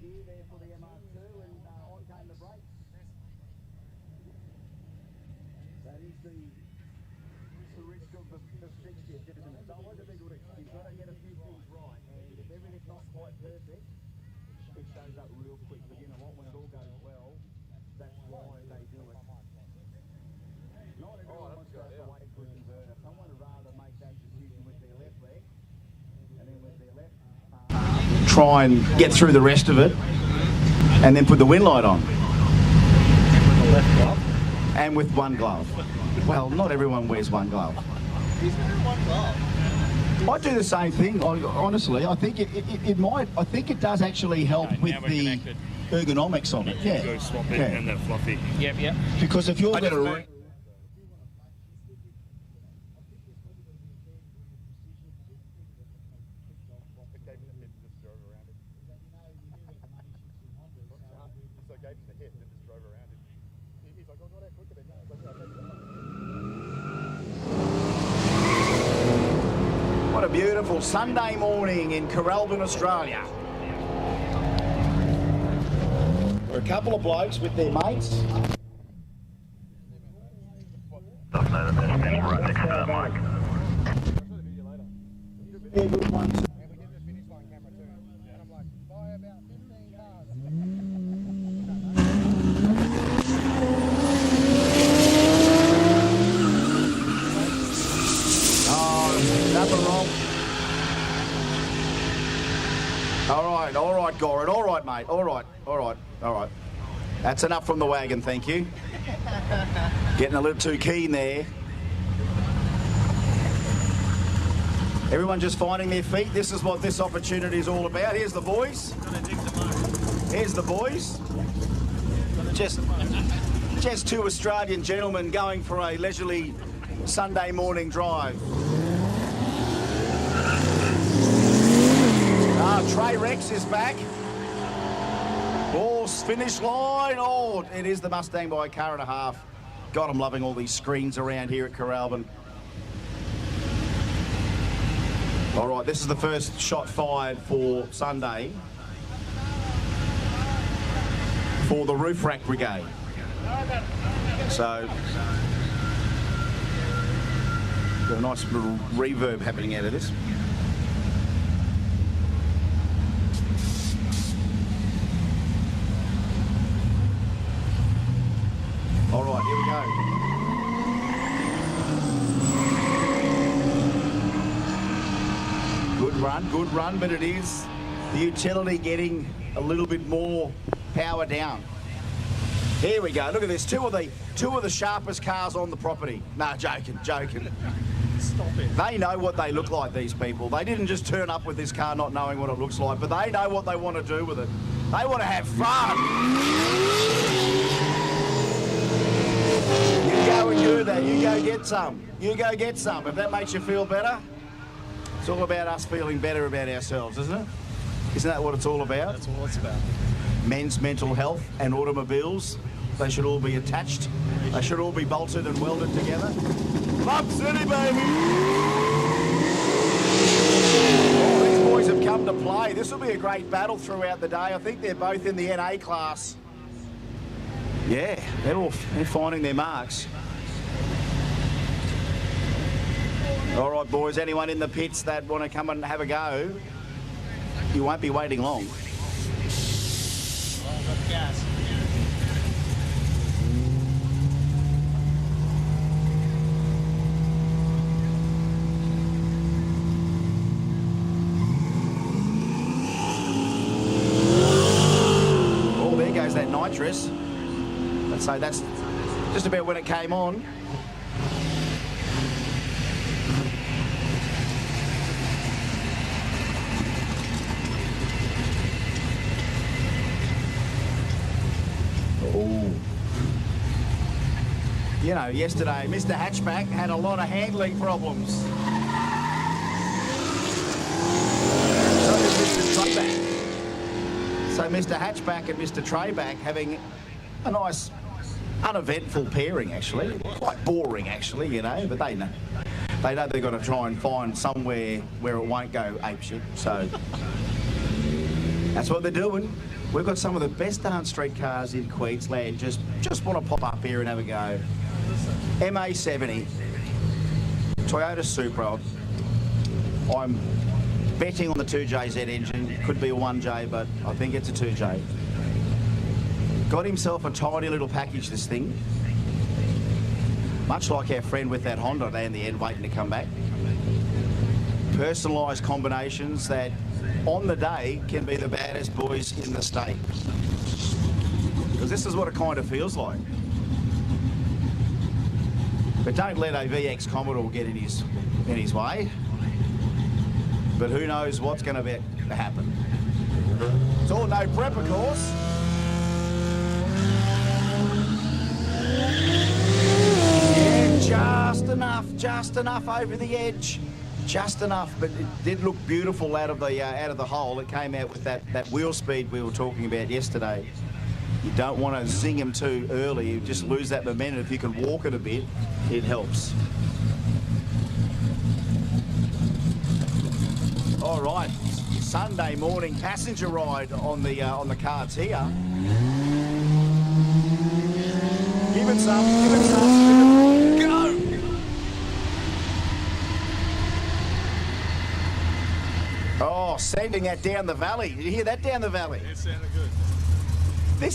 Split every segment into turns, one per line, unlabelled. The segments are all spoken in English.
gear there for the MR2, and on came the brakes. That is the risk of the fixture, isn't it? So I like a big risk. You've got to get a few things right, and if everything's not quite perfect, it shows up real quick. But you know what? When it all goes well, that's why they do it. Not everyone wants to have to wait for a converter. Someone would rather make that decision with their left leg, and then with their left try and get through the rest of it, and then put the wind light on. And with one glove. Well, not everyone wears one glove.
Who's wearing one glove?
I do the same thing. Honestly, I think it might. I think it does actually help with the ergonomics of it. Yeah.
Go swap it and that fluffy.
Yep.
Because if you're going to What a beautiful Sunday morning in Kooralbyn, Australia. We're a couple of blokes with their mates. Nothing wrong. All right, Goran. All right, mate. All right. That's enough from the wagon, thank you. Getting a little too keen there. Everyone just finding their feet. This is what this opportunity is all about. Here's the boys. Here's the boys. Just two Australian gentlemen going for a leisurely Sunday morning drive. Trey Rex is back. Oh, finish line. Oh, it is the Mustang by a car and a half. God, I'm loving all these screens around here at Kooralbyn. All right, this is the first shot fired for Sunday for the Roof Rack Brigade. So, got a nice little reverb happening out of this. All right, here we go. Good run, but it is the utility getting a little bit more power down. Here we go. Look at this. Two of the sharpest cars on the property. Nah, joking.
Stop it.
They know what they look like, these people. They didn't just turn up with this car not knowing what it looks like, but they know what they want to do with it. They want to have fun. You go and do that. You go get some. If that makes you feel better, it's all about us feeling better about ourselves, isn't it? Isn't that what it's all about?
That's all it's about.
Men's mental health and automobiles, they should all be attached. They should all be bolted and welded together. Club City, baby! Oh, these boys have come to play. This will be a great battle throughout the day. I think they're both in the NA class. Yeah, they're finding their marks. All right, boys, anyone in the pits that want to come and have a go, you won't be waiting long.
Gas.
Oh, there goes that nitrous. Let's say that's just about when it came on. Oh. You know, yesterday, Mr. Hatchback had a lot of handling problems. So did Mr. Trayback. So Mr. Hatchback and Mr. Trayback having a nice, uneventful pairing, actually. Quite boring, actually, you know, but they know. They know they've got to try and find somewhere where it won't go apeshit, so that's what they're doing.
We've got some of the best darn street cars in Queensland. Just want to pop up here and have a go. MA70, Toyota Supra. I'm betting on the 2JZ engine. Could be a 1J, but I think it's a 2J. Got himself a tiny little package, this thing. Much like our friend with that Honda there in the end, waiting to come back. Personalised combinations that, on the day, can be the baddest boys in the state. Because this is what it kind of feels like. But don't let a VX Commodore get in his way. But who knows what's going to happen. It's all no prep, of course. Yeah, just enough over the edge. Just enough, but it did look beautiful out of the hole. It came out with that wheel speed we were talking about yesterday. You don't want to zing him too early. You just lose that momentum. If you can walk it a bit, it helps. All right, Sunday morning passenger ride on the cards here. Give it some. Go! Oh, sending that down the valley. Did you hear that down the valley?
It sounded good.
I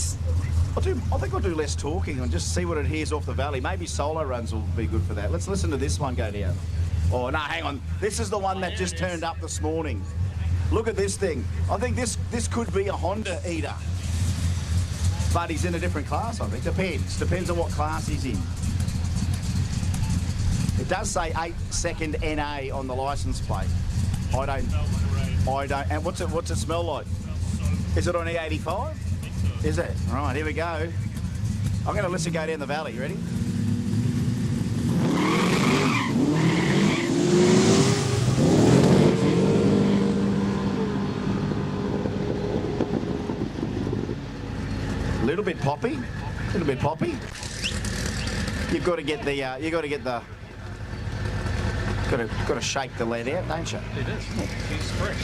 think I'll do less talking and just see what it hears off the valley. Maybe solo runs will be good for that. Let's listen to this one go down. Oh, no, hang on. This is the one that just turned up this morning. Look at this thing. I think this could be a Honda eater. But he's in a different class, I think. Depends on what class he's in. It does say 8-second NA on the license plate. I don't. And what's it smell like? Is it on E85? Is it? Right, here we go. I'm going to listen go down the valley. You ready? Little bit poppy. You've got to get the. Got to shake the lead out, don't you?
It is. He's fresh.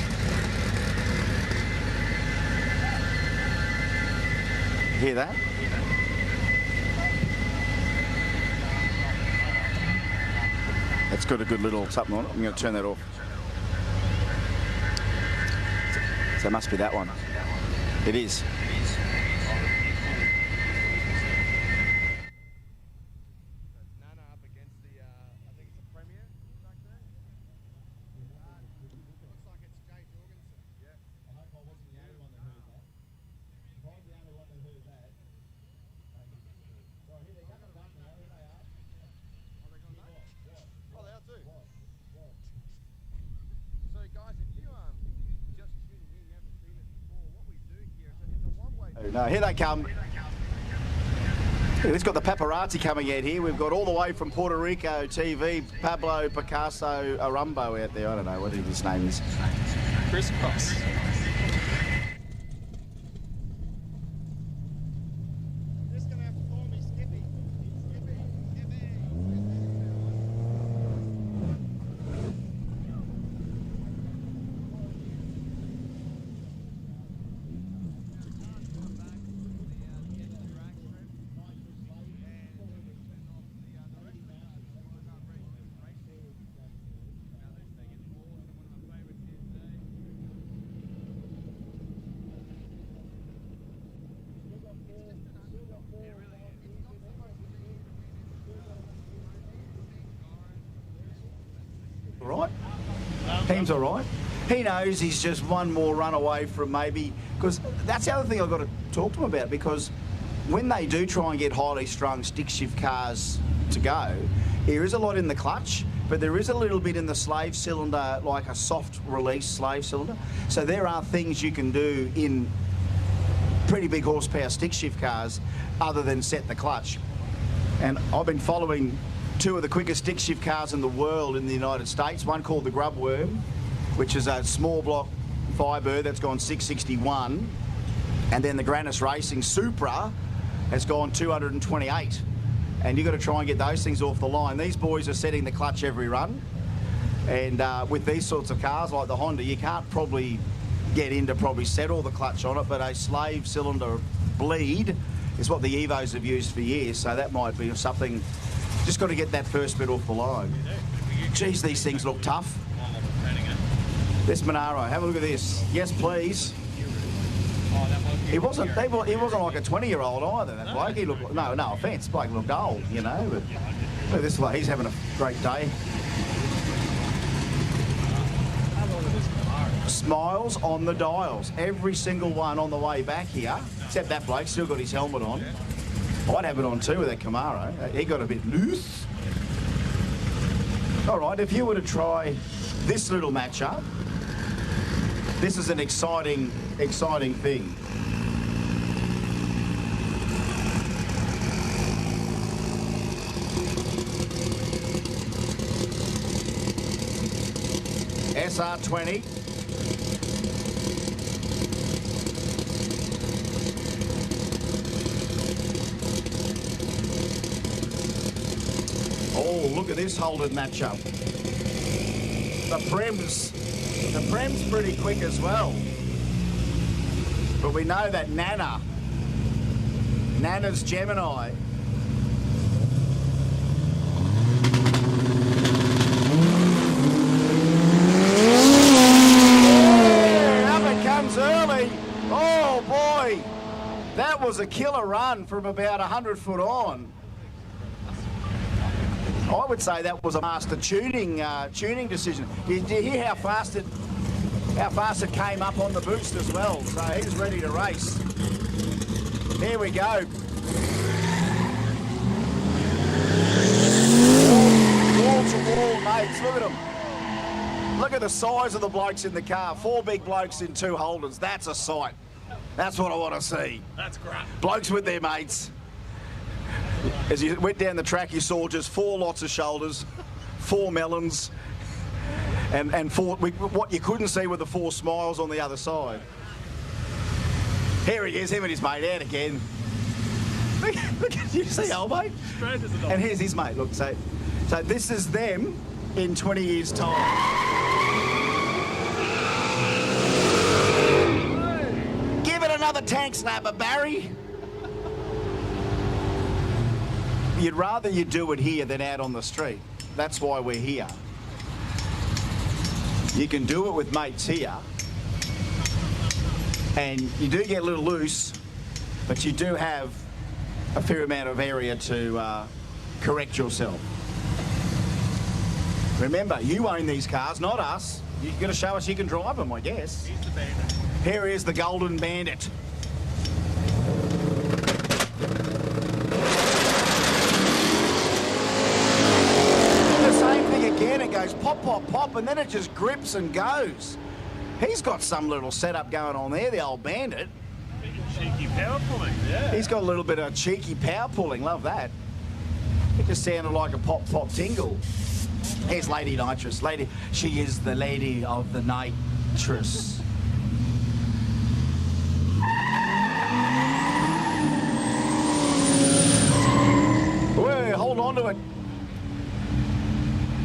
Hear that? That's got a good little something on it. I'm going to turn that off. So it must be that one. It is. No, here they come. It's got the paparazzi coming out here. We've got all the way from Puerto Rico TV, Pablo Picasso Arumbo out there. I don't know what his name is.
Crisscross.
Right? Team's all right. He knows he's just one more run away from maybe, because that's the other thing I've got to talk to him about, because when they do try and get highly strung stick shift cars to go, there is a lot in the clutch, but there is a little bit in the slave cylinder, like a soft release slave cylinder. So there are things you can do in pretty big horsepower stick shift cars other than set the clutch. And I've been following two of the quickest stick shift cars in the world in the United States. One called the Grub Worm, which is a small block Firebird that's gone 661. And then the Grannis Racing Supra has gone 228. And you've got to try and get those things off the line. These boys are setting the clutch every run. And with these sorts of cars like the Honda, you can't probably get in to probably settle the clutch on it, but a slave cylinder bleed is what the Evos have used for years, so that might be something. Just got to get that first bit off the line. Geez, these things look tough. This Monaro, have a look at this. Yes, please. He wasn't like a 20-year-old either, that bloke. He looked, no offence, bloke looked old, you know, but look at this bloke, he's having a great day. Smiles on the dials, every single one on the way back here, except that bloke, still got his helmet on. I'd have it on too with that Camaro. He got a bit loose. All right, if you were to try this little matchup, this is an exciting thing. SR20. Oh, look at this Holden matchup. The Prem's pretty quick as well. But we know that Nana's Gemini. Yeah, up it comes early. Oh boy, that was a killer run from about 100 foot on. I would say that was a master tuning decision. Did you hear how fast it came up on the boost as well? So he's ready to race. Here we go. Wall to wall, mates. Look at them. Look at the size of the blokes in the car. 4 big blokes in 2 Holdens. That's a sight. That's what I want to see.
That's great.
Blokes with their mates. As you went down the track, you saw just 4 lots of shoulders, 4 melons, and 4. What you couldn't see were the 4 smiles on the other side. Here he is, him and his mate out again. Look at you see, old mate. And here's his mate. Look, so this is them in 20 years' time. Give it another tank slapper, Barry. You'd rather you do it here than out on the street. That's why we're here. You can do it with mates here, and you do get a little loose, but you do have a fair amount of area to correct yourself. Remember, you own these cars, not us. You're going to show us you can drive them, I guess.
He's the bandit.
Here is the Golden Bandit. Again, it goes pop, pop, pop, and then it just grips and goes. He's got some little setup going on there, the old Bandit.
Cheeky power pulling, yeah.
He's got a little bit of cheeky power pulling, love that. It just sounded like a pop, pop tingle. Here's Lady Nitrous. She is the lady of the nitrous. Whoa, hold on to it.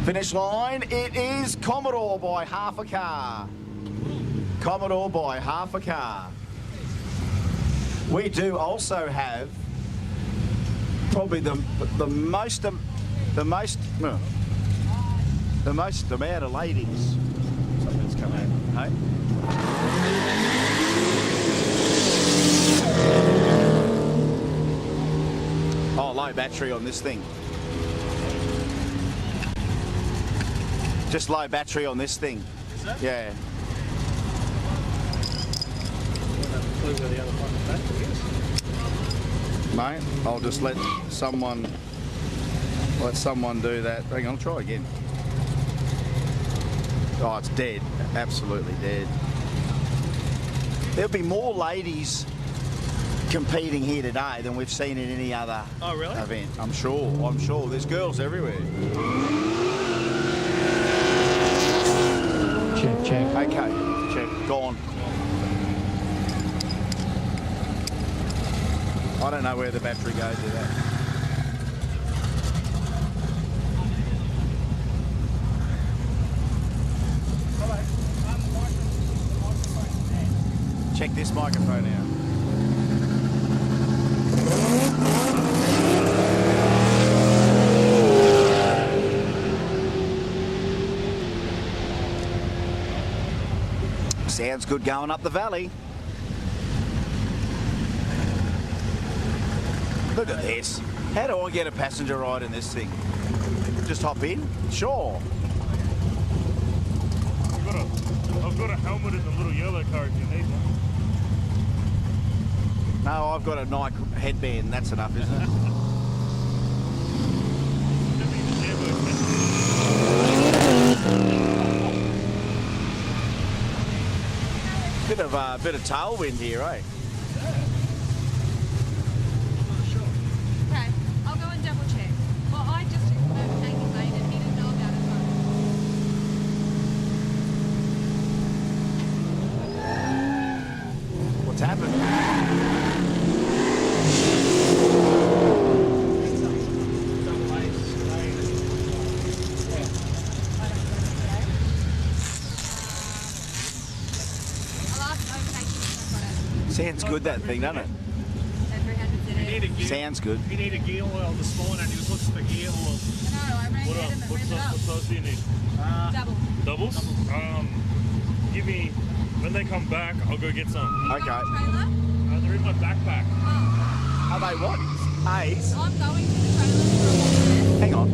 Finish line, it is Commodore by half a car. Commodore by half a car. We do also have probably the most amount of ladies. Something's come out, hey? Oh, low battery on this thing. Just low battery on this thing.
Is that?
Yeah.
Clue where the other fucking battery is.
Mate, I'll just let someone do that. Hang on, I'll try again. Oh, it's dead. Absolutely dead. There'll be more ladies competing here today than we've seen in any other event. I'm sure. There's girls everywhere. Check. Okay, check. Gone. I don't know where the battery goes with that. this microphone out. Sounds good going up the valley. Look at this. How do I get a passenger ride in this thing? Just hop in? Sure.
I've got a helmet in the little yellow car if you need one.
No, I've got a Nike headband. That's enough, isn't it? Bit of tailwind here, eh?
Okay, I'll go and double check. Well, I just overtaken lane and he didn't know about it.
What's happened? Sounds good, that thing, doesn't it? Sounds good.
You need a gear oil this morning. He was looking for gear oil. What size do you need?
Double.
Doubles? Give me, when they come back, I'll go get some.
Okay.
They're in my backpack.
Are they what? A's?
I'm going to the trailer for a walk.
Hang on.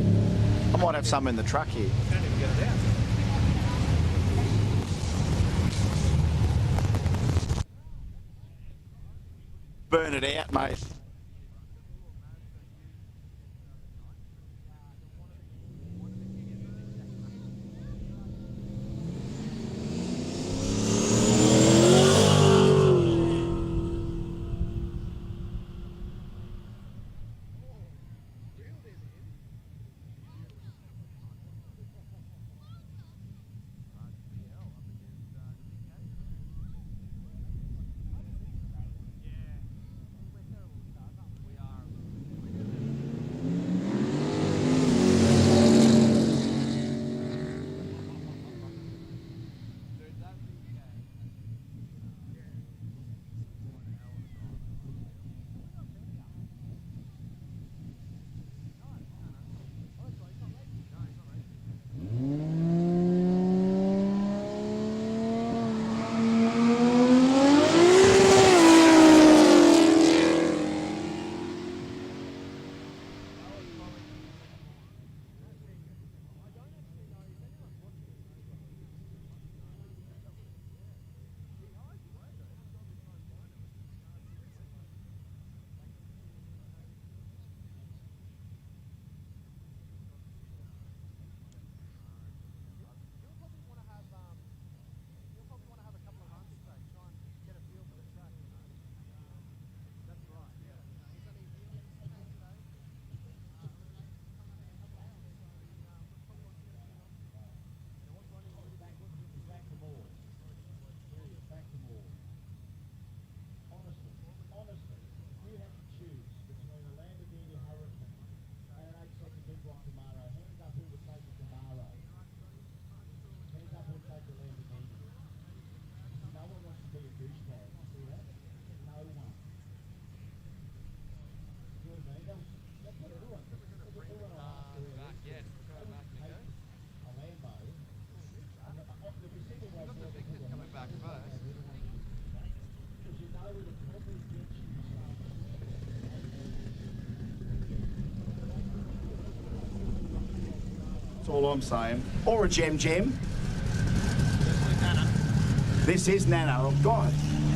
I might have some in the truck here.
Can't even get it out.
Burn it out, mate. That's all I'm saying. Or a Gem. This is Nana. Oh, God.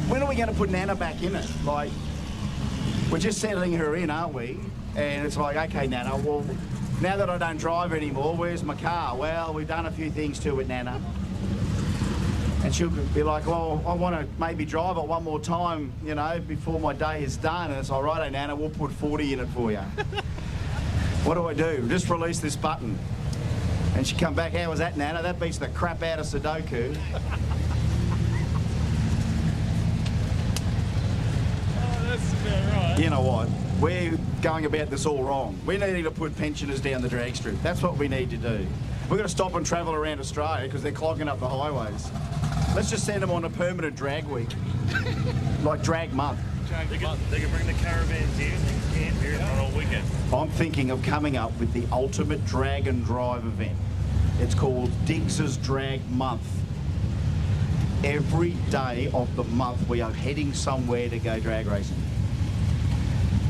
When are we going to put Nana back in it? Like, we're just settling her in, aren't we? And it's like, okay, Nana, well, now that I don't drive anymore, where's my car? Well, we've done a few things to it, Nana. And she'll be like, well, I want to maybe drive it one more time, you know, before my day is done. And it's all right, Nana, we'll put 40 in it for you. What do I do? Just release this button. And she come back, how was that, Nana? That beats the crap out of Sudoku.
That's about right.
You know what? We're going about this all wrong. We need to put pensioners down the drag strip. That's what we need to do. We've got to stop and travel around Australia because they're clogging up the highways. Let's just send them on a permanent drag week. Like drag month.
They can bring the caravans here and they can camp here and run all weekend.
I'm thinking of coming up with the ultimate drag and drive event. It's called Diggs's Drag Month. Every day of the month we are heading somewhere to go drag racing.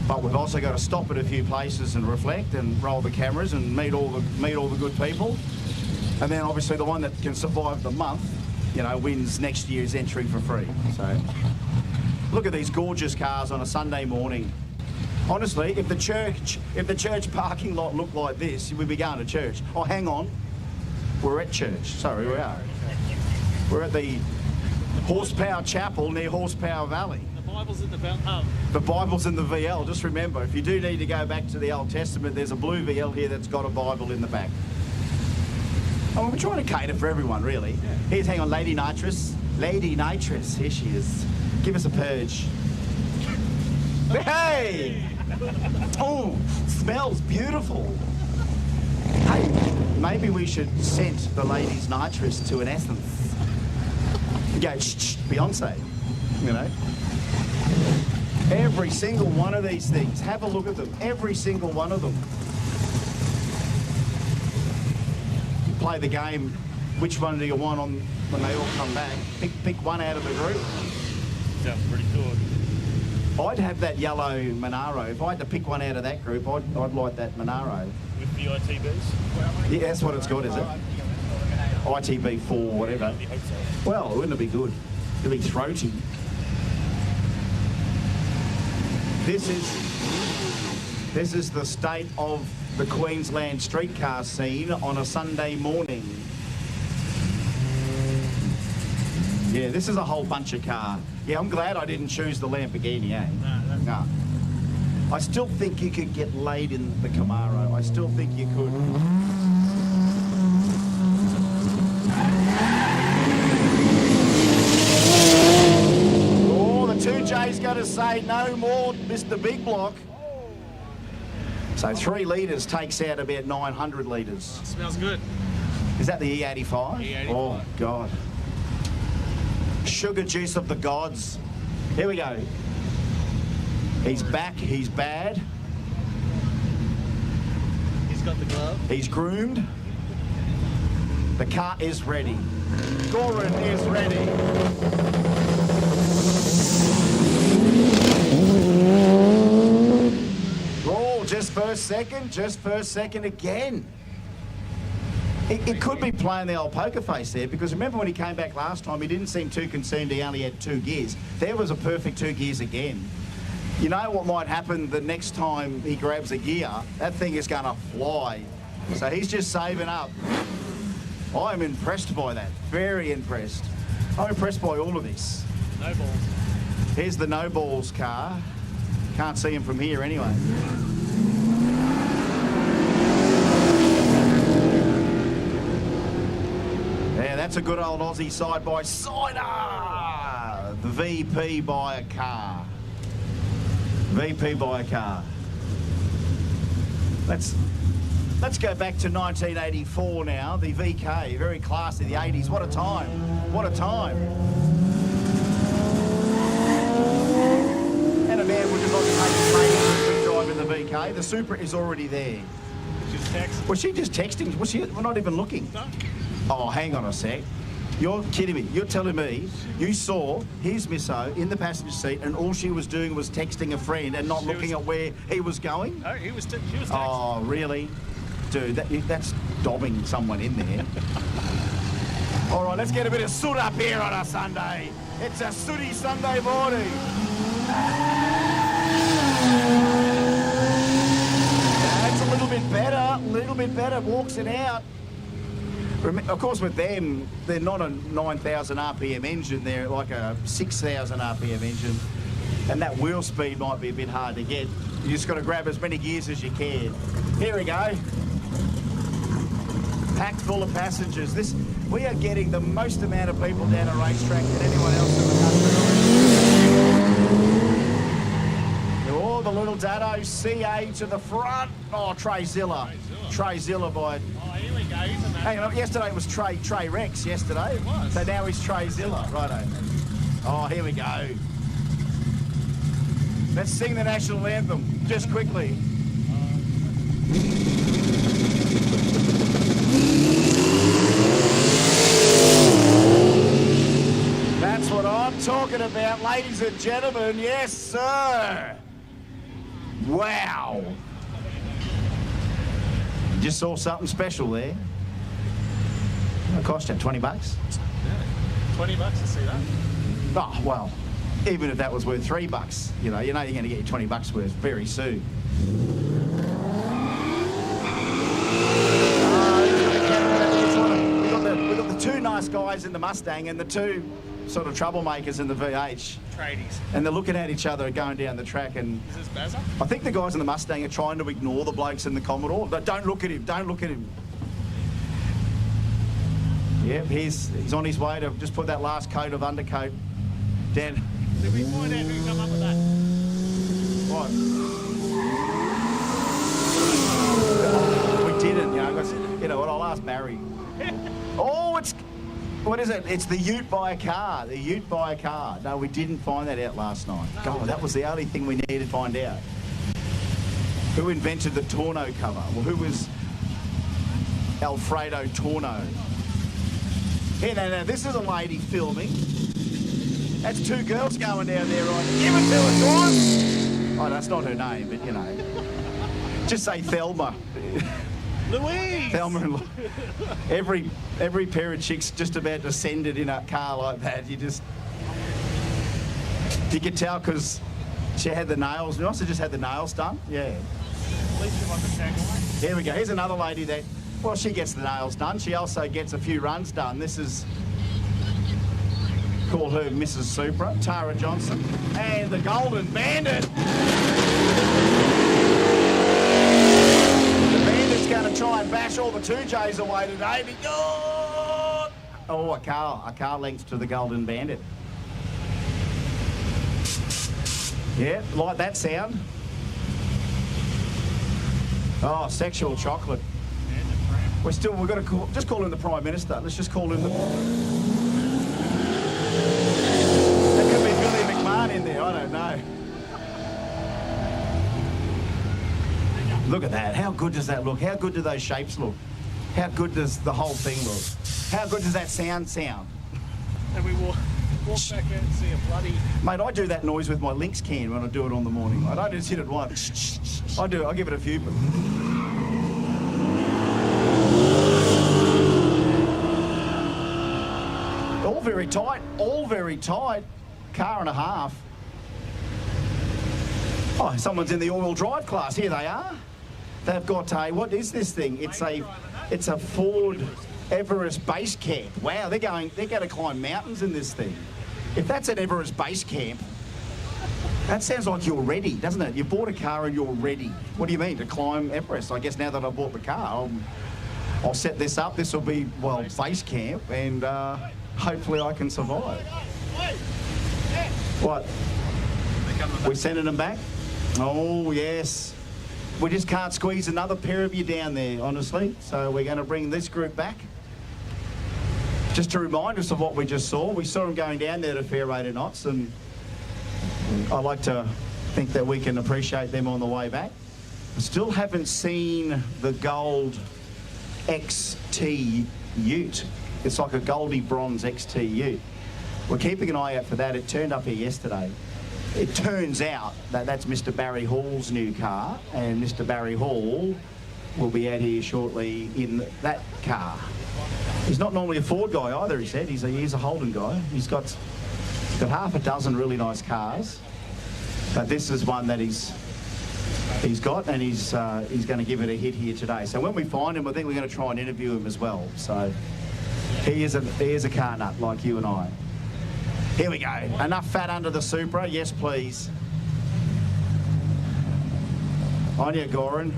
But we've also got to stop at a few places and reflect and roll the cameras and meet all the good people. And then obviously the one that can survive the month, you know, wins next year's entry for free. So look at these gorgeous cars on a Sunday morning. Honestly, if the church parking lot looked like this, we'd be going to church. Oh, hang on. We're at church. Sorry, we are. We're at the Horsepower Chapel near Horsepower Valley.
The Bible's in the belt.
The Bible's in the VL. Just remember, if you do need to go back to the Old Testament, there's a blue VL here that's got a Bible in the back. Oh, we're trying to cater for everyone, really. Yeah. Here's, hang on, Lady Nitrous. Lady Nitrous, here she is. Give us a purge. Hey! Oh, smells beautiful. Hey, maybe we should scent the lady's nitrous to an essence. Go, shh, Beyonce, you know. Every single one of these things, have a look at them. Every single one of them. Play the game, which one do you want on when they all come back? Pick one out of the group.
Sounds pretty good.
I'd have that yellow Monaro. If I had to pick one out of that group, I'd like that Monaro.
With the ITBs?
Yeah, that's what it's got, is it? ITB4, whatever. Well, wouldn't it be good? It'd be throaty. This is the state of the Queensland streetcar scene on a Sunday morning. Yeah, this is a whole bunch of car. Yeah, I'm glad I didn't choose the Lamborghini, eh? No. I still think you could get laid in the Camaro. I still think you could. Oh, the 2J's got to say no more, Mr. Big Block. So 3 litres takes out about 900 litres.
Smells good.
Is that the E85?
E85.
Oh, God. Sugar juice of the gods. Here we go. He's back, he's bad.
He's got the glove.
He's groomed. The car is ready. Goran is ready. Oh, just first second again. It could be playing the old poker face there, because remember when he came back last time, he didn't seem too concerned he only had 2 gears. There was a perfect 2 gears again. You know what might happen the next time he grabs a gear? That thing is going to fly. So he's just saving up. I'm impressed by that. Very impressed. I'm impressed by all of this.
No balls.
Here's the no balls car. Can't see him from here anyway. Yeah, that's a good old Aussie side-by-sider. The VP by a car. VP by a car. Let's go back to 1984 now. The VK, very classy, the 80s. What a time. What a time. And a man would just like to take a training drive in the VK. The Supra is already there.
She's texting.
Was she just texting? We're not even looking.
No.
Oh, hang on a sec. You're kidding me. You're telling me you saw his misso in the passenger seat and all she was doing was texting a friend and not looking at where he was going?
No, she was texting.
Oh, really? Dude, that's dobbing someone in there. All right, let's get a bit of soot up here on a Sunday. It's a sooty Sunday morning. That's a little bit better, walks it out. Of course, with them, they're not a 9,000 RPM engine, they're like a 6,000 RPM engine. And that wheel speed might be a bit hard to get. You just got to grab as many gears as you can. Here we go. Packed full of passengers. We are getting the most amount of people down a racetrack than anyone else in the country. Oh, the little Dado CA to the front. Oh, Treyzilla by
here we go. He's a
Hang on, yesterday was Trey Rex yesterday.
It was.
So now he's Trey Zilla. Righto. Oh, here we go. Let's sing the national anthem, just quickly. That's what I'm talking about, ladies and gentlemen. Yes, sir. Wow. Just saw something special there. What cost you? $20?
$20 to see that.
Oh, well, even if that was worth $3, you know you're going to get your $20 worth very soon. We've got the two nice guys in the Mustang and the two sort of troublemakers in the VH.
Tradies.
And they're looking at each other going down the track, and
Is this Bazza?
I think the guys in the Mustang are trying to ignore the blokes in the Commodore. But don't look at him, don't look at him. Yep, he's on his way to just put that last coat of undercoat down.
Did we find out who come up with that?
What? We didn't, you know what, I'll ask Barry. Oh, what is it? It's the Ute by a car. The Ute by a car. No, we didn't find that out last night. God, that was the only thing we needed to find out. Who invented the Torno cover? Well, who was Alfredo Torno? Here, no, this is a lady filming. That's two girls going down there, right? Give it to her, Dawn. Oh, that's not her name, but, you know. Just say Thelma.
Louise!
Thelma and every pair of chicks just about descended in a car like that. You could tell because she had the nails. You also just had the nails done. Yeah.
At least you want the second one.
Here we go. Here's another lady that, well, she gets the nails done. She also gets a few runs done. This is, call her Mrs. Supra, Tara Johnson, and the Golden Bandit. Going to try and bash all the 2Js away today. Oh, a car length to the Golden Bandit. Yeah, like that sound. Oh, sexual chocolate. We've got to just call him the Prime Minister. Let's just call him the... There could be Billy McMahon in there, I don't know. Look at that. How good does that look? How good do those shapes look? How good does the whole thing look? How good does that sound?
And we walk back out and see a bloody...
Mate, I do that noise with my Lynx can when I do it on the morning. I don't just hit it once. I give it a few. All very tight. All very tight. Car and a half. Oh, someone's in the all-wheel drive class. Here they are. They've got a, what is this thing? It's a Ford Everest base camp. Wow, they're going to climb mountains in this thing. If that's an Everest base camp, that sounds like you're ready, doesn't it? You bought a car and you're ready. What do you mean, to climb Everest? I guess now that I've bought the car, I'll set this up. This will be, well, base camp, and hopefully I can survive. What? We're sending them back? Oh, yes. We just can't squeeze another pair of you down there, honestly. So we're going to bring this group back. Just to remind us of what we just saw. We saw them going down there at a fair rate of knots, and I like to think that we can appreciate them on the way back. I still haven't seen the gold XT Ute. It's like a Goldie Bronze XT Ute. We're keeping an eye out for that. It turned up here yesterday. It turns out that that's Mr. Barry Hall's new car, and Mr. Barry Hall will be out here shortly in that car. He's not normally a Ford guy either, he said. He's a Holden guy. He's got half a dozen really nice cars, but this is one that he's got, and he's going to give it a hit here today. So when we find him, I think we're going to try and interview him as well. So he is a car nut like you and I. Here we go. Enough fat under the Supra? Yes, please. On you, Goran.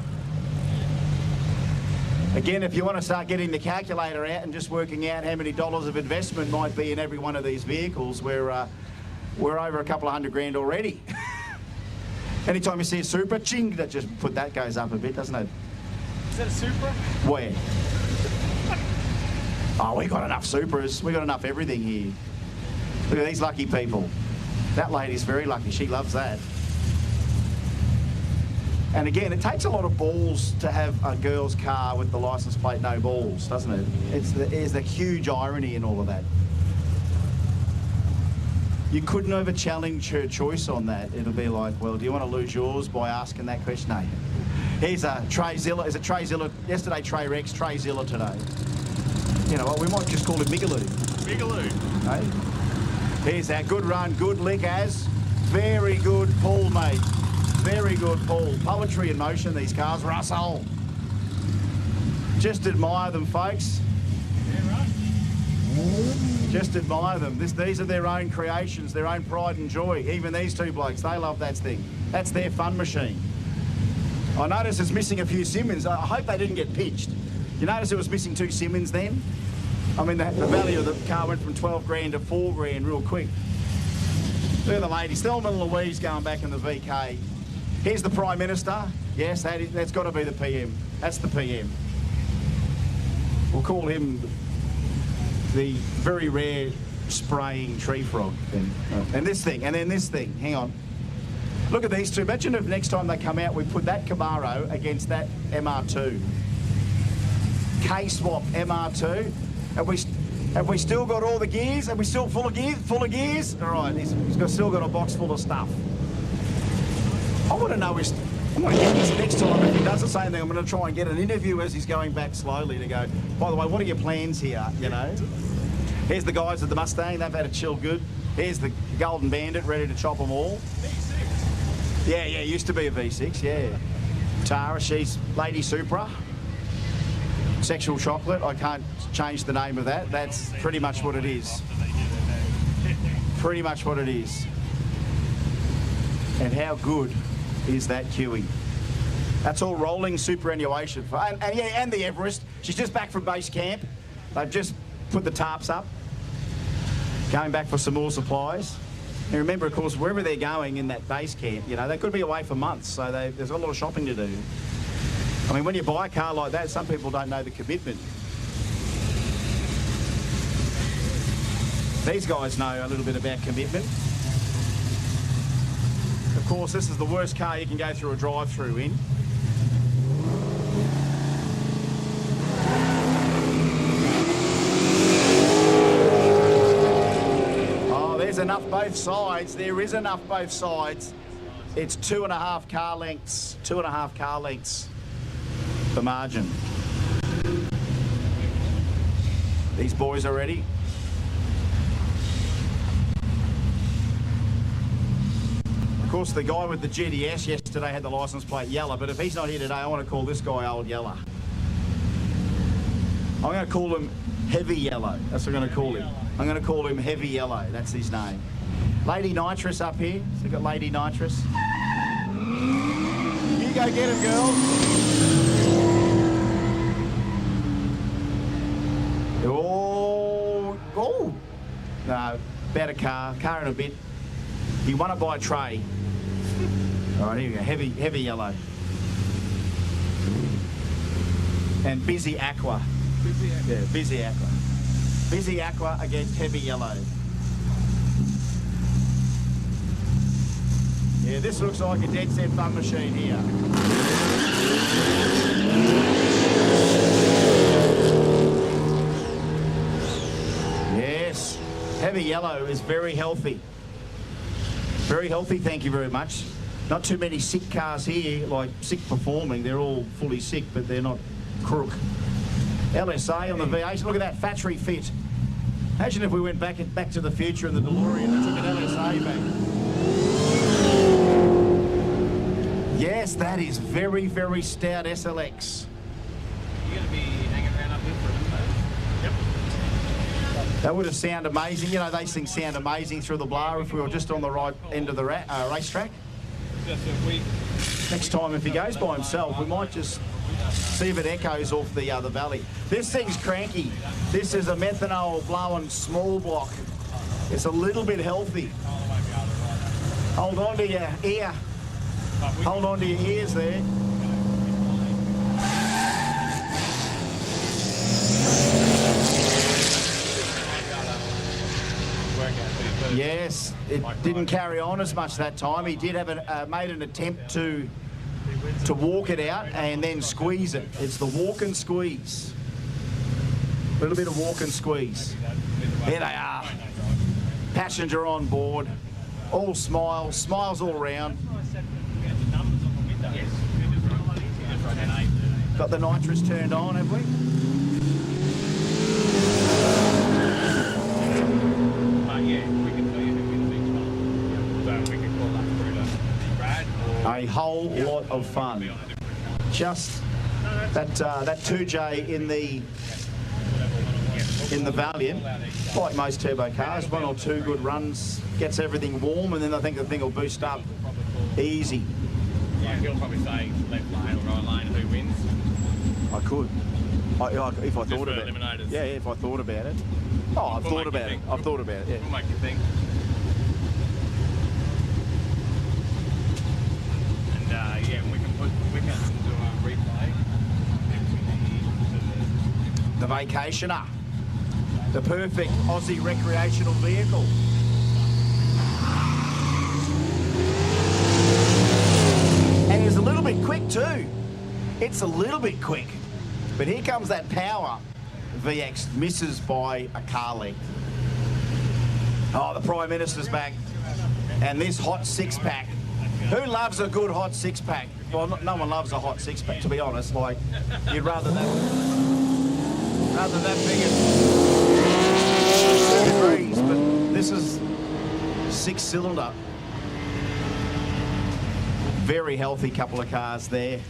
Again, if you want to start getting the calculator out and just working out how many dollars of investment might be in every one of these vehicles, we're over a couple of $100 grand already. Anytime you see a Supra, ching, that goes up a bit, doesn't it?
Is that a Supra?
Where?
The
Oh, we got enough Supras. We got enough everything here. Look at these lucky people. That lady's very lucky. She loves that. And again, it takes a lot of balls to have a girl's car with the license plate no balls, doesn't it? There's the huge irony in all of that. You couldn't ever challenge her choice on that. It'll be like, well, do you want to lose yours by asking that question? No. Here's a Treyzilla. Is it Treyzilla? Yesterday, Trey Rex, Treyzilla today. You know what? We might just call him Migaloo.
Migaloo.
Hey? Here's our good run, good lick as. Very good pull, mate. Very good pull. Poetry in motion, these cars. Russell. Just admire them, folks.
Yeah, right.
Just admire them. These are their own creations, their own pride and joy. Even these two blokes, they love that thing. That's their fun machine. I notice it's missing a few Simmons. I hope they didn't get pitched. You notice it was missing 2 Simmons then? I mean, the value of the car went from 12 grand to 4 grand real quick. Look at the ladies. Thelma and Louise going back in the VK. Here's the Prime Minister. Yes, that's got to be the PM. That's the PM. We'll call him the very rare spraying tree frog. And this thing, and then this thing. Hang on. Look at these two. Imagine if next time they come out, we put that Camaro against that MR2. K-swap MR2. Have we still got all the gears? Are we still full of gears? Full of gears? All right, he's still got a box full of stuff. I want to know I'm going to get this next time. If he does the same thing, I'm going to try and get an interview as he's going back slowly to go, by the way, what are your plans here, you know? Here's the guys at the Mustang. They've had a chill good. Here's the Golden Bandit ready to chop them all. V6. Yeah, used to be a V6, yeah. Tara, she's Lady Supra. Sexual chocolate. I can't change the name of that. That's pretty much what it is. Pretty much what it is. And how good is that queuing? That's all rolling superannuation. And the Everest. She's just back from base camp. They've just put the tarps up. Going back for some more supplies. And remember, of course, wherever they're going in that base camp, you know, they could be away for months, so there's a lot of shopping to do. I mean, when you buy a car like that, some people don't know the commitment. These guys know a little bit about commitment. Of course, this is the worst car you can go through a drive-through in. Oh, there's enough both sides. There is enough both sides. It's 2.5 car lengths. 2.5 car lengths. The margin. These boys are ready. Of course, the guy with the GDS yesterday had the licence plate yellow, but if he's not here today, I want to call this guy Old Yeller. I'm going to call him Heavy Yellow. That's what I'm going to call him. I'm going to call him Heavy Yellow. That's his name. Lady Nitrous up here. So we've got Lady Nitrous. You go get him, girl. Oh. No, better car in a bit. He won it by a tray. All right, here we go. Heavy Yellow. And Busy Aqua. Yeah, Busy Aqua. Busy Aqua against Heavy Yellow. Yeah, this looks like a dead set fun machine here. Yes, Heavy Yellow is very healthy. Very healthy, thank you very much. Not too many sick cars here, like sick performing. They're all fully sick, but they're not crook. LSA on the V8. Look at that factory fit. Imagine if we went back to the future in the DeLorean and took an LSA back. Yes, that is very, very stout SLX.
You're going to be hanging around up here for a minute? Yep.
That would have sounded amazing. You know, these things sound amazing through the blower if we were just on the right end of the racetrack. Next time, if he goes by himself, we might just see if it echoes off the valley. This thing's cranky. This is a methanol blowing small block. It's a little bit healthy. Hold on to your ear. Hold on to your ears there. Yes, it didn't carry on as much that time. He did have made an attempt to walk it out and then squeeze it. It's the walk and squeeze. A little bit of walk and squeeze. Here they are. Passenger on board. All smiles all around. Got the nitrous turned on, have we?
Yeah, we can tell you who wins each one. So we can call that through to Brad or...
A whole lot of fun. Just that 2J in the Valiant, like most turbo cars, 1 or 2 good runs, gets everything warm, and then I think the thing will boost up easy.
Yeah, he'll probably say left lane or right lane, who wins.
I could. If I thought about it.
Eliminators.
Yeah, if I thought about it. Oh, I've thought about it. I've thought about it, yeah.
We'll make you think. And yeah, we can do a replay.
The Vacationer. The perfect Aussie recreational vehicle. And it's a little bit quick too. It's a little bit quick. But here comes that power. VX misses by a car length. Oh, the Prime Minister's back. And this hot six-pack. Who loves a good hot six-pack? Well, no one loves a hot six-pack, to be honest. Like, you'd rather that big as 2 degrees, but this is 6-cylinder. Very healthy couple of cars there.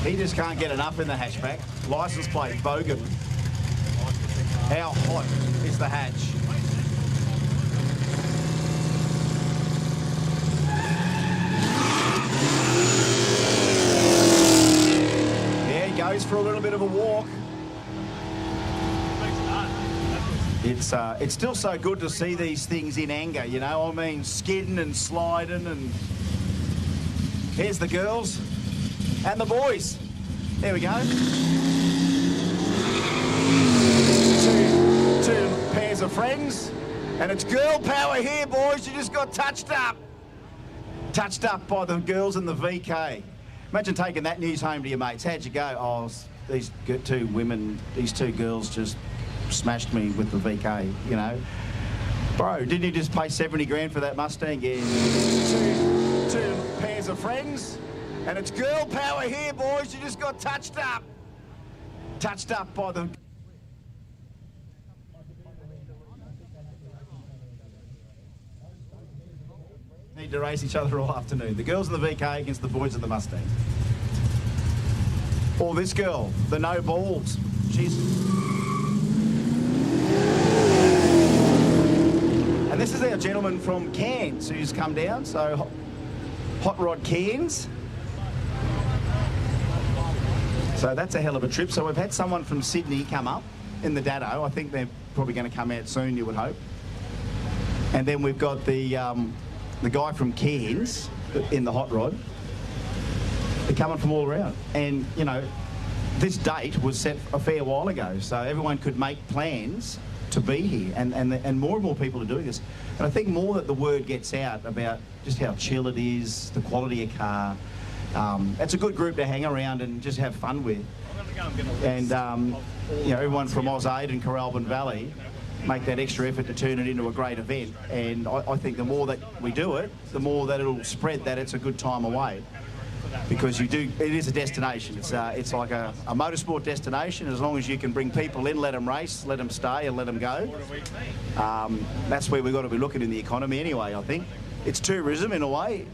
He just can't get enough in the hatchback. License plate, Bogan. How hot is the hatch? Yeah, he goes for a little bit of a walk. It's still so good to see these things in anger, you know. I mean, skidding and sliding, and here's the girls. And the boys. There we go. Two pairs of friends. And it's girl power here, boys. You just got touched up. Touched up by the girls in the VK. Imagine taking that news home to your mates. How'd you go? Oh, these 2 women, these 2 girls just smashed me with the VK, you know. Bro, didn't you just pay 70 grand for that Mustang? Yeah. Two pairs of friends. And it's girl power here, boys. You just got touched up. Touched up by the... Need to race each other all afternoon. The girls in the VK against the boys in the Mustang. Or this girl, the no balls. She's... And this is our gentleman from Cairns who's come down, so Hot Rod Cairns. So that's a hell of a trip. So we've had someone from Sydney come up in the Dado. I think they're probably going to come out soon, you would hope. And then we've got the guy from Cairns in the Hot Rod. They're coming from all around. And, you know, this date was set a fair while ago, so everyone could make plans to be here. And more and more people are doing this. And I think more that the word gets out about just how chill it is, the quality of car. It's a good group to hang around and just have fun with. And, you know, everyone from Oz 8 and Kooralbyn Valley make that extra effort to turn it into a great event. And I think the more that we do it, the more that it'll spread that it's a good time away. Because it is a destination. It's like a motorsport destination. As long as you can bring people in, let them race, let them stay and let them go. That's where we've got to be looking in the economy anyway, I think. It's tourism in a way.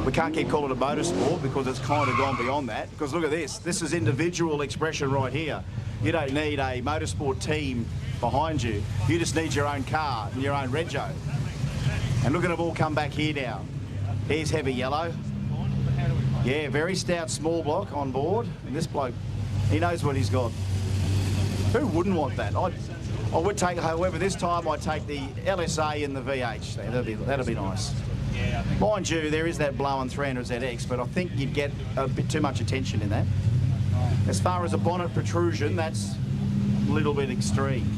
We can't keep calling it motorsport because it's kind of gone beyond that. Because look at this. This is individual expression right here. You don't need a motorsport team behind you. You just need your own car and your own rego. And look at them all come back here now. Here's Heavy Yellow. Yeah, very stout small block on board. And this bloke, he knows what he's got. Who wouldn't want that? I would take, however, this time I'd take the LSA and the VH. That'd be nice. Mind you, there is that blowing 300ZX, but I think you'd get a bit too much attention in that. As far as a bonnet protrusion, that's a little bit extreme.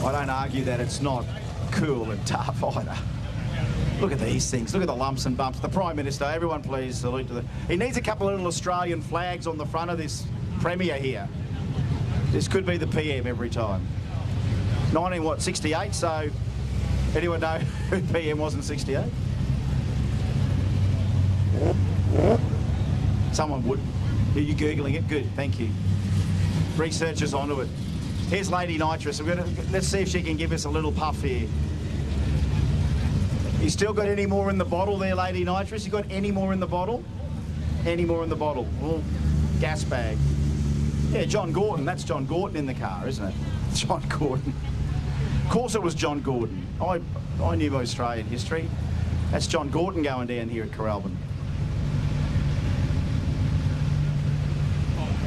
I don't argue that it's not cool and tough either. Look at these things. Look at the lumps and bumps. The Prime Minister, everyone please salute to the... He needs a couple of little Australian flags on the front of this Premier here. This could be the PM every time. 1968, so anyone know who PM was in 68? Someone would. Are you Googling it? Good, thank you. Researchers onto it. Here's Lady Nitrous. Let's see if she can give us a little puff here. You still got any more in the bottle there, Lady Nitrous? You got any more in the bottle? Any more in the bottle? Oh, gas bag. Yeah, John Gordon. That's John Gordon in the car, isn't it? John Gordon. Of course it was John Gordon. I knew my Australian history. That's John Gordon going down here at Kooralbyn.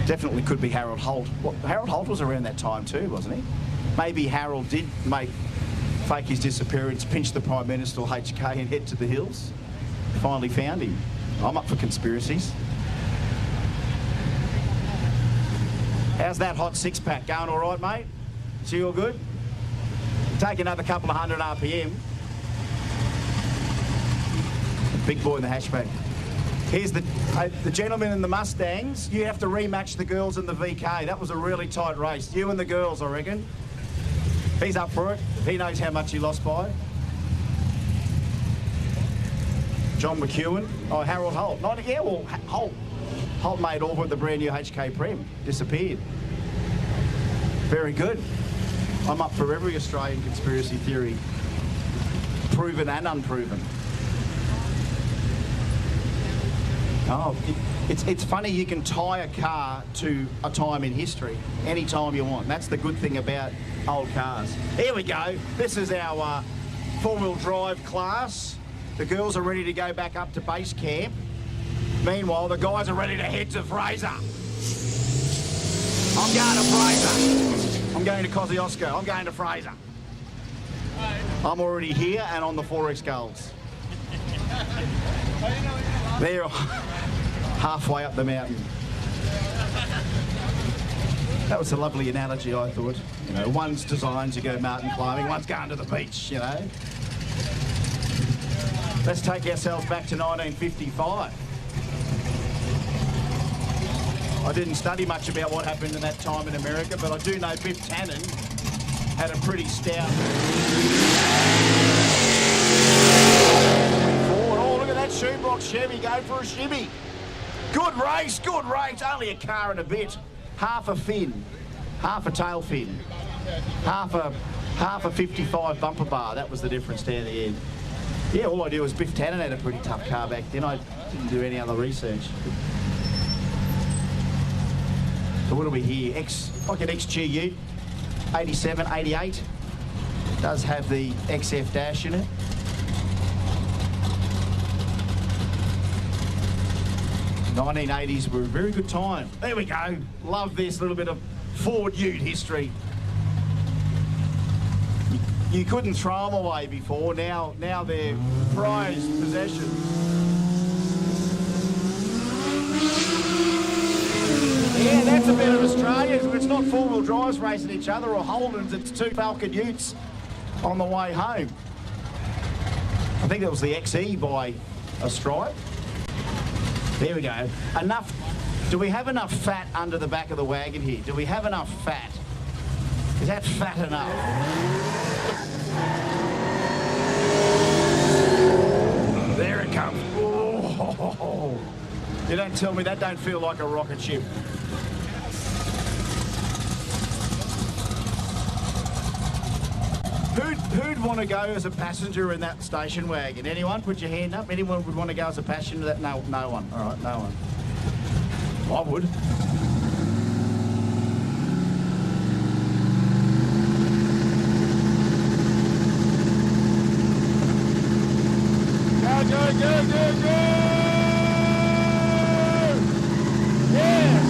Definitely could be Harold Holt. Well, Harold Holt was around that time too, wasn't he? Maybe Harold did fake his disappearance, pinch the Prime Minister or HK and head to the hills. Finally found him. I'm up for conspiracies. How's that hot six-pack? Going all right, mate? So you all good? Take another couple of 100 RPM. Big boy in the hatchback. Here's the gentleman in the Mustangs. You have to rematch the girls in the VK. That was a really tight race. You and the girls, I reckon. He's up for it. He knows how much he lost by. John McEwen. Oh, Harold Holt. Yeah, well, Holt. Holt made all with the brand new HK Prem. Disappeared. Very good. I'm up for every Australian conspiracy theory. Proven and unproven. Oh, it's funny you can tie a car to a time in history any time you want. That's the good thing about old cars. Here we go. This is our four-wheel drive class. The girls are ready to go back up to base camp. Meanwhile, the guys are ready to head to Fraser. I'm going to Fraser. I'm going to Kosciuszko. I'm going to Fraser. I'm already here and on the 4X Gulls. They're halfway up the mountain. That was a lovely analogy, I thought. You know, one's designed to go mountain climbing, one's going to the beach, you know. Let's take ourselves back to 1955. I didn't study much about what happened in that time in America, but I do know Biff Tannen had a pretty stout... Oh, look at that shoebox Chevy go for a shimmy. Good race, good race. Only a car and a bit. Half a fin, half a tail fin, half a 55 bumper bar. That was the difference down the end. Yeah, all I did was Biff Tannen had a pretty tough car back then. I didn't do any other research. So what do we hear? Like an XG Ute, 87, 88. Does have the XF dash in it. '80s were a very good time. There we go. Love this little bit of Ford Ute history. You couldn't throw them away before. Now they're prized possessions. Yeah, that's a bit of Australia. It's not four-wheel drives racing each other or Holdens. It's two Falcon Utes on the way home. I think that was the XE by a Stripe. There we go. Enough. Do we have enough fat under the back of the wagon here? Do we have enough fat? Is that fat enough? There it comes. Oh, you don't tell me that don't feel like a rocket ship. Who'd want to go as a passenger in that station wagon? Anyone? Put your hand up. Anyone would want to go as a passenger? That no one. All right, no one. I would. Go! Yeah.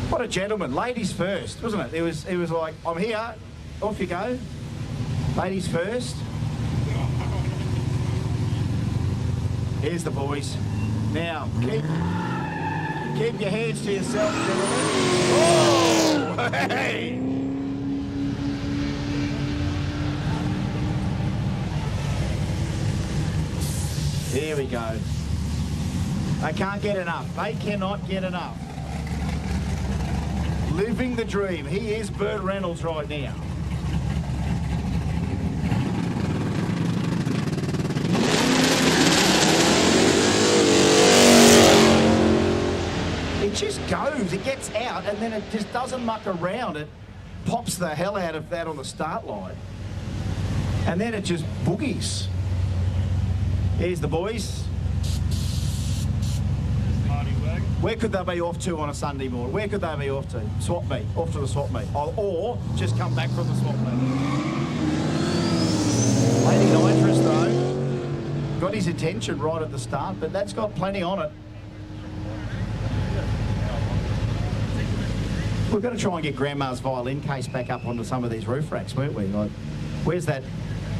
What a gentleman. Ladies first, wasn't it? It was like, I'm here, off you go. Ladies first. Here's the boys. Now, keep your hands to yourself, gentlemen. Oh, hey! Here we go. They can't get enough. They cannot get enough. Living the dream. He is Burt Reynolds right now. It just goes. It gets out and then it just doesn't muck around. It pops the hell out of that on the start line. And then it just boogies. Here's the boys. Where could they be off to on a Sunday morning? Where could they be off to? Swap meet. Off to the swap meet. Or just come back from the swap meet. Lady Nitrous, though, got his attention right at the start, but that's got plenty on it. We're going to try and get Grandma's violin case back up onto some of these roof racks, weren't we? Like, where's that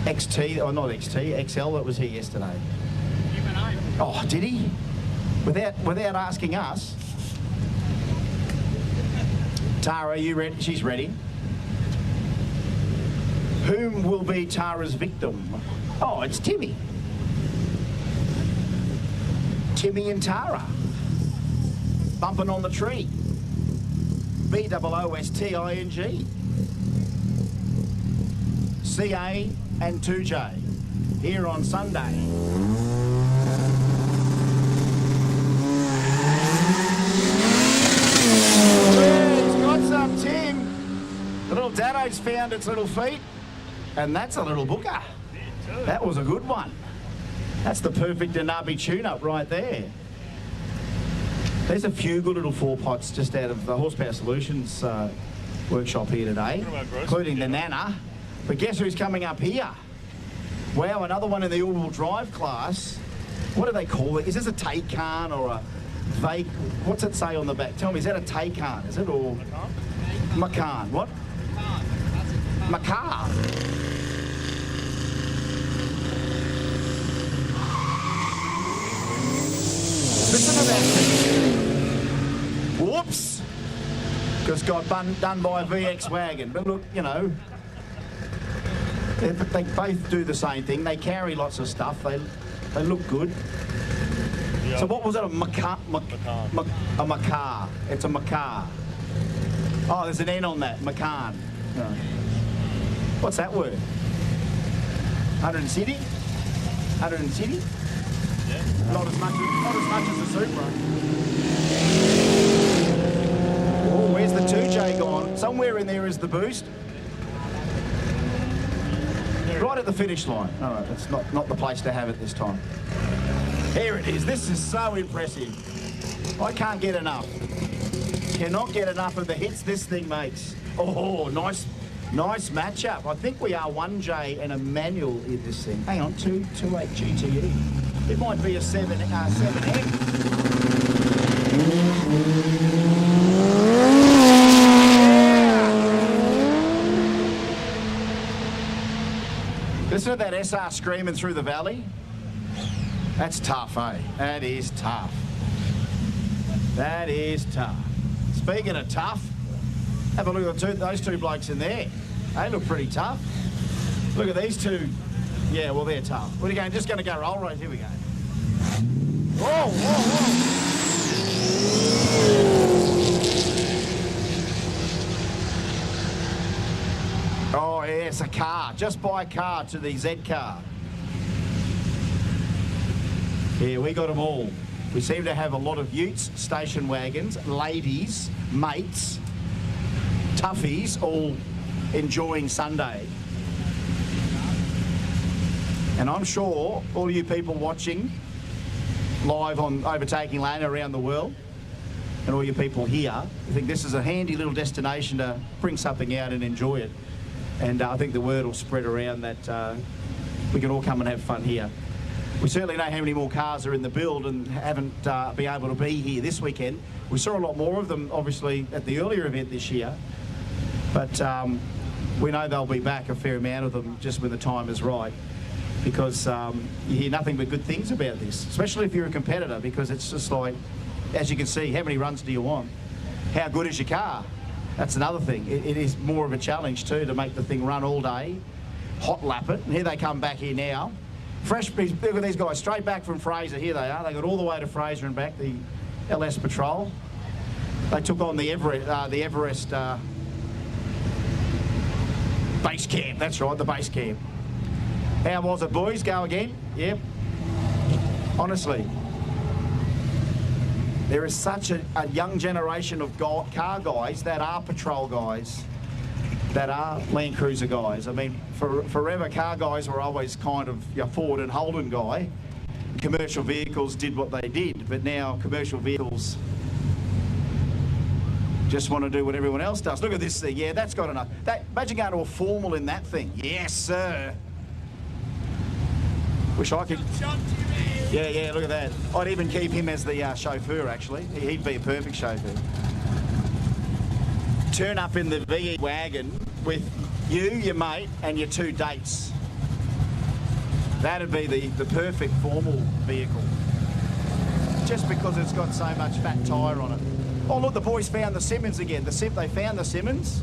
XT, or not XT, XL that was here yesterday? Oh, did he? Without asking us. Tara, are you ready? She's ready. Whom will be Tara's victim? Oh, it's Timmy. Timmy and Tara. Bumping on the tree. BOOSTING. CA and 2J. Here on Sunday. Tim. The little Daddo's found its little feet, and that's a little booker. That was a good one. That's the perfect Anabi tune-up right there. There's a few good little 4-pots just out of the Horsepower Solutions workshop here today, including the Nana. But guess who's coming up here? Wow, another one in the all-wheel drive class. What do they call it? Is this a Taycan or a fake? What's it say on the back? Tell me, is that a Taycan? Is it or Macan? What? Macar. Listen to that thing. Whoops. Just got done by a VX wagon. But look, you know, they both do the same thing. They carry lots of stuff. They look good. So what was it? A macar? A macar. It's a macar. Oh, there's an N on that. Macan. No. What's that word? 160? 160? Yeah. Not as much as the Supra. Oh, where's the 2J gone? Somewhere in there is the boost. Right at the finish line. All right, that's not the place to have it this time. Here it is. This is so impressive. I can't get enough. Cannot get enough of the hits this thing makes. Oh, nice matchup. I think we are 1J and a manual in this thing. Hang on, 2.8 GTE. It might be a 7X. Listen to that SR screaming through the valley. That's tough, eh? That is tough. That is tough. Speaking of tough, have a look at those two blokes in there. They look pretty tough. Look at these two. Yeah, well, they're tough. What are you going? Just going to go roll race. Here we go. Whoa, whoa, whoa. Oh, yeah, it's a car. Just buy a car to the Z car. Yeah, we got them all. We seem to have a lot of utes, station wagons, ladies, mates, toughies, all enjoying Sunday. And I'm sure all you people watching live on Overtaking Lane around the world, and all you people here, I think this is a handy little destination to bring something out and enjoy it. And I think the word will spread around that we can all come and have fun here. We certainly know how many more cars are in the build and haven't been able to be here this weekend. We saw a lot more of them, obviously, at the earlier event this year. But we know they'll be back, a fair amount of them, just when the time is right. Because you hear nothing but good things about this, especially if you're a competitor, because it's just like, as you can see, how many runs do you want? How good is your car? That's another thing. It is more of a challenge too, to make the thing run all day, hot lap it. And here they come back here now. Fresh, look at these guys, straight back from Fraser. Here they are. They got all the way to Fraser and back, the LS Patrol. They took on the Everest base camp. That's right, the base camp. How was it, boys? Go again? Yep. Honestly, there is such a young generation of car guys that are patrol guys, that are Land Cruiser guys. I mean, forever car guys were always kind of your Ford and Holden guy. Commercial vehicles did what they did, but now commercial vehicles just want to do what everyone else does. Look at this thing. Yeah, that's got enough. Imagine going to a formal in that thing. Yes, sir. Wish I could. Yeah, look at that. I'd even keep him as the chauffeur, actually. He'd be a perfect chauffeur. Turn up in the VE wagon with you, your mate, and your 2 dates. That'd be the perfect formal vehicle. Just because it's got so much fat tyre on it. Oh, look, the boys found the Simmons again. They found the Simmons.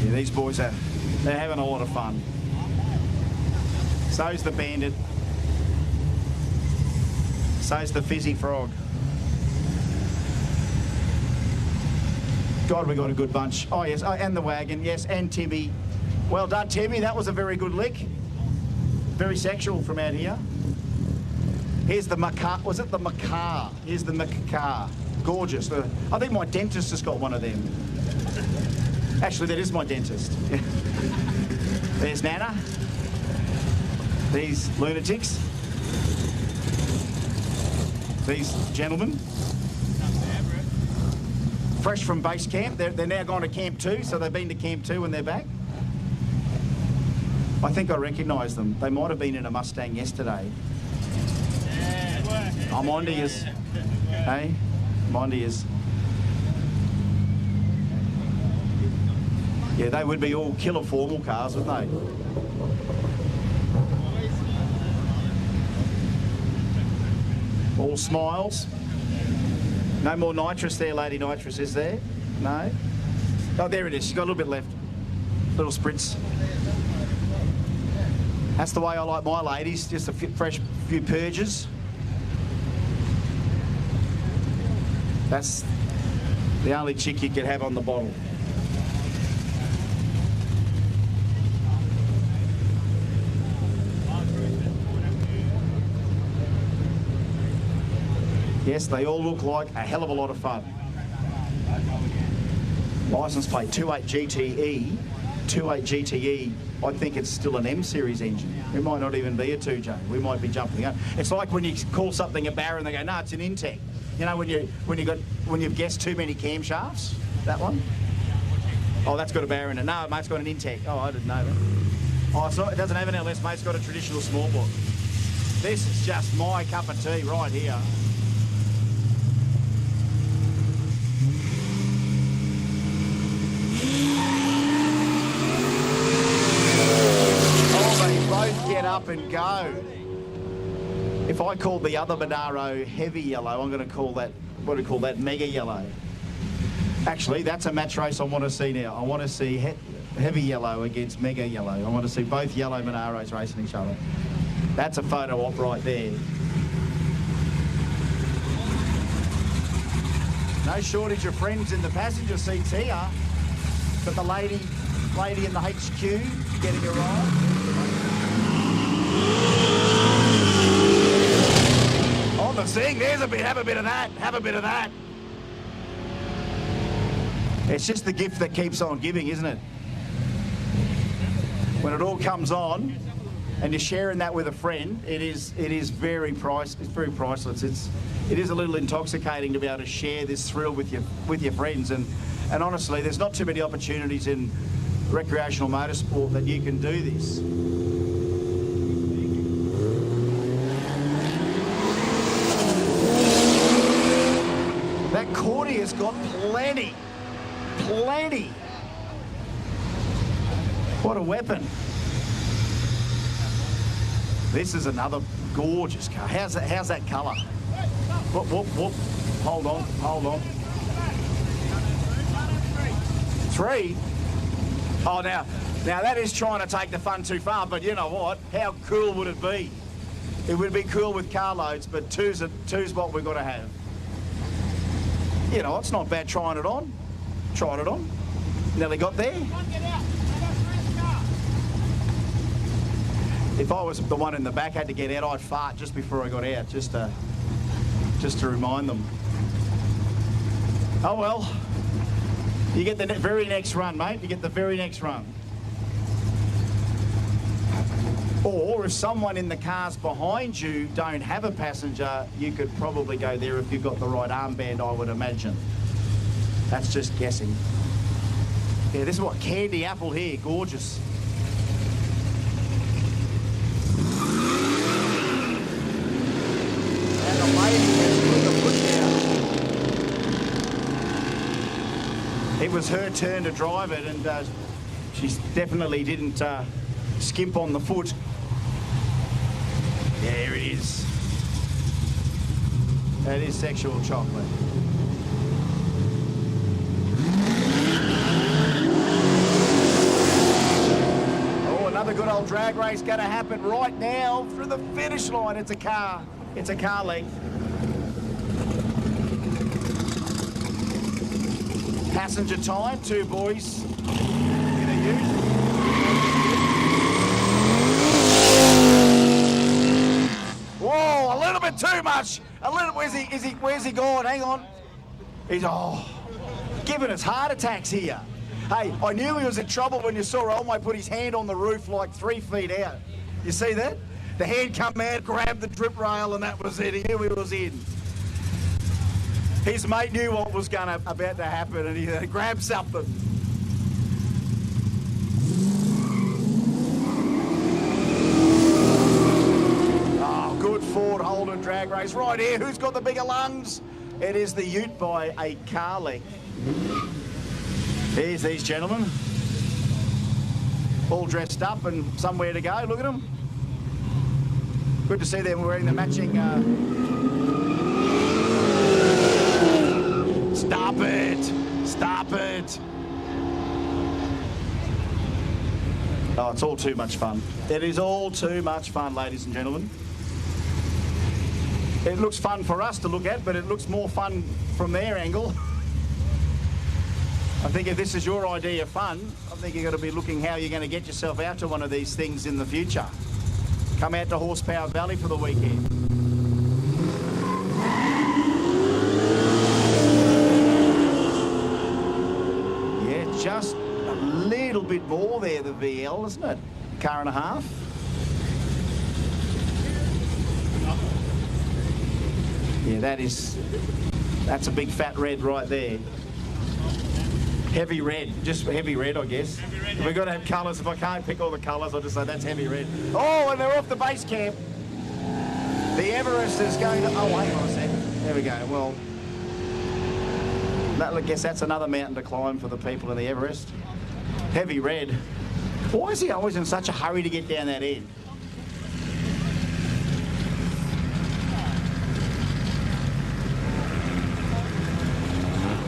Yeah, these boys they're having a lot of fun. So's the Bandit. So's the Fizzy Frog. God, we got a good bunch. Oh, yes, and the wagon, yes, and Timmy. Well done, Timmy. That was a very good lick. Very sexual from out here. Here's the macaw. Was it the macaw? Here's the macaw. Gorgeous. I think my dentist has got one of them. Actually, that is my dentist. There's Nana. These lunatics. These gentlemen. Fresh from base camp. They're now gone to camp 2, so they've been to camp 2 and they're back. I think I recognise them. They might have been in a Mustang yesterday. I'm on to yous. Hey? I'm on to yous. Yeah, they would be all killer formal cars, wouldn't they? All smiles. No more nitrous there, Lady Nitrous, is there? No? Oh, there it is. She's got a little bit left. Little spritz. That's the way I like my ladies, just a fresh few purges. That's the only chick you could have on the bottle. Yes, they all look like a hell of a lot of fun. Licence plate 28 GTE. 28 GTE, I think it's still an M series engine. It might not even be a 2J. We might be jumping up. It's like when you call something a barra and they go, no, it's an Intec. You know, when you've guessed too many camshafts, that one. Oh, that's got a barra in it. No, mate, it's got an Intec. Oh, I didn't know that. Oh, it's not, it doesn't have an LS, mate. It's got a traditional small block. This is just my cup of tea right here. Get up and go. If I called the other Monaro heavy yellow, I'm going to call that, what do we call that, mega yellow. Actually, that's a match race I want to see now. I want to see heavy yellow against mega yellow. I want to see both yellow Monaros racing each other. That's a photo op right there. No shortage of friends in the passenger seats here, but the lady in the HQ getting a ride. On the thing, there's a bit, have a bit of that, have a bit of that. It's just the gift that keeps on giving, isn't it? When it all comes on and you're sharing that with a friend, it is very priceless. It is a little intoxicating to be able to share this thrill with your friends, and honestly, there's not too many opportunities in recreational motorsport that you can do this. That Cordy has got plenty plenty. What a weapon. This is another gorgeous car. How's that colour? Whoop, whoop, whoop. Hold on, hold on. 3. Oh, now that is trying to take the fun too far, but you know what? How cool would it be? It would be cool with carloads, but two's what we've got to have. You know, it's not bad trying it on. Tried it on. Nearly got there. If I was the one in the back had to get out, I'd fart just before I got out, just to remind them. Oh well. You get the very next run, mate. You get the very next run. Or if someone in the cars behind you don't have a passenger, you could probably go there if you've got the right armband, I would imagine. That's just guessing. Yeah, this is what, candy apple here, gorgeous. And the lady has put the foot down. It was her turn to drive it, and she definitely didn't skimp on the foot. There it is. That is sexual chocolate. Oh, another good old drag race going to happen right now through the finish line. It's a car. It's a car length. Passenger time, 2 boys in a ute. Whoa, a little bit too much. A little. Where's he gone? Hang on. He's giving us heart attacks here. Hey, I knew he was in trouble when you saw Olmo put his hand on the roof like 3 feet out. You see that? The hand come out, grabbed the drip rail, and that was it. He knew he was in. His mate knew what was about to happen, and he grabbed something. Oh, good Ford Holden drag race right here. Who's got the bigger lungs? It is the Ute by a car length. Here's these gentlemen. All dressed up and somewhere to go. Look at them. Good to see them wearing the matching... Stop it! Stop it! Oh, it's all too much fun. It is all too much fun, ladies and gentlemen. It looks fun for us to look at, but it looks more fun from their angle. I think if this is your idea of fun, I think you've got to be looking how you're going to get yourself out to one of these things in the future. Come out to Horsepower Valley for the weekend. Yeah, just a little bit more there, the VL, isn't it? Car and a half. Yeah, that's a big fat red right there. Heavy red, just heavy red, I guess.
Heavy red,
We've got to have colours. If I can't pick all the colours, I'll just say that's heavy red. Oh, and they're off the base camp. The Everest is going to... Oh, hang on a second. There we go. Well, I guess that's another mountain to climb for the people in the Everest. Heavy red. Why is he always in such a hurry to get down that end?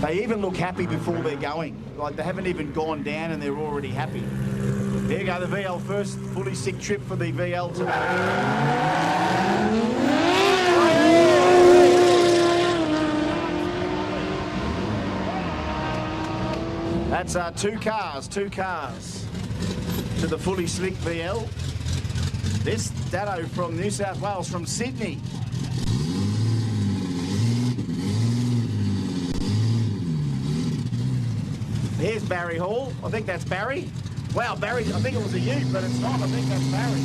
They even look happy before they're going. Like they haven't even gone down and they're already happy. There you go, the VL first fully sick trip for the VL today. That's 2 cars to the fully slick VL. This Dado from New South Wales, from Sydney. Here's Barry Hall. I think that's Barry. Wow, Barry, I think it was a ute, but it's not. I think that's Barry.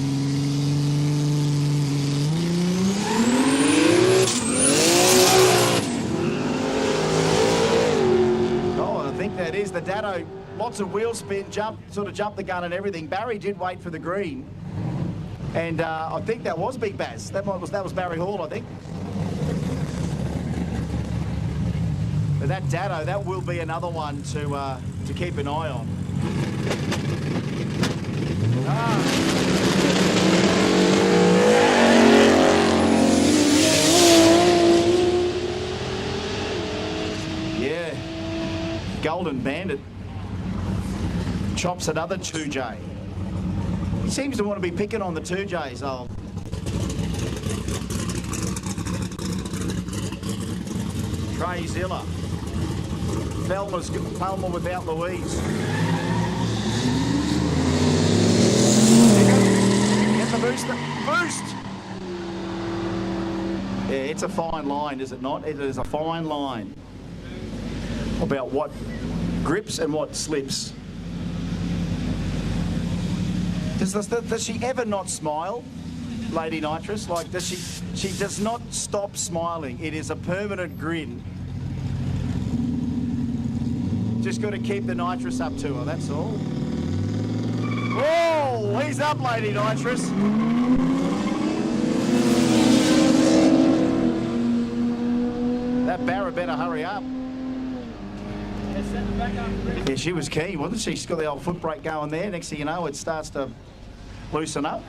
Oh, I think that is the Dado. Lots of wheel spin, sort of jumped the gun and everything. Barry did wait for the green. And I think that was Big Baz. That was Barry Hall, I think. But that Dado, that will be another one to keep an eye on. Yeah, Golden Bandit chops another 2J. He seems to want to be picking on the 2Js, old. Treyzilla. Palmer without Louise. Get the booster. Boost! Yeah, it's a fine line, is it not? It is a fine line about what grips and what slips. Does she ever not smile, Lady Nitrous? Like, does she does not stop smiling. It is a permanent grin. Just got to keep the nitrous up to her, that's all. Oh, he's up, Lady Nitrous. That Barra better hurry up. Yeah, she was keen, wasn't she? She's got the old foot brake going there. Next thing you know, it starts to loosen up.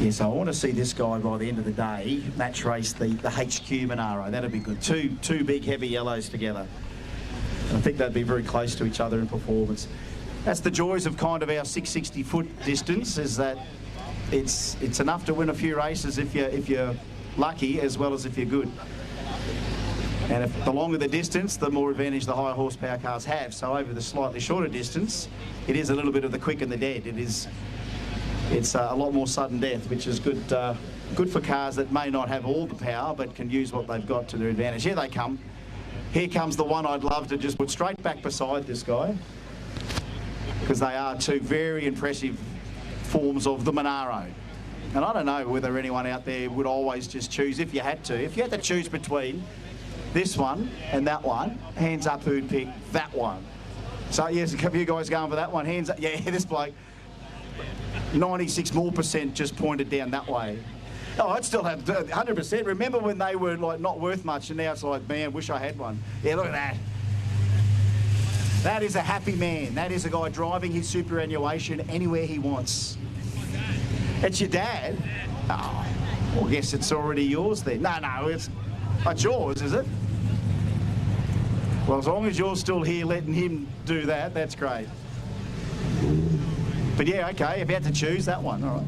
Yeah, so I want to see this guy by the end of the day match race the HQ Monaro. That'd be good. Two big heavy yellows together. And I think they'd be very close to each other in performance. That's the joys of kind of our 660 foot distance, is that it's enough to win a few races if you're lucky as well as if you're good. And if the longer the distance, the more advantage the higher horsepower cars have. So over the slightly shorter distance, it is a little bit of the quick and the dead. It's a lot more sudden death, which is good for cars that may not have all the power but can use what they've got to their advantage. Here they come. Here comes the one I'd love to just put straight back beside this guy, because they are two very impressive forms of the Monaro. And I don't know whether anyone out there would always just choose, if you had to choose between this one and that one, hands up who'd pick that one. So yes, a couple of you guys going for that one, hands up. Yeah, this bloke, 96% more just pointed down that way. Oh, I'd still have 100%. Remember when they were like not worth much, and now it's like, man, wish I had one. Yeah, look at that. That is a happy man. That is a guy driving his superannuation anywhere he wants. It's your dad? Oh, well, I guess it's already yours then. No, it's yours, is it? Well, as long as you're still here letting him do that, that's great. But yeah, okay, if you had to choose that one, all right.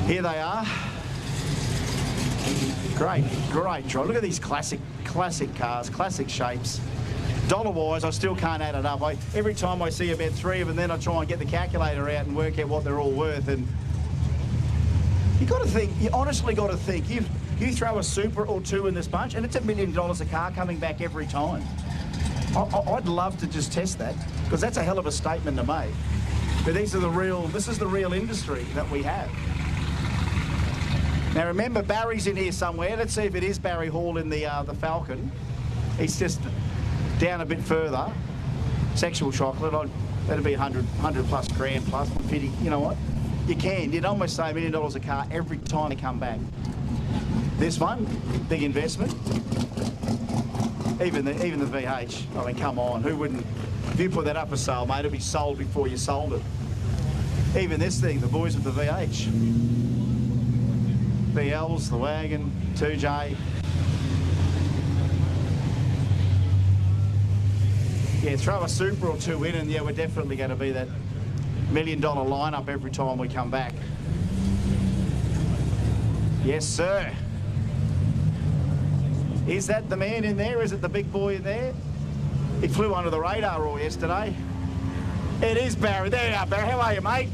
Here they are. Great drive. Look at these classic cars, classic shapes. Dollar-wise, I still can't add it up. Every time I see about three of them, then I try and get the calculator out and work out what they're all worth. And you honestly got to think. You throw a Super or two in this bunch, and it's $1 million a car coming back every time. I'd love to just test that, because that's a hell of a statement to make. But this is the real industry that we have. Now remember, Barry's in here somewhere. Let's see if it is Barry Hall in the Falcon. He's just down a bit further. Sexual chocolate, that'd be 100 plus grand plus 50. You know what? You'd almost say $1 million a car every time they come back. This one, big investment. Even the VH, I mean, come on, who wouldn't? If you put that up for sale, mate, it'd be sold before you sold it. Even this thing, the boys of the VH. BLs, the wagon, 2J. Yeah, throw a Super or two in and yeah, we're definitely going to be that $1 million lineup every time we come back. Yes, sir. Is that the man in there? Is it the big boy in there? He flew under the radar all yesterday. It is Barry. There you are, Barry. How are you, mate?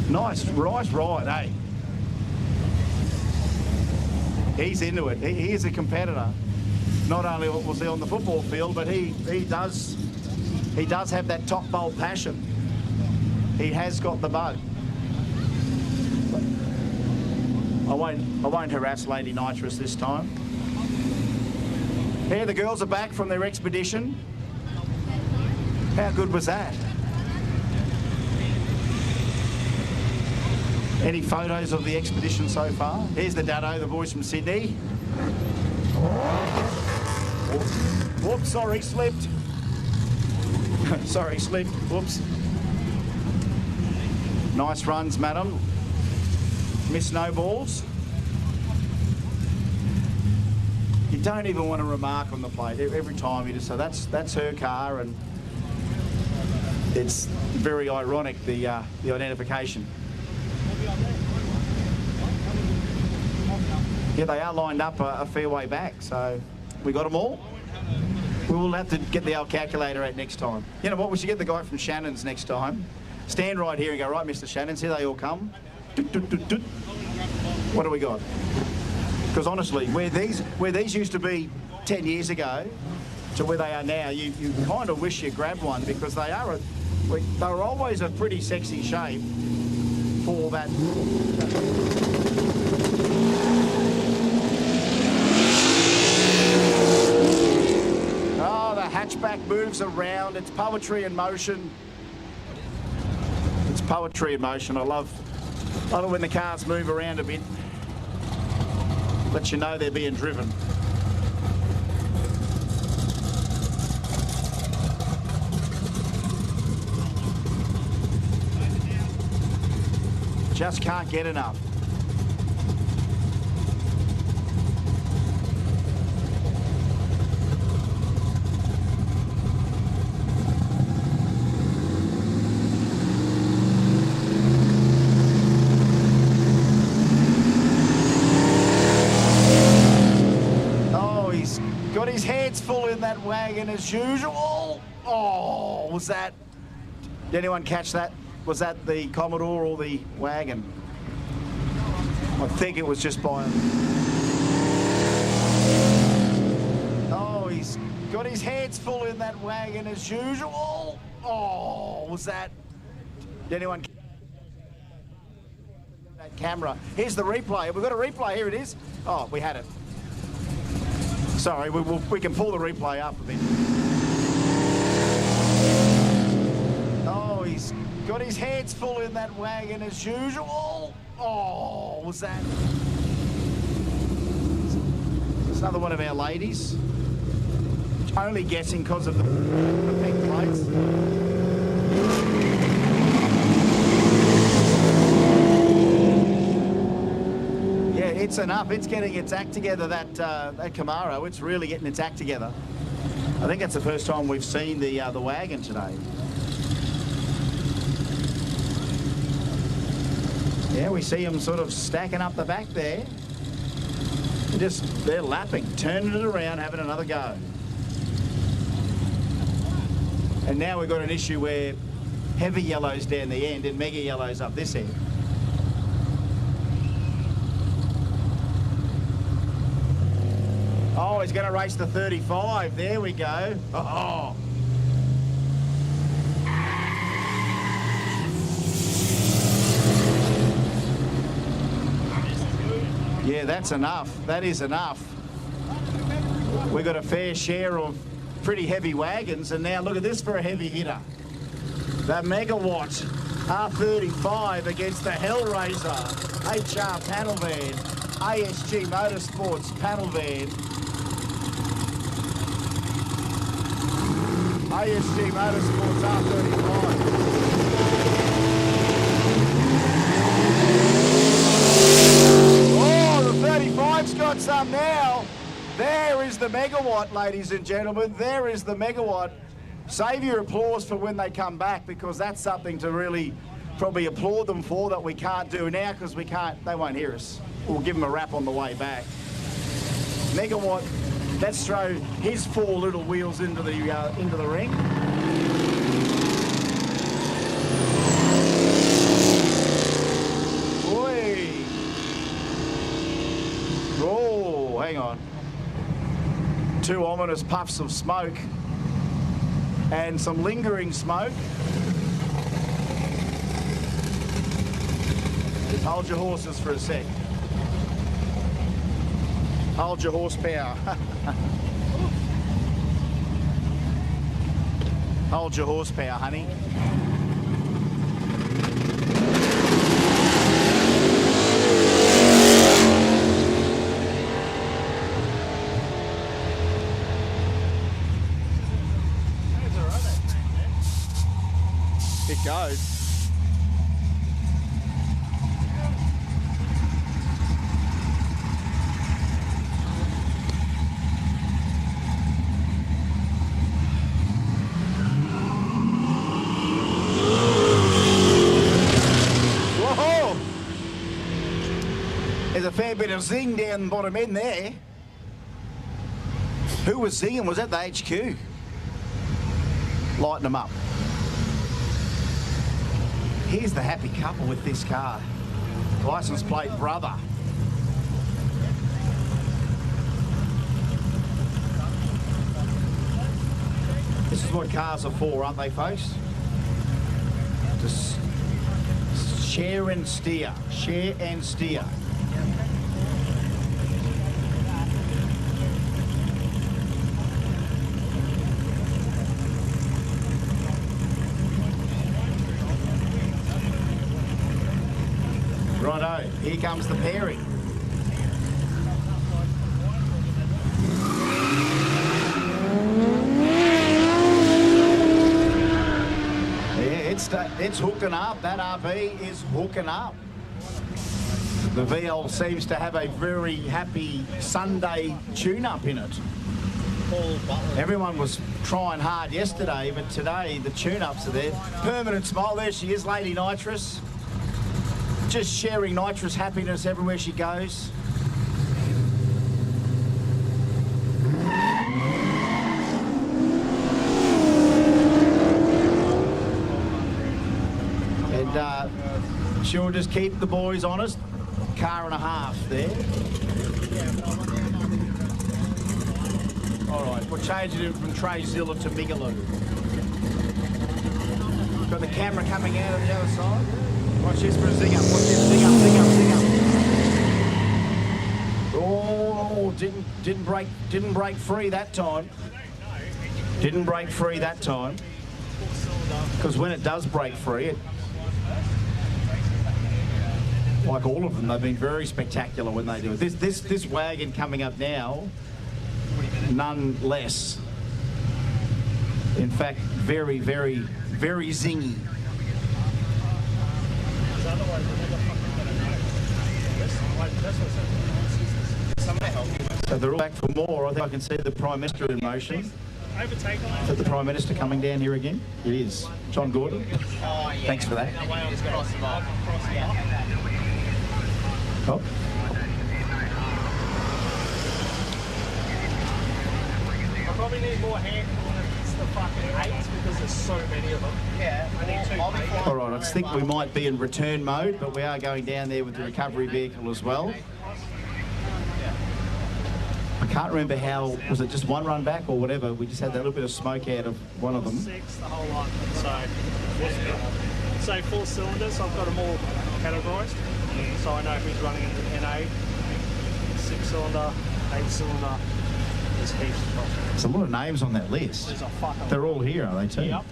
Nice ride, eh? He's into it. He is a competitor. Not only was he on the football field, but he does have that top bolt passion. He has got the bug. I won't harass Lady Nitrous this time. Here, the girls are back from their expedition. How good was that? Any photos of the expedition so far? Here's the Daddo, the boys from Sydney. Whoops, sorry, slipped. Sorry, slipped. Whoops. Nice runs, madam. Miss snowballs. You don't even want to remark on the plate. Every time you just say, that's her car, and it's very ironic, the identification. Yeah, they are lined up a fair way back, so we got them all. We will have to get the old calculator out next time. You know what, we should get the guy from Shannon's next time. Stand right here and go, right, Mr. Shannon's, here they all come. Doot, doot, doot, doot. What do we got? Because honestly, where these used to be 10 years ago to where they are now, you kind of wish you grabbed one, because they were always a pretty sexy shape for that. Oh, the hatchback moves around. It's poetry in motion. It's poetry in motion. I love it when the cars move around a bit. Let you know they're being driven. Just can't get enough. Got his hands full in that wagon as usual. Oh, was that... Did anyone catch that? Was that the Commodore or the wagon? I think it was just by him. Oh, he's got his hands full in that wagon as usual. Oh, was that... Did anyone... That camera. Here's the replay. We've got a replay. Here it is. Oh, we had it. Sorry, we can pull the replay up a bit. Oh, he's got his hands full in that wagon as usual. Oh, was that... It's another one of our ladies. Only guessing because of the pink plates. It's enough. It's getting its act together, that Camaro. It's really getting its act together. I think that's the first time we've seen the wagon today. Yeah, we see them sort of stacking up the back there. They're lapping, turning it around, having another go. And now we've got an issue where heavy yellow's down the end and mega yellow's up this end. Oh, he's going to race the 35. There we go. Oh. Yeah, that's enough. That is enough. We've got a fair share of pretty heavy wagons, and now look at this for a heavy hitter. The Megawatt R35 against the Hellraiser HR panel van, ASG Motorsports panel van. ASG Motorsports R35. Oh, the 35's got some now. There is the Megawatt, ladies and gentlemen. There is the Megawatt. Save your applause for when they come back, because that's something to really probably applaud them for that we can't do now, because they won't hear us. We'll give them a rap on the way back. Megawatt. Let's throw his 4 little wheels into the ring. Oi! Oh, hang on. 2 ominous puffs of smoke and some lingering smoke. Just hold your horses for a sec. Hold your horsepower. Hold your horsepower, honey. goes. Whoa! There's a fair bit of zing down the bottom end there. Who was zinging? Was that the HQ? Lighten them up. Here's the happy couple with this car. License plate brother. This is what cars are for, aren't they, folks? Just share and steer. Share and steer. Righto, here comes the pairing. Yeah, it's hooking up. That RV is hooking up. The VL seems to have a very happy Sunday tune-up in it. Everyone was trying hard yesterday, but today the tune-ups are there. Permanent smile. There she is, Lady Nitrous. Just sharing nitrous happiness everywhere she goes. And she'll just keep the boys honest. Car and a half there. All right, we're changing it from Treyzilla to Migaloo. Got the camera coming out on the other side. Watch this for a zing up. Watch this, zing up, zing up, zing up. Oh, didn't break free that time. Didn't break free that time. Because when it does break free, like all of them, they've been very spectacular when they do it. This wagon coming up now, none less. In fact, very, very, very zingy. So they're all back for more. I think I can see the Prime Minister in motion.
Overtaking.
Is that the Prime Minister coming down here again? It is. John Gordon.
Oh, yeah.
Thanks for that. Oh.
I probably need more hand on the fucking 8s because there's so many of them. Yeah, I need 2.
All right, I think we might be in return mode, but we are going down there with the recovery vehicle as well. I can't remember how, was it just one run back or whatever? We just had that little bit of smoke out of one of them.
6, the whole lot. So 4 cylinders, I've got them all categorised. So I know who's running in the NA, 6-cylinder, 8-cylinder, there's heaps of them.
There's a lot of names on that list.
There's a fucking
They're all here, are they too?
Yep.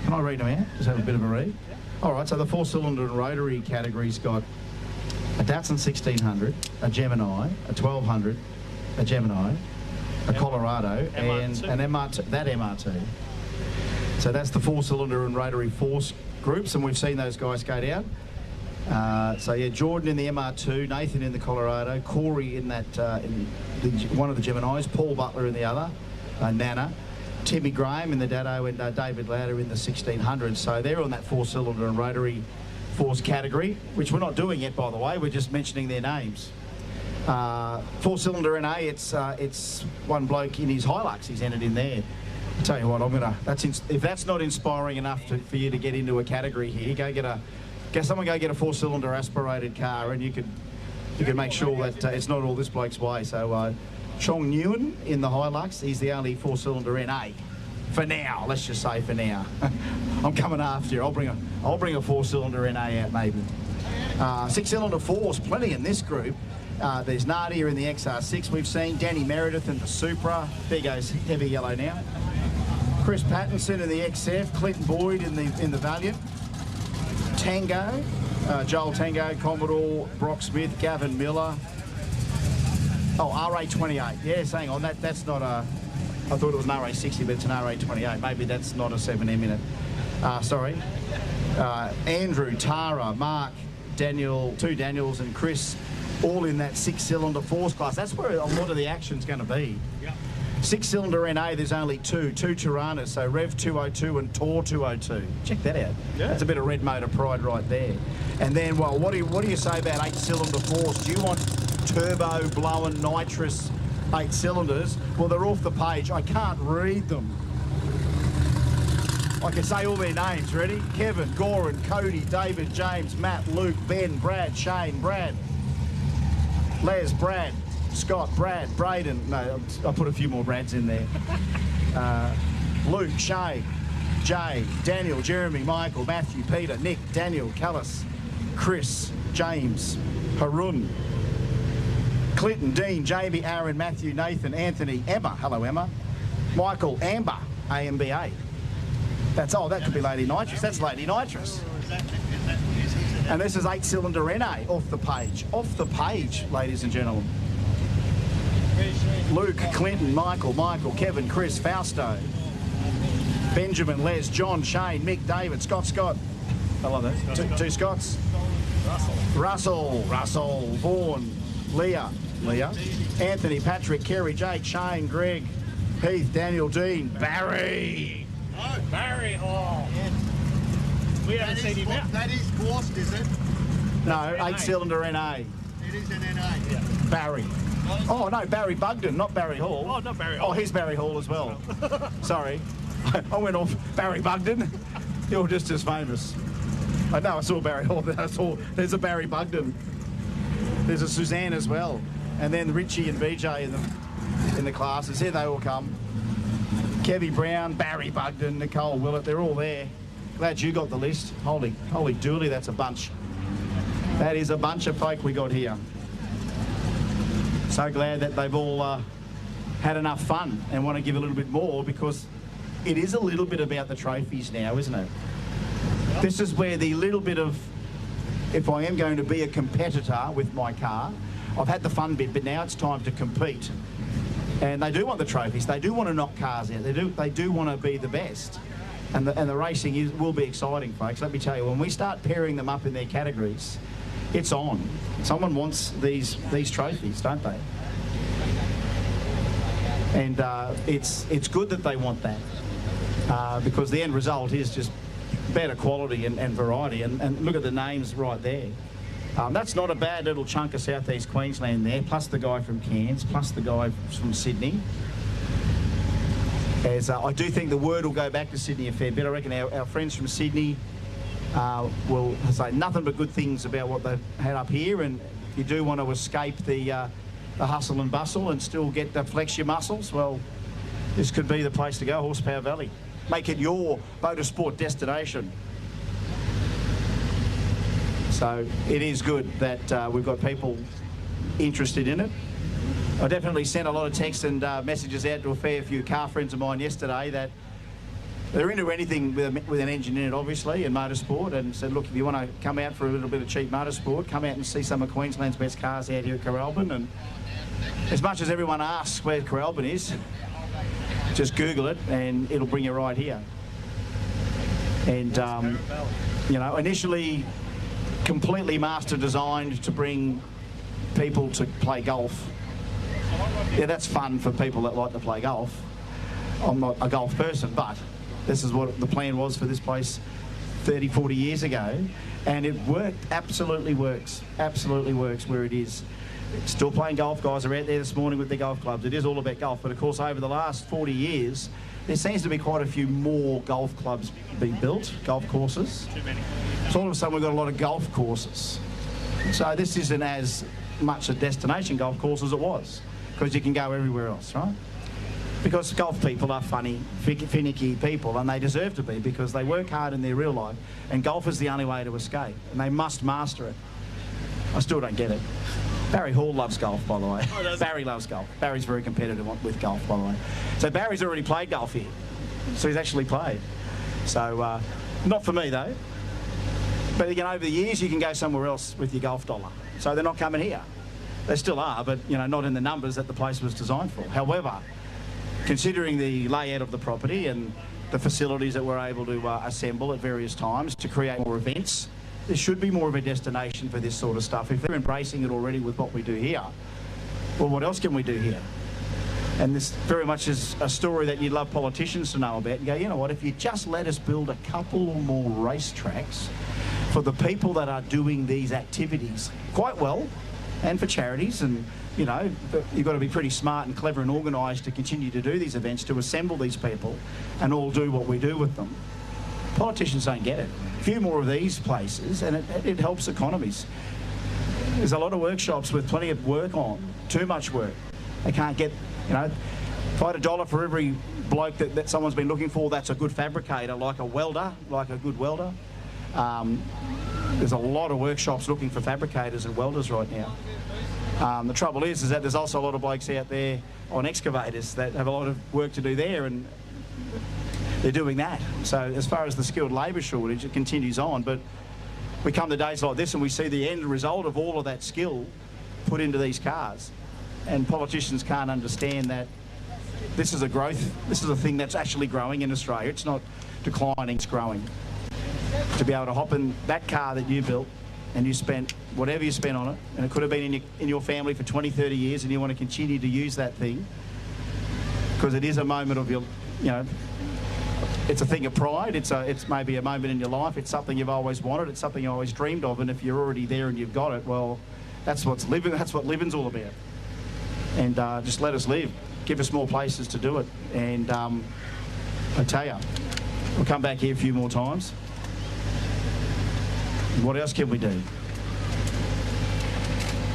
Can I read them out? Just have a bit of a read?
Yep.
All right, so the 4-cylinder and rotary category's got a Datsun 1600, a Gemini, a 1200, a Gemini, a Colorado, and an MR2, that MR2. So that's the 4-cylinder and rotary force groups, and we've seen those guys go down. So yeah, Jordan in the MR2, Nathan in the Colorado, Corey in that one of the Geminis, Paul Butler in the other, Nana, Timmy Graham in the Dado, and David Lauder in the 1600. So they're on that 4-cylinder and rotary force category, which we're not doing yet, by the way. We're just mentioning their names. 4-cylinder NA, it's one bloke in his Hilux. He's entered in there. I tell you what, if that's not inspiring enough for you to get into a category here, someone go get a 4-cylinder aspirated car, and you could make sure that it's not all this bloke's way. So Chong Nguyen in the Hilux, he's the only 4-cylinder NA for now. Let's just say for now. I'm coming after you. I'll bring a 4-cylinder NA out maybe. 6-cylinder force, plenty in this group. There's Nadia in the XR6 we've seen, Danny Meredith in the Supra. There goes heavy yellow now. Chris Pattinson in the XF, Clinton Boyd in the Valiant. Tango, Joel Tango, Commodore, Brock Smith, Gavin Miller. Oh, RA28. Yes, hang on, that's not a... I thought it was an RA60, but it's an RA28. Maybe that's not a 7M in it. Sorry. Andrew, Tara, Mark, Daniel, 2 Daniels and Chris, all in that 6-cylinder force class. That's where a lot of the action's going to be.
Yep.
6-cylinder NA, there's only two Tiranas, so Rev 202 and Tor 202. Check that out.
Yeah.
That's a bit of red motor pride right there. And then, well, what do you say about 8-cylinder force? Do you want turbo blowing nitrous 8 cylinders? Well, they're off the page. I can't read them. I can say all their names. Ready? Kevin, Goran, Cody, David, James, Matt, Luke, Ben, Brad, Shane, Brad, Les, Brad, Scott, Brad, Braden. No, I put a few more Brads in there. Luke, Shay, Jay, Daniel, Jeremy, Michael, Matthew, Peter, Nick, Daniel, Callis, Chris, James, Harun, Clinton, Dean, Jamie, Aaron, Matthew, Nathan, Anthony, Emma. Hello, Emma. Michael, Amber, AMBA. That could be Lady Nitrous. That's Lady Nitrous. And this is 8-cylinder NA off the page. Off the page, ladies and gentlemen. Luke, Clinton, Michael, Kevin, Chris, Fausto, Benjamin, Les, John, Shane, Mick, David, Scott. I love that. Two Scotts. Russell, Vaughan, Leah, Anthony, Patrick, Kerry, Jake, Shane, Greg, Heath, Daniel, Dean, Barry.
Oh, Barry. Oh. Yeah. We haven't seen him out.
That is forced, is it?
No, 8-cylinder NA.
It is an NA.
Yeah.
Barry. Oh, no, Barry Bugden, not Barry Hall.
Oh, not Barry Hall.
Oh, he's Barry Hall as well. Sorry. I went off Barry Bugden. You're just as famous. I know, I saw Barry Hall. There's a Barry Bugden. There's a Suzanne as well. And then Richie and BJ in the classes. Here they all come. Kevy Brown, Barry Bugden, Nicole Willett, they're all there. Glad you got the list. Holy dooly, that's a bunch. That is a bunch of folk we got here. So glad that they've all had enough fun and want to give a little bit more, because it is a little bit about the trophies now, isn't it? This is where the little bit of, if I am going to be a competitor with my car, I've had the fun bit, but now it's time to compete. And they do want the trophies. They do want to knock cars out. They do want to be the best. And the racing will be exciting, folks. Let me tell you, when we start pairing them up in their categories, it's on. Someone wants these trophies, don't they? And it's good that they want that, because the end result is just better quality and variety. And look at the names right there. That's not a bad little chunk of southeast Queensland there, plus the guy from Cairns, plus the guy from Sydney. As I do think the word will go back to Sydney a fair bit. I reckon our friends from Sydney will say nothing but good things about what they've had up here. And if you do want to escape the hustle and bustle and still get to flex your muscles, well, this could be the place to go, Horsepower Valley. Make it your motorsport destination. So it is good that we've got people interested in it. I definitely sent a lot of texts and messages out to a fair few car friends of mine yesterday that they're into anything with an engine in it, obviously, in motorsport, and said, look, if you want to come out for a little bit of cheap motorsport, come out and see some of Queensland's best cars out here at Kooralbyn. And as much as everyone asks where Kooralbyn is, just Google it and it'll bring you right here. And, you know, initially completely master designed to bring people to play golf. Yeah, that's fun for people that like to play golf. I'm not a golf person, but this is what the plan was for this place 30, 40 years ago. And it worked, absolutely works where it is. Still playing golf. Guys are out there this morning with their golf clubs. It is all about golf. But of course, over the last 40 years, there seems to be quite a few more golf clubs being built, golf courses.
Too many.
So all of a sudden we've got a lot of golf courses. So this isn't as much a destination golf course as it was, because you can go everywhere else, right? Because golf people are funny, finicky people, and they deserve to be, because they work hard in their real life, and golf is the only way to escape, and they must master it. I still don't get it. Barry Hall loves golf, by the way. Oh, Barry loves golf. Barry's very competitive with golf, by the way. So Barry's already played golf here. So he's actually played. So, not for me, though. But again, over the years, you can go somewhere else with your golf dollar. So they're not coming here. They still are, but, you know, not in the numbers that the place was designed for. However, considering the layout of the property and the facilities that we're able to assemble at various times to create more events. There should be more of a destination for this sort of stuff. If they're embracing it already with what we do here, well, what else can we do here? And this very much is a story that you'd love politicians to know about and go, you know what, if you just let us build a couple or more racetracks for the people that are doing these activities quite well, and for charities, and you know, you've got to be pretty smart and clever and organised to continue to do these events, to assemble these people and all do what we do with them. Politicians don't get it. A few more of these places and it helps economies. There's a lot of workshops with plenty of work on, too much work. They can't get, you know, if I had $1 for every bloke that someone's been looking for, that's a good fabricator, like a welder, like a good welder. There's a lot of workshops looking for fabricators and welders right now. The trouble is that there's also a lot of blokes out there on excavators that have a lot of work to do there, and they're doing that. So as far as the skilled labour shortage, it continues on, but we come to days like this and we see the end result of all of that skill put into these cars, and politicians can't understand that this is a thing that's actually growing in Australia. It's not declining, it's growing. To be able to hop in that car that you built and you spent whatever you spent on it, and it could have been in your family for 20, 30 years, and you want to continue to use that thing because it is a moment of your, you know, it's a thing of pride, it's maybe a moment in your life, it's something you've always wanted, it's something you always dreamed of, and if you're already there and you've got it, well, that's what living's all about. And just let us live, give us more places to do it, and I tell you, we'll come back here a few more times. What else can we do?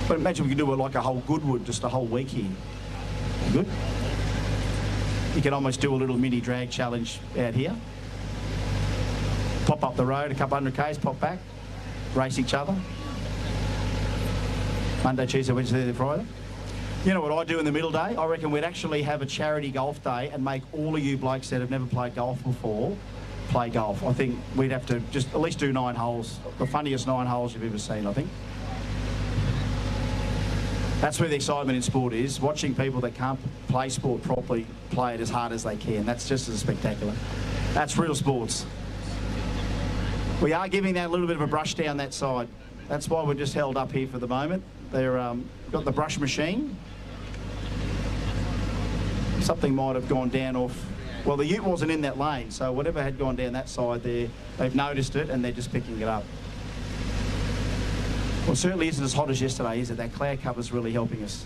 But imagine we could do it like a whole Goodwood, just a whole week here. Good? You can almost do a little mini drag challenge out here. Pop up the road, a couple 100 Ks, pop back, race each other. Monday, Tuesday, Wednesday, Thursday, Friday. You know what I do in the middle day? I reckon we'd actually have a charity golf day and make all of you blokes that have never played golf before play golf. I think we'd have to just at least do 9 holes, the funniest 9 holes you've ever seen, I think. That's where the excitement in sport is, watching people that can't play sport properly play it as hard as they can. That's just as spectacular. That's real sports. We are giving that a little bit of a brush down that side. That's why we're just held up here for the moment. They're got the brush machine. Something might have gone down off. Well, the ute wasn't in that lane, so whatever had gone down that side there, they've noticed it and they're just picking it up. Well, it certainly isn't as hot as yesterday, is it? That cloud cover's really helping us.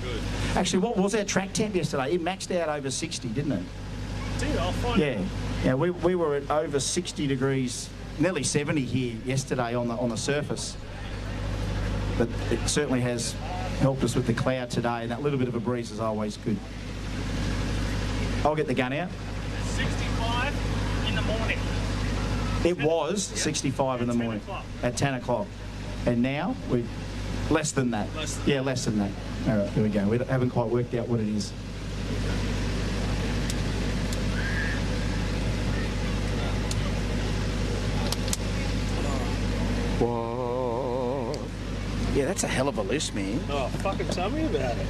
Good.
Actually, what was our track temp yesterday? It maxed out over 60, didn't it?
Did I'll find
Yeah. Yeah, we were at over 60 degrees, nearly 70 here yesterday on the surface. But it certainly has helped us with the cloud today, and that little bit of a breeze is always good. I'll get the gun out.
65 in the morning.
It was 65 in the morning at 10 o'clock. And now we're less than that. Yeah, less than that. All right, here we go. We haven't quite worked out what it is. Whoa. Yeah, that's a hell of a list, man.
Oh, fucking tell me about it.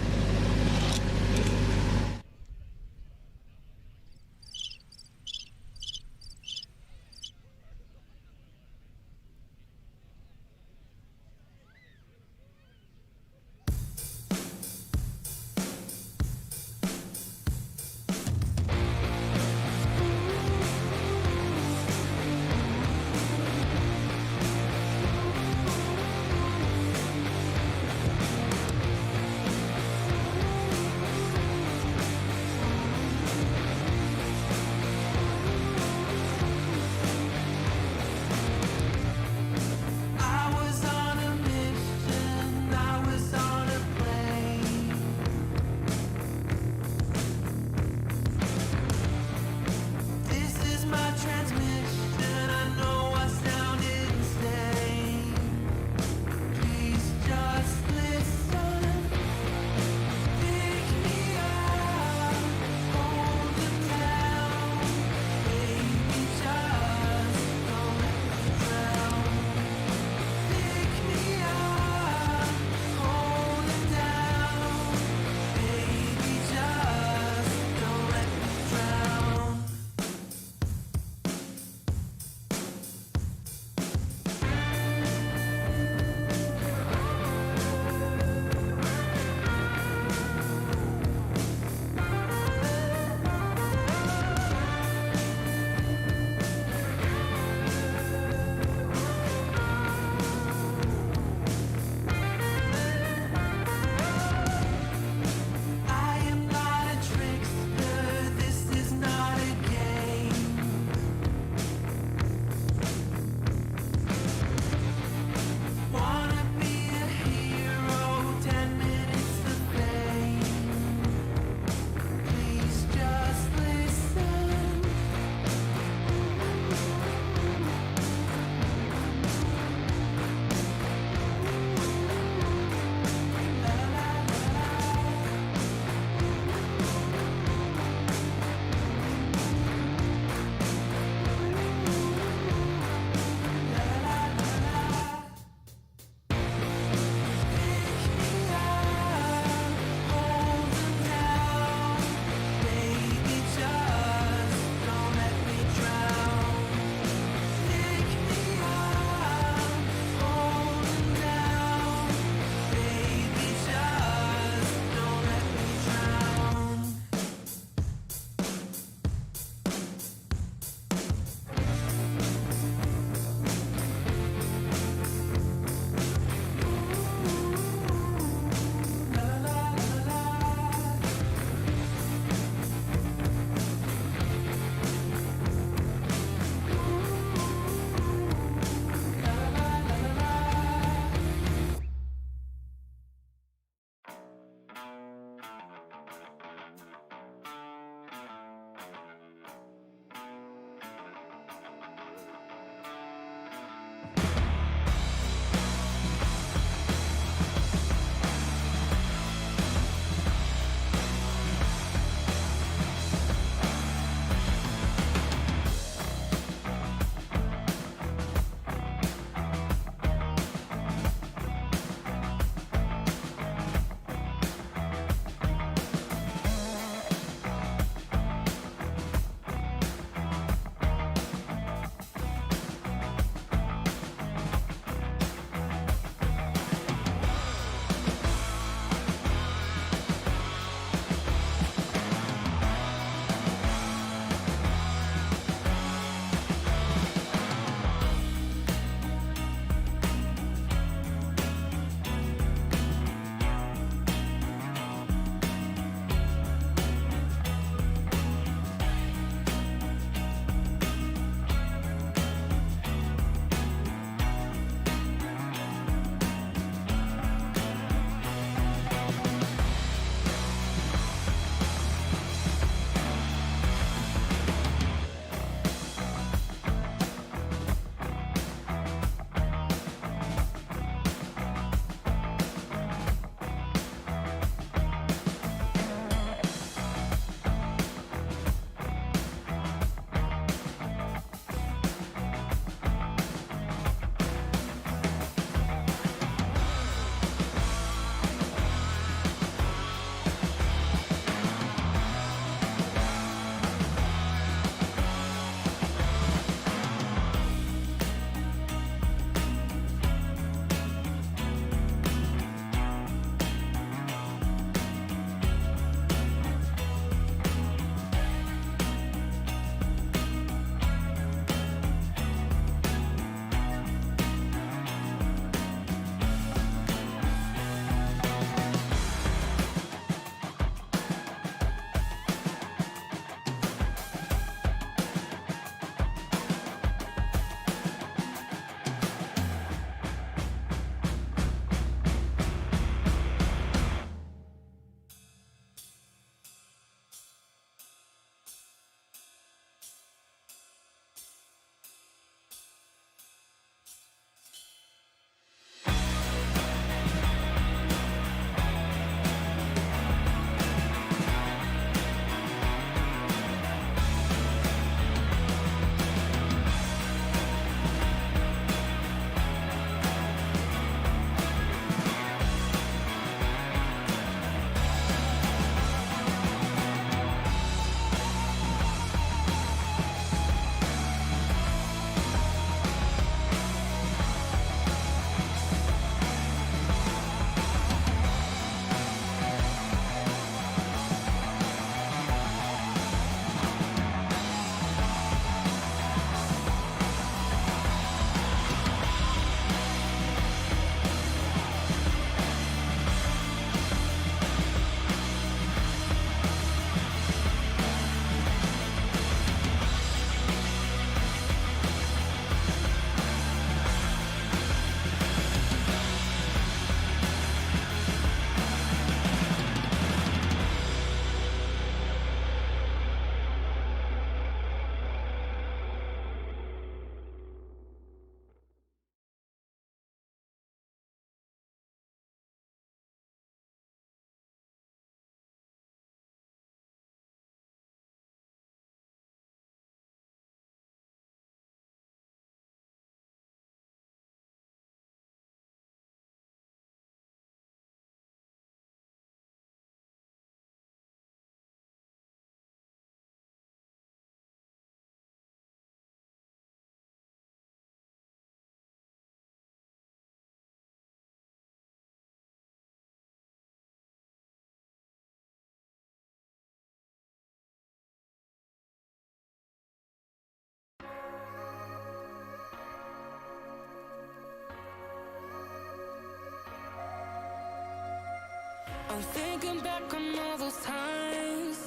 I'm thinking back on all those times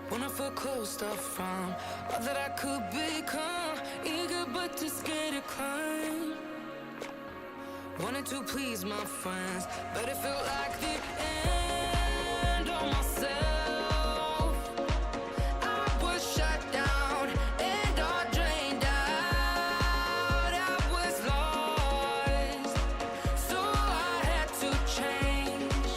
when I felt closed off from all that I could become. Eager but too scared to climb. Wanted to please my friends, but it felt like the end on myself. I was shut down and all drained out. I was lost, so I had to change.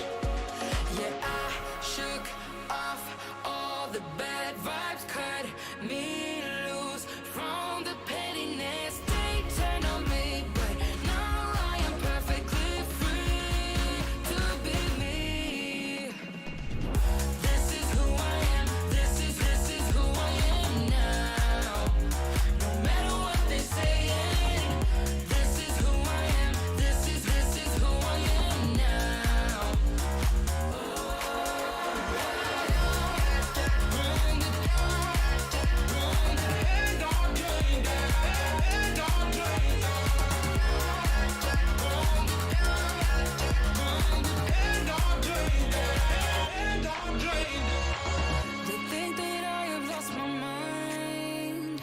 Yeah, I shook off all the bad vibes, cut me loose from the pettiness they turned on me. But now I am perfectly free to be me. This is who I am. This is who I am now. No matter what they saying. This is who I am. This is who I am now. They think that I have lost my mind,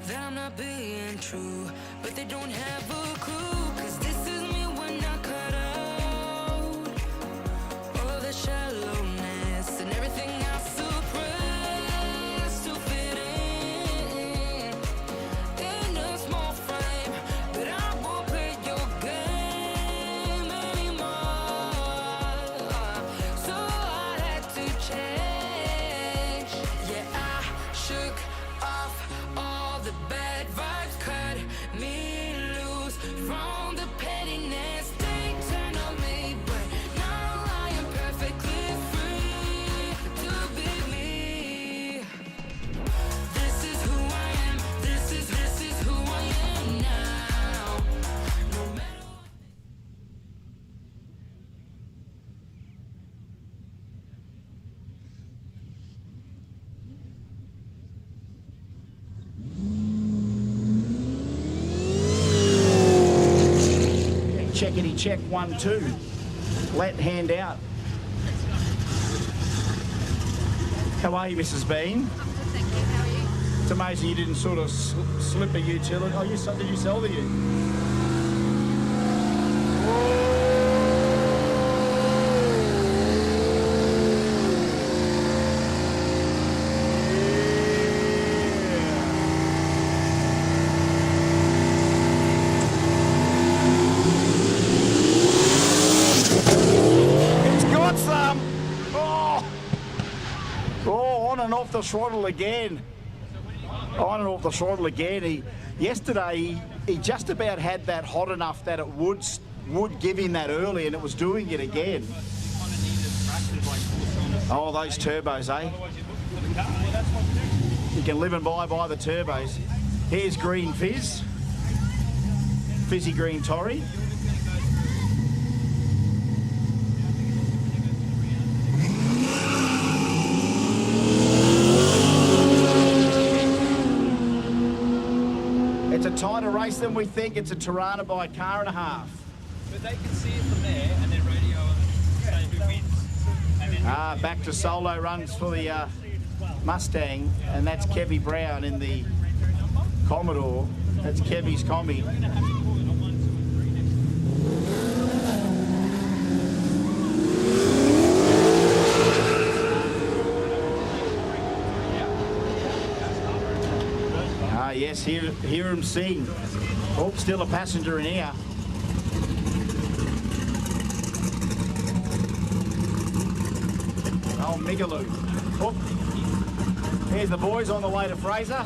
that I'm not being true, but they don't have a clue. 'Cause this is me when I cut out all of the shallowness and everything I suppressed to fit in a small frame. But I won't play your game anymore, so I had to change. Yeah, I shook off all the bad vibes, cut me loose from the pettiness they turned on me. But now I am perfectly free to be me. This is who I am. This is who I am now. No matter what.
Checkity check, 1, 2. Let hand out. How are you, Mrs. Bean?
I'm good, thank you. How are you?
It's amazing you didn't sort of slip a utility. Oh, did you sell the ute? It's got some. Oh, on and off the throttle again. On and off the throttle again. Yesterday, he just about had that hot enough that it would give him that early, and it was doing it again. Oh, those turbos, eh? You can live and buy the turbos. Here's Green Fizz. Fizzy Green Torrey. It's a tighter race than we think. It's a Tirana by a car and a half.
But they can see it from there and then radio and say who wins. And then
Back to solo runs for the Mustang, and that's Kevy Brown in the Commodore. That's Kevy's Commie. Yes, hear him sing. Oh, still a passenger in here. Oh, Migaloo. Oh, here's the boys on the way to Fraser.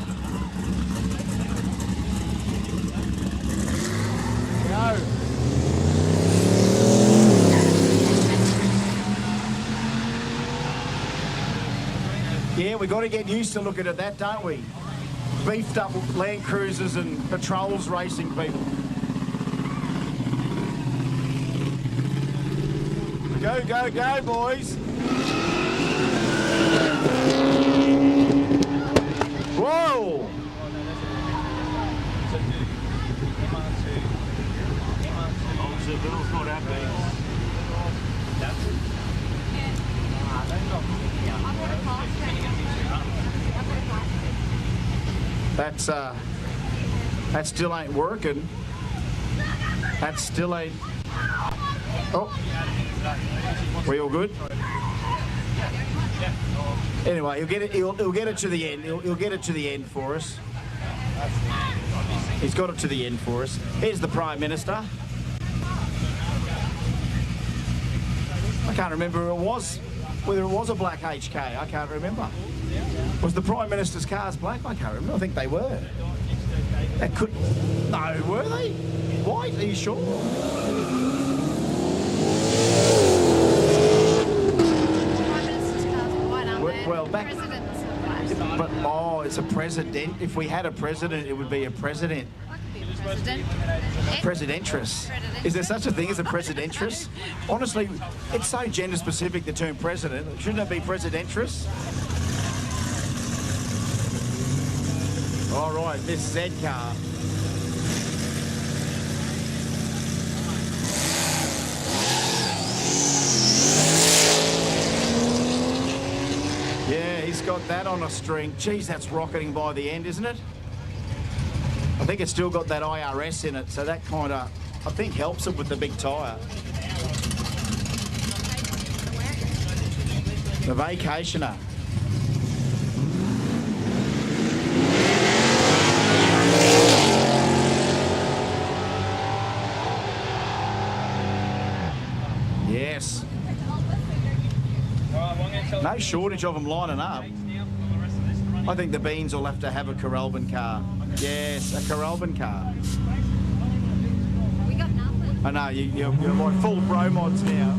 Go. Yeah, we got to get used to looking at that, don't we? Beefed up Land Cruisers and patrols racing people. Go, go, go, boys. Whoa!
Oh, so Bill's not happy.
That still ain't working. That still ain't. Oh, we all good? Anyway, he'll get it. He'll get it to the end. He'll get it to the end for us. He's got it to the end for us. Here's the Prime Minister. I can't remember who it was. Whether it was a black HK, I can't remember. Was the Prime Minister's cars black? I can't remember. I think they were. That could. No, were they? White? Are you sure?
Prime Minister's cars are white, aren't they?
Well, back.
President's are white.
But oh, it's a president. If we had a president, it would be a president.
I could be a president.
Presidentress. Is there such a thing as a presidentress? Honestly, it's so gender specific, the term president. Shouldn't it be presidentress? All right, this Z car. Yeah, he's got that on a string. Geez, that's rocketing by the end, isn't it? I think it's still got that IRS in it, so that kind of, I think, helps it with the big tyre. The Vacationer. Yes. No shortage of them lining up. I think the Beans will have to have a Kooralbyn car. Yes, a Kooralbyn car.
We got nothing.
I know, you're like full bro mods now.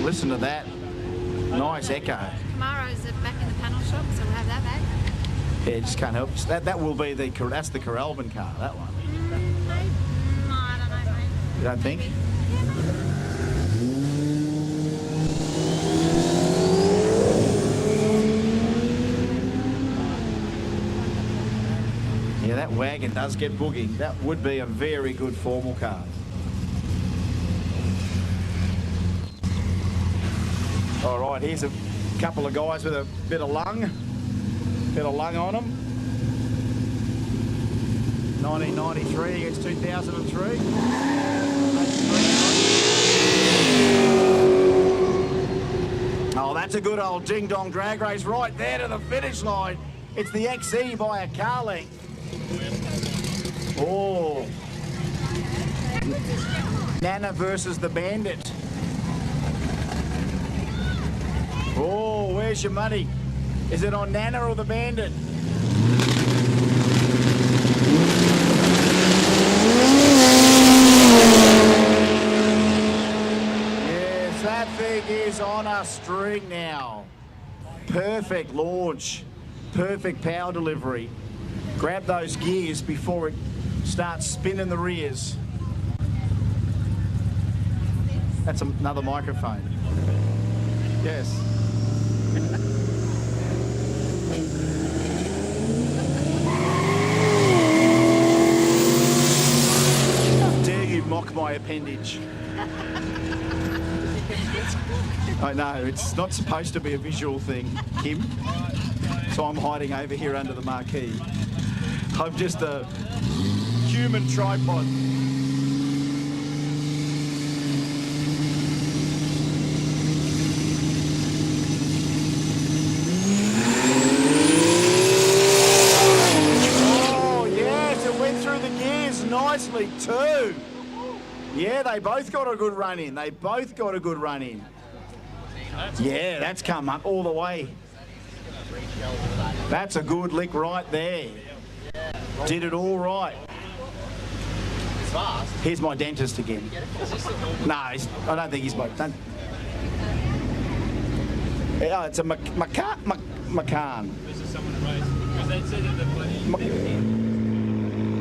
Listen to that. Nice echo.
Tomorrow's back in the panel shop, so we'll have that back.
Yeah, just can't help. That will be that's the Kooralbyn car, that one.
No, I don't know, mate.
You don't think?
Maybe.
Yeah, that wagon does get boogie. That would be a very good formal car. All right, here's a couple of guys with a bit of lung on them. 1993 against 2003. Oh, that's a good old ding-dong drag race right there to the finish line. It's the XE by a car length. Oh. Nana versus the Bandit. Oh, where's your money? Is it on Nana or the Bandit? Yes, that thing is on a string now. Perfect launch. Perfect power delivery. Grab those gears before it starts spinning the rears. That's another microphone. Yes. How dare you mock my appendage? I know, it's not supposed to be a visual thing, Kim. So I'm hiding over here under the marquee. I'm just a human tripod. Oh, yes, it went through the gears nicely too. Yeah, they both got a good run in. They both got a good run in. Yeah, that's come up all the way. That's a good lick right there. Did it all right. Here's my dentist again. No, I don't think he's my... Yeah, it's a Macan.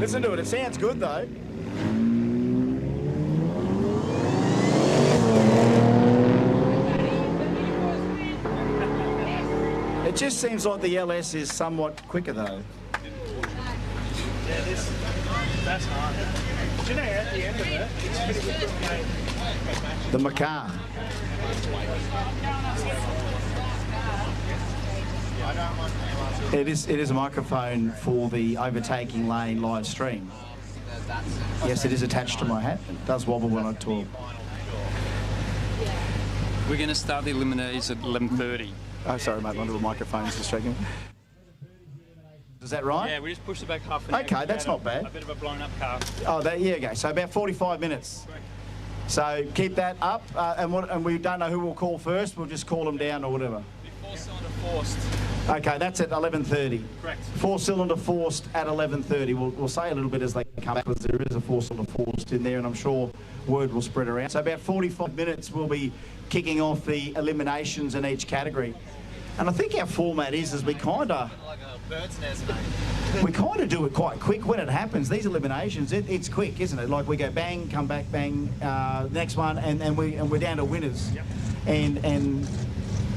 Listen to it. It sounds good though. It just seems like the LS is somewhat quicker though.
Yeah, that's hard. Do you know, at the end of it, it's pretty good.
The Macar. It is a microphone for the Overtaking Lane live stream. Yes, it is attached to my hat. It does wobble when I talk.
We're going to start the eliminations at 11:30.
Oh, sorry, mate. My little microphone's just shaking. Is that right?
Yeah, we just pushed it back half an hour.
Okay, that's not bad.
A bit of a blown up car.
Oh, there you go. So about 45 minutes. So keep that up, and we don't know who we'll call first. We'll just call them down or whatever.
Before cylinder forced.
Okay, that's at 11:30.
Correct.
4-cylinder forced at 11:30. We'll say a little bit as they come back, because there is a 4-cylinder forced in there, and I'm sure word will spread around. So about 45 minutes we'll be kicking off the eliminations in each category. And I think our format is we kind of...
Like a bird's nest, mate.
We kind of do it quite quick when it happens. These eliminations, it's quick, isn't it? Like we go bang, come back, bang, next one, and we're down to winners.
Yep.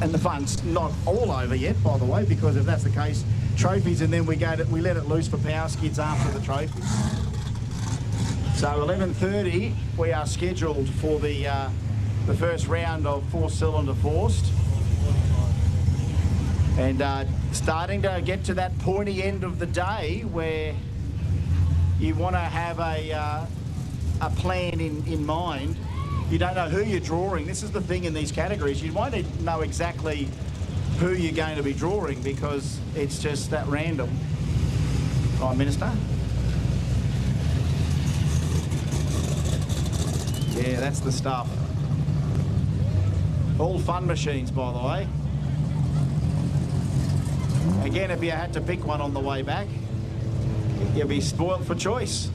And the fun's not all over yet, by the way, because if that's the case, trophies, and then we let it loose for power skids after the trophies. So 11:30, we are scheduled for the first round of 4-cylinder forced. And starting to get to that pointy end of the day where you want to have a plan in mind. You don't know who you're drawing. This is the thing in these categories. You won't know exactly who you're going to be drawing because it's just that random. Prime Minister? Yeah, that's the stuff. All fun machines, by the way. Again, if you had to pick one on the way back, you'll be spoilt for choice.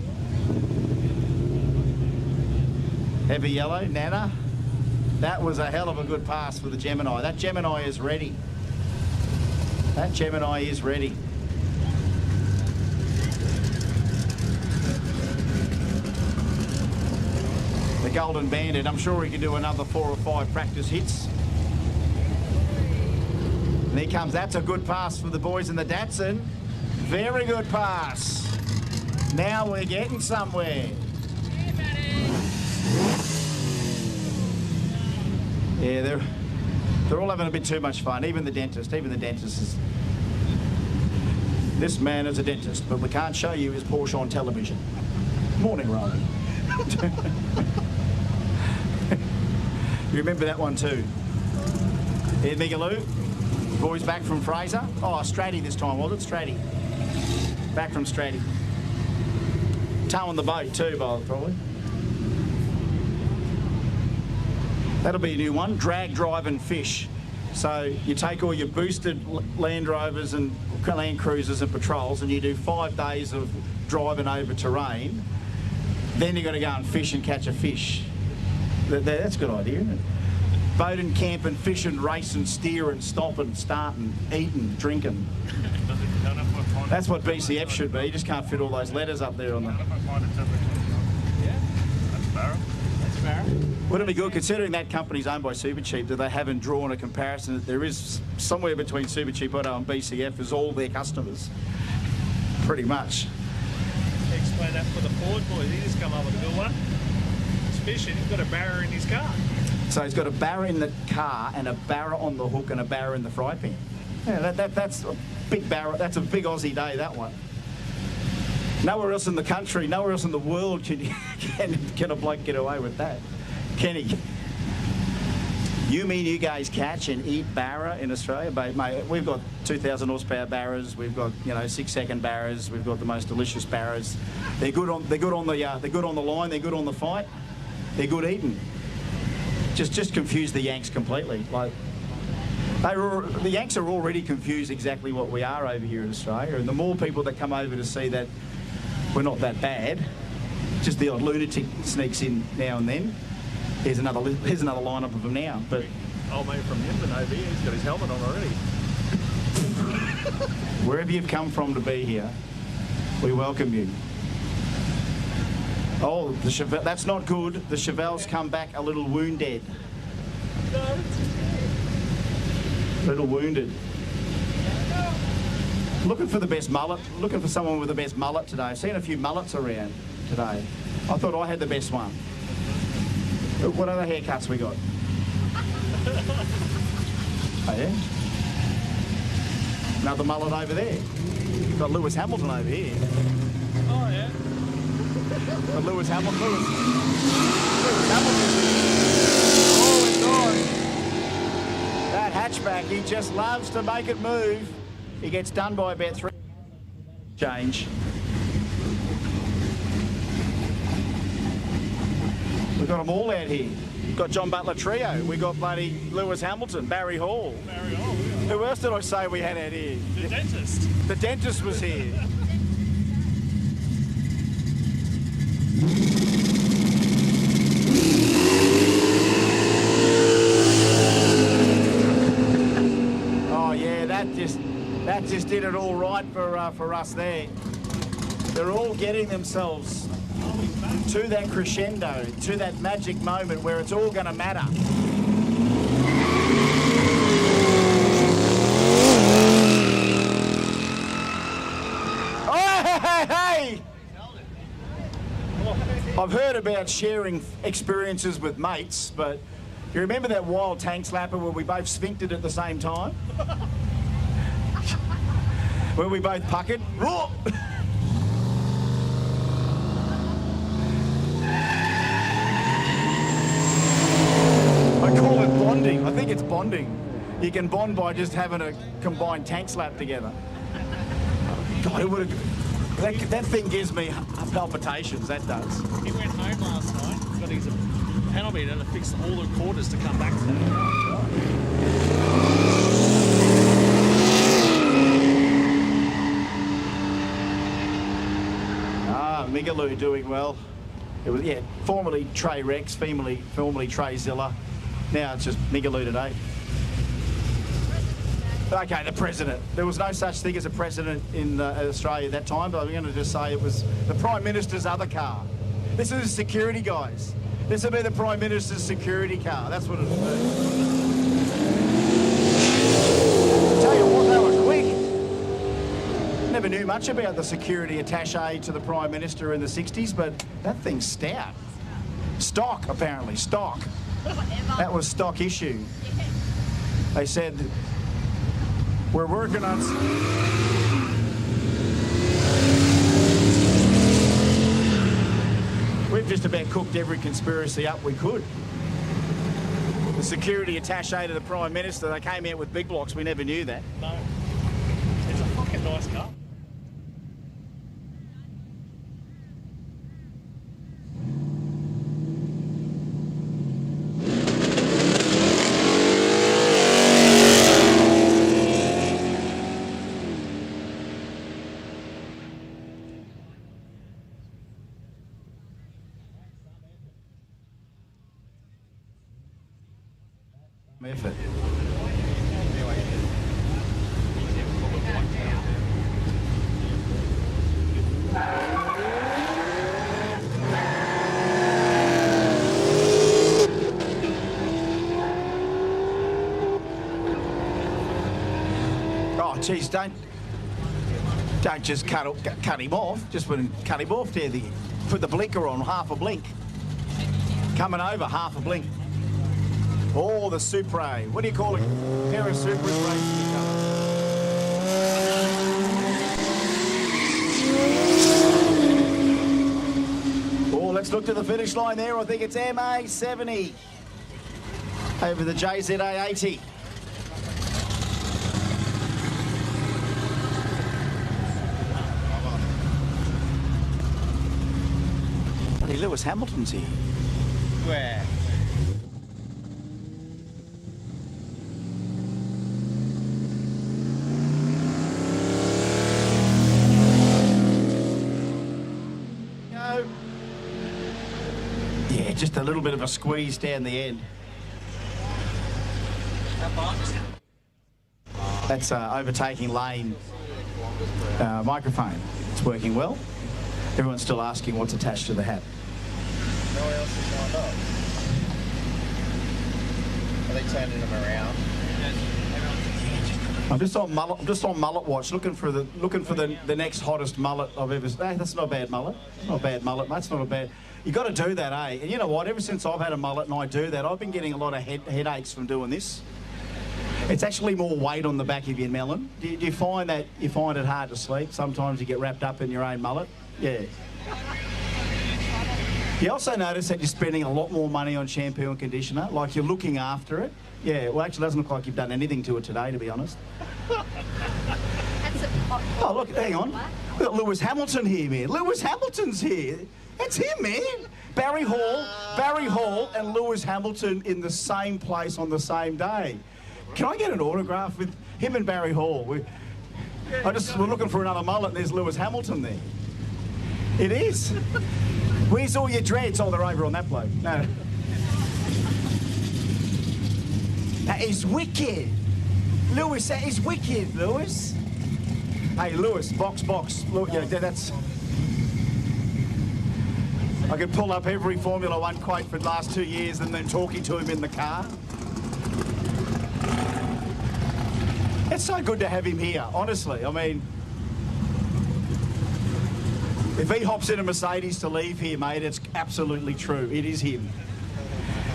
Heavy yellow, Nana. That was a hell of a good pass for the Gemini. That Gemini is ready. That Gemini is ready. The Golden Bandit, I'm sure he can do another 4 or 5 practice hits. And here comes, that's a good pass for the boys in the Datsun. Very good pass. Now we're getting somewhere. Yeah, they're all having a bit too much fun. Even the dentist is... This man is a dentist, but we can't show you his Porsche on television. Morning, Ryan. You remember that one too? Here, Migaloo. Boys back from Fraser. Oh, Stratty this time, was it? Stratty. Back from Stratty. Towing the boat too, probably. That'll be a new one, drag, drive and fish. So you take all your boosted Land Rovers and Land Cruisers and patrols and you do 5 days of driving over terrain. Then you've got to go and fish and catch a fish. That's a good idea, isn't it? Boat and camp and fish and race and steer and stop and start and eat and drink and... That's what BCF should be. You just can't fit all those letters up there on the...
Yeah, that's Barra. That's Barra.
Wouldn't it be good, considering that company's owned by Supercheap, that they haven't drawn a comparison, that there is somewhere between Supercheap Auto and BCF is all their customers. Pretty much.
Explain that for the Ford boys. He just come up with a good one. He's fishing. He's got a barra in his car.
So he's got a barra in the car and a barra on the hook and a barra in the fry pan. Yeah, that's a big barra. That's a big Aussie day, that one. Nowhere else in the country, nowhere else in the world can a bloke get away with that. Kenny, you mean you guys catch and eat barra in Australia? Mate, we've got 2,000 horsepower barras. We've got 6-second barras. We've got the most delicious barras. They're good on the line. They're good on the fight. They're good eating. Just confuse the Yanks completely. Like the Yanks are already confused exactly what we are over here in Australia, and the more people that come over to see that we're not that bad, just the odd lunatic sneaks in now and then. Here's another lineup of them now. But
Old mate from Yinman over here, he's got his helmet on already.
Wherever you've come from to be here, we welcome you. Oh, the Chevelle, that's not good. The Chevelle's come back a little wounded. A little wounded. Looking for the best mullet. Looking for someone with the best mullet today. I've seen a few mullets around today. I thought I had the best one. What other haircuts we got? Oh, yeah? Another mullet over there. Got Lewis Hamilton over here.
Oh, yeah.
Got Lewis Hamilton. Lewis Hamilton. Oh, it's on. That hatchback, he just loves to make it move. He gets done by about 3. Change. We've got them all out here. We've got John Butler Trio. We got bloody Lewis Hamilton, Barry Hall.
Barry Hall, yeah.
Who else did I say we had out here?
The dentist.
The dentist was here. Oh yeah, that just did it all right for us there. They're all getting themselves to that crescendo, to that magic moment where it's all going to matter. Hey! I've heard about sharing experiences with mates, but you remember that wild tank slapper where we both sphincted at the same time? Where we both puckered? I call it bonding. I think it's bonding. You can bond by just having a combined tank slap together. God, it would have... That thing gives me palpitations, that does.
He went home last night, got his panel beater to fix all the quarters to come back to that.
Migaloo doing well. It was, yeah, formerly Trey Rex, formerly Trey Zilla. Now it's just Migaloo today. Okay, the president. There was no such thing as a president in Australia at that time, but I'm going to just say it was the Prime Minister's other car. This is security, guys. This will be the Prime Minister's security car. That's what it'll be. Tell you what, they were quick. Never knew much about the security attaché to the Prime Minister in the 60s, but that thing's stout. Stock, apparently, stock. That was stock issue. They said, we're working on... We've just about cooked every conspiracy up we could. The security attaché to the Prime Minister, they came out with big blocks. We never knew that.
No. It's a fucking nice car.
Effort. Oh, geez, don't just cut him off. Just cut him off there. Put the blinker on, half a blink. Coming over, half a blink. Oh, the Supra. What do you call it? A pair of Supras racing each other. Oh, let's look to the finish line there. I think it's MA70 over the JZA80. Bloody Lewis Hamilton's here.
Where?
Yeah, just a little bit of a squeeze down the end. That's overtaking lane microphone. It's working well. Everyone's still asking what's attached to the hat.
No one else is lined up. Are they turning them around?
I'm just on mullet watch, looking for the next hottest mullet I've ever. That's not a bad mullet. Not a bad mullet, mate. It's not a bad. You got to do that, eh? And you know what? Ever since I've had a mullet and I do that, I've been getting a lot of headaches from doing this. It's actually more weight on the back of your melon. Do you find that you find it hard to sleep? Sometimes you get wrapped up in your own mullet. Yeah. You also notice that you're spending a lot more money on shampoo and conditioner, like you're looking after it. Yeah, well, actually, it doesn't look like you've done anything to it today, to be honest. Oh, look, hang on. We've got Lewis Hamilton here, man. Lewis Hamilton's here. That's him, man. Barry Hall and Lewis Hamilton in the same place on the same day. Can I get an autograph with him and Barry Hall? We're looking for another mullet and there's Lewis Hamilton there. It is. Where's all your dreads? Oh, they're over on that bloke. No. That is wicked. Lewis, that is wicked, Lewis. Hey, Lewis, box. Look, yeah, that's... I could pull up every Formula One quote for the last 2 years and then talking to him in the car. It's so good to have him here, honestly. I mean, if he hops in a Mercedes to leave here, mate, it's absolutely true. It is him.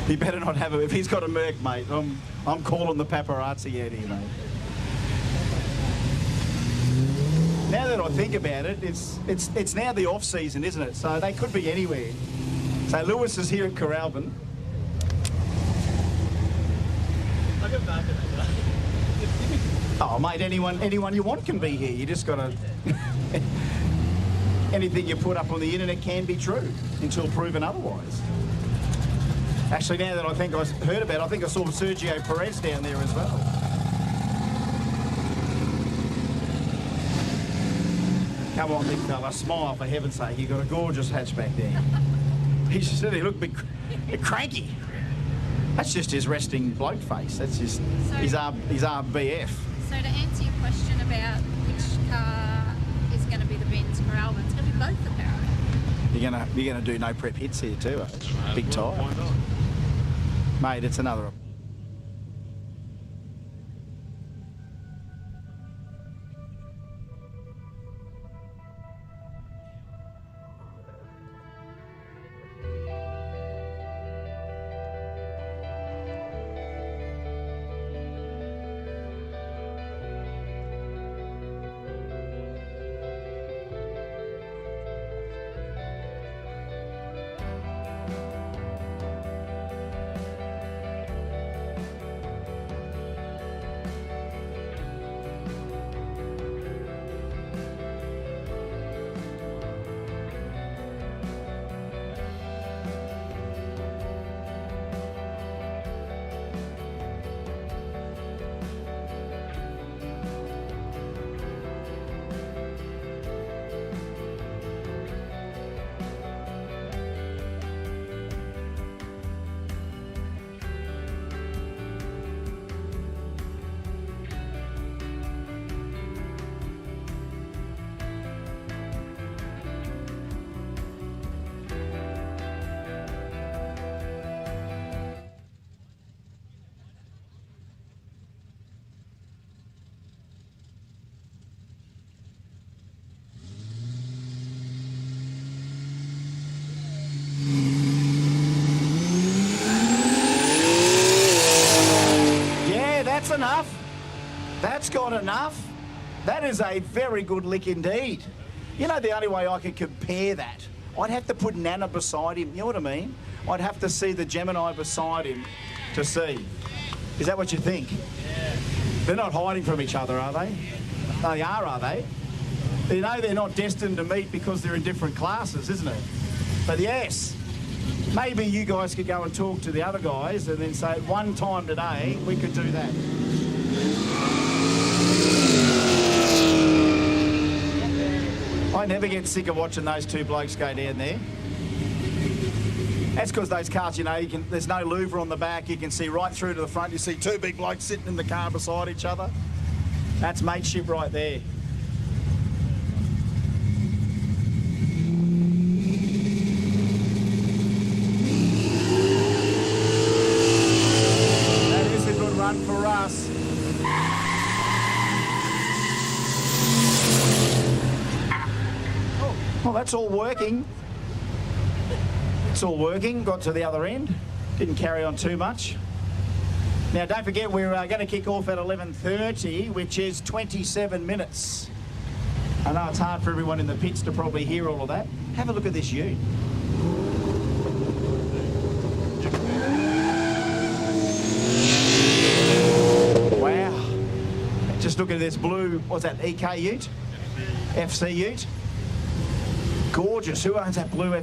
He better not have it. If he's got a Merc, mate, I'm calling the paparazzi out here, mate. Now that I think about it, it's now the off season, isn't it? So they could be anywhere. So Lewis is here at Kooralbyn.
I'll go back to that.
Oh, mate, anyone you want can be here. You just got to... Anything you put up on the internet can be true until proven otherwise. Actually, now that I think I heard about it, I think I saw Sergio Perez down there as well. Come on, big fella, smile for heaven's sake. You've got a gorgeous hatchback there. He said he looked a bit cranky. That's just his resting bloke face. That's just his RBF.
So to answer your question about which car is going to be the Benz Kooralbyn, it's going to be both the Para.
You're gonna do no prep hits here too, eh? Big tyre.
Why not?
Mate, it's another... That's enough. That's got enough. That is a very good lick indeed. You know, the only way I could compare that, I'd have to put Nana beside him. You know what I mean? I'd have to see the Gemini beside him to see. Is that what you think?
Yeah.
They're not hiding from each other, are they? They are they? You know they're not destined to meet because they're in different classes, isn't it? But yes, maybe you guys could go and talk to the other guys and then say, one time today, we could do that. I never get sick of watching those two blokes go down there. That's because those cars, you know, there's no louver on the back. You can see right through to the front. You see two big blokes sitting in the car beside each other. That's mateship right there. That is a good run for us. Oh, well, that's all working. It's all working. Got to the other end. Didn't carry on too much. Now, don't forget, we're going to kick off at 11:30, which is 27 minutes. I know it's hard for everyone in the pits to probably hear all of that. Have a look at this ute. Wow. Just look at this blue, what's that, EK ute? FC ute? Gorgeous. Who owns that blue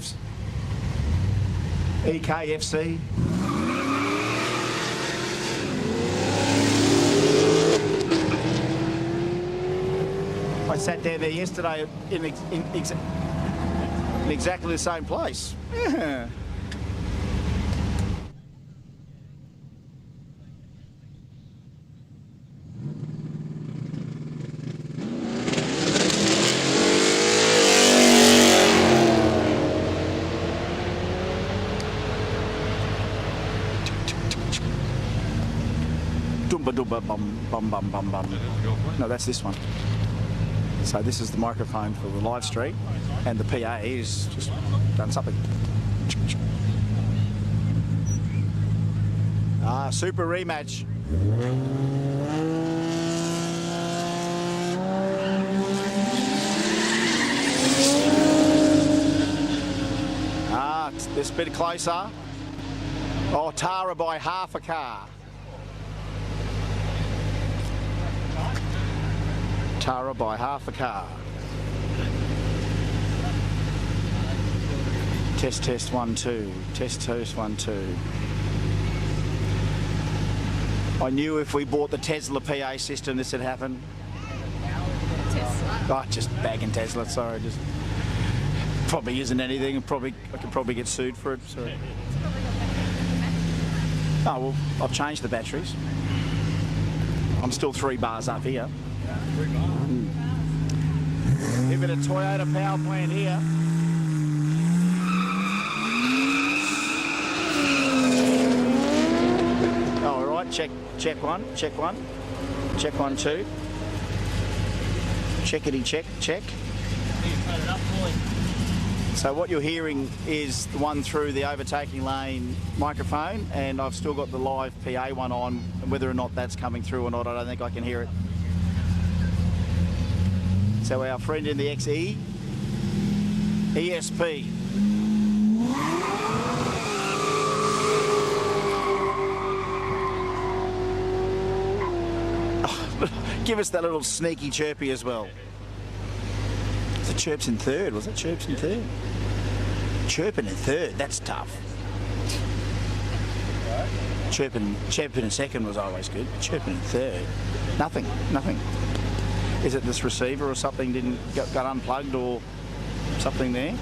EK FC? I sat down there yesterday in exactly the same place. Yeah. Dumba dumba bum bum bum bum bum. No, that's this one. So this is the microphone for the live stream, and the PA is just done something. Ah, super rematch. Ah, this bit closer. Oh, Tara by half a car. Tara by half a car. Test, test, 1, 2. Test, test, 1, 2. I knew if we bought the Tesla PA system, this would happen.
Tesla.
Oh, just bagging Tesla, sorry. Just probably isn't anything. I could probably get sued for it. Sorry. Oh, well, I've changed the batteries. I'm still 3 bars up here. Give it a Toyota power plant here. Oh, all right, check one, check 1, 2. Checkity check. So what you're hearing is the one through the overtaking lane microphone, and I've still got the live PA one on, and whether or not that's coming through or not, I don't think I can hear it. So our friend in the XE, ESP. Oh, give us that little sneaky chirpy as well. So chirps in third, was it? Chirps in third? Chirping in third, that's tough. Chirping in second was always good. Chirping in third, nothing. Is it this receiver or something got unplugged or something there?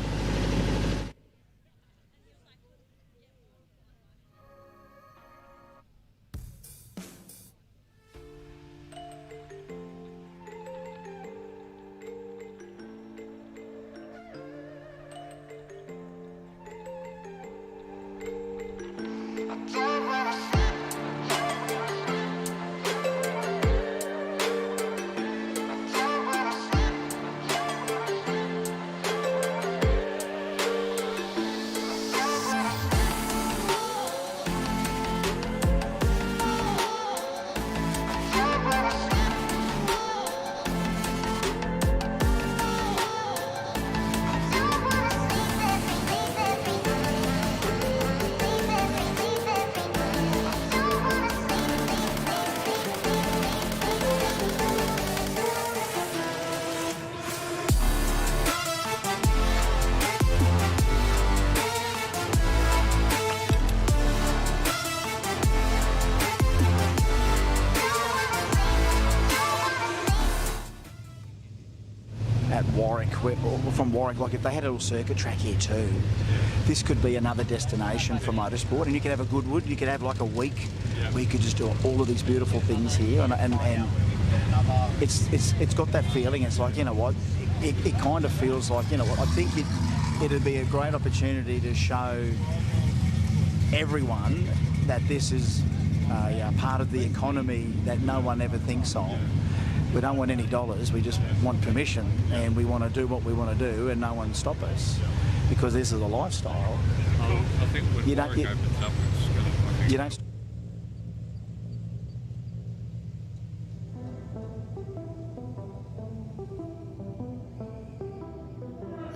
From Warwick, like if they had a little circuit track here too, this could be another destination for motorsport, and you could have a Goodwood, you could have like a week where you could just do all of these beautiful things here, and it's got that feeling. It's like, you know what, it kind of feels like, you know what, I think it'd be a great opportunity to show everyone that this is a part of the economy that no one ever thinks of. We don't want any dollars, we just want permission, and we want to do what we want to do and no one stop us, because this is a lifestyle.
I think when
You don't-
Warwick
you-
opens up, it's going to...
You don't.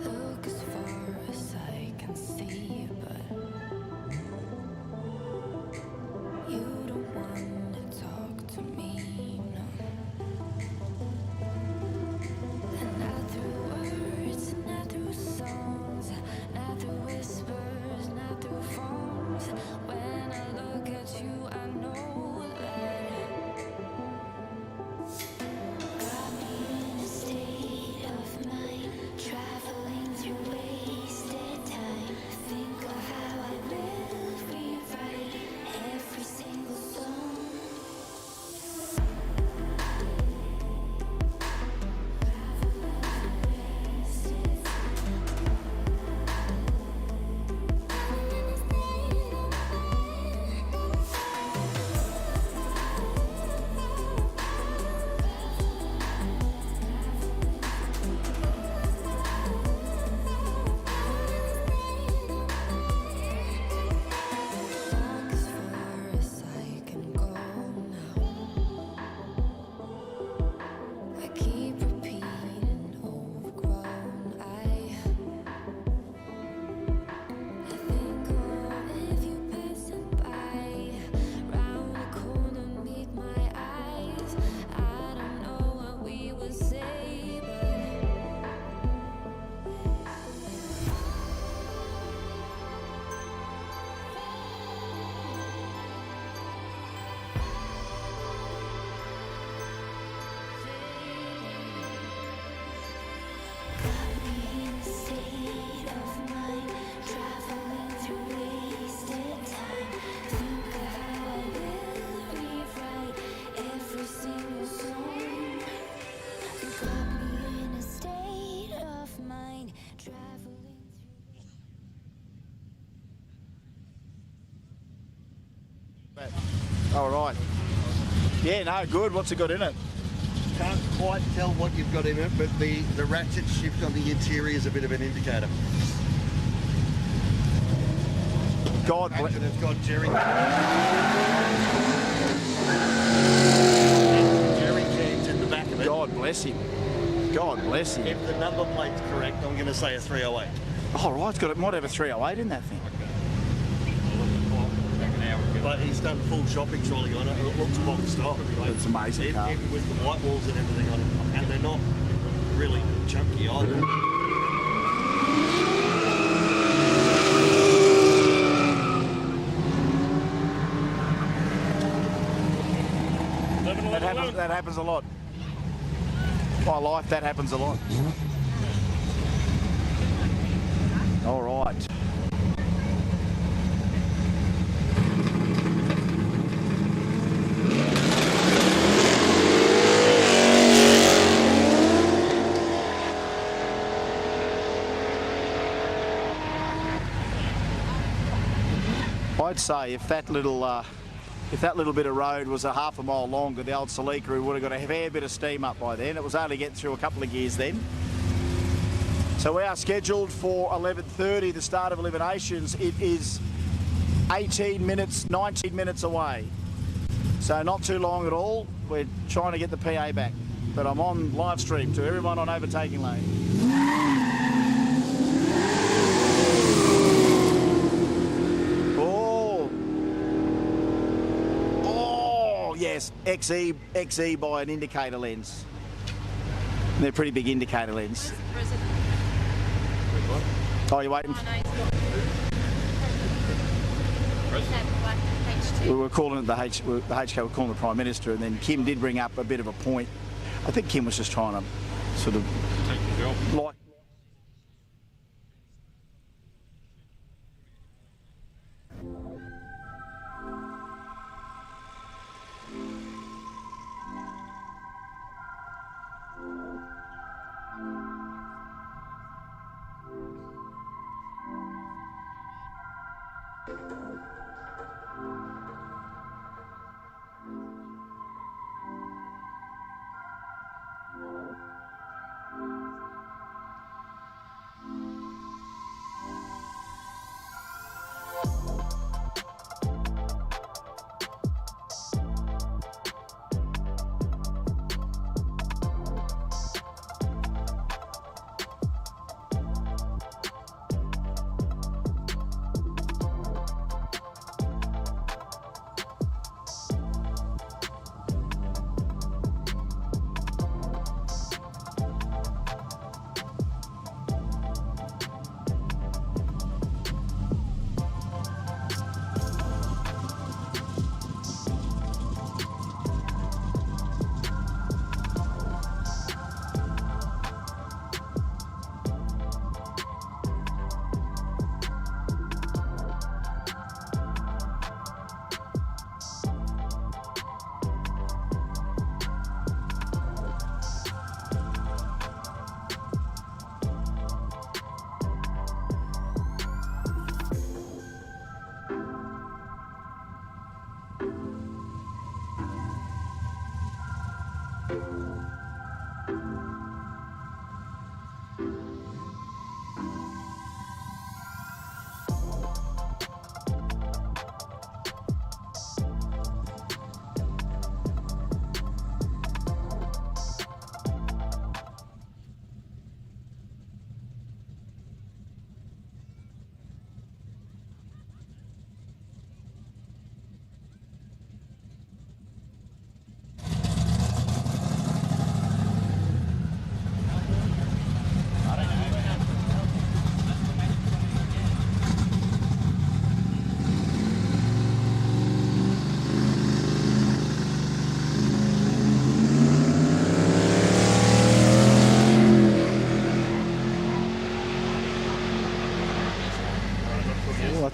Look as far as I can see, but you don't want to talk to me, no. And not through words, not through songs, not through whispers, not through phones. When I look at you, I know that got me in a state of mind, traveling through wasted time. Think of how I will rewrite every single song. Walk as far as I can go now. I keep repeating overgrown. I think of you passing by, round the corner meet my eyes. I don't know what we would say, but got me in a state of mind, traveling through wasted time. Think of how I will rewrite every single song. You got me in a state of mind, traveling through.
All right. Yeah, no, good. What's it got in it?
Can't quite tell what you've got in it, but the ratchet shift on the interior is a bit of an indicator.
God bless.
And it's got jerry cans in the back of it.
God bless him. God bless him.
If the number plate's correct, I'm going to say a 308.
All right, it might have a 308 in that thing.
But he's done full shopping trolley on it. It looks boxed off.
It's amazing car.
Even with the white walls and everything on it. And they're not really chunky either.
That happens a lot. My life, that happens a lot. All right. I'd say if that little bit of road was a half a mile longer, the old Salika would have got a fair bit of steam up by then. It was only getting through a couple of gears then. So we are scheduled for 11:30, the start of eliminations. It is 18 minutes, 19 minutes away. So not too long at all. We're trying to get the PA back. But I'm on live stream to everyone on Overtaking Lane. Yes, XE by an indicator lens. They're pretty big indicator lens. Oh, you waiting? We were calling it the HK, we're calling the Prime Minister, and then Kim did bring up a bit of a point. I think Kim was just trying to sort of
Take the job.
like.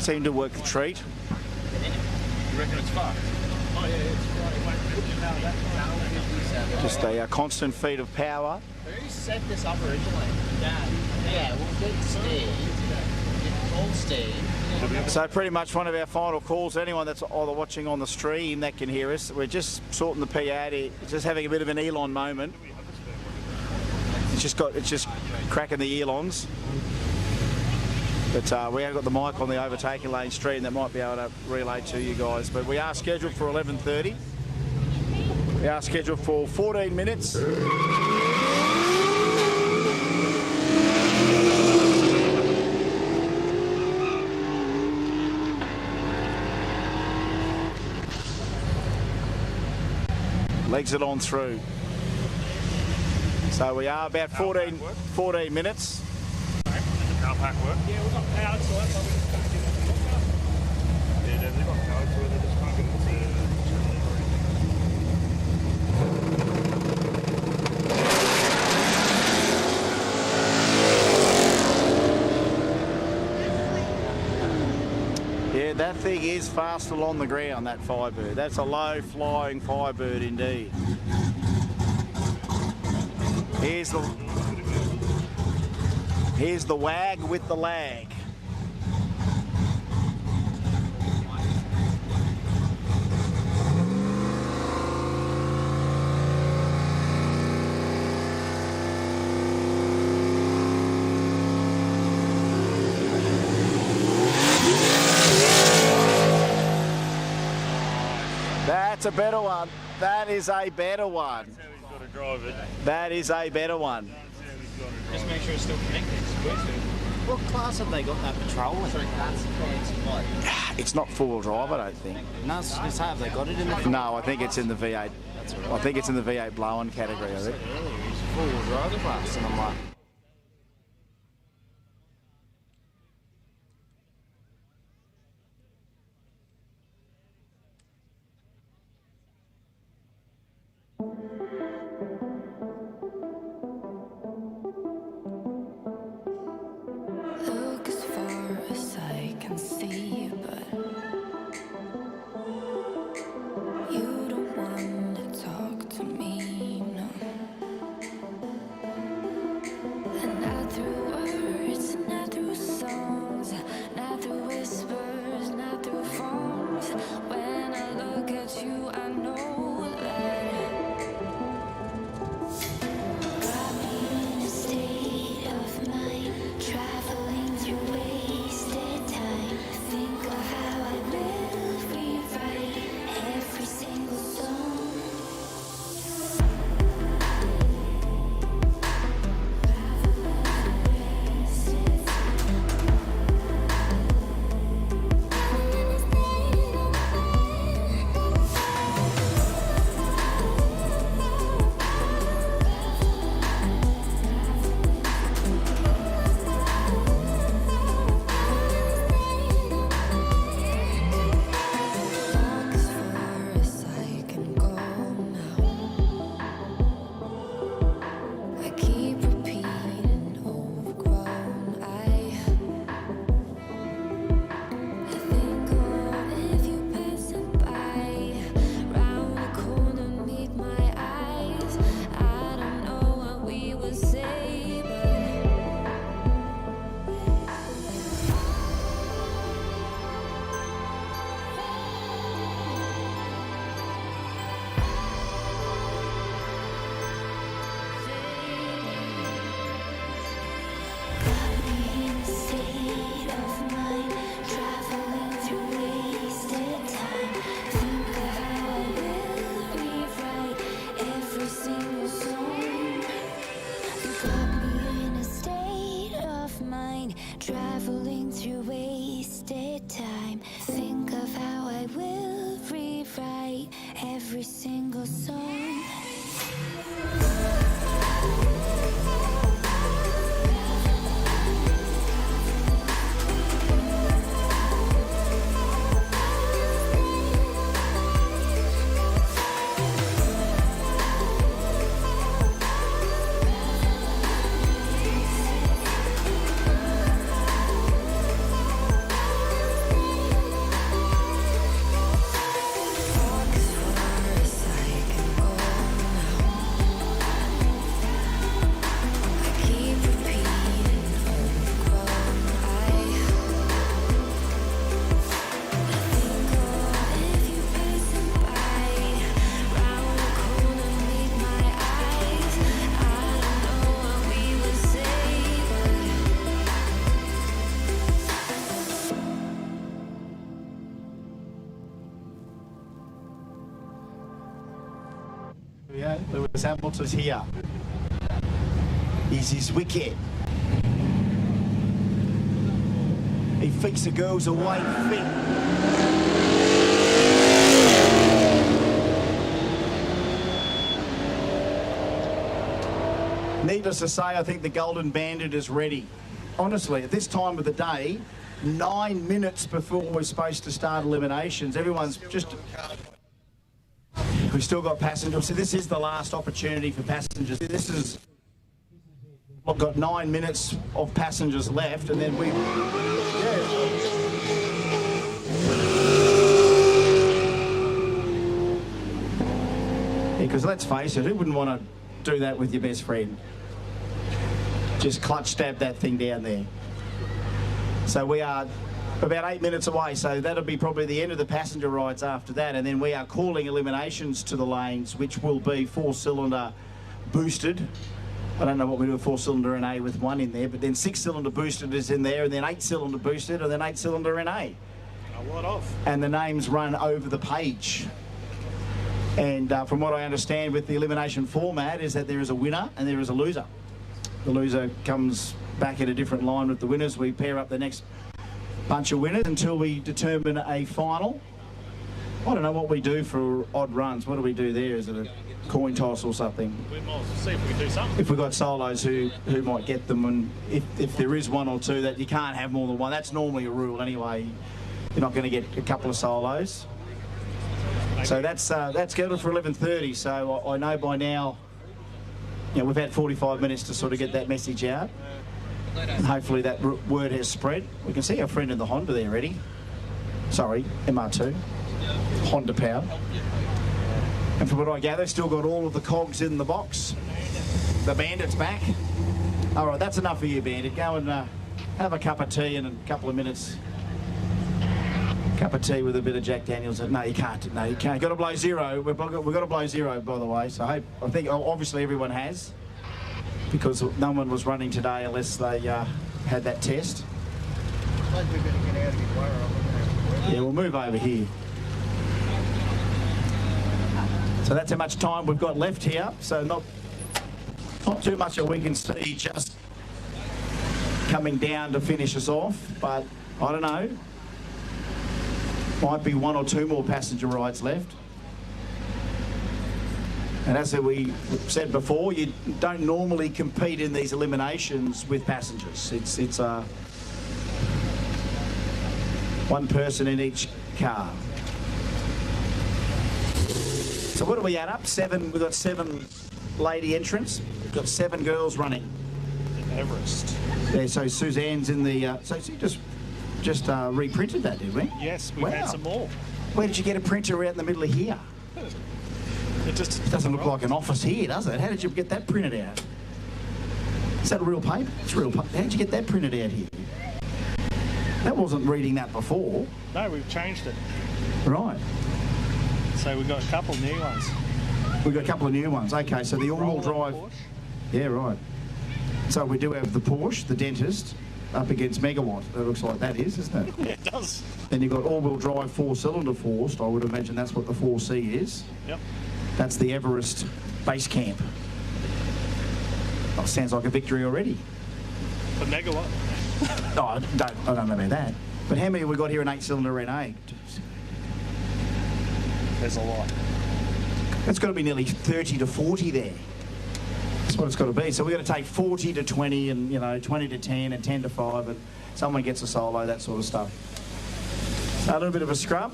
seem to work the treat.
You reckon it's fucked?
Oh yeah, it's
Just a constant feed of power.
Who set this up originally? Dad. Yeah, we'll get Steve. Call Steve.
So pretty much one of our final calls. Anyone that's either watching on the stream that can hear us, we're just sorting the P out here, just having a bit of an Elon moment. It's just cracking the Elons. But we have got the mic on the Overtaking lane stream that might be able to relay to you guys. But we are scheduled for 11:30. We are scheduled for 14 minutes. Legs it on through. So we are about 14 minutes.
Power pack work? Yeah, we've got powered to it, but we just can't get it to look up. Yeah, they've got powered to it, they just can't get it to
Yeah, that thing is fast along the ground, that Firebird. That's a low-flying Firebird indeed. Here's the wag with the lag. That's a better one. That is a better one. That is a better one.
Just make sure it's still connected.
What class have they got that patrol with? That's fancy what?
It's not four-wheel drive, I don't think.
No, I was just going to say, have they got it in the...
No, I think it's in the V8.
That's all right.
I think it's in the V8 blow-on category, I think.
Earlier, it's a four-wheel drive class, and I'm like...
Look as far as I can see, but you don't want to talk to me, no. And not through words, not through songs, not through whispers, not through phones. When I look at you, I know that got me in a state of mind, traveling through wasted time. Think of how I will rewrite every single song. Walk as far as I can go now. I keep repeating overgrown. I think of you passing by, round the corner meet my eyes. I don't know what we would say, but got me in a state of mind, traveling through wasted time. Think of how I will rewrite every single song. You got me in a state of mind, traveling through wasted time. Think of how I will rewrite every single song.
Yeah, Lewis Hamilton's here. He's his wicket. He flicks the girls away fit. Needless to say, I think the Golden Bandit is ready. Honestly, at this time of the day, 9 minutes before we're supposed to start eliminations, everyone's just... We've still got passengers. So this is the last opportunity for passengers. This is... We've got 9 minutes of passengers left, and then we... Yeah, because let's face it, who wouldn't want to do that with your best friend? Just clutch stab that thing down there. So we are about 8 minutes away, so that'll be probably the end of the passenger rides after that, and then we are calling eliminations to the lanes, which will be 4-cylinder boosted. I don't know what we do with 4-cylinder NA with one in there, but then 6-cylinder boosted is in there, and then 8-cylinder boosted, and then 8-cylinder NA.
A lot of.
And the names run over the page. And from what I understand with the elimination format is that there is a winner and there is a loser. The loser comes back in a different line with the winners. We pair up the next bunch of winners until we determine a final. I don't know what we do for odd runs. What do we do there? Is it a coin toss or something?
We might see if we can do something.
If we've got solos who might get them, and if there is one or two that you can't have more than one, that's normally a rule anyway. You're not going to get a couple of solos. So that's scheduled for 11:30. So I know by now, you know, we've had 45 minutes to sort of get that message out. And hopefully that word has spread. We can see our friend in the Honda there, Eddie. Sorry, MR2. Honda power. And from what I gather, still got all of the cogs in the box. The Bandit's back. All right, that's enough for you, Bandit. Go and have a cup of tea in a couple of minutes. Cup of tea with a bit of Jack Daniels. No, you can't. No, you can't. Got to blow zero. We've got to blow zero, by the way. So I think obviously everyone has, because no one was running today unless they had that test. Yeah, we'll move over here. So that's how much time we've got left here. So not too much that we can see just coming down to finish us off. But I don't know. Might be 1 or 2 more passenger rides left. And as we said before, you don't normally compete in these eliminations with passengers. It's one person in each car. So what are we at up? 7. We've got 7 lady entrants. We've got 7 girls running.
Everest.
Yeah, so Suzanne's in the... so you just reprinted that, did we?
Yes, we had some more.
Where did you get a printer out in the middle of here?
It just
doesn't look like an office here, does it? How did you get that printed out? Is that real paper? It's real paper. How did you get that printed out here? That wasn't reading that before.
No, we've changed it.
Right.
So we've got a couple of new ones.
We've got a couple of new ones. Okay, so the all-wheel drive.
Porsche.
Yeah, right. So we do have the Porsche, the dentist, up against Megawatt. That looks like that is, isn't it?
Yeah, it does.
Then you've got all-wheel drive 4-cylinder forced. I would imagine that's what the 4C is.
Yep. That's
the Everest base camp. Oh, sounds like a victory already.
For Megawatt.
No, I don't know about that. But how many have we got here in 8-cylinder NA?
There's a lot.
It's got to be nearly 30 to 40 there. That's what it's got to be. So we've got to take 40 to 20 and, you know, 20 to 10 and 10 to 5 and someone gets a solo, that sort of stuff. So a little bit of a scrub.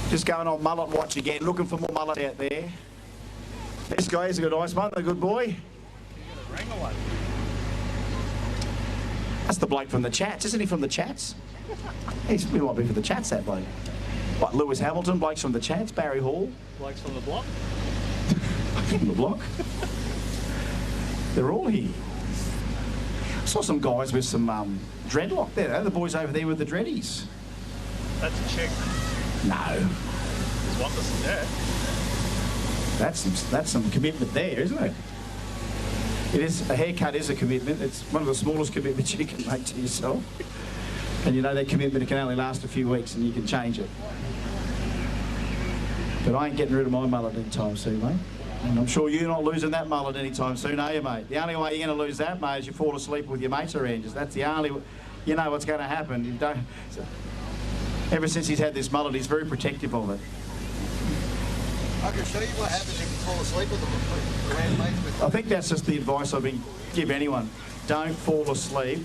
Just going on mullet watch again, looking for more mullet out there. This guy is a good ice one, a good boy. That's the bloke from the chats, isn't he, from the chats? He might be for the chats, that bloke. What, Lewis Hamilton, Blake's from the chats, Barry Hall.
Blake's from the block.
From the block. They're all here. I saw some guys with some dreadlock there, the boys over there with the dreadies.
That's a chick.
No.
There's one that's there.
That's some commitment there, isn't it? It is, a haircut is a commitment. It's one of the smallest commitments you can make to yourself. And you know that commitment can only last a few weeks and you can change it. But I ain't getting rid of my mullet anytime soon, mate. And I'm sure you're not losing that mullet anytime soon, are you, mate? The only way you're going to lose that, mate, is you fall asleep with your mates around you. That's the only... You know what's going to happen. You don't... Ever since he's had this mullet, he's very protective of it.
I can show you what happens if you fall asleep with them around mates with them.
I think that's just the advice I've been give anyone. Don't fall asleep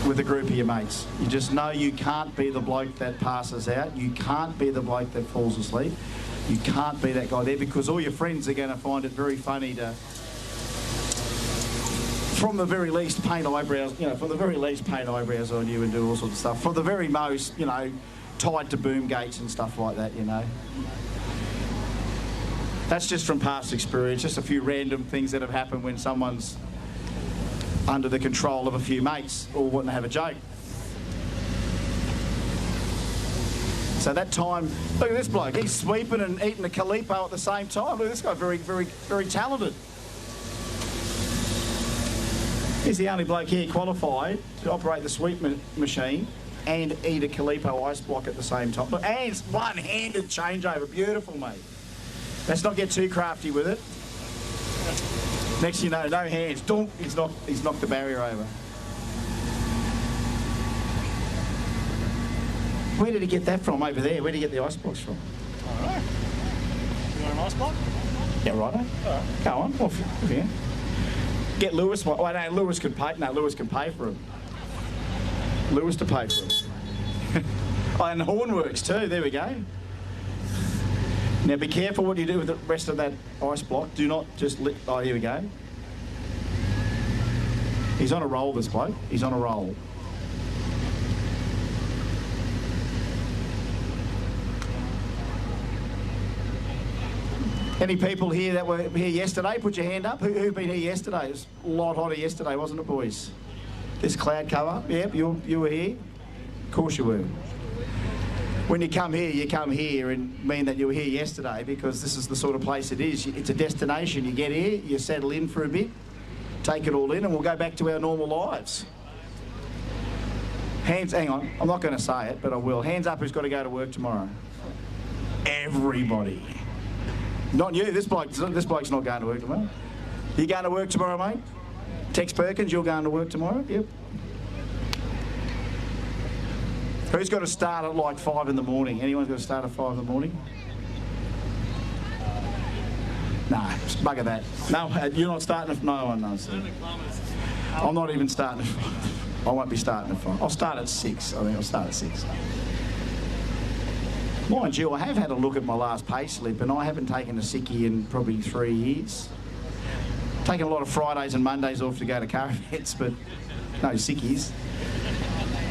with a group of your mates. You just know you can't be the bloke that passes out. You can't be the bloke that falls asleep. You can't be that guy there, because all your friends are going to find it very funny to, from the very least, paint eyebrows, you know, from the very least, paint eyebrows on you and do all sorts of stuff. From the very most, you know, tied to boom gates and stuff like that, you know. That's just from past experience, just a few random things that have happened when someone's under the control of a few mates or wanting to have a joke. So that time, look at this bloke, he's sweeping and eating a calipo at the same time. Look at this guy, very, very, very talented. He's the only bloke here qualified to operate the sweep machine and eat a calipo ice block at the same time. Look, and one-handed changeover, beautiful, mate. Let's not get too crafty with it. Next thing you know, no hands. Donk, he's knocked the barrier over. Where did he get that from over there? Where did he get the ice blocks from?
All right. You want an ice block?
Yeah, right. Go on, off here. Get Lewis one. Oh, no, Lewis can pay. No, Lewis can pay for him. Lewis to pay for him. Oh, and the horn works too. There we go. Now be careful what you do with the rest of that ice block. Do not just lick. Oh, here we go. He's on a roll, this bloke. He's on a roll. Any people here that were here yesterday? Put your hand up. Who been here yesterday? It was a lot hotter yesterday, wasn't it, boys? This cloud cover. Yep, you were here. Of course you were. When you come here and mean that you were here yesterday, because this is the sort of place it is. It's a destination. You get here, you settle in for a bit, take it all in, and we'll go back to our normal lives. Hands, hang on, I'm not going to say it, but I will. Hands up who's got to go to work tomorrow. Everybody. Not you, this bloke's not going to work tomorrow. You going to work tomorrow, mate? Tex Perkins, you're going to work tomorrow? Yep. Who's got to start at like 5 in the morning? Anyone's got to start at 5 in the morning? No, bugger that. No, you're not starting at... No one knows. I'm not even starting at 5. I won't be starting at 5. I'll start at 6. I think I'll start at 6. Mind you, I have had a look at my last pay slip and I haven't taken a sickie in probably 3 years. Taken a lot of Fridays and Mondays off to go to car events, but no sickies.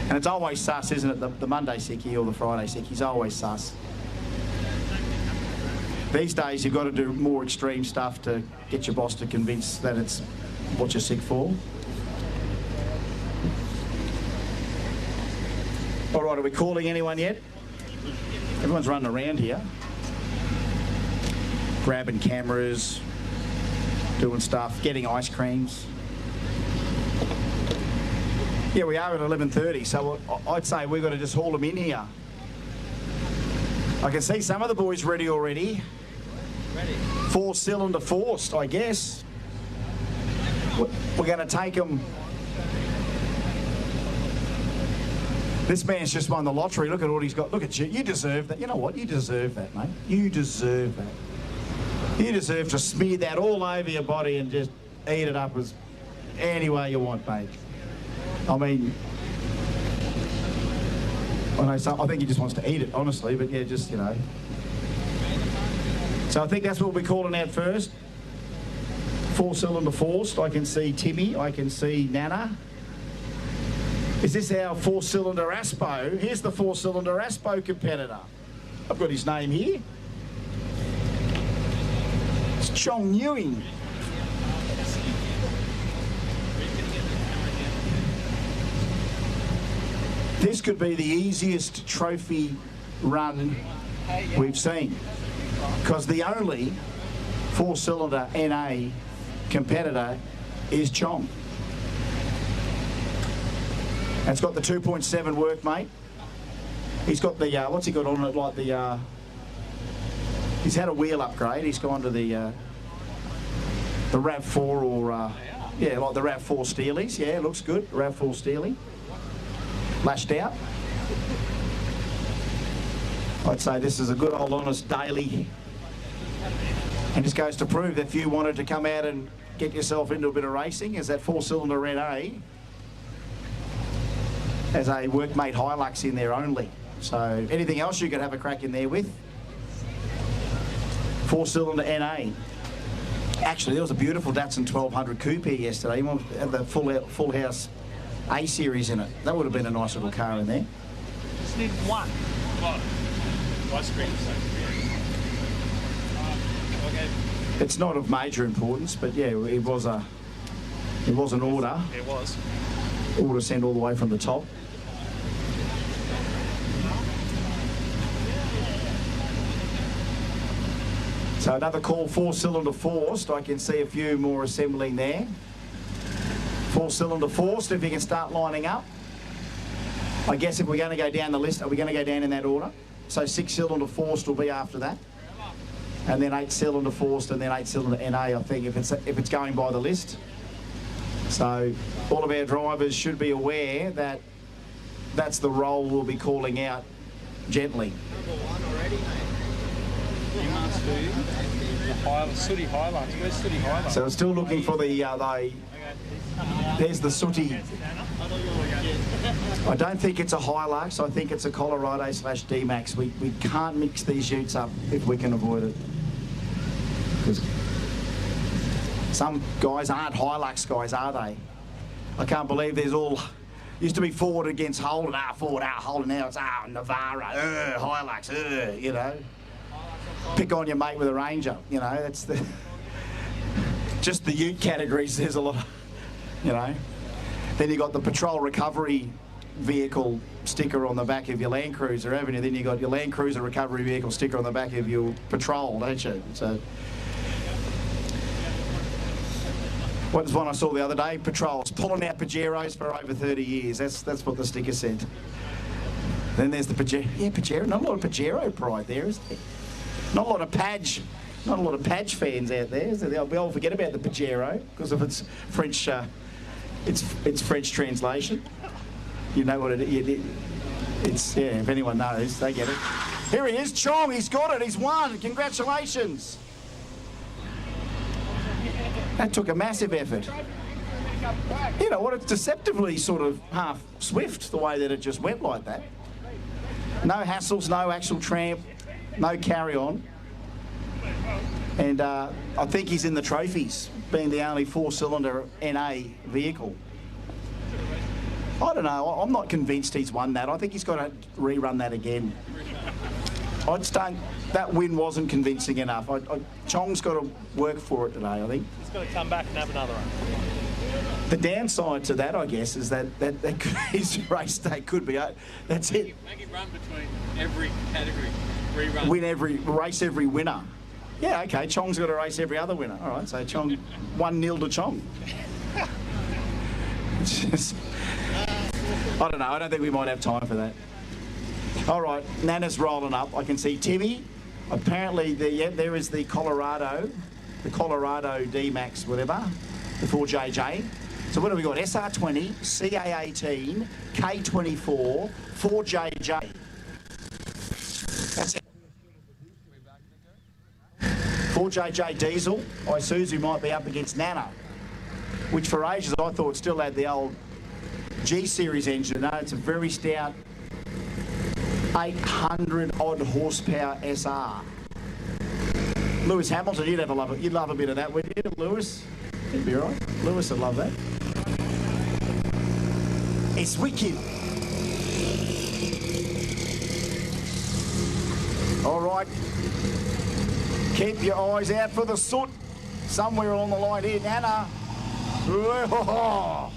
And it's always sus, isn't it? The Monday sickie or the Friday sickie's always sus. These days you've got to do more extreme stuff to get your boss to convince that it's what you're sick for. All right, are we calling anyone yet? Everyone's running around here, grabbing cameras, doing stuff, getting ice creams. Yeah, we are at 11:30, so I'd say we've got to just haul them in here. I can see some of the boys ready already.
Ready.
4-cylinder forced, I guess. We're going to take them. This man's just won the lottery. Look at what he's got. Look at you. You deserve that. You know what? You deserve that, mate. You deserve that. You deserve to smear that all over your body and just eat it up as any way you want, mate. I mean, I think he just wants to eat it, honestly, but yeah, just, you know. So I think that's what we're calling out first. 4-cylinder forced. I can see Timmy. I can see Nana. Is this our 4-cylinder Aspo? Here's the 4-cylinder Aspo competitor. I've got his name here. It's Chong Ewing. This could be the easiest trophy run we've seen, because the only 4-cylinder NA competitor is Chong. And it's got the 2.7 work, mate. He's got the, what's he got on it, like the He's had a wheel upgrade. He's gone to the RAV4 or, yeah, like the RAV4 Steelies. Yeah, looks good. RAV4 Steely. Lashed out. I'd say this is a good old honest daily. And just goes to prove that if you wanted to come out and get yourself into a bit of racing, is that 4-cylinder NA as a workmate Hilux in there only. So anything else you could have a crack in there with. 4-cylinder NA. Actually, there was a beautiful Datsun 1200 coupe here yesterday. It had the full house A series in it. That would have been a nice little car in there.
Just need one.
It's not of major importance, but yeah, it was an order.
It was.
Order sent all the way from the top. So another call, 4-cylinder forced. I can see a few more assembling there. 4-cylinder forced, if you can start lining up. I guess if we're going to go down the list, are we going to go down in that order? So 6-cylinder forced will be after that. And then 8-cylinder forced and then 8-cylinder NA, I think, if it's going by the list. So all of our drivers should be aware that that's the role we'll be calling out gently.
Number 1 already, mate. You must do the sooty Hilux. Where's sooty Hilux?
So we're still looking for the there's the sooty. I don't think it's a Hilux. I think it's a Colorado/D-Max. We can't mix these utes up if we can avoid it. Because some guys aren't Hilux guys, are they? I can't believe there's all... Used to be Ford against Holden. Ford, Holden. Now it's Navara, Hilux, you know. Pick on your mate with a Ranger, you know. That's the... Just the ute categories, there's a lot of... You know, then you got the patrol recovery vehicle sticker on the back of your Land Cruiser, haven't you? Then you got your Land Cruiser recovery vehicle sticker on the back of your patrol, don't you? So, what was one I saw the other day? Patrols pulling out Pajeros for over 30 years. That's what the sticker said. Then there's the Pajero. Yeah, Pajero. Not a lot of Pajero pride there, is there? Not a lot of Paj. Not a lot of Paj fans out there. Is there? They'll all forget about the Pajero because of its French. It's French translation. You know what it is. It's, yeah, if anyone knows, they get it. Here he is, Chong. He's got it. He's won. Congratulations. That took a massive effort. You know what? It's deceptively sort of half swift, the way that it just went like that. No hassles, no actual tramp, no carry-on. And I think he's in the trophies, being the only 4-cylinder NA vehicle. I don't know. I'm not convinced he's won that. I think he's got to rerun that again. I just don't... That win wasn't convincing enough. Chong's got to work for it today, I think.
He's got to come back and have another one.
The downside to that, I guess, is that his race day could be... That's it.
Make him run between every category. Rerun.
Race every winner. Yeah, okay, Chong's got to race every other winner. All right, so Chong, 1-0 to Chong. Just, I don't know, I don't think we might have time for that. All right, Nana's rolling up. I can see Timmy. Apparently, there is the Colorado D-Max, whatever, the 4JJ. So what have we got? SR20, CA18, K24, 4JJ. That's it. 4JJ diesel, Isuzu might be up against Nano, which for ages I thought still had the old G-Series engine. No, it's a very stout 800 odd horsepower SR. Lewis Hamilton, you'd love a bit of that, wouldn't you, Lewis? You'd be right. Lewis would love that. It's wicked. All right. Keep your eyes out for the soot. Somewhere along the line here, Nana. Oh,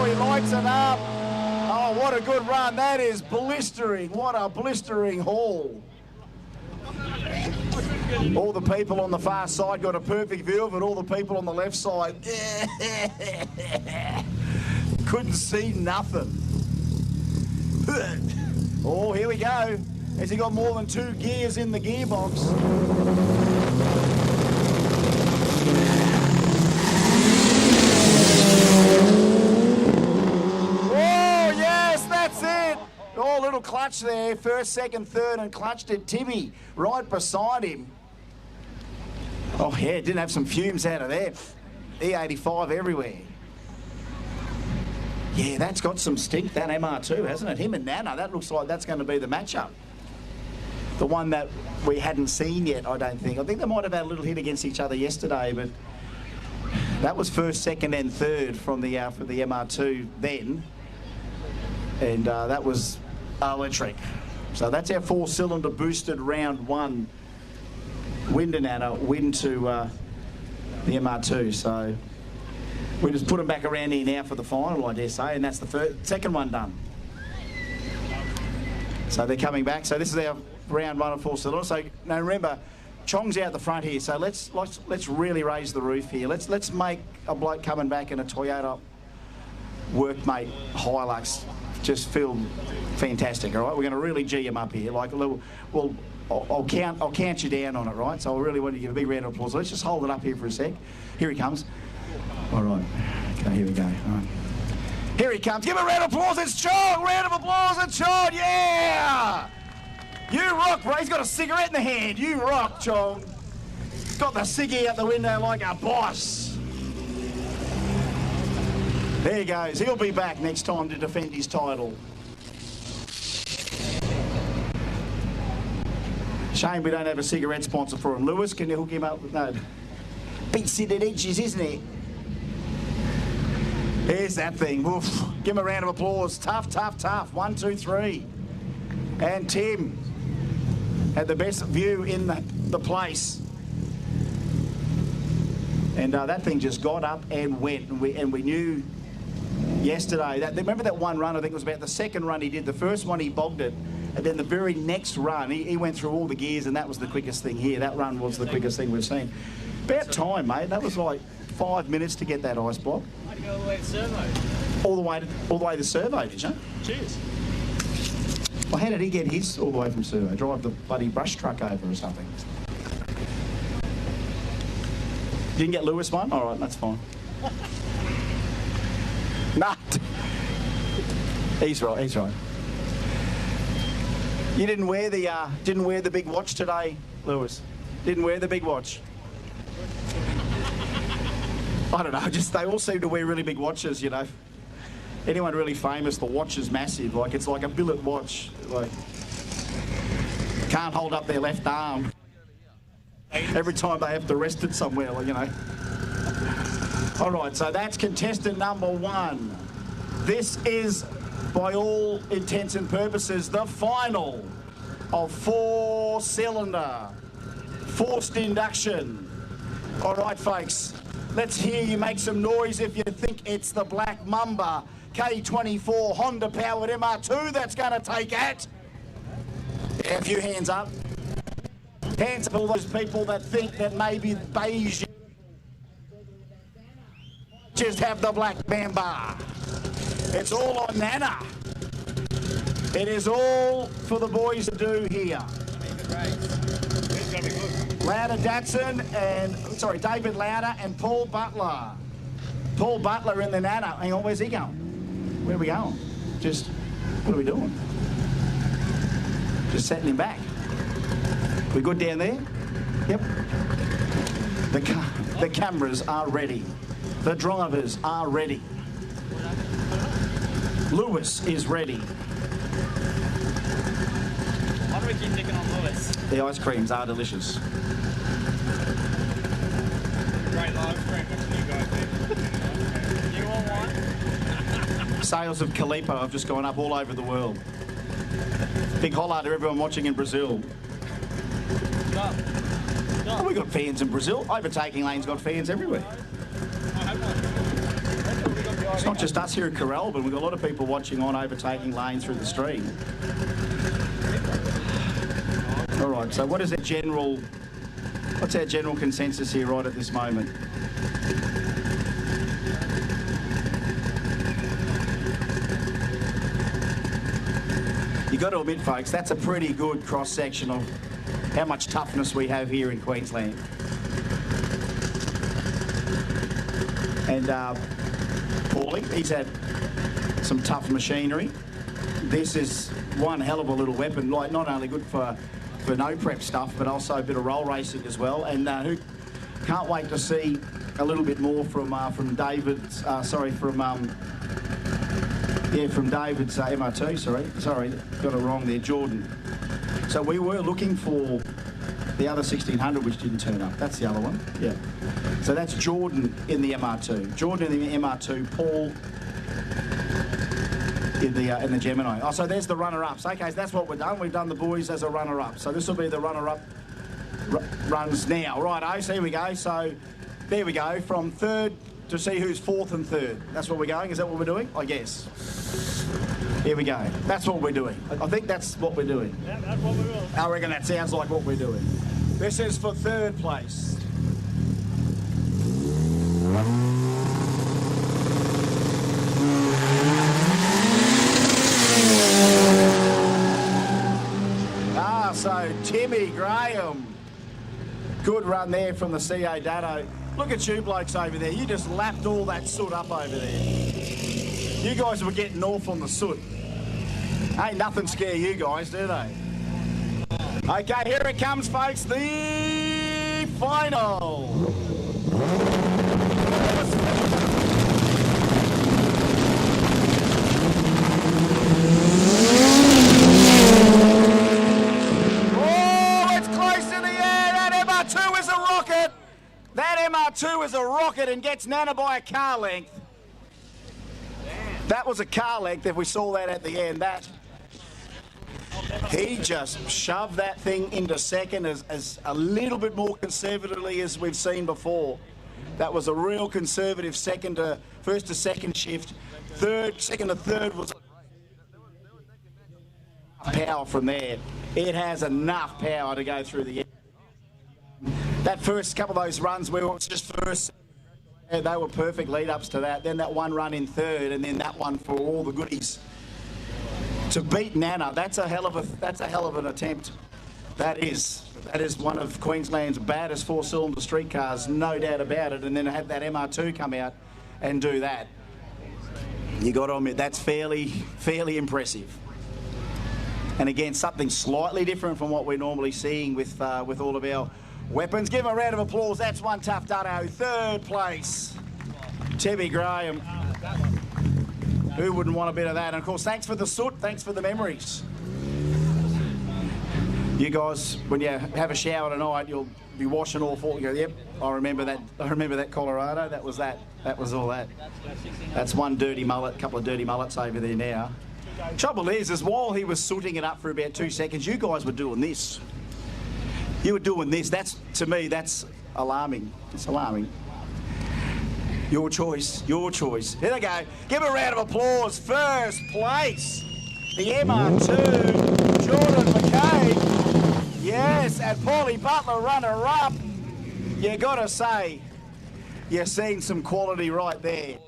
he lights it up. Oh, what a good run. That is blistering. What a blistering haul. All the people on the far side got a perfect view of it. All the people on the left side couldn't see nothing. Oh, here we go. Has he got more than 2 gears in the gearbox? Oh, yes, that's it. Oh, little clutch there. First, second, third, and clutched it. Timmy right beside him. Oh, yeah, didn't have some fumes out of there. E85 everywhere. Yeah, that's got some stink, that MR2, hasn't it? Him and Nana, that looks like that's going to be the matchup. The one that we hadn't seen yet, I don't think. I think they might have had a little hit against each other yesterday, but that was first, second, and third from the for the MR2 then, and that was electric. So that's our 4-cylinder boosted round 1. Win to Nana, win to the MR2. So we just put them back around here now for the final, I dare say, and that's the second one done. So they're coming back. So this is our round 1 of 4-cylinder. So now remember, Chong's out the front here. So let's really raise the roof here. Let's make a bloke coming back in a Toyota Workmate Hilux just feel fantastic. All right, we're going to really G him up here. Like a little, well, I'll count you down on it, right? So I really want to give a big round of applause. Let's just hold it up here for a sec. Here he comes. All right. Okay, here we go. All right. Here he comes. Give a round of applause. It's Chong. Round of applause. It's Chong. Yeah. You rock, bro. He's got a cigarette in the hand. You rock, Chong. Got the ciggy out the window like a boss. There he goes. He'll be back next time to defend his title. Shame we don't have a cigarette sponsor for him. Lewis, can you hook him up with no? Beats it at edges, isn't it? Here's that thing. Oof. Give him a round of applause. Tough, tough, tough. 1, 2, 3. And Tim had the best view in the place. And that thing just got up and went. And we knew yesterday that, remember that one run, I think it was about the second run he did. The first one he bogged it. And then the very next run, he went through all the gears, and that was the quickest thing here. That run was the quickest thing we've seen. About time, mate. That was like 5 minutes to get that ice block.
I'd go all the way to Servo.
All the way to Servo, did you?
Cheers.
Well, how did he get his all the way from Servo? Drive the bloody brush truck over or something? Didn't get Lewis one? All right, that's fine. Nah. He's right, he's right. You didn't wear the big watch today, Lewis. Didn't wear the big watch. I don't know, just they all seem to wear really big watches, you know. Anyone really famous, the watch is massive. Like, it's like a billet watch. Like, can't hold up their left arm. Every time they have to rest it somewhere, like, you know. All right, so that's contestant number 1. This is, by all intents and purposes, the final of 4-cylinder forced induction. All right, folks, let's hear you make some noise if you think it's the Black Mamba K24 Honda-powered MR2 that's going to take it. Yeah, a few hands up. Hands up all those people that think that maybe beige just have the Black Mamba. It's all on Nana. It is all for the boys to do here. Lauder Datsun and, sorry, David Lauder and Paul Butler. Paul Butler in the Nana. Hang on, where's he going? Where are we going? Just, what are we doing? Just setting him back. We good down there? Yep. The cameras are ready. The drivers are ready. Lewis is ready.
Why do we keep picking on Lewis?
The ice creams are delicious.
Great live cream. What do you guys think? You want one?
Sales of Calipo have just gone up all over the world. Big holla to everyone watching in Brazil.
Stop.
Oh, we got fans in Brazil. Overtaking Lane's got fans everywhere. It's not just us here at Kooralbyn. We've got a lot of people watching on Overtaking Lane through the stream. All right, so what is the general What's our general consensus here right at this moment? You've got to admit, folks, that's a pretty good cross-section of how much toughness we have here in Queensland. And Paulie, he's had some tough machinery. This is one hell of a little weapon, like not only good for no prep stuff, but also a bit of roll racing as well. And who can't wait to see a little bit more from David's, from David's MR2, sorry, got it wrong there, Jordan. So we were looking for the other 1600, which didn't turn up. That's the other one, yeah. So that's Jordan in the MR2. Jordan in the MR2, Paul in the Gemini. Oh, so there's the runner-ups. Okay, so that's what we've done. We've done the boys as a runner-up. So this will be the runner-up runs now. Righto, so here we go. So there we go, from third to see who's fourth and third. That's what we're going. Is that what we're doing? I guess. Here we go. That's what we're doing. I think that's what we're doing.
Yeah, that's what we're doing.
I reckon that sounds like what we're doing. This is for third place. So Timmy Graham, good run there from the CA Dado. Look at you blokes over there. You just lapped all that soot up over there. You guys were getting off on the soot. Ain't nothing scare you guys, do they? Okay, here it comes, folks. The final. That MR2 is a rocket and gets Nana by a car length. Damn. That was a car length if we saw that at the end. He just shoved that thing into second as a little bit more conservatively as we've seen before. That was a real conservative first to second shift. Second to third was power from there. It has enough power to go through the end. That first couple of those runs, we were just first. They were perfect lead-ups to that. Then that one run in third, and then that one for all the goodies. To beat Nana, that's a hell of an attempt. That is one of Queensland's baddest four-cylinder street cars, no doubt about it. And then to have that MR2 come out and do that, you got to admit that's fairly impressive. And again, something slightly different from what we're normally seeing with all of our weapons. Give him a round of applause. That's one tough Dado. Third place, Timmy Graham. Who wouldn't want a bit of that? And of course, thanks for the soot. Thanks for the memories. You guys, when you have a shower tonight, you'll be washing all four. You go, yep, I remember that Colorado. That was all that. That's one dirty mullet, couple of dirty mullets over there now. Trouble is while he was sooting it up for about 2 seconds, you guys were doing this. You were doing this. To me, that's alarming. It's alarming. Your choice. Here they go. Give a round of applause. First place, the MR2, Jordan McKay. Yes, and Paulie Butler, runner-up. You got to say, you're seeing some quality right there.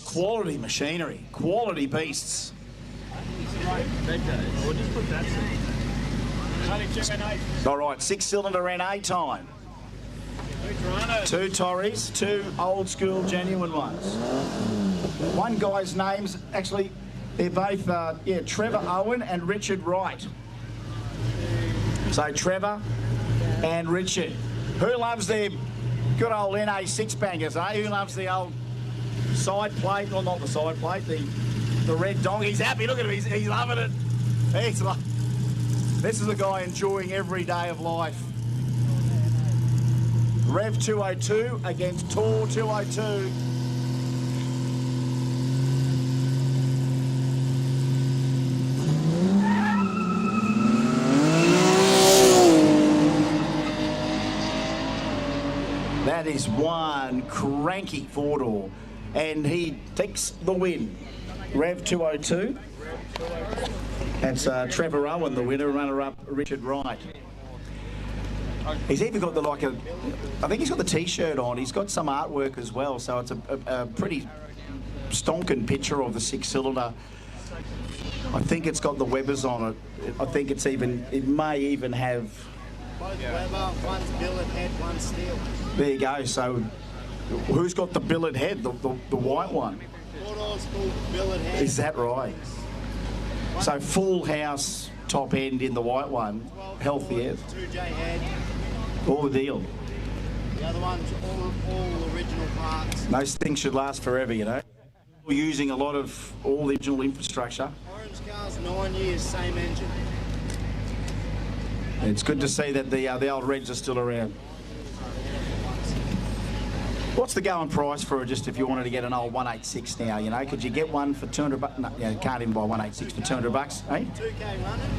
Quality machinery, quality beasts.
We'll just put that in.
All right, 6-cylinder NA time. 2 Torries, 2 old school genuine ones. One guy's name's actually, they're both, Trevor Owen and Richard Wright. So Trevor and Richard. Who loves their good old NA 6-bangers, eh? Who loves the old side plate, well not the side plate, the red dong? He's happy, look at him, he's loving it. This is a guy enjoying every day of life. Rev 202 against Tor 202. That is one cranky four-door, and he takes the win. Rev 202. That's Trevor Owen, the winner, runner-up Richard Wright. He's even got I think he's got the T-shirt on. He's got some artwork as well, so it's a pretty stonking picture of the 6-cylinder. I think it's got the Webbers on it. I think it may even have...
Both Weber, one's billet head, one's steel.
There you go. So who's got the billet head, the white one?
Four-door's called billet head.
Is that right? So full house top end in the white one, healthy as.
2J head.
All the deal.
The other one's all original parts.
Those things should last forever, you know. We're using a lot of all the original infrastructure.
Orange car's 9 years, same engine.
It's good to see that the old Reds are still around. What's the going price for it, just if you wanted to get an old 186 now, you know? Could you get one for 200 bucks? No, you can't even buy 186 for 200 bucks, eh?
2K running.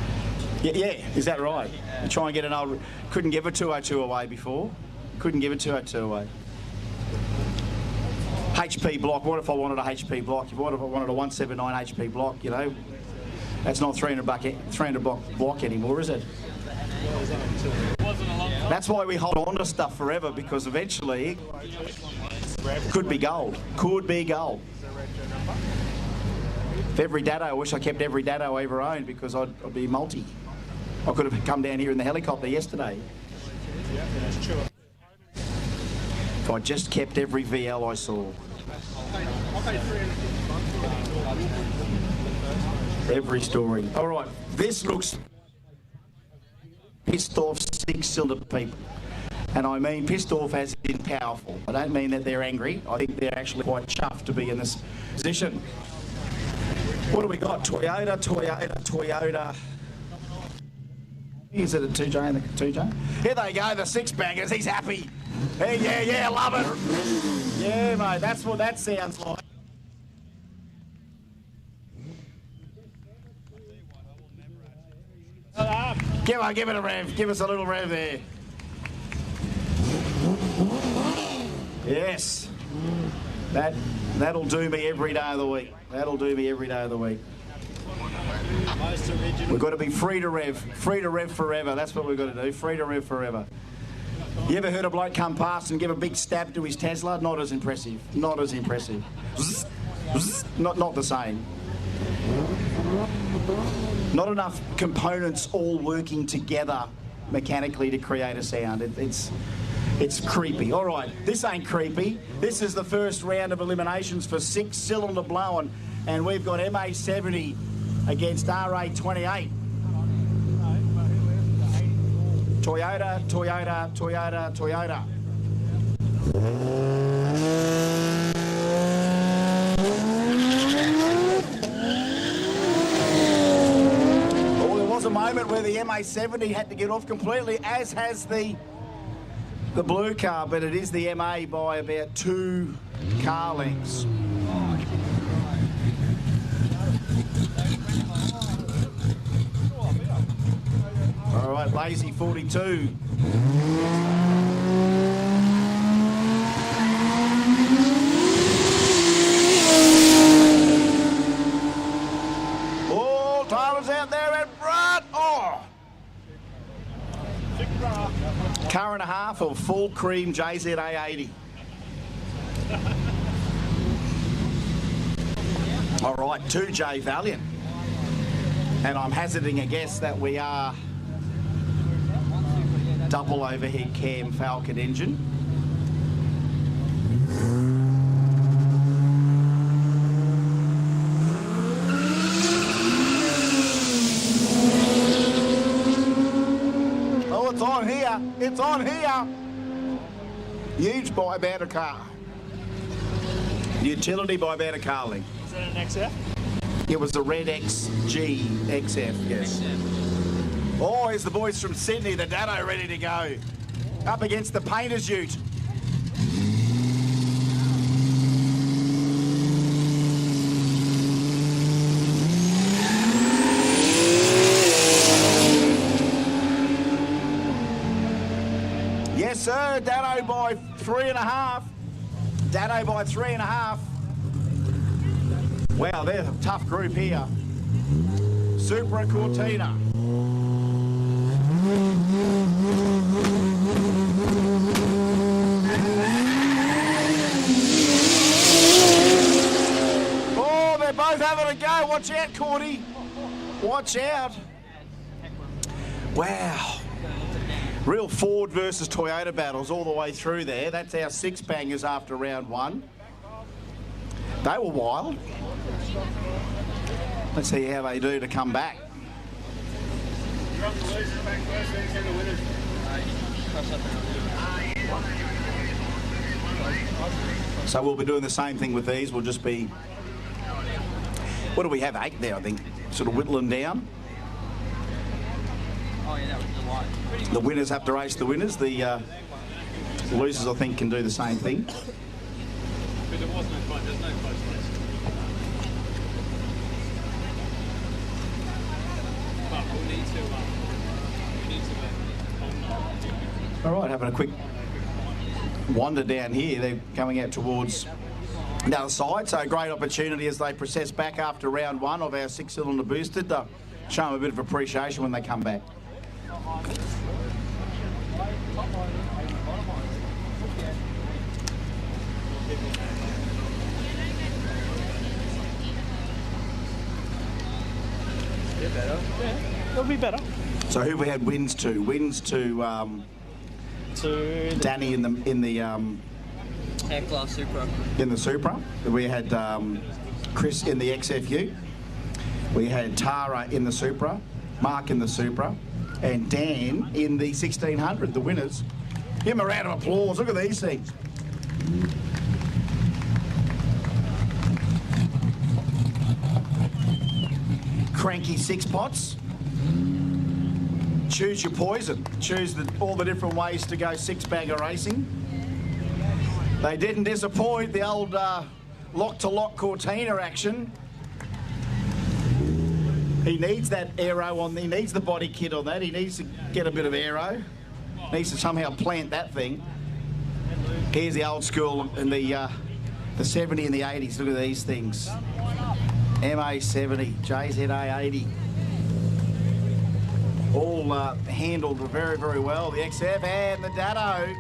Yeah, is that right? You try and get an old... Couldn't give a 202 away before. Couldn't give a 202 away. HP block. What if I wanted a HP block? What if I wanted a 179 HP block, you know? That's not 300 block anymore, is it? That's why we hold on to stuff forever, because eventually could be gold. Could be gold. If every dado, I wish I kept every dado I ever owned, because I'd be multi. I could have come down here in the helicopter yesterday. If I just kept every VL I saw. Every story. All right, this looks pissed off 6-cylinder people. And I mean pissed off as in powerful. I don't mean that they're angry. I think they're actually quite chuffed to be in this position. What do we got? Toyota. Is it a 2J in the 2J? Here they go, the six-baggers. He's happy. Hey, yeah, love it. Yeah, mate, that's what that sounds like. Give it a rev. Give us a little rev there. Yes. That'll do me every day of the week. That'll do me every day of the week.
Most original.
We've got to be free to rev forever. That's what we've got to do. Free to rev forever. You ever heard a bloke come past and give a big stab to his Tesla? Not as impressive. Not as impressive. Not the same. Not enough components all working together mechanically to create a sound. It's creepy. All right, this ain't creepy. This is the first round of eliminations for 6-cylinder blowing, and we've got MA70 against RA28. Toyota. Oh, there was a moment where the MA70 had to get off completely, as has the blue car, but it is the MA by about 2 car lengths. All right, Lazy 42. Oh, Tyler's out there at front. Oh! Car and a half of full cream JZA 80. All right, 2J Valiant. And I'm hazarding a guess that we are double overhead cam Falcon engine. Oh, it's on here. It's on here. Huge buy about a car. Utility buy about a Carling.
Is that an XF?
It was the Red XG XF, yes. Oh, here's the boys from Sydney, the Dado ready to go. Up against the Painter's Ute. Yes, sir, Dado by 3.5. Dado by 3.5. Wow, they're a tough group here. Supra Cortina. Watch out, Cordy. Watch out. Wow. Real Ford versus Toyota battles all the way through there. That's our 6 bangers after round 1. They were wild. Let's see how they do to come back. So we'll be doing the same thing with these. We'll just be, what do we have, 8 there, I think, sort of whittling down.
Oh yeah, that was the light.
The winners have to race the winners. The losers, I think, can do the same thing.
Because there was no close, there's no close race. But we need to,
All right, having a quick wander down here. They're coming out towards the other side, so a great opportunity as they process back after round 1 of our 6-cylinder boosted to show them a bit of appreciation when they come back.
Better. Yeah, it'll be better.
So who we had wins to? Wins to Danny in the
Class Supra.
In the Supra. We had Chris in the XFU. We had Tara in the Supra, Mark in the Supra, and Dan in the 1600, the winners. Give them a round of applause. Look at these things. Cranky 6 pots. Choose your poison. Choose all the different ways to go 6-bagger racing. They didn't disappoint. The old lock-to-lock Cortina action. He needs that aero on. He needs the body kit on that. He needs to get a bit of aero. Needs to somehow plant that thing. Here's the old school and the 70 and the 80s. Look at these things. MA 70, JZA 80. All handled very, very well. The XF and the Dado.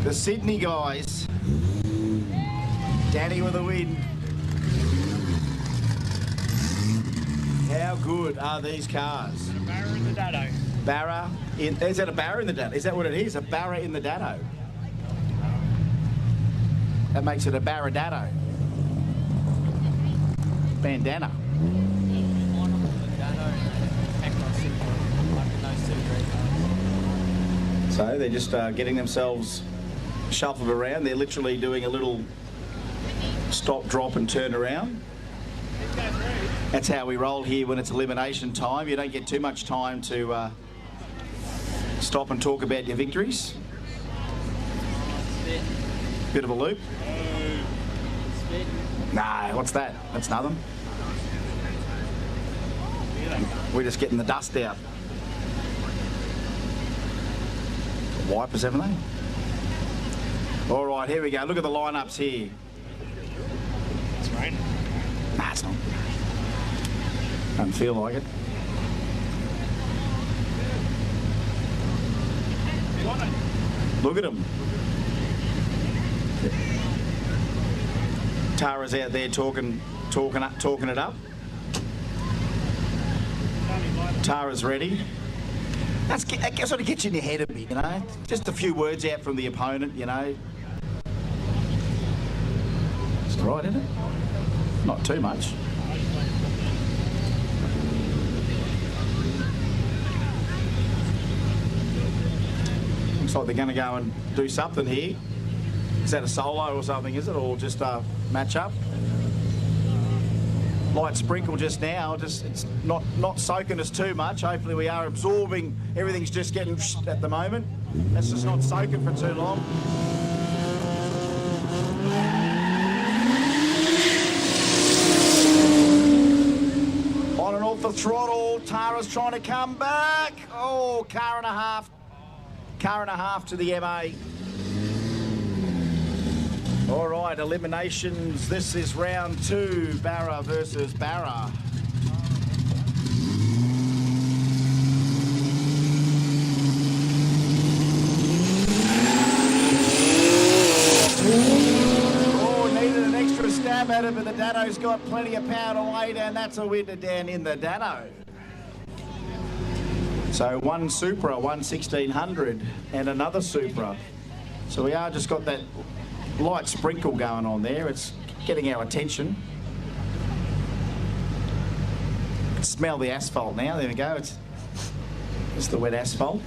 The Sydney guys. Danny with a win. How good are these cars?
A Barra in the Dado.
Barra in, is that a Barra in the Dado? Is that what it is? A Barra in the Dado. That makes it a Barra Dado. Bandana. So they're just getting themselves shuffled around. They're literally doing a little stop, drop and turn around. That's how we roll here when it's elimination time. You don't get too much time to stop and talk about your victories. Bit of a loop. Nah, what's that? That's nothing. We're just getting the dust out. Wipers, haven't they? All right, here we go. Look at the lineups here.
It's raining.
Nah, it's not. Doesn't feel like it. Look at them. Tara's out there talking it up. Tara's ready. That sort of gets you in your head a bit, you know. Just a few words out from the opponent, you know. It's all right, isn't it? Not too much. Looks like they're going to go and do something here. Is that a solo or something, is it? Or just a match-up? Light sprinkle just now, it's not soaking us too much. Hopefully we are absorbing, everything's just getting at the moment. That's just not soaking for too long. On and off the throttle, Tara's trying to come back. Oh, car and a half to the MA. All right, eliminations. This is round 2, Barra versus Barra. Oh, needed an extra stab at it, but the Dado Dado's got plenty of power to weight, and that's a winner down in the Dado. So one Supra, one 1600, and another Supra. So we are just got that light sprinkle going on there. It's getting our attention. Smell the asphalt now. There we go. It's the wet asphalt.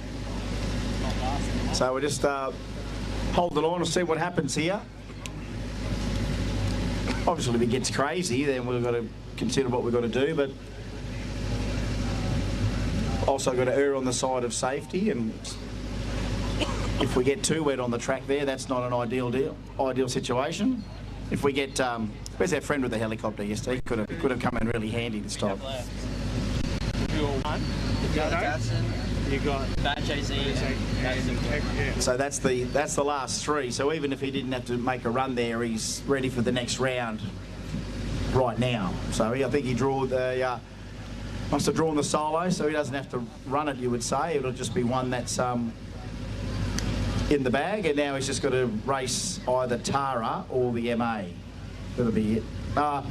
So we're just holding on to see what happens here. Obviously, if it gets crazy, then we've got to consider what we've got to do, but also got to err on the side of safety. And if we get too wet on the track there, that's not an ideal situation. If we get, where's our friend with the helicopter yesterday? He could have come in really handy this time.
You got
So that's the last three. So even if he didn't have to make a run there, he's ready for the next round right now. So I think he must have drawn the solo, so he doesn't have to run it. You would say it'll just be one that's in the bag, and now he's just got to race either Tara or the MA. That'll be it. No,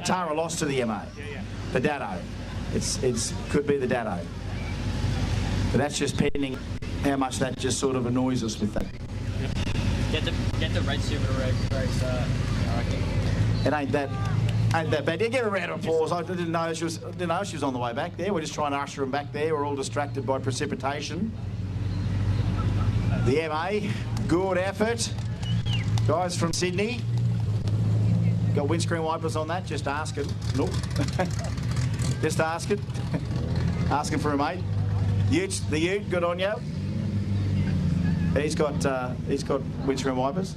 Tara lost to the MA. The Dado. It's could be the Dado. But that's just pending how much that just sort of annoys us with that.
Get the red Super to race. I reckon.
It ain't that bad. Yeah, give her a round of applause. I didn't know she was on the way back there. We're just trying to usher him back there. We're all distracted by precipitation. The MA, good effort. Guys from Sydney. Got windscreen wipers on that? Just asking. Nope. Just asking. Asking for a mate. The Ute, good on you. He's got windscreen wipers.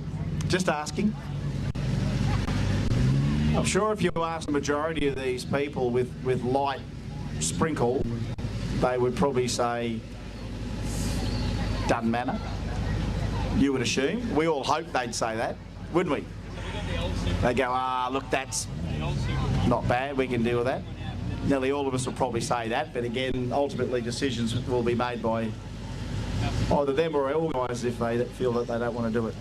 Just asking. I'm sure if you ask the majority of these people with light sprinkle, they would probably say doesn't matter. You would assume. We all hope they'd say that, wouldn't we? They go, look, that's not bad. We can deal with that. Nearly all of us will probably say that, but again, ultimately decisions will be made by either them or our organisers if they feel that they don't want to do it.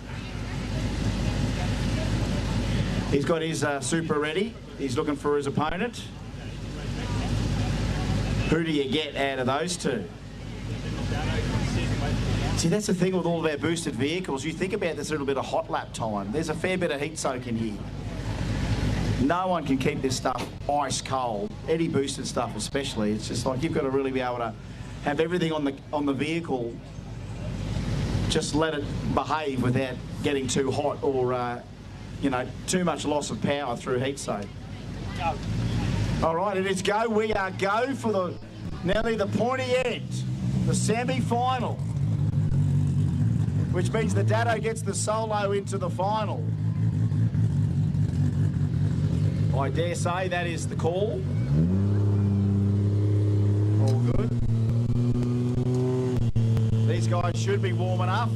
He's got his Super ready. He's looking for his opponent. Who do you get out of those two? See, that's the thing with all of our boosted vehicles. You think about this little bit of hot lap time. There's a fair bit of heat soak in here. No one can keep this stuff ice cold. Any boosted stuff especially. It's just like you've got to really be able to have everything on the vehicle. Just let it behave without getting too hot or too much loss of power through heat soak.
Go.
All right, it is go. We are go for nearly the pointy end, the semi-final, which means the Dado gets the solo into the final. I dare say that is the call. All good. These guys should be warm enough.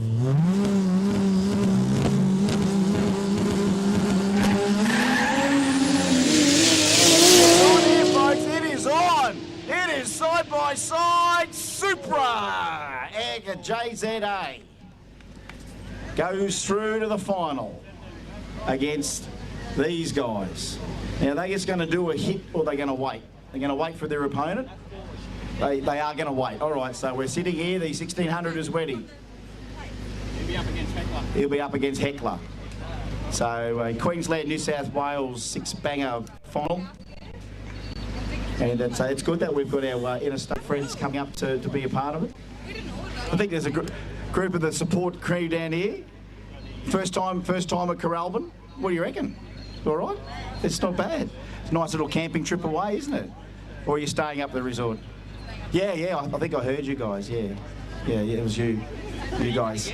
It is side by side Supra Aga JZA goes through to the final against these guys. Now, are they just going to do a hit or are they going to wait? They're going to wait for their opponent? They are going to wait. All right, so we're sitting here. The 1600 is ready.
He'll be up against Heckler.
He'll be up against Heckler. So Queensland, New South Wales, six-banger final. And it's good that we've got our interstate friends coming up to be a part of it. I think there's a group of the support crew down here. First time at Kooralbyn. What do you reckon? All right? It's not bad. It's a nice little camping trip away, isn't it? Or are you staying up at the resort? Yeah, I think I heard you guys, yeah, it was you guys.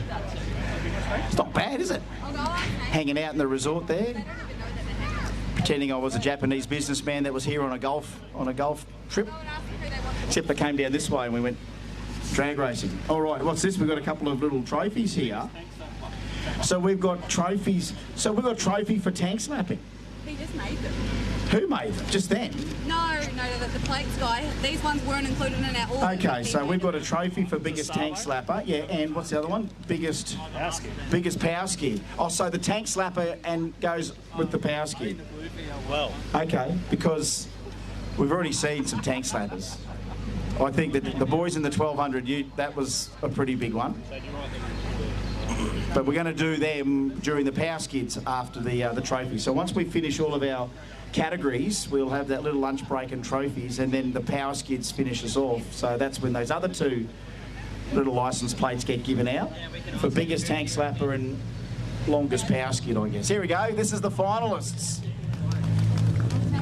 It's not bad, is it? Hanging out in the resort there. Pretending I was a Japanese businessman that was here on a golf trip. Except I came down this way and we went drag racing. All right, what's this? We've got a couple of little trophies here. So we've got trophies. So we've got a trophy for tank slapping.
He just made them.
Who made them? Just them?
No,
that the plates guy, these ones weren't included in our order.
Okay, so we've got a trophy for biggest tank slapper. Yeah, and what's the other one? Biggest power skid. Oh, so the tank slapper and goes with the power skid.
Well.
Okay, because we've already seen some tank slappers. I think that the boys in the 1200, that was a pretty big one. But we're going to do them during the power skids after the trophy. So once we finish all of our categories, we'll have that little lunch break and trophies, and then the power skids finish us off. So that's when those other two little license plates get given out for biggest tank slapper and longest power skid, I guess. Here we go. This is the finalists.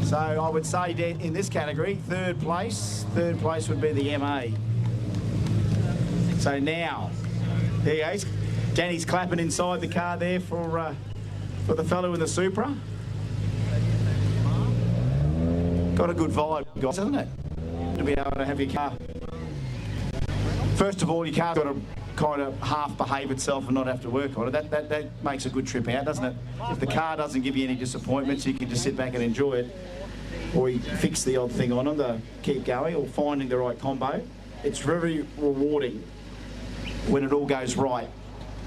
So I would say in this category, third place would be the MA. So now, there he goes. Danny's clapping inside the car there for the fellow in the Supra. Got a good vibe, guys, hasn't it? To be able to have your car. First of all, your car's got to kind of half behave itself and not have to work on it. That makes a good trip out, doesn't it? If the car doesn't give you any disappointments, you can just sit back and enjoy it. Or you fix the odd thing on them to keep going, or finding the right combo. It's very rewarding when it all goes right.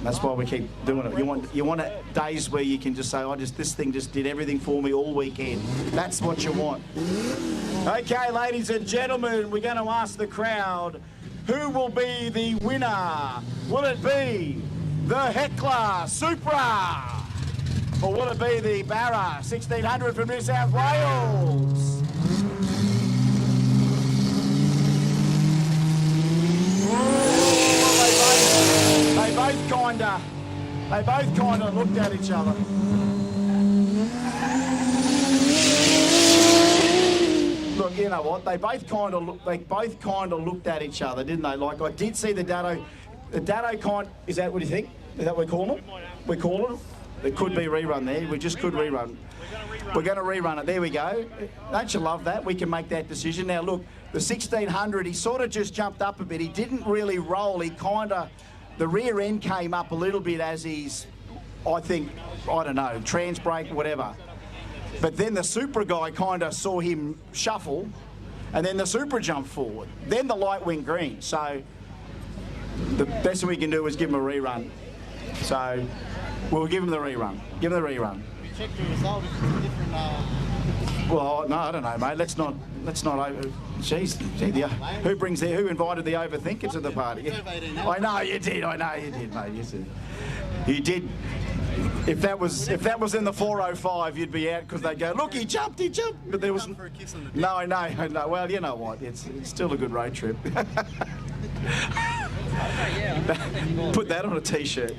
That's why we keep doing it. You want days where you can just say, this thing just did everything for me all weekend. That's what you want. Okay, ladies and gentlemen, we're going to ask the crowd, who will be the winner? Will it be the Heckler Supra? Or will it be the Barra 1600 from New South Wales? They both kinda looked at each other. Look, you know what? They both kind of looked at each other, didn't they? Like, I did see the Dado is that what you think? Is that what we call them? We call them? It could be rerun there. We just could rerun. We're going to rerun it. There we go. Don't you love that? We can make that decision. Now, look, the 1600, he sort of just jumped up a bit. He didn't really roll. He kind of, the rear end came up a little bit as he's, I don't know, trans brake, whatever. But then the Supra guy kind of saw him shuffle, and then the Supra jumped forward. Then the light went green. So the best we can do is give him a rerun. So we'll give him the rerun. Give him the rerun.
We checked the result. It's a different.
Well, no, I don't know, mate. Let's not. Jeez, who invited the overthinker to the party? I know you did, mate. You did. If that was in the 405, you'd be out because they'd go, look, he jumped. But there was no. Well, you know what? It's still a good road trip. Put that on a t-shirt.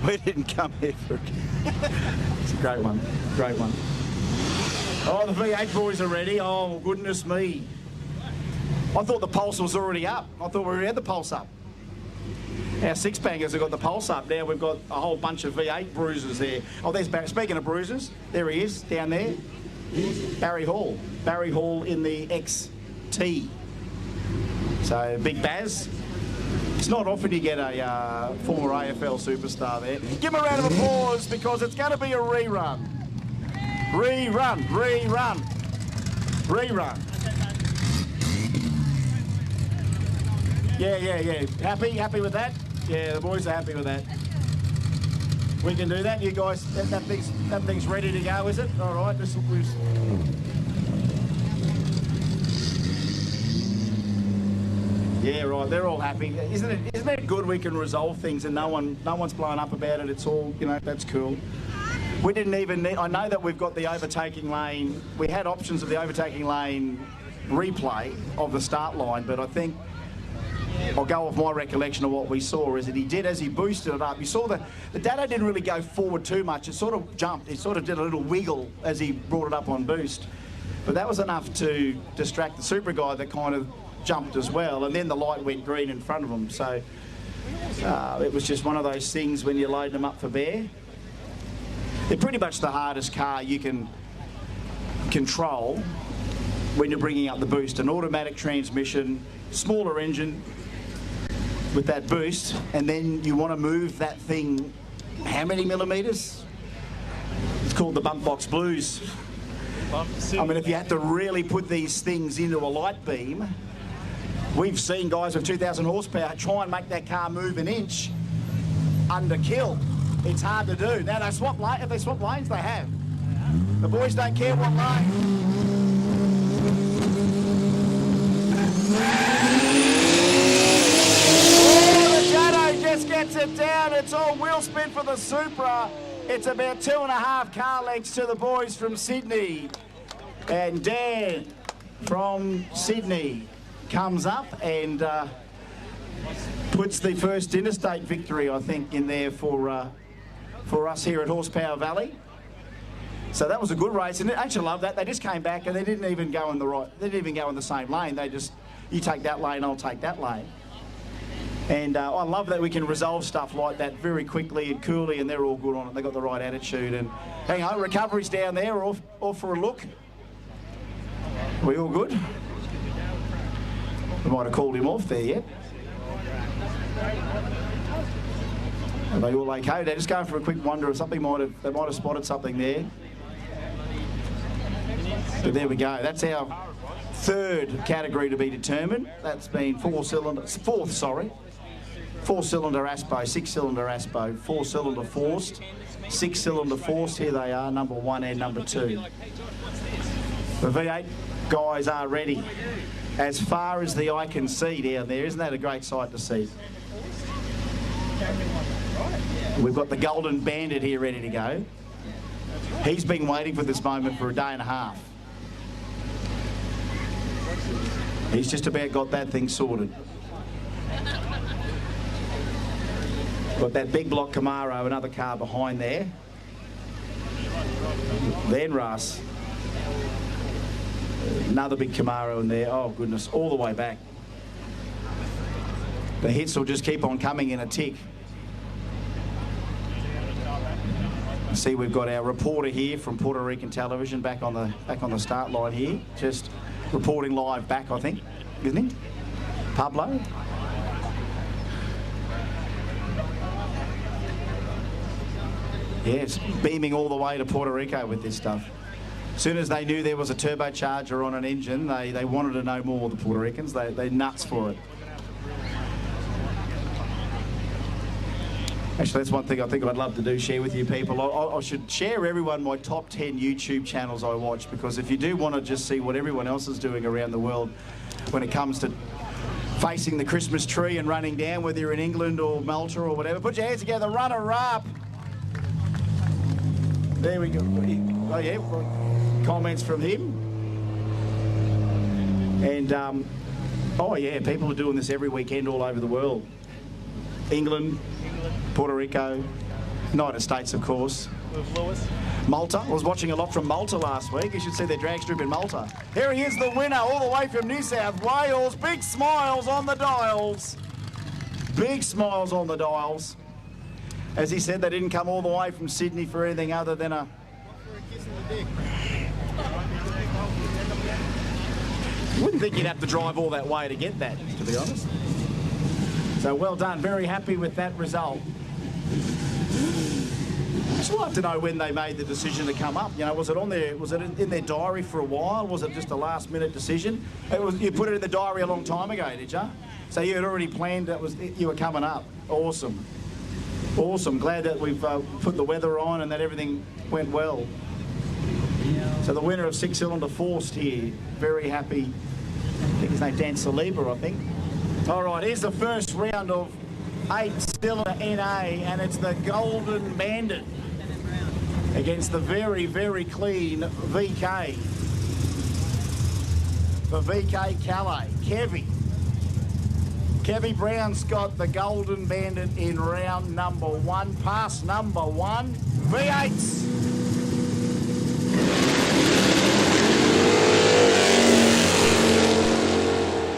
We didn't come here for. It's a great one. Oh, the V8 boys are ready. Oh, goodness me. I thought the pulse was already up. I thought we already had the pulse up. Our six-bangers have got the pulse up. Now we've got a whole bunch of V8 bruisers there. Oh, there's Barry. Speaking of bruisers, there he is, down there. Barry Hall. Barry Hall in the XT. So, Big Baz. It's not often you get a former AFL superstar there. Give him a round of applause because it's going to be a rerun. Rerun. Yeah. Happy with that? Yeah, the boys are happy with that. We can do that. You guys, that thing's ready to go, is it? All right. Yeah, right. They're all happy. Isn't it good we can resolve things and no one's blown up about it? It's all, that's cool. We didn't even need. I know that we've got the overtaking lane. We had options of the overtaking lane replay of the start line, but I think I'll go off my recollection of what we saw is that he did, as he boosted it up, you saw the Dado didn't really go forward too much. It sort of jumped. It sort of did a little wiggle as he brought it up on boost. But that was enough to distract the Supra guy that kind of jumped as well. And then the light went green in front of him. So it was just one of those things when you're loading them up for bear. They're pretty much the hardest car you can control when you're bringing up the boost. An automatic transmission, smaller engine with that boost, and then you want to move that thing how many millimetres? It's called the bump box blues. I mean, if you had to really put these things into a light beam, we've seen guys with 2,000 horsepower try and make that car move an inch under kill. It's hard to do. Now, if they swap lanes, they have. The boys don't care what lane. Oh, the Shadow just gets it down. It's all wheel spin for the Supra. It's about 2.5 car lengths to the boys from Sydney. And Dan from Sydney comes up and puts the first interstate victory, I think, in there for us here at Horsepower Valley. So that was a good race, and I actually love that. They just came back and they didn't even go in the same lane. They just, you take that lane, I'll take that lane. And I love that we can resolve stuff like that very quickly and coolly, and they're all good on it. They've got the right attitude. And hang on, recovery's down there, off for a look. Are we all good? We might have called him off there yet. Are they all okay? They're just going for a quick wonder if something they might have spotted something there. But there we go. That's our third category to be determined. That's been fourth, 4-cylinder Aspo, 6-cylinder Aspo, 4-cylinder forced, 6-cylinder forced. Here they are, number 1 and number 2. The V8 guys are ready. As far as the eye can see down there, isn't that a great sight to see? We've got the Golden Bandit here ready to go. He's been waiting for this moment for a day and a half. He's just about got that thing sorted. Got that big block Camaro, another car behind there. Then Russ. Another big Camaro in there. Oh, goodness, all the way back. The hits will just keep on coming in a tick. See, we've got our reporter here from Puerto Rican television back on the start line here, just reporting live back, I think, isn't he? Pablo. Yes, beaming all the way to Puerto Rico with this stuff. As soon as they knew there was a turbocharger on an engine, they wanted to know more, the Puerto Ricans. They're nuts for it. Actually, that's one thing I think I'd love to do, share with you people. I should share everyone my top 10 YouTube channels I watch, because if you do want to just see what everyone else is doing around the world when it comes to facing the Christmas tree and running down, whether you're in England or Malta or whatever, put your hands together, runner-up. There we go. Oh, yeah, comments from him. And, oh, yeah, people are doing this every weekend all over the world. England, Puerto Rico, United States, of course. Malta. I was watching a lot from Malta last week. You should see their drag strip in Malta. Here he is, the winner, all the way from New South Wales. Big smiles on the dials. Big smiles on the dials. As he said, they didn't come all the way from Sydney for anything other than a... Wouldn't think you'd have to drive all that way to get that, to be honest. So well done, very happy with that result. I'd like to know when they made the decision to come up. You know, was it in their diary for a while? Was it just a last-minute decision? You put it in the diary a long time ago, did you? So you had already planned you were coming up. Awesome. Awesome. Glad that we've put the weather on and that everything went well. So the winner of 6-cylinder forced here, very happy. I think his name's Dan Saliba, I think. All right, here's the first round of 8-cylinder NA, and it's the Golden Bandit against the very, very clean VK. For VK Calais, Kevy Brown's got the Golden Bandit in round number 1. Pass number 1. V8s.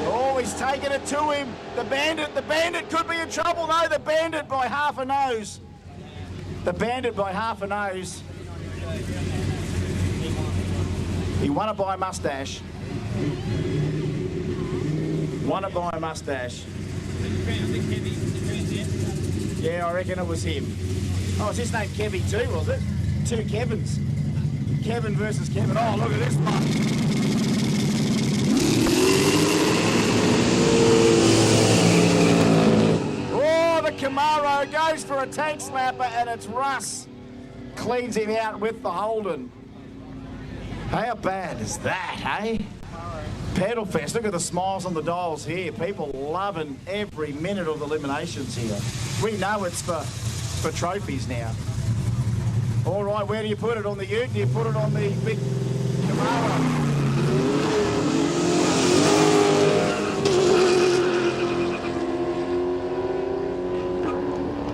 Oh, he's taking it to him. The Bandit could be in trouble. No, the Bandit by half a nose. The Bandit by half a nose. He won it by a mustache. Won it by a mustache. Yeah, I reckon it was him. Oh, was his name Kevy too, was it? 2 Kevins. Kevin versus Kevin. Oh, look at this one. Oh, the Camaro goes for a tank slapper, and it's Russ. Cleans him out with the Holden. How bad is that, eh? Pedal Fest, look at the smiles on the dials here. People loving every minute of the eliminations here. We know it's for trophies now. All right, where do you put it? On the ute? Do you put it on the big Camaro?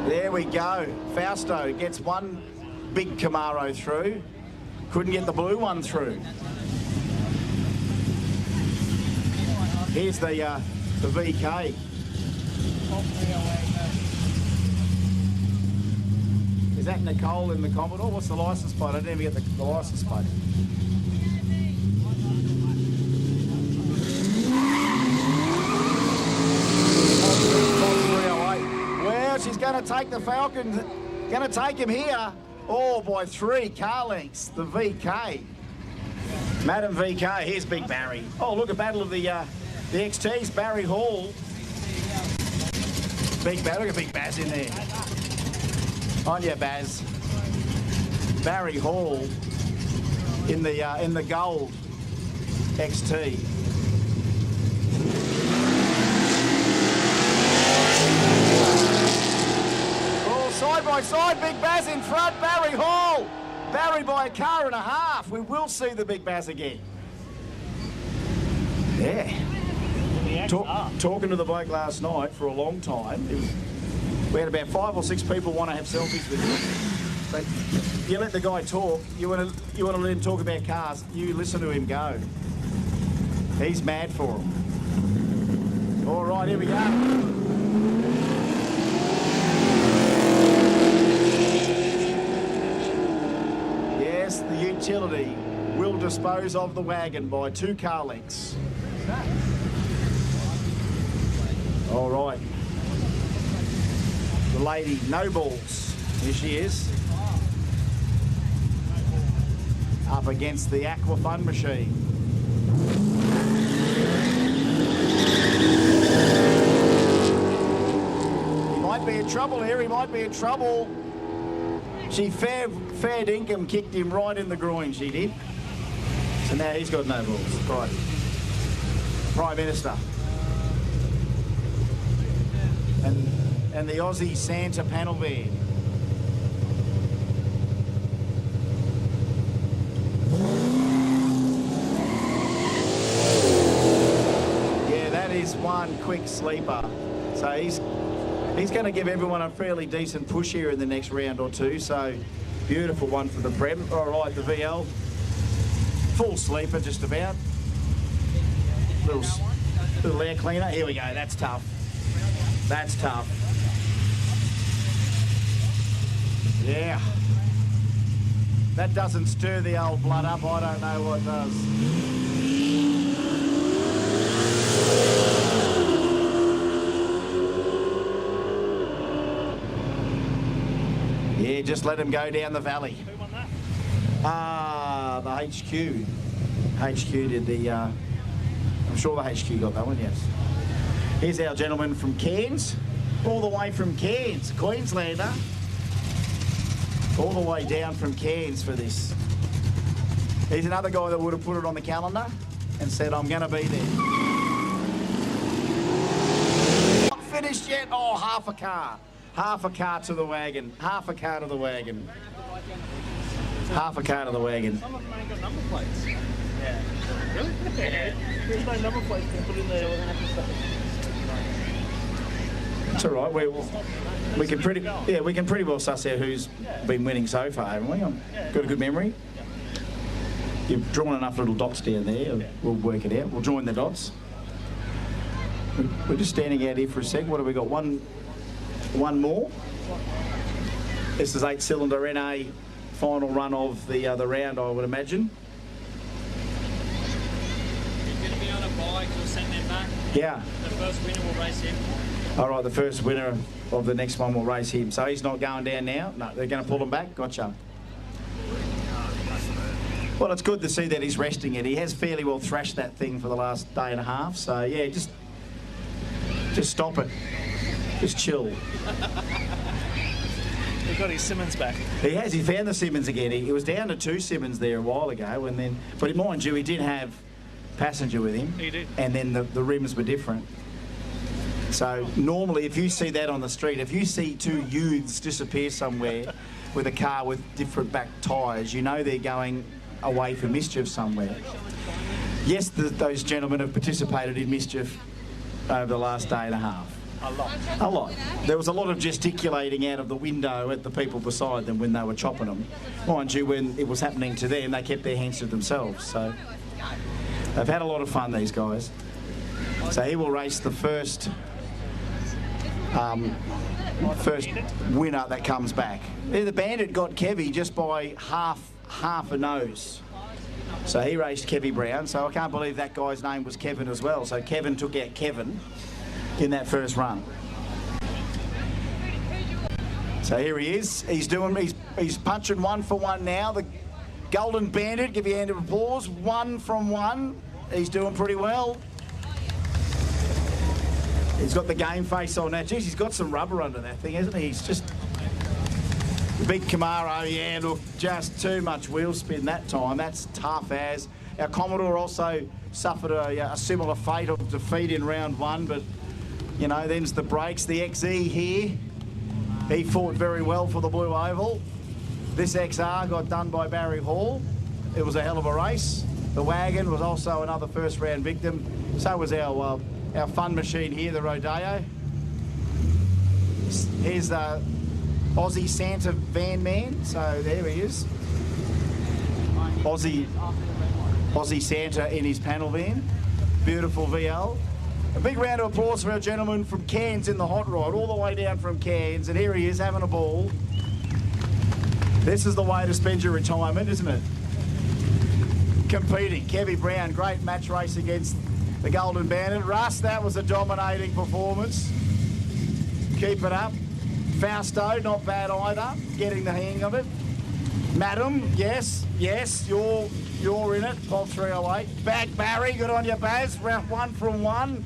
There we go. Fausto gets one big Camaro through. Couldn't get the blue one through. Here's the VK. Is that Nicole in the Commodore? What's the license plate? I didn't even get the license plate. Well, she's going to take the Falcon. Going to take him here. Oh, by 3 car lengths. The VK. Madam VK. Here's Big Barry. Oh, look, a battle of the XTs. Barry Hall. Big Barry. Look at Big Baz in there. On you, Baz. Barry Hall in the gold XT. Oh, side by side, Big Baz in front. Barry Hall. Barry by a car and a half. We will see the Big Baz again. Yeah. Talking to the bloke last night for a long time. We had about 5 or 6 people want to have selfies with him. But you let the guy talk. You want to let him talk about cars. You listen to him go. He's mad for them. All right, here we go. Yes, the utility will dispose of the wagon by 2 car lengths. All right. The lady, no balls. Here she is. Up against the Aqua Fun machine. He might be in trouble here. He might be in trouble. She fair dinkum kicked him right in the groin, she did. So now he's got no balls. Right. Prime Minister. And the Aussie Santa panel van. Yeah, that is one quick sleeper. So he's going to give everyone a fairly decent push here in the next round or two. So beautiful one for the Prem. All right, the VL. Full sleeper just about. Little air cleaner. Here we go. That's tough. That's tough. Yeah. That doesn't stir the old blood up. I don't know what does. Yeah, just let him go down the valley.
Who won that?
The HQ. HQ did the... I'm sure the HQ got that one, yes. Here's our gentleman from Cairns. All the way from Cairns. Queenslander. All the way down from Cairns for this. He's another guy that would have put it on the calendar and said, I'm going to be there. Not finished yet. Oh, half a car. Half a car to the wagon. Half a car to the wagon. Half a car to the wagon.
Some of them ain't got number plates. Yeah. Really? Yeah. There's no number plates to put in there. We're going to have to stop it.
It's all right. We can pretty well suss out who's been winning so far, haven't we? Got a good memory. You've drawn enough little dots down there. We'll work it out. We'll join the dots. We're just standing out here for a sec. What have we got? One more. This is 8-cylinder NA final run of the round, I would imagine.
He's going to be on a bike. We'll send them back.
Yeah.
The first winner will race him.
All right, the first winner of the next one will race him. So he's not going down now? No, they're going to pull him back? Gotcha. Well, it's good to see that he's resting it. He has fairly well thrashed that thing for the last day and a half. So, yeah, just stop it. Just chill.
He got his Simmons back.
He has. He found the Simmons again. He was down to 2 Simmons there a while ago. And then, but mind you, he did have passenger with him.
He did.
And then the rims were different. So normally, if you see that on the street, if you see 2 youths disappear somewhere with a car with different back tyres, you know they're going away for mischief somewhere. Yes, those gentlemen have participated in mischief over the last day and a half. A lot. There was a lot of gesticulating out of the window at the people beside them when they were chopping them. Mind you, when it was happening to them, they kept their hands to themselves. So they've had a lot of fun, these guys. So he will race the first winner that comes back. The Bandit got Kevy just by half a nose. So he raced Kevy Brown. So I can't believe that guy's name was Kevin as well. So Kevin took out Kevin in that first run. So here he is. He's punching 1 for 1 now. The Golden Bandit, give you a hand of applause. 1 from 1. He's doing pretty well. He's got the game face on that. Geez, he's got some rubber under that thing, hasn't he? He's just... The big Camaro, yeah, look, just too much wheel spin that time. That's tough as. Our Commodore also suffered a similar fate of defeat in round 1, but, you know, then's the brakes. The XE here, he fought very well for the Blue Oval. This XR got done by Barry Hall. It was a hell of a race. The Wagon was also another first round victim. So was our fun machine here, the Rodeo. Here's the Aussie Santa van man. So there he is. Aussie Santa in his panel van. Beautiful VL. A big round of applause for our gentleman from Cairns in the hot rod, all the way down from Cairns. And here he is having a ball. This is the way to spend your retirement, isn't it? Competing. Kevy Brown, great match race against the Golden Bandit. Russ, that was a dominating performance. Keep it up. Fausto, not bad either. Getting the hang of it. Madam, yes, you're in it. Bob 308. Back Barry, good on you, Baz. Round 1 from 1.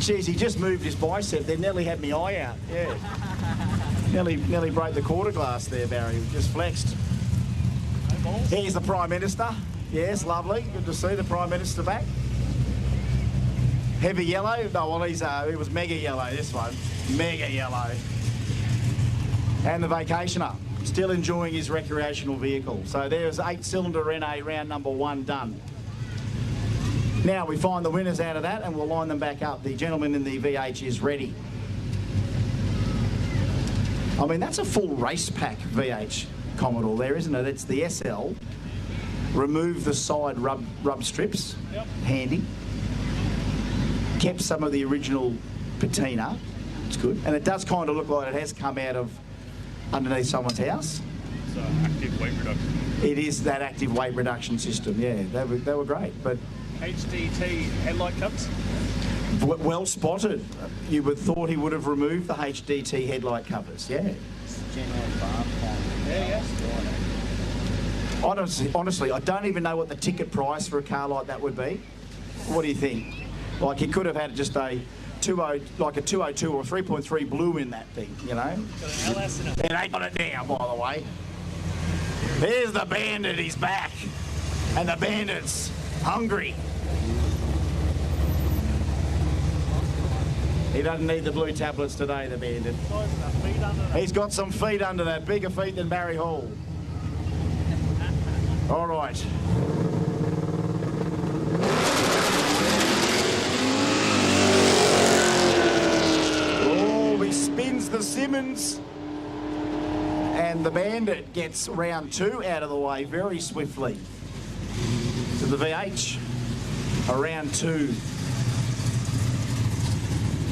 Jeez, he just moved his bicep. They nearly had me eye out. Yeah. nearly broke the quarter glass there, Barry. Just flexed. Here's the Prime Minister. Yes, lovely. Good to see the Prime Minister back. Heavy yellow. No, well, he was mega yellow, this one. Mega yellow. And the Vacationer. Still enjoying his recreational vehicle. So there's 8-cylinder NA round number 1 done. Now we find the winners out of that and we'll line them back up. The gentleman in the VH is ready. I mean, that's a full race pack VH Commodore there, isn't it? It's the SL. Remove the side rub strips. Yep. Handy. Kept some of the original patina. It's good. And it does kind of look like it has come out of underneath someone's house.
It's active weight reduction.
It is that active weight reduction system, yeah. They were great, but...
HDT headlight covers?
Well spotted. You would thought he would have removed the HDT headlight covers, yeah. Honestly, I don't even know what the ticket price for a car like that would be. What do you think? Like, he could have had just a 202 or 3.3 blue in that thing, you know?
Got an LS in it.
It ain't got it now, by the way. Here's the Bandit, he's back. And the Bandit's hungry. He doesn't need the blue tablets today, the Bandit. He's got some feet under that, bigger feet than Barry Hall. All right. Oh, he spins the Simmons. And the Bandit gets round 2 out of the way very swiftly. To the VH. A round 2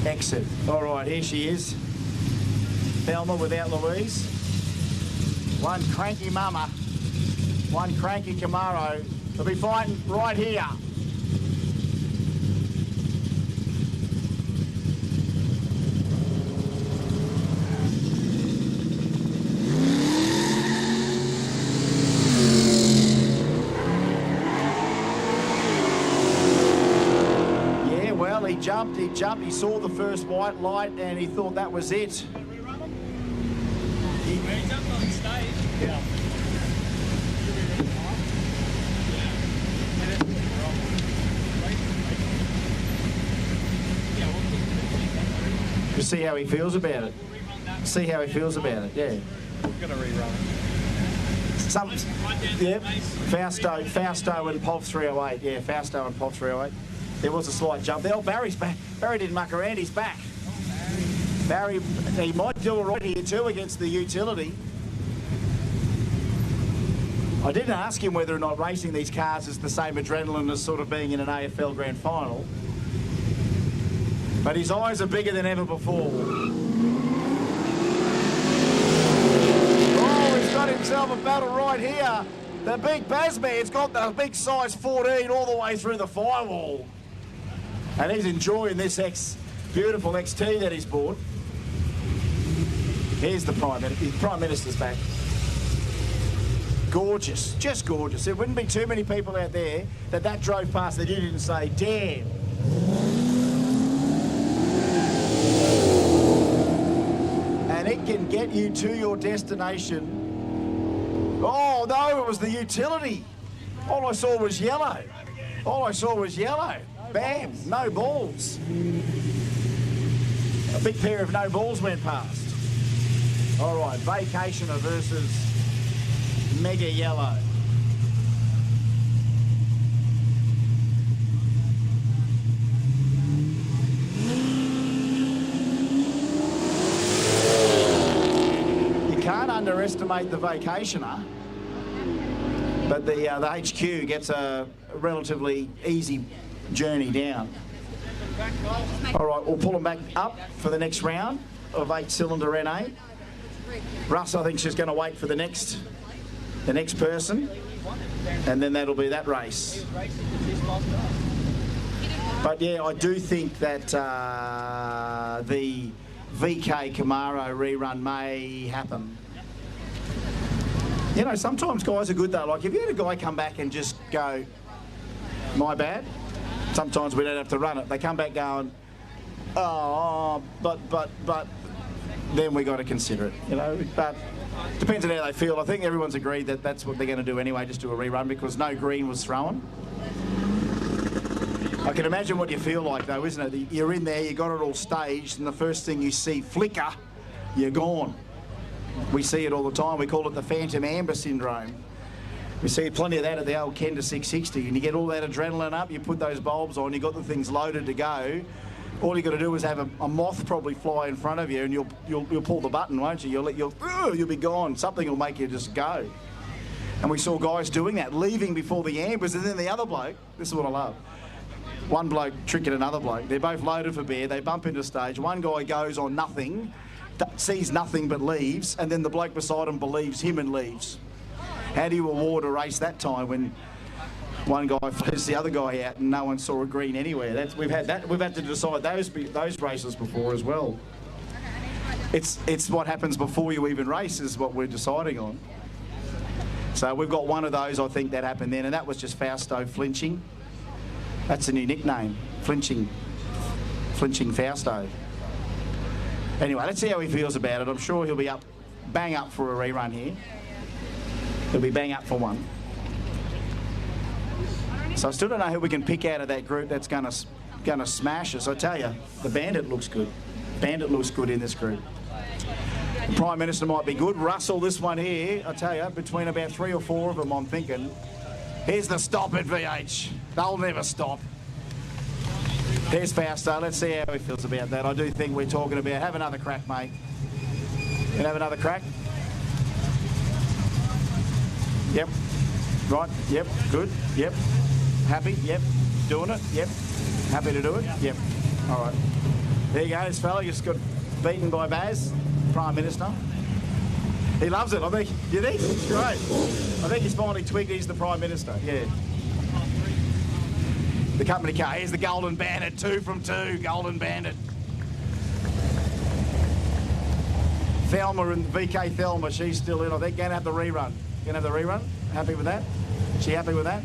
exit. All right, here she is. Thelma without Louise. One cranky mama. One cranky Camaro. They'll be fighting right here. jumped, he saw the first white light and he thought that was it.
He jumped on the stage. Yeah.
You see how he feels about it. See how he feels about it, yeah.
We've got to rerun it.
Yeah, Fausto and Pov 308. Yeah, Fausto and Pov 308. There was a slight jump there. Oh, Barry's back. Barry didn't muck around, he's back. Barry, he might do all right here too against the utility. I didn't ask him whether or not racing these cars is the same adrenaline as sort of being in an AFL Grand Final. But his eyes are bigger than ever before. Oh, he's got himself a battle right here. The big Bazman's got the big size 14 all the way through the firewall. And he's enjoying this beautiful XT that he's bought. Here's the Prime Minister. The Prime Minister's back. Gorgeous, just gorgeous. There wouldn't be too many people out there that drove past that you didn't say, damn. And it can get you to your destination. Oh no, it was the utility. All I saw was yellow. All I saw was yellow. Bam, no balls. A big pair of no balls went past. All right, Vacationer versus Mega Yellow. You can't underestimate the Vacationer, but the HQ gets a relatively easy journey down. All right, we'll pull them back up for the next round of 8-cylinder NA. Russ, I think she's going to wait for the next person, and then that'll be that race. But yeah, I do think that the VK Camaro rerun may happen. You know, sometimes guys are good though. Like if you had a guy come back and just go, my bad, sometimes we don't have to run it. They come back going, oh, but then we got to consider it, you know. But depends on how they feel. I think everyone's agreed that that's what they're going to do anyway, just do a rerun because no green was thrown. I can imagine what you feel like though, isn't it? You're in there, you got it all staged, and the first thing you see flicker, you're gone. We see it all the time. We call it the phantom amber syndrome. We see plenty of that at the old Kenda 660, and you get all that adrenaline up, you put those bulbs on, you got the things loaded to go. All you got to do is have a moth probably fly in front of you, and you'll pull the button, won't you? You'll be gone. Something will make you just go. And we saw guys doing that, leaving before the ambers, and then the other bloke. This is what I love. One bloke tricking another bloke. They're both loaded for bear. They bump into stage. One guy goes on nothing, sees nothing but leaves, and then the bloke beside him believes him and leaves. How do you award a race that time when one guy flies the other guy out and no one saw a green anywhere? We've had to decide those races before as well. It's what happens before you even race is what we're deciding on. So we've got one of those, I think, that happened then, and that was just Fausto flinching. That's a new nickname, flinching Fausto. Anyway, let's see how he feels about it. I'm sure he'll be bang up for a rerun here. He'll be bang up for one. So I still don't know who we can pick out of that group that's gonna smash us. I tell you, the Bandit looks good. Bandit looks good in this group. The Prime Minister might be good. Russell, this one here, I tell you, between about 3 or 4 of them, I'm thinking. Here's the stop at VH. They'll never stop. Here's Fausto. Let's see how he feels about that. I do think we're talking about have another crack, mate. You have another crack? Yep. Right. Yep. Good. Yep. Happy? Yep. Doing it? Yep. Happy to do it? Yep. All right. There you go. This fella just got beaten by Baz, Prime Minister. He loves it, I think. You think? It's great. I think he's finally twigged he's the Prime Minister. Yeah. The company car. Here's the Golden Bandit. 2 from 2. Golden Bandit. Thelma and VK Thelma, she's still in. I think going to have the rerun. Going to have the rerun? Happy with that? She happy with that?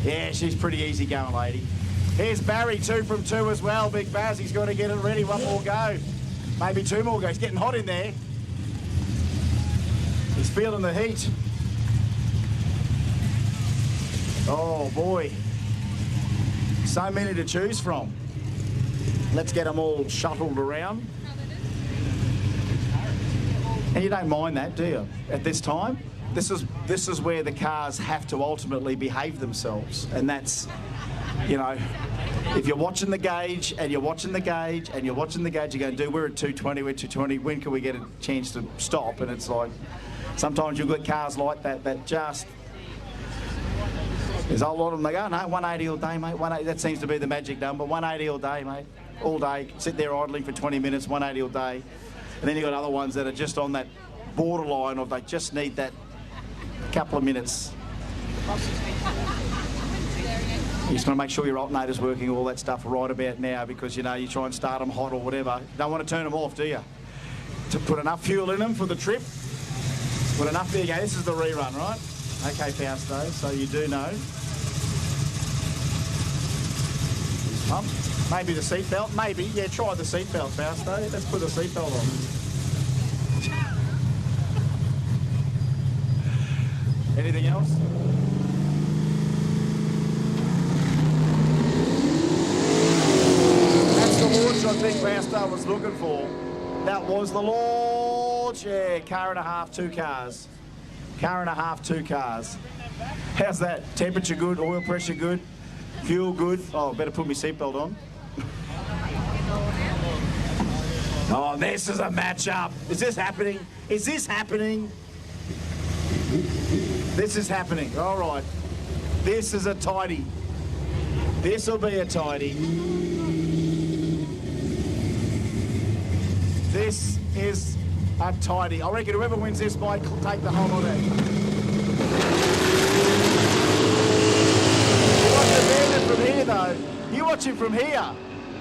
Yeah, she's pretty easy going, lady. Here's Barry, 2 from 2 as well. Big Baz, he's got to get it ready. One more go. Maybe 2 more goes. He's getting hot in there. He's feeling the heat. Oh, boy. So many to choose from. Let's get them all shuttled around. And you don't mind that, do you? At this time? This is where the cars have to ultimately behave themselves. And that's, you know, if you're watching the gauge and you're watching the gauge and you're watching the gauge, you're going, dude, we're at 220, we're at 220, when can we get a chance to stop? And it's like, sometimes you've got cars like that just, there's a lot of them, they go, no, 180 all day, mate, 180, that seems to be the magic number, 180 all day, mate, all day, sit there idling for 20 minutes, 180 all day. And then you've got other ones that are just on that borderline of they just need that couple of minutes. You just want to make sure your alternator's working, all that stuff right about now, because, you know, you try and start them hot or whatever. Don't want to turn them off, do you? To put enough fuel in them for the trip. Put enough, there you go, this is the rerun, right? Okay, Fausto, so you do know. Pump. Maybe the seatbelt, maybe. Yeah, try the seatbelt, Fausto. Let's put the seatbelt on. Anything else? That's the launch I think Fausto was looking for. That was the launch. Yeah, car and a half, 2 cars. Car and a half, 2 cars. How's that? Temperature good, oil pressure good, fuel good. Oh, better put my seatbelt on. Oh, this is a matchup. Is this happening? Is this happening? This is happening. All right. This is a tidy. This will be a tidy. This is a tidy. I reckon whoever wins this might take the whole lot out. You watch the bandit from here, though. You watch him from here.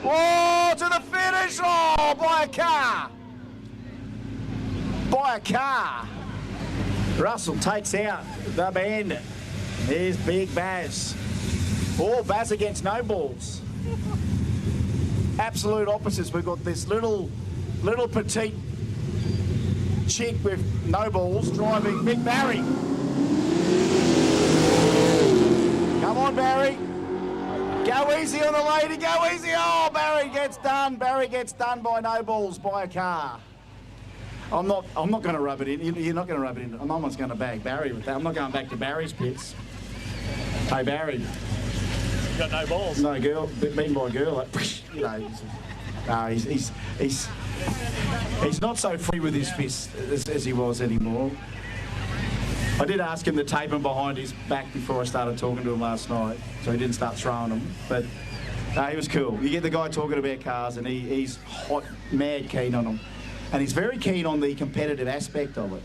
Oh, to the finish! Oh, by a car! By a car! Russell takes out the bandit. There's Big Baz. Oh, Baz against no balls. Absolute opposites. We've got this little petite chick with no balls driving Big Barry. Come on, Barry. Go easy on the lady, go easy. Oh, Barry gets done. Barry gets done by no balls, by a car. I'm not going to rub it in. You're not going to rub it in. No one's going to bag Barry with that. I'm not going back to Barry's pits. Hey, Barry.
You got no balls.
No girl, beaten by a girl. Like, you know, no, he's not so free with his fist as he was anymore. I did ask him to tape him behind his back before I started talking to him last night, so he didn't start throwing them. But he was cool. You get the guy talking about cars, and he's hot, mad keen on them. And he's very keen on the competitive aspect of it.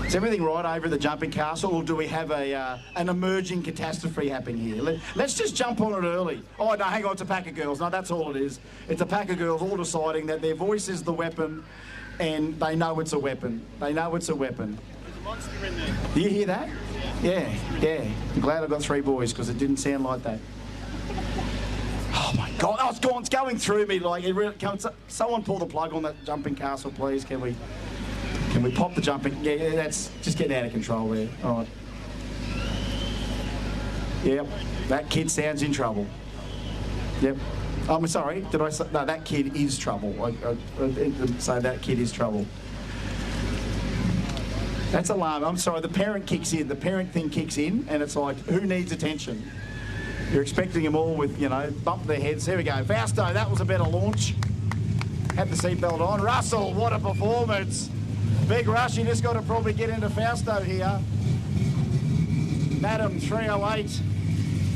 Is everything right over at the jumping castle, or do we have an emerging catastrophe happening here? Let's just jump on it early. Oh, no, hang on, it's a pack of girls. No, that's all it is. It's a pack of girls all deciding that their voice is the weapon, and they know it's a weapon. They know it's a weapon.
There's a monster in there.
Do you hear that? Yeah. I'm glad I've got 3 boys, because it didn't sound like that. Oh my God, it's going through me like it really. Someone pull the plug on that jumping castle, please. Can we pop the jumping? Yeah, that's just getting out of control there. All right. Yep, that kid sounds in trouble. Yep. I'm sorry, did I say? No, that kid is trouble. I didn't say that kid is trouble. That's alarm. I'm sorry, the parent kicks in. The parent thing kicks in, and it's like, who needs attention? You're expecting them all with, you know, bump their heads. Here we go. Fausto, that was a better launch. Had the seatbelt on. Russell, what a performance. Big rush. You just got to probably get into Fausto here. Madam 308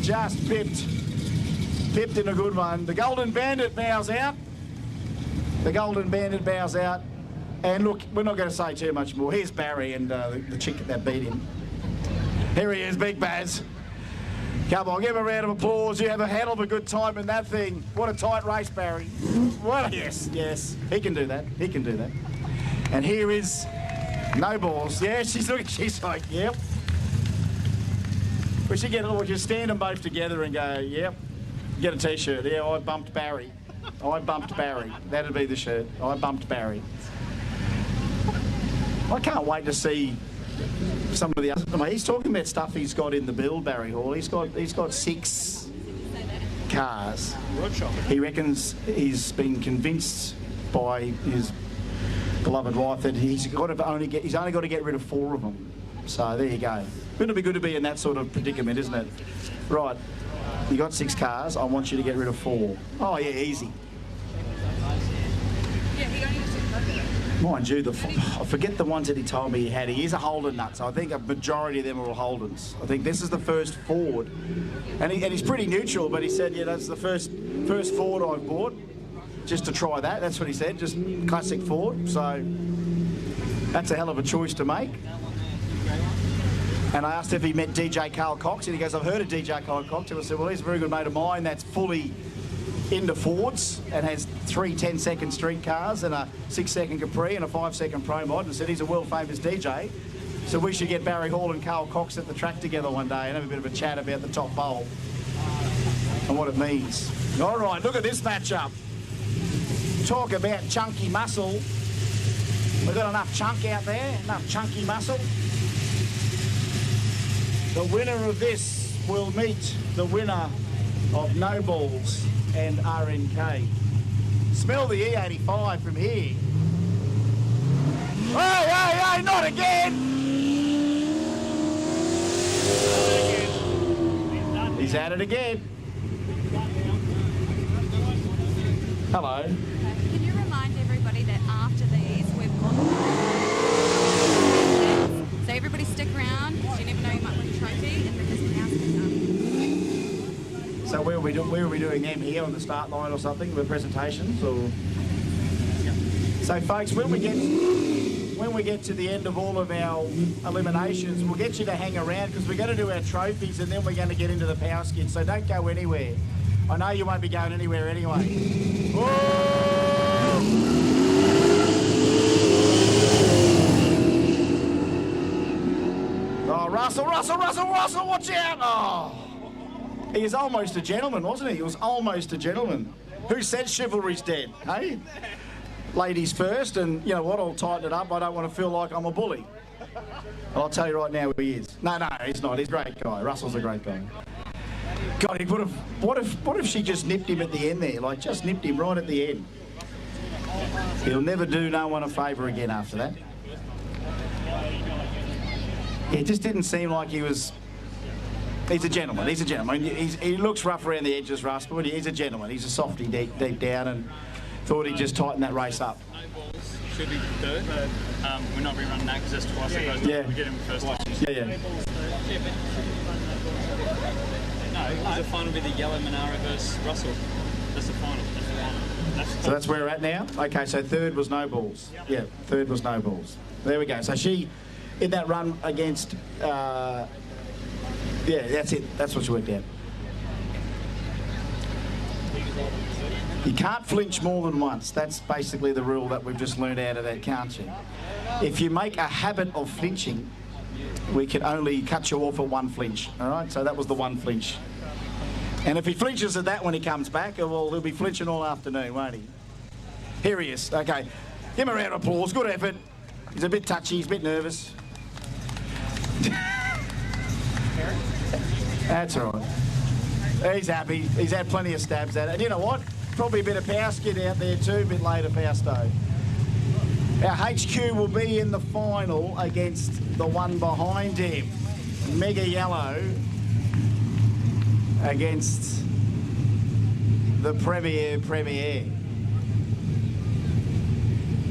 just pipped in a good one. The Golden Bandit bows out. The Golden Bandit bows out. And look, we're not going to say too much more. Here's Barry and the chick that beat him. Here he is, Big Baz. Come on, give him a round of applause. You have a hell of a good time in that thing. What a tight race, Barry. Yes. He can do that. And here is no balls. Yeah, she's like, yep. We should we'll just stand them both together and go, yep, get a T-shirt. Yeah, I bumped Barry. I bumped Barry. That'd be the shirt. I bumped Barry. I can't wait to see some of the other... I mean, he's talking about stuff he's got in the build, Barry Hall. He's got 6 cars. He reckons he's been convinced by his beloved wife that he's only got to get rid of 4 of them. So there you go. Wouldn't it be good to be in that sort of predicament, isn't it? Right, you got 6 cars. I want you to get rid of 4. Oh yeah, easy.
Yeah, he only used
Mind you, I forget the ones that he told me he had. He is a Holden nut, so I think a majority of them are all Holdens. I think this is the first Ford, and he's pretty neutral. But he said, yeah, that's the first Ford I've bought, just to try that. That's what he said, just classic Ford. So that's a hell of a choice to make. And I asked if he met DJ Carl Cox, and he goes, I've heard of DJ Carl Cox. And I said, well, he's a very good mate of mine that's fully into Fords and has 3 10-second street cars and a 6-second Capri and a 5-second Pro Mod, and said he's a world-famous DJ. So we should get Barry Hall and Carl Cox at the track together one day and have a bit of a chat about the top bowl and what it means. All right, look at this matchup. Talk about chunky muscle. We've got enough chunk out there, enough chunky muscle. The winner of this will meet the winner of No Balls and RNK. Smell the E85 from here. Hey, not again! He's at it again. Hello.
Can you remind everybody that after these, we've got... So everybody stick around, because you never know, you might win a trophy, and then there's an announcement.
So where are we doing them here on the start line or something with presentations, or? So folks, when we get to the end of all of our eliminations, we'll get you to hang around because we're going to do our trophies and then we're going to get into the power skid. So don't go anywhere. I know you won't be going anywhere anyway. Whoa! Oh, Russell, watch out! Oh. He was almost a gentleman, wasn't he? He was almost a gentleman. Who said chivalry's dead, hey? Ladies first, and you know what, I'll tighten it up. I don't want to feel like I'm a bully. I'll tell you right now who he is. No, he's not. He's a great guy. Russell's a great guy. God, what if she just nipped him at the end there? Like, just nipped him right at the end. He'll never do no one a favour again after that. It just didn't seem like he was... He's a gentleman. He's a gentleman. He looks rough around the edges, Russ, but he's a gentleman. He's a softy deep down, and thought he'd just tighten that race up.
No balls should be third, but we're not rerunning that because that's twice it goes.
Yeah.
We get him first time.
Yeah.
No, the final will be the yellow Monaro versus Russell. That's the final.
So that's where we're at now? Okay, so third was no balls. Yeah, third was no balls. There we go. So she, in that run against... yeah, that's it. That's what she worked out. You can't flinch more than once. That's basically the rule that we've just learned out of that, can't you? If you make a habit of flinching, we can only cut you off at 1 flinch, all right? So that was the 1 flinch. And if he flinches at that when he comes back, well, he'll be flinching all afternoon, won't he? Here he is. Okay. Give him a round of applause. Good effort. He's a bit touchy. He's a bit nervous. That's all right. He's happy. He's had plenty of stabs at it. And you know what? Probably a bit of power skid out there too, a bit later power stove. Our HQ will be in the final against the one behind him. Mega Yellow against the Premier.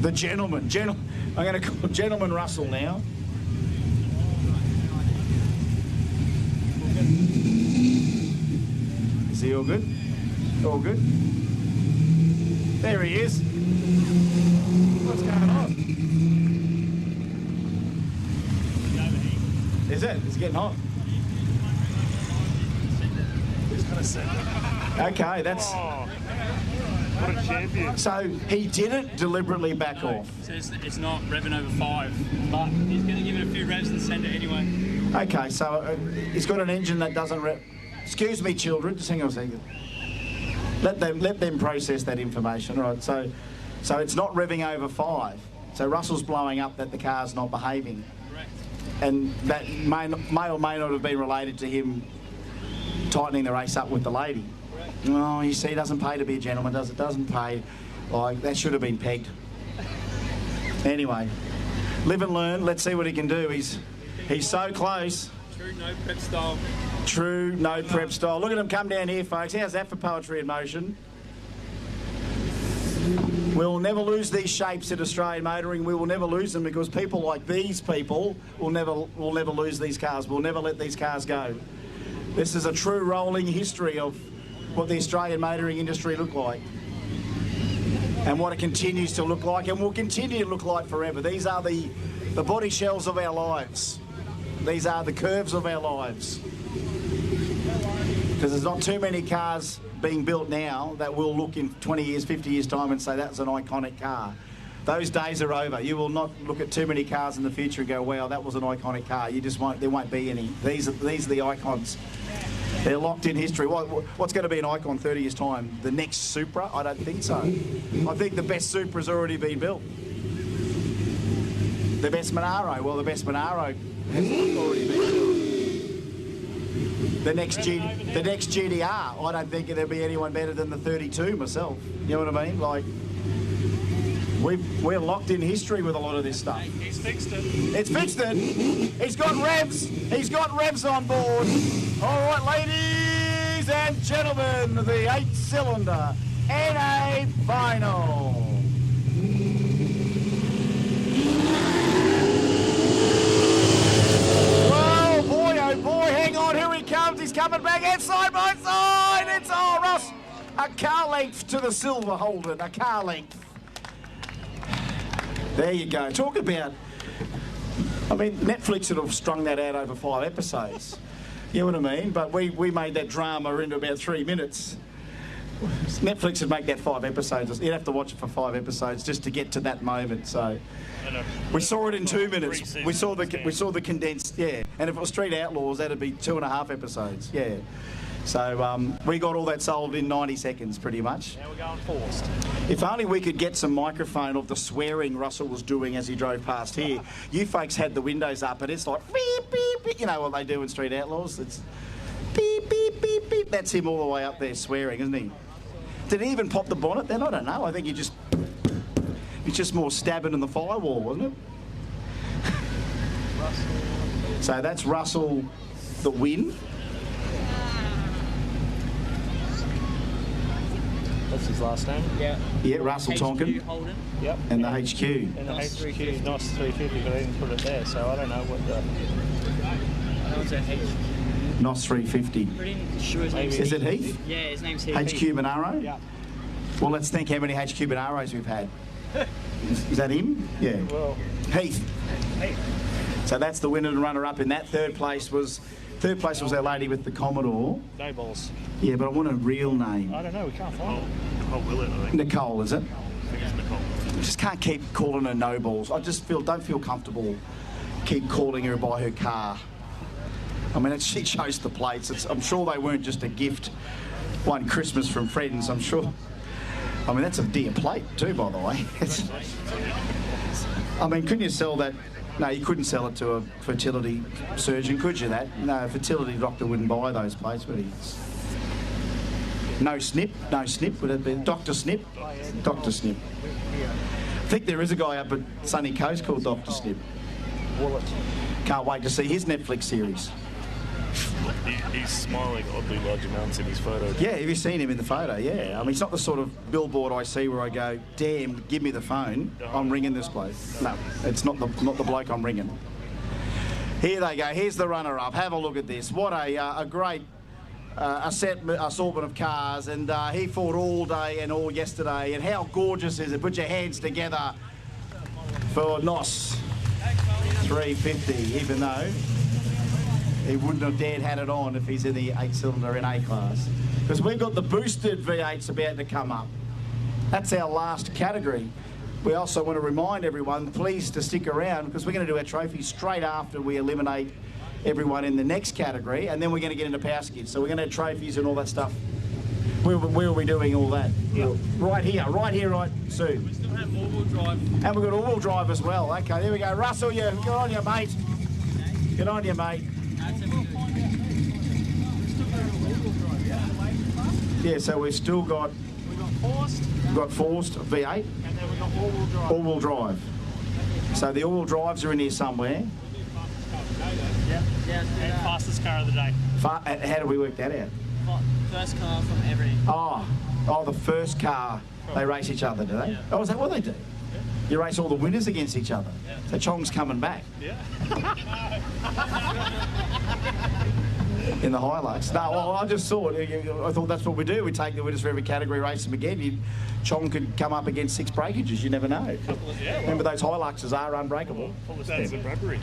The gentleman. I'm going to call Gentleman Russell now. Is he all good? All good? There he is. What's going on? Is it? It's getting hot. Okay, that's...
What a champion.
So he didn't deliberately back off.
So it's not revving over 5, but he's going to give it a few revs and send it anyway.
Okay, so he's got an engine that doesn't Excuse me, children, just hang on a second. Let them process that information, right? So it's not revving over 5. So Russell's blowing up that the car's not behaving.
Correct.
And that may or may not have been related to him tightening the race up with the lady.
Correct.
Oh, you see, it doesn't pay to be a gentleman, does it? Doesn't pay. Like, that should have been pegged. Anyway, live and learn. Let's see what he can do. He's so close.
True no prep style.
True no prep style. Look at him come down here, folks. How's that for poetry in motion? We'll never lose these shapes in Australian motoring. We will never lose them because people like these people will never lose these cars. We'll never let these cars go. This is a true rolling history of what the Australian motoring industry looked like and what it continues to look like and will continue to look like forever. These are the body shells of our lives. These are the curves of our lives. Because there's not too many cars being built now that will look in 20 years, 50 years' time and say that's an iconic car. Those days are over. You will not look at too many cars in the future and go, wow, that was an iconic car. You just won't, there won't be any. These are the icons. They're locked in history. What's going to be an icon 30 years' time? The next Supra? I don't think so. I think the best Supra's already been built. The best Monaro? Well, the best Monaro has already been built. The next GDR, I don't think there'll be anyone better than the 32 myself. You know what I mean? Like, we're locked in history with a lot of this stuff.
He's fixed it.
It's fixed it. He's got revs. He's got revs on board. All right, ladies and gentlemen, the 8-cylinder NA final. Whoa, boy, oh boy, hang on, here he comes. He's coming back in side by side. It's all Russ. A car length to the silver Holden, a car length. There you go. Talk about, I mean, Netflix would have strung that out over 5 episodes. You know what I mean? But we made that drama into about 3 minutes. Netflix would make that 5 episodes. You'd have to watch it for 5 episodes just to get to that moment. So we saw it in 2 minutes. We saw the condensed, yeah. And if it was Street Outlaws, that'd be 2.5 episodes, yeah. So we got all that sold in 90 seconds, pretty much.
Now we're going forced.
If only we could get some microphone of the swearing Russell was doing as he drove past here. You folks had the windows up, and it's like beep, beep, beep. You know what they do in Street Outlaws? It's beep, beep, beep, beep. That's him all the way up there swearing, isn't he? Did he even pop the bonnet then? I don't know. I think it's just more stabbing in the firewall, wasn't it? So that's Russell the win.
That's his last name?
Yeah.
Yeah, Russell Tonkin.
Holden.
Yep.
And the HQ.
And the HQ is NOS 350, but I didn't put it there, so I don't know what the...
That one's a HQ.
NOS 350.
Pretty sure his name's
Is it Heath?
Yeah, his name's Heath.
HQ Monaro?
Yeah.
Well, let's think how many HQ Monaros we've had. Is that him? Yeah.
Well...
Heath. So that's the winner and runner-up in that. Third place was our lady with the Commodore.
No balls.
Yeah, but I want a real name.
I don't know, we can't find it.
Nicole Willett, I think.
Nicole, is it?
I think it's Nicole.
I just can't keep calling her no balls. I just don't feel comfortable keep calling her by her car. I mean, she chose the plates. I'm sure they weren't just a gift one Christmas from friends, I'm sure. I mean, that's a dear plate too, by the way. I mean, couldn't you sell that? No, you couldn't sell it to a fertility surgeon, could you? No, a fertility doctor wouldn't buy those plates, would he? No snip, would it be? Dr. Snip? Dr. Snip. I think there is a guy up at Sunny Coast called Dr. Snip. Can't wait to see his Netflix series.
He's smiling oddly large amounts in his photo.
Yeah, have you seen him in the photo? Yeah. I mean, it's not the sort of billboard I see where I go, damn, give me the phone, I'm ringing this place. No, it's not the bloke I'm ringing. Here they go, here's the runner-up. Have a look at this. What a great assortment of cars, and he fought all day and all yesterday, and how gorgeous is it? Put your hands together for NOS 350, even though he wouldn't have dared had it on if he's in the 8-cylinder NA class. Because we've got the boosted V8s about to come up. That's our last category. We also want to remind everyone, please, to stick around because we're going to do our trophies straight after we eliminate everyone in the next category, and then we're going to get into power skids. So we're going to have trophies and all that stuff. Where are we doing all that?
Yeah.
Right Sue.
We still have all-wheel drive.
And we've got all-wheel drive as well. Okay, there we go. Russell, good on you, mate. Good on you, mate. Yeah, so we've still got... We've got forced V8.
And then we've got all-wheel drive.
All-wheel drive. So the all-wheel drives are in here somewhere.
Yeah. And fastest car of the day.
How do we work that out?
First car from every...
Oh, the first car. They race each other, do they?
Yeah.
Oh, is that what they do?
Yeah.
You race all the winners against each other.
Yeah.
So Chong's coming back.
Yeah.
In the Hilux. No, well, I just thought that's what we do. We take the winners for every category, race them again. Chong could come up against 6 breakages. You never know.
Yeah, well,
remember, those Hiluxes are unbreakable.
That's the Bradbury.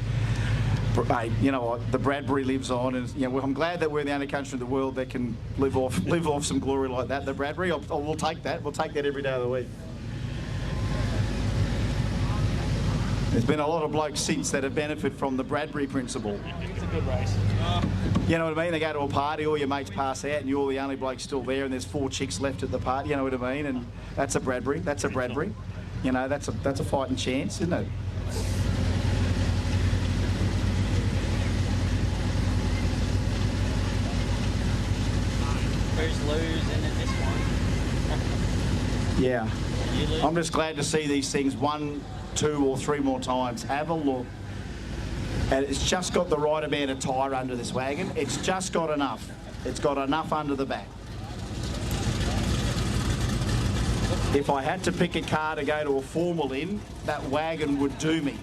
Mate, you know what? The Bradbury lives on, and I'm glad that we're the only country in the world that can live off some glory like that. The Bradbury, we'll take that. We'll take that every day of the week. There's been a lot of blokes since that have benefited from the Bradbury principle.
It's a good race.
You know what I mean? They go to a party, all your mates pass out, and you're the only bloke still there, and there's 4 chicks left at the party. You know what I mean? And that's a Bradbury. That's a Bradbury. You know, that's a fighting chance, isn't it?
Who's losing in this one?
Yeah.
You lose.
I'm just glad to see these things 1, 2 or 3 more times. Have a look. And it's just got the right amount of tyre under this wagon. It's just got enough. It's got enough under the back. If I had to pick a car to go to a formal in, that wagon would do me.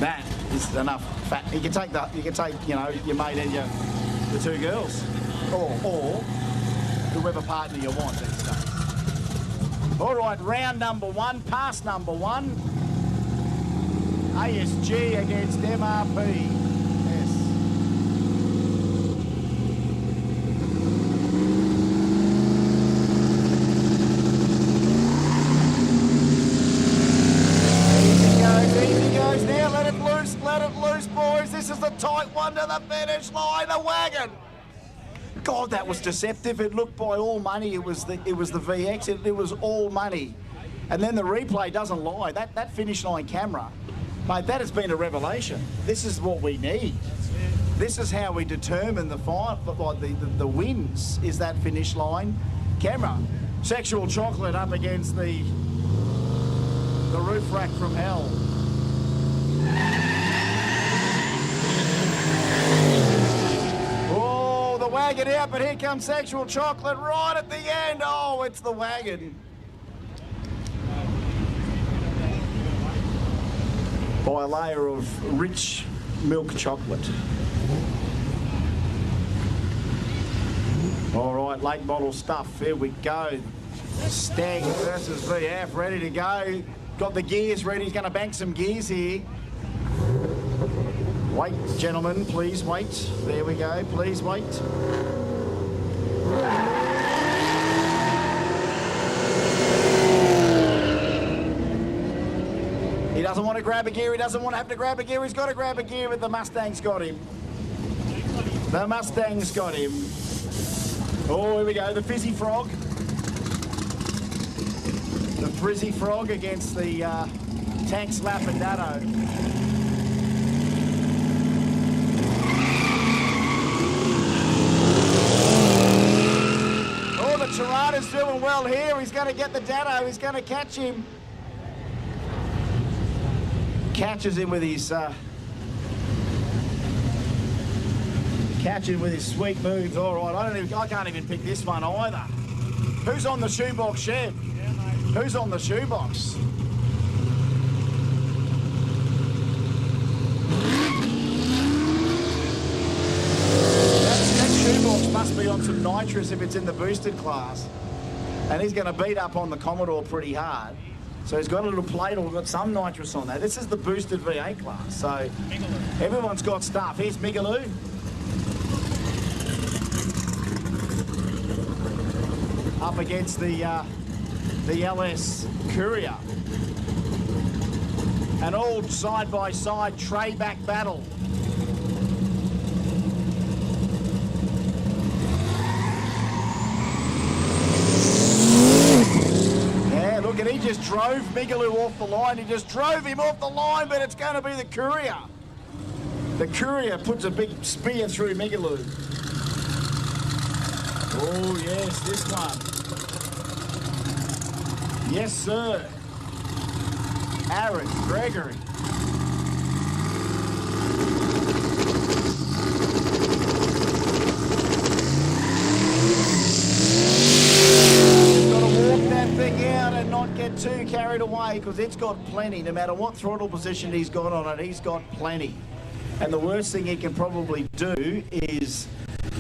That is enough fat. You can take your mate and the 2 girls, or whoever partner you want these days. All right, round number 1, pass number 1. ASG against MRP. Yes. Easy goes now. Let it loose, boys. This is the tight one to the finish line. The wagon. God, that was deceptive. It looked by all money. It was the VX. It was all money. And then the replay doesn't lie. That finish line camera, mate, that has been a revelation. This is what we need. This is how we determine the wins, is that finish line camera. Sexual Chocolate up against the roof rack from hell. Oh, the wagon out, but here comes Sexual Chocolate right at the end. Oh, it's the wagon. By a layer of rich milk chocolate. All right, late model stuff. Here we go. Stag versus VF, ready to go. Got the gears ready. He's going to bank some gears here. Wait, gentlemen, please wait. There we go. Please wait. He doesn't want to grab a gear. He doesn't want to have to grab a gear. He's got to grab a gear, but the Mustang's got him. The Mustang's got him. Oh, here we go. The Fizzy Frog. The Frizzy Frog against the Tank Slap and Datto. Oh, the Tirada's doing well here. He's going to get the Datto. He's going to catch him. Catches him with his sweet moves. All right, I can't even pick this one either. Who's on the shoebox, Chev?
Yeah, mate.
Who's on the shoebox? That shoebox must be on some nitrous if it's in the boosted class, and he's going to beat up on the Commodore pretty hard. So he's got a little plate or got some nitrous on there. This is the boosted V8 class, so everyone's got stuff. Here's Migaloo. Up against the the LS Courier. An all side-by-side tray-back battle. Yeah, look, and he just drove Migaloo off the line. He just drove him off the line, but it's going to be the Courier. The Courier puts a big spear through Migaloo. Oh, yes, this one. Yes, sir. Aaron Gregory. You've got to walk that thing out and not get too carried away because it's got plenty. No matter what throttle position he's got on it, he's got plenty. And the worst thing he can probably do is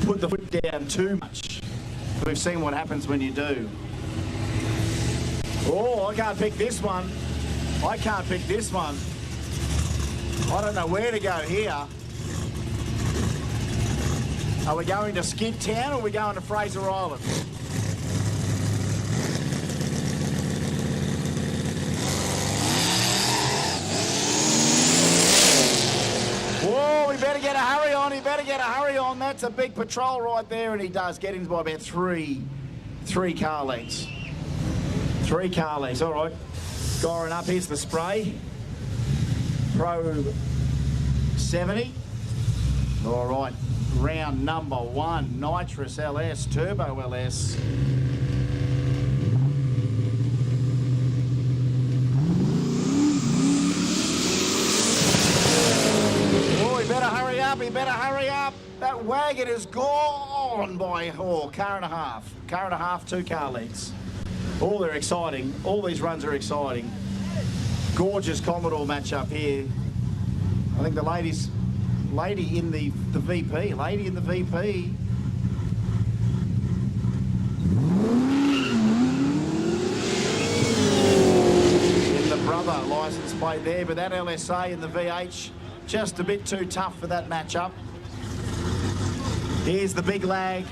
put the foot down too much. We've seen what happens when you do. Oh, I can't pick this one. I can't pick this one. I don't know where to go here. Are we going to Skid Town or are we going to Fraser Island? Whoa, we better get a hurry on. He better get a hurry on. That's a big patrol right there, and he does get him by about three car lengths. 3 car lengths, all right. Scoring up, here's the spray. Pro 70. All right, round number 1, Nitrous LS, Turbo LS. Oh, he better hurry up, he better hurry up. That wagon is gone by, car and a half. Car and a half, 2 car lengths. Oh, they're exciting. All these runs are exciting. Gorgeous Commodore match up here. I think the lady in the VP. Lady in the VP. In the brother license plate there, but that LSA in the VH, just a bit too tough for that matchup. Here's the big wag.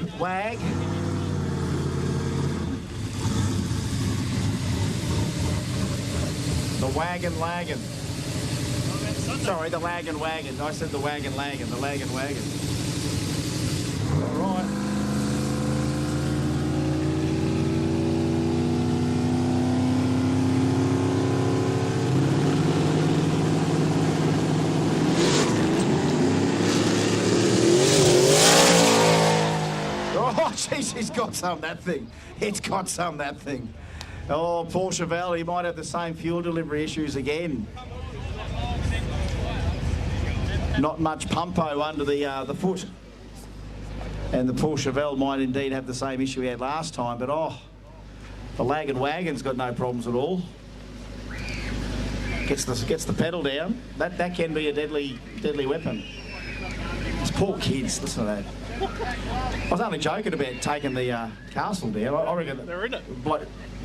The wagon lagging. Sorry, the lagging wagon. I said the wagon lagging, the lagging wagon. All right. Oh, jeez, he's got some, that thing. It's got some, that thing. Oh, Paul Chevelle, he might have the same fuel delivery issues again. Not much pumpo under the foot. And the Paul Chevelle might indeed have the same issue he had last time, but the lagging wagon's got no problems at all. Gets the pedal down. That can be a deadly weapon. It's poor kids, listen to that. I was only joking about taking the castle down. I reckon
they're in it.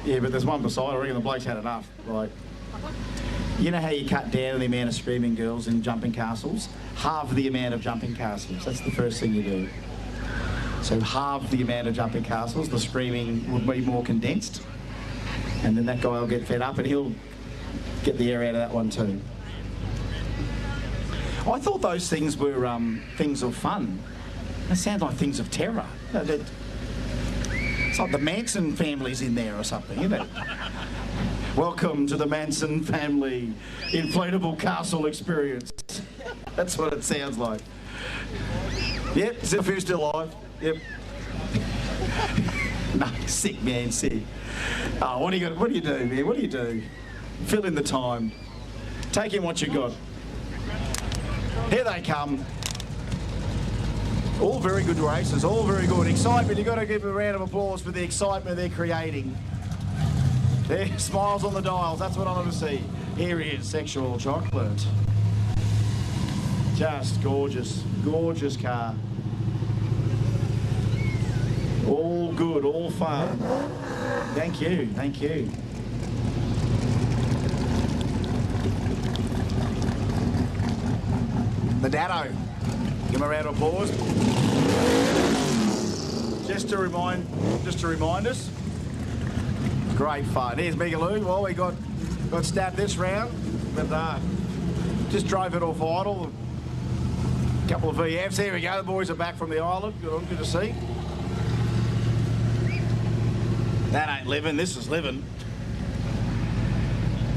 Yeah, but there's one beside. I reckon the bloke's had enough. Like, you know how you cut down the amount of screaming girls in jumping castles? Halve the amount of jumping castles. That's the first thing you do. So halve the amount of jumping castles. The screaming would be more condensed, and then that guy will get fed up, and he'll get the air out of that one too. I thought those things were things of fun. They sound like things of terror. It's like the Manson family's in there or something, isn't it? Welcome to the Manson family inflatable castle experience. That's what it sounds like. Yep, Zipfu's still alive. Yep. No, sick, man, sick. Oh, what do you do, man? What do you do? Fill in the time. Take in what you got. Here they come. All very good races, all very good. Excitement, you've got to give a round of applause for the excitement they're creating. There, smiles on the dials, that's what I want to see. Here he is, Sexual Chocolate. Just gorgeous, gorgeous car. All good, all fun. Thank you, thank you. The Dado. Give him a round of applause. Just to remind us, Great fun. Here's Migaloo. Well, we got stabbed this round, but just drove it off idle. A couple of VFs. There we go. The boys are back from the island. Good to see. That ain't living. This is living.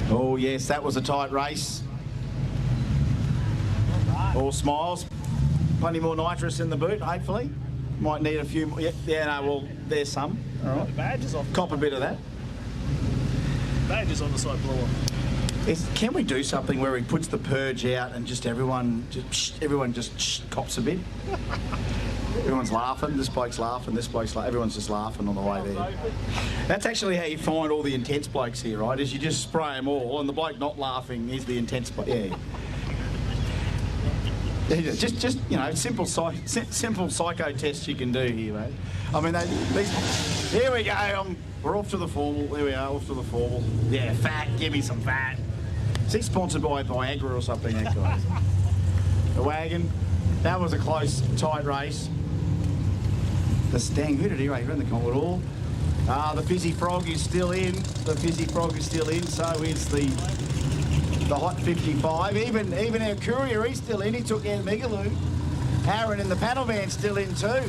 Oh, yes, that was a tight race. All smiles. Plenty more nitrous in the boot, hopefully. Might need a few more. Yeah, no, well, there's some. All right.
The badge is off.
Cop a bit of that.
Badge is on the side blower.
Can we do something where he puts the purge out and just everyone just cops a bit? Everyone's laughing. This bloke's laughing. This bloke's laughing. Everyone's just laughing on the way there. That's actually how you find all the intense blokes here, right? Is you just spray them all, and the bloke not laughing is the intense bloke. Yeah. Just you know, simple psycho tests you can do here, mate. I mean, here we go. We're off to the formal. There we are, off to the formal. Yeah, fat. Give me some fat. Is he sponsored by Viagra or something, that guy? The wagon. That was a close, tight race. The Stang, who did he race? He ran the Commodore. The Fizzy Frog is still in. The Fizzy Frog is still in, so is the Hot 55. Even our courier, he's still in. He took out Migaloo. Aaron in the panel van still in too.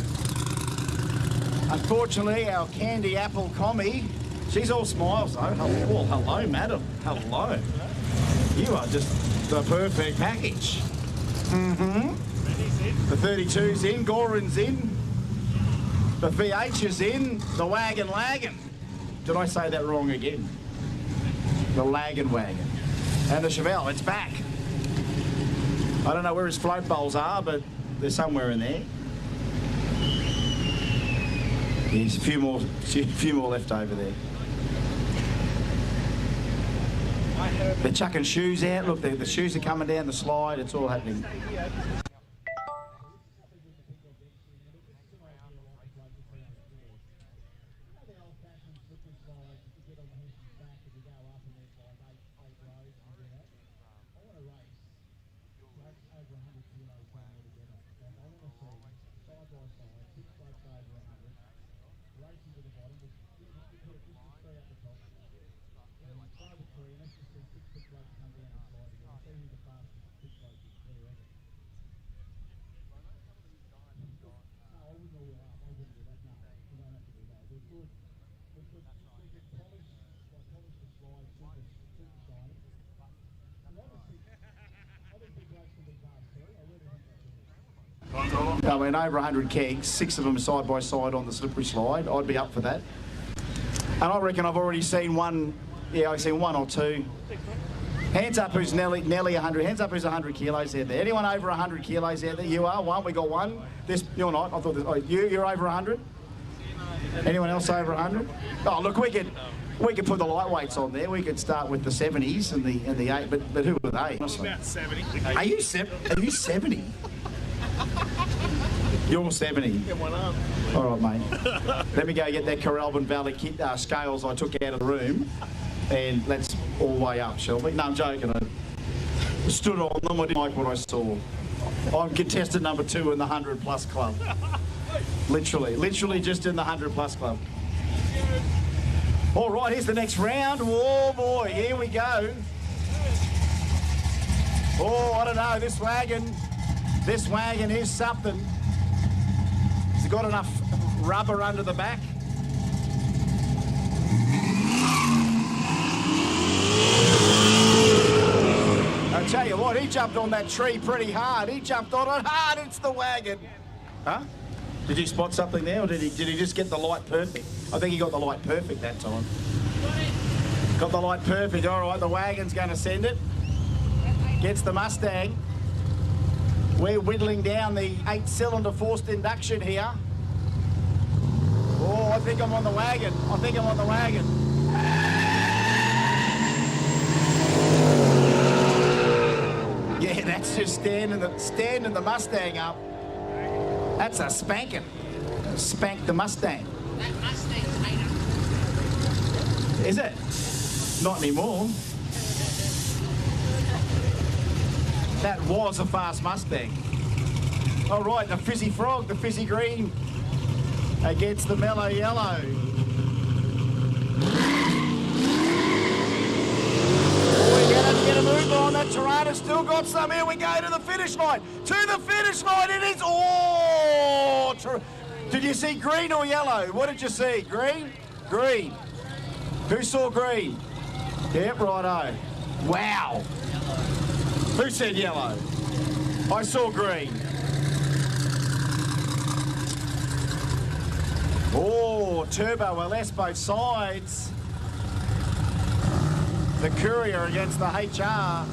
Unfortunately, our Candy Apple Commie, she's all smiles though. Oh, hello, madam. Hello. You are just the perfect package. Mm-hmm. The 32's in, Goran's in, the VH is in, the wagon lagging. Did I say that wrong again? The lagging wagon. And the Chevelle, it's back. I don't know where his float bowls are, but they're somewhere in there. There's a few more left over there. They're chucking shoes out. Look, the shoes are coming down the slide. It's all happening. I mean, over 100 kegs, 6 of them side by side on the slippery slide. I'd be up for that. And I reckon I've already seen one. Yeah, I've seen 1 or 2. Hands up who's nearly 100. Hands up who's 100 kilos out there. Anyone over 100 kilos out there? You are one. We got one. You're not. I thought this, you're over 100. Anyone else over 100? Oh, look, we could put the lightweights on there. We could start with the 70s and the 8. But who are they?
About 70.
Are you 70? You're 70.
Get one up.
All right, mate. Let me go get that Kooralbyn Valley scales I took out of the room, and let's all weigh up, shall we? No, I'm joking. I stood on them. I didn't like what I saw. I'm contestant number 2 in the 100+ club. Literally just in the 100+ club. All right, here's the next round. Oh boy, here we go. Oh, I don't know. This wagon is something. Has it got enough rubber under the back? I tell you what, he jumped on that tree pretty hard. He jumped on it hard. It's the wagon. Huh? Did you spot something there, or did he just get the light perfect? I think he got the light perfect that time. Got the light perfect. All right, the wagon's going to send it. Gets the Mustang. We're whittling down the 8-cylinder forced induction here. Oh, I think I'm on the wagon. Yeah, that's just standing the Mustang up. That's a spanking. Spank the Mustang.
That Mustang's 800.
Is it? Not anymore. That was a fast Mustang. All right, the Fizzy Frog, the Fizzy Green against the Mellow Yellow. still got some. Here we go to the finish line. To the finish line, it is. Oh! Did you see green or yellow? What did you see? Green? Green. Who saw green? Yep, righto. Wow. Who said yellow? I saw green. Oh, turbo LS both sides. The courier against the HR.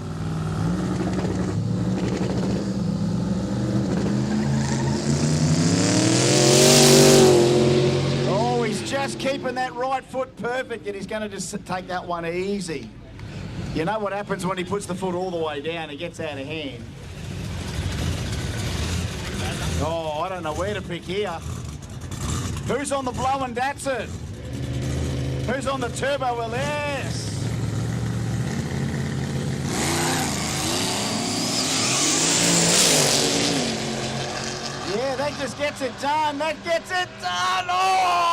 Oh, he's just keeping that right foot perfect, and he's going to just take that one easy. You know what happens when he puts the foot all the way down? It gets out of hand. Oh, I don't know where to pick here. Who's on the blowing Datsun? Who's on the turbo LS? Yeah, that just gets it done. That gets it done. Oh!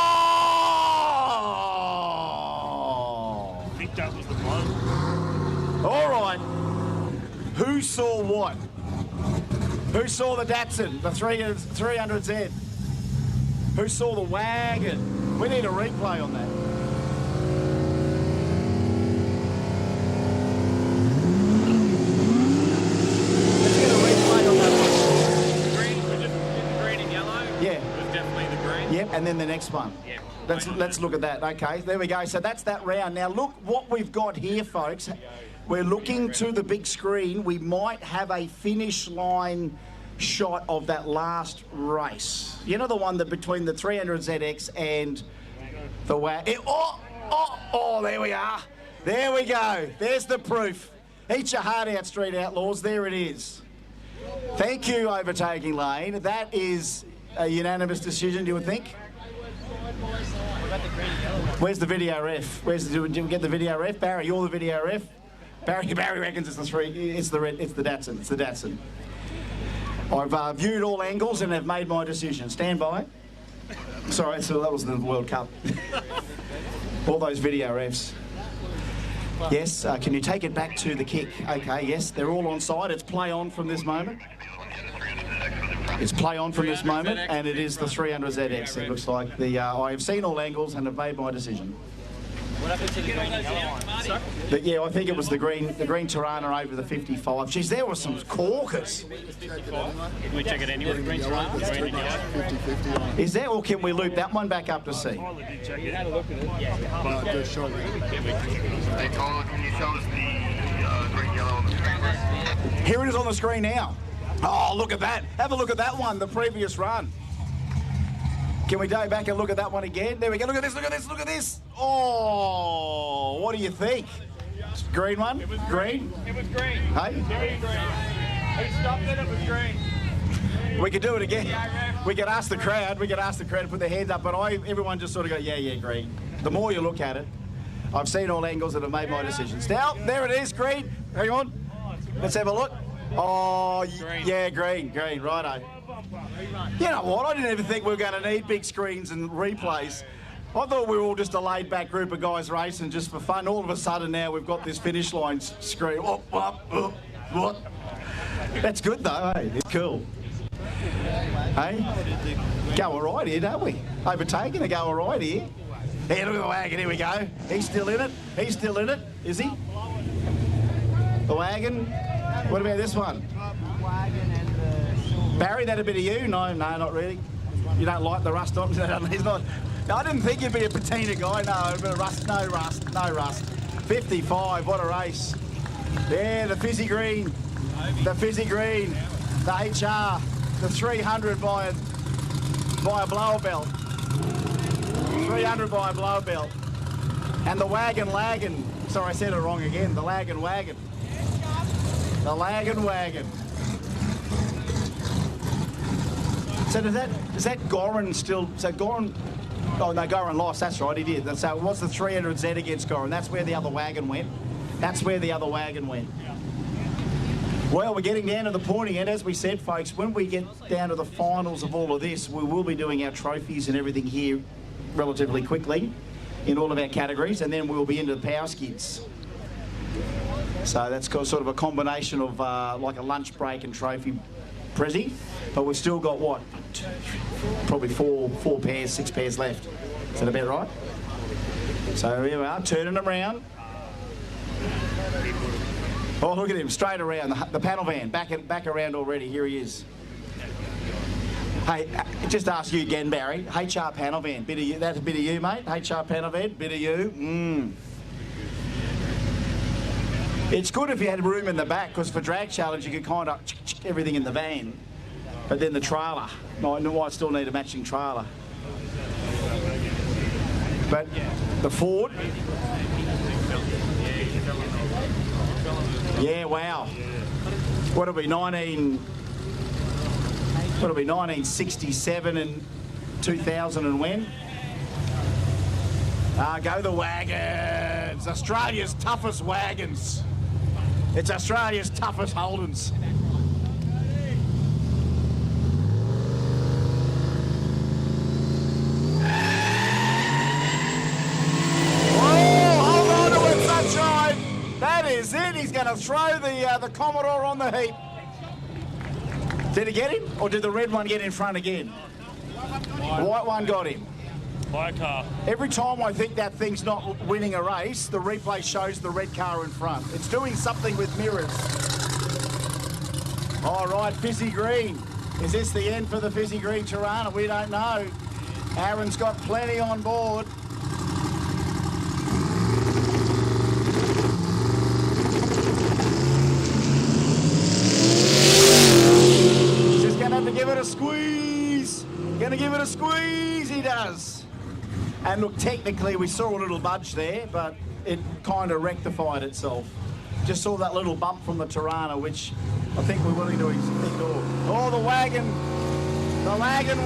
I think that was the blow.
All right. Who saw what? Who saw the Datsun, the 300Z? Who saw the wagon? We need a replay on that. Let's get a replay on that one.
Green, we just did the green and yellow.
Yeah.
It was definitely the green.
Yep, and then the next one.
Yep.
Let's look at that. Okay, there we go. So that's that round. Now look what we've got here, folks. We're looking to the big screen. We might have a finish line shot of that last race. You know, the one that between the 300ZX and the wagon. Oh, there we are. There we go. There's the proof. Eat your heart out, Street Outlaws. There it is. Thank you, Overtaking Lane. That is a unanimous decision, do you think? Where's the video ref? Do we get the video ref? Barry, you're the video ref. Barry reckons it's the Datsun. It's the Datsun. I've viewed all angles and have made my decision. Stand by. Sorry, so that was the World Cup. All those video refs. Yes, can you take it back to the kick? Okay, yes, they're all on side. It's play on from this moment. It's play on from this moment, and it is the 300ZX. It looks like the. I have seen all angles and have made my decision.
What happened to the green and yellow one?
But yeah, I think it was the green Tirana over the 55. Geez, there were some corkers.
Did we check it anyway? Green Tirana? Green and yellow?
50-50. Is that, or can we loop that one back up to see?
You had a look at it. Yeah.
Just show me.
Hey, Tyler, can you show us the green yellow on the screen?
Here it is on the screen now. Oh, look at that. Have a look at that one, the previous run. Can we go back and look at that one again? There we go. Look at this, look at this, look at this. Oh, what do you think? Green one?
It was
green?
It was green.
Hey?
Very green. He stopped it, it was green.
We could do it again. We could ask the crowd. We could ask the crowd to put their hands up, but everyone just sort of go, yeah, green. The more you look at it, I've seen all angles and have made my decisions. Now, there it is, green. Hang on. Let's have a look. Oh, yeah, green, righto. You know what? I didn't even think we were going to need big screens and replays. I thought we were all just a laid-back group of guys racing just for fun. All of a sudden now we've got this finish line screen. What? That's good though, hey? It's cool. Hey? Go all right here, don't we? Overtaking to go all right here. Hey, look at the wagon, here we go. He's still in it. He's still in it, is he? The wagon. What about this one? Barry, that a bit of you? No, not really. You don't like the rust on? He's not. I didn't think you'd be a patina guy. No, a bit of rust. No rust. 55, what a race. There, the fizzy green. The fizzy green. The HR. The 300 by a blower belt. 300 by a blower belt. And the wagon. Sorry, I said it wrong again. The wagon. The wagon. So is that Goran still? So Goran? Oh no, Goran lost. That's right, he did. So it was the 300Z against Goran. That's where the other wagon went. Well, we're getting down to the pointy end. As we said, folks, when we get down to the finals of all of this, we will be doing our trophies and everything here relatively quickly in all of our categories, and then we'll be into the power skids. So that's got sort of a combination of like a lunch break and trophy prezi. But we've still got, what, probably four pairs, 6 pairs left. Is that about right? So here we are, turning them around. Oh, look at him, straight around, the panel van, back around already. Here he is. Hey, just ask you again, Barry. HR panel van, bit of you. That's a bit of you, mate. HR panel van, bit of you. It's good if you had room in the back, because for drag challenge you could kind of everything in the van. But then the trailer, no, I still need a matching trailer. But the Ford, yeah, wow. What'll be 1967 and 2000 and when? Go the wagons, Australia's toughest wagons. It's Australia's toughest Holdens. That is it. He's going to throw the Commodore on the heap. Did he get him, or did the red one get in front again? White one got him.
White car.
Every time I think that thing's not winning a race, the replay shows the red car in front. It's doing something with mirrors. All right, fizzy green. Is this the end for the fizzy green Tirana? We don't know. Aaron's got plenty on board. Give it a squeeze. Gonna give it a squeeze, he does. And look, technically we saw a little budge there, but it kind of rectified itself. Just saw that little bump from the Tirana, which I think we're willing to ignore. Oh, the wagon. The wagon.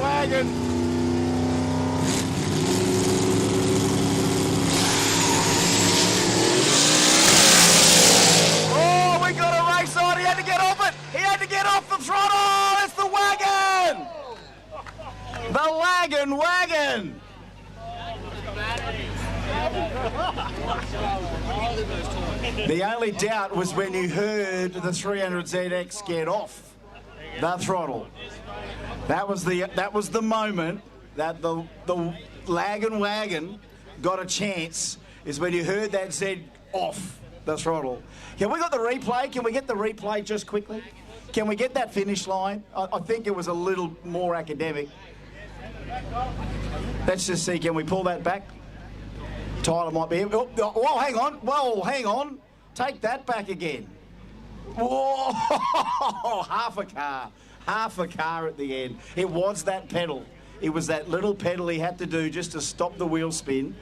Oh, we got a race on. He had to get off it. He had to get off the throttle. It's the wagon. The wagon. The only doubt was when you heard the 300ZX get off the throttle. That was the moment that the wagon got a chance, is when you heard that Z off the throttle. Can we got the replay? Can we get the replay just quickly? Can we get that finish line? I think it was a little more academic. Let's just see, can we pull that back? Tyler might be here. Oh, hang on. Whoa, hang on. Take that back again. Whoa, half a car at the end. It was that pedal. It was that little pedal he had to do just to stop the wheel spin.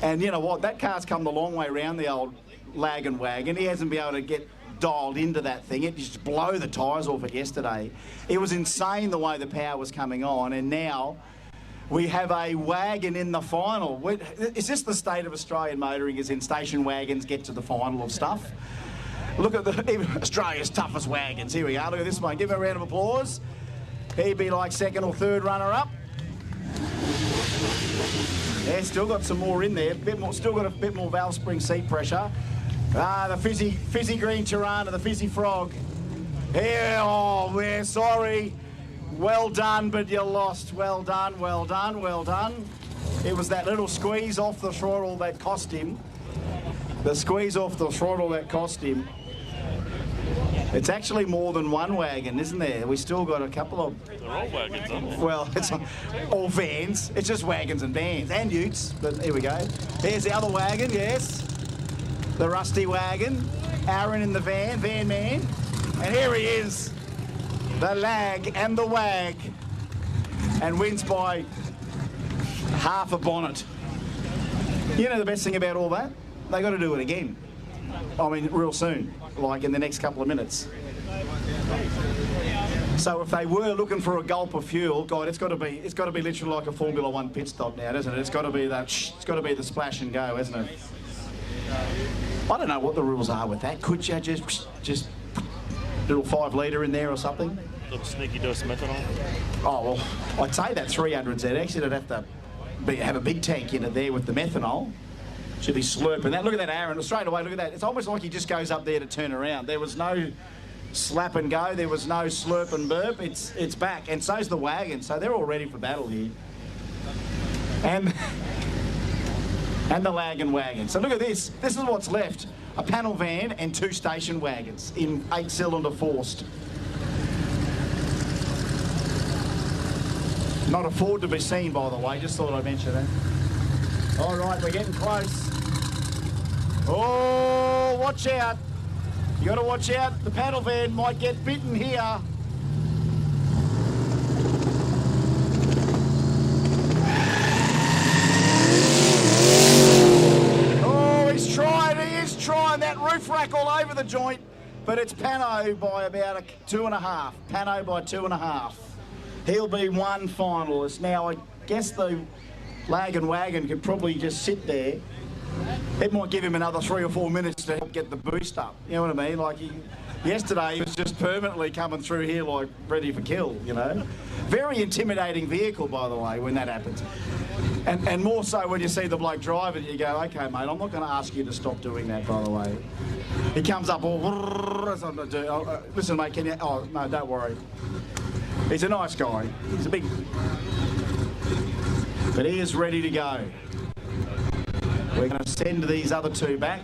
And you know what? That car's come the long way around the old wagon. He hasn't been able to get dialed into that thing. It just blow the tyres off it yesterday. It was insane the way the power was coming on, and now we have a wagon in the final. Is this the state of Australian motoring, as in station wagons get to the final of stuff? Look at even Australia's toughest wagons. Here we are. Look at this one. Give him a round of applause. He'd be like second or third runner-up. Yeah, still got some more in there. Still got a bit more valve spring seat pressure. The fizzy green Tirana, the fizzy frog. Yeah, oh, we're sorry. Well done, but you lost. Well done. It was that little squeeze off the throttle that cost him. The squeeze off the throttle that cost him. It's actually more than one wagon, isn't there? We still got a couple of...
They're all wagons, aren't they?
Well, it's all vans. It's just wagons and vans and utes, but here we go. Here's the other wagon, yes. The rusty wagon. Aaron in the van man. And here he is. The lag and the wag. And wins by half a bonnet. You know the best thing about all that? They got to do it again. I mean, real soon, like in the next couple of minutes. So if they were looking for a gulp of fuel, God, it's got to be literally like a Formula One pit stop now, doesn't it? It's got to be that. It's got to be the splash and go, isn't it? I don't know what the rules are with that. Could you just little 5 litre in there or something?
Little sneaky dose of methanol.
Oh well, I'd say that 300ZX, it'd have to have a big tank in it there with the methanol. Should be slurping that. Look at that, Aaron. Straight away, look at that. It's almost like he just goes up there to turn around. There was no slap and go. There was no slurp and burp. It's back. And so's the wagon. So they're all ready for battle here. And the lag and wagon. So look at this. This is what's left. A panel van and 2 station wagons in 8-cylinder forced. Not a Ford to be seen, by the way. Just thought I'd mention that. All right, we're getting close. Oh, watch out. You got to watch out. The panel van might get bitten here. Oh, he's trying. He is trying. That roof rack all over the joint. But it's Pano by about 2.5. Pano by 2.5. He'll be one finalist. Now, I guess the lag and wagon could probably just sit there. It might give him another 3 or 4 minutes to help get the boost up. You know what I mean? Like yesterday, he was just permanently coming through here like ready for kill, you know? Very intimidating vehicle, by the way, when that happens. And more so when you see the bloke driving, you go, okay, mate, I'm not going to ask you to stop doing that, by the way. He comes up all, listen, mate, can you, oh, no, don't worry. He's a nice guy. He's a big... But he is ready to go. We're going to send these other 2 back.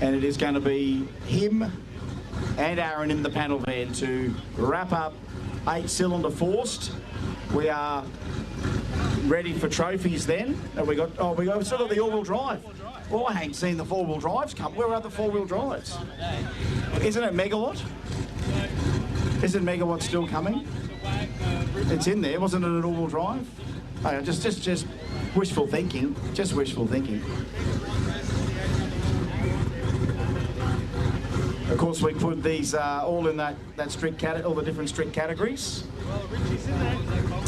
And it is going to be him and Aaron in the panel van to wrap up 8-cylinder forced. We are ready for trophies then. And we've still got the all-wheel drive. Well, I ain't seen the 4-wheel drives come. Where are the 4-wheel drives? Isn't it Megawatt? Isn't Megawatt still coming? It's in there, wasn't it an all-wheel drive? Oh, just wishful thinking. Just wishful thinking. Of course, we put these all in that strict all the different strict categories.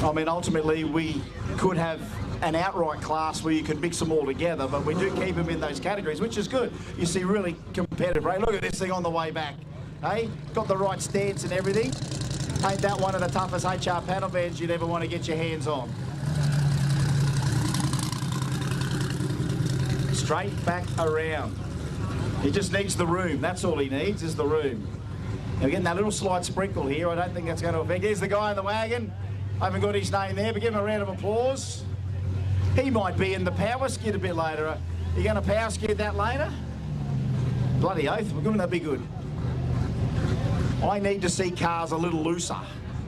I mean, ultimately, we could have an outright class where you could mix them all together, but we do keep them in those categories, which is good. You see really competitive, right? Look at this thing on the way back. Hey, got the right stance and everything. Ain't that one of the toughest HR panel vans you'd ever want to get your hands on? Straight back around. He just needs the room. That's all he needs is the room. Now we're getting that little slight sprinkle here. I don't think that's going to affect. Here's the guy in the wagon. I haven't got his name there, but give him a round of applause. He might be in the power skid a bit later. Are you going to power skid that later? Bloody oath. Wouldn't that be good? I need to see cars a little looser.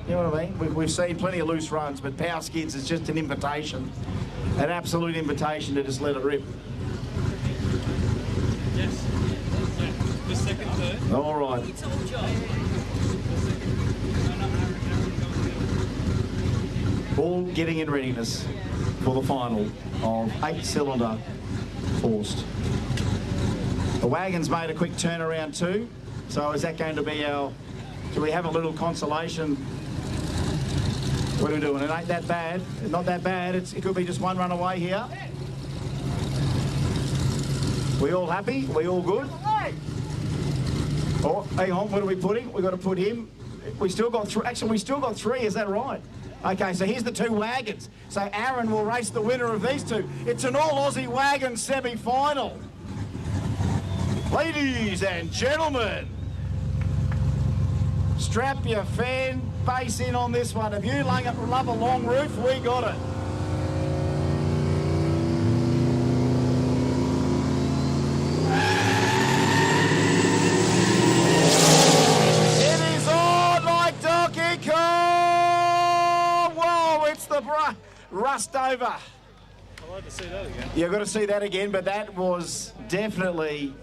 You know what I mean? We've seen plenty of loose runs, but power skids is just an invitation. An absolute invitation to just let it rip.
Yes. The second, third.
All right. All getting in readiness for the final of 8-cylinder forced. The wagon's made a quick turnaround too. So is that going to be our... Do we have a little consolation? What are we doing? It ain't that bad. Not that bad. It could be just one run away here. We all happy? We all good? Oh, hang on. What are we putting? We've got to put him. We still got 3. Actually, we still got 3. Is that right? Okay, so here's the 2 wagons. So Aaron will race the winner of these 2. It's an all-Aussie wagon semi-final. Ladies and gentlemen, strap your fan base in on this one. If you love a long roof, we got it. It is on like Donkey Kong. Whoa, it's the rust over.
I'd like to see that again.
You've got to see that again, but that was definitely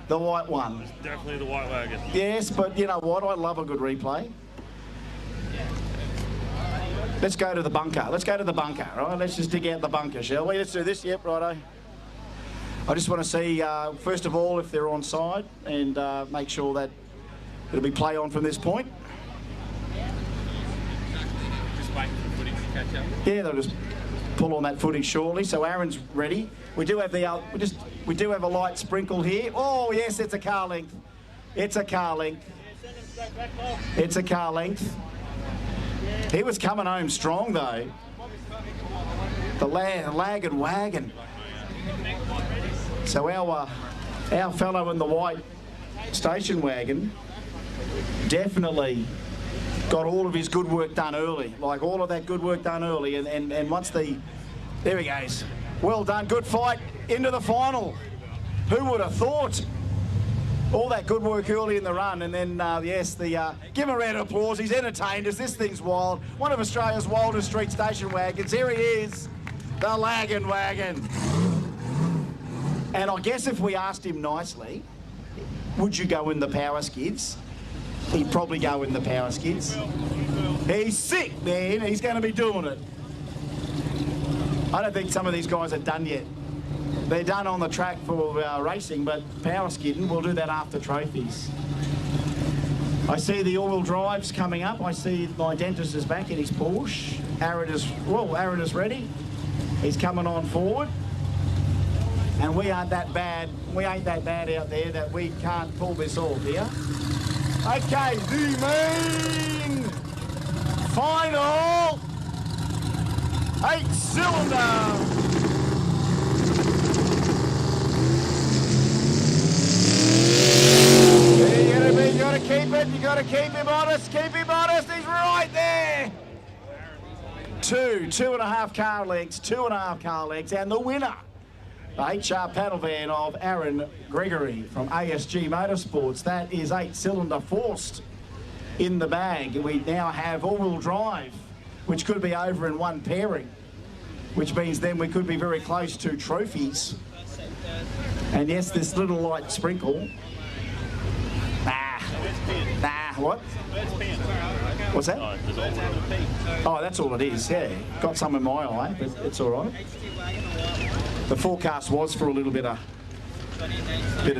the white one.
Definitely the white wagon.
Yes, but you know what? I love a good replay. Let's go to the bunker. Let's go to the bunker, right? Let's just dig out the bunker, shall we? Let's do this. Yep, righto. I just want to see, first of all, if they're on side and make sure that it'll be play on from this point.
Just waiting for the footage to catch up.
Yeah, they'll just pull on that footage shortly. So Aaron's ready. We do have the we do have a light sprinkle here. Oh yes, it's a car length. It's a car length. It's a car length. He was coming home strong though. The lag and wagon. So our fellow in the white station wagon definitely got all of his good work done early, like all of that good work done early, and once there he goes. Well done, good fight, into the final. Who would have thought? All that good work early in the run, and then, give him a round of applause. He's entertained us. This thing's wild. One of Australia's wildest street station wagons. Here he is, the Lagging Wagon. And I guess if we asked him nicely, would you go in the power skids? He'd probably go in the power skids. He's sick, man. He's going to be doing it. I don't think some of these guys are done yet. They're done on the track for racing, but power skidding, we'll do that after trophies. I see the all-wheel drives coming up. I see my dentist is back in his Porsche. Aaron is ready. He's coming on forward. And we aren't that bad. We ain't that bad out there that we can't pull this off here. Okay, the main final 8-cylinder. You gotta keep it, you gotta keep him honest, he's right there. 2.5 car lengths, 2.5 car lengths, and the winner, the HR paddle van of Aaron Gregory from ASG Motorsports. That is 8-cylinder forced in the bag. We now have all-wheel drive, which could be over in one pairing, which means then we could be very close to trophies. And yes, this little light sprinkle. What? What's that? Oh, that's all it is, yeah. Got some in my eye, but it's all right. The forecast was for a little bit of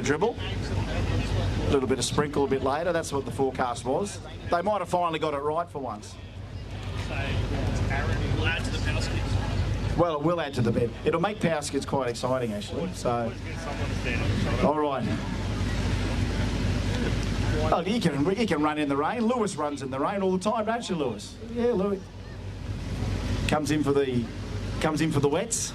dribble, a little bit of sprinkle a bit later. That's what the forecast was. They might have finally got it right for once.
We'll add to the power skids.
Well, it will add to the bed. It'll make power skids quite exciting, actually. So, all right. Oh, you can run in the rain. Lewis runs in the rain all the time, don't you, Lewis? Yeah, Lewis comes in for the wets.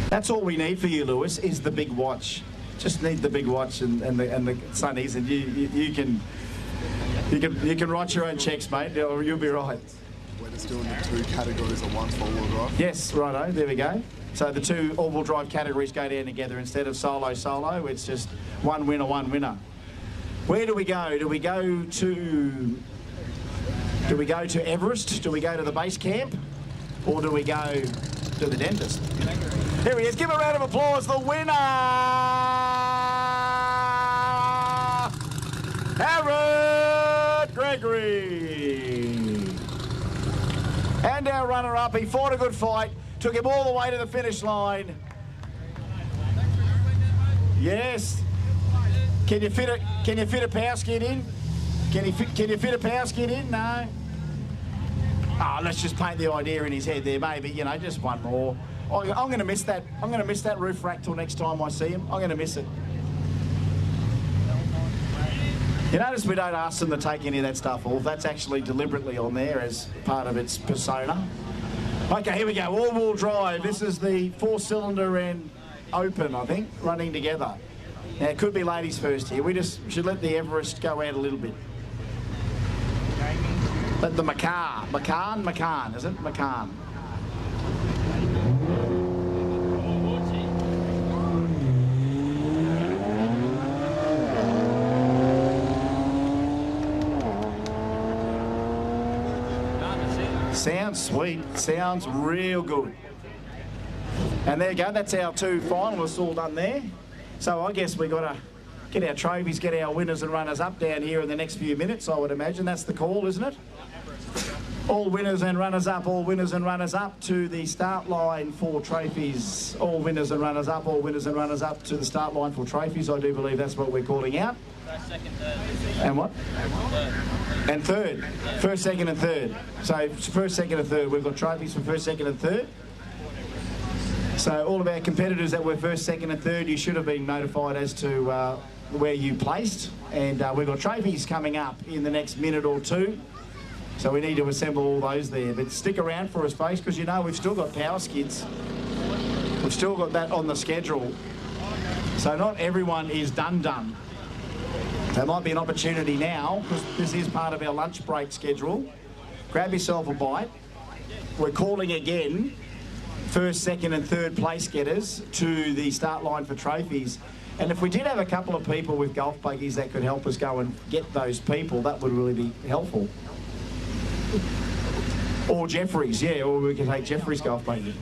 That's all we need for you, Lewis, is the big watch. Just need the big watch and the sunnies, and you can write your own checks, mate, or you'll be right.
We're just doing the two categories of one four-wheel drive.
Yes, righto. There we go. So the two all-wheel drive categories go down together instead of solo. It's just one winner, one winner. Where do we go? Do we go to Everest? Do we go to the base camp, or do we go to the dentist? Here he is. Give a round of applause. The winner, Aaron Gregory. And our runner-up, he fought a good fight. Took him all the way to the finish line. Yes. Can you fit a power skid in? Can you fit a power skid in? No. Oh, let's just paint the idea in his head there, maybe, just one more. Oh, I'm going to miss that. I'm going to miss that roof rack till next time I see him. I'm going to miss it. You notice we don't ask them to take any of that stuff off. That's actually deliberately on there as part of its persona. Okay, here we go. All-wheel drive. This is the 4-cylinder and open, I think, running together. Now, it could be ladies first here. We just should let the Everest go out a little bit. Let the Macan, is it? Macan. Sounds sweet. Sounds real good. And there you go. That's our two finalists all done there. So I guess we got to get our trophies, get our winners and runners up down here in the next few minutes, I would imagine. That's the call, isn't it? All winners and runners up, all winners and runners up to the start line for trophies. All winners and runners up, all winners and runners up to the start line for trophies. I do believe that's what we're calling out.
First, second, third.
And what? And third. First, second and third. So first, second and third. We've got trophies for first, second and third. So all of our competitors that were first, second and third, you should have been notified as to where you placed. And we've got trophies coming up in the next minute or two. So we need to assemble all those there. But stick around for us, folks, because you know we've still got power skids. We've still got that on the schedule. So not everyone is done. There might be an opportunity now, because this is part of our lunch break schedule. Grab yourself a bite. We're calling again first, second and third place getters to the start line for trophies. And if we did have a couple of people with golf buggies that could help us go and get those people, that would really be helpful. Or Jeffrey's, yeah, or we could take Jeffrey's golf buggy.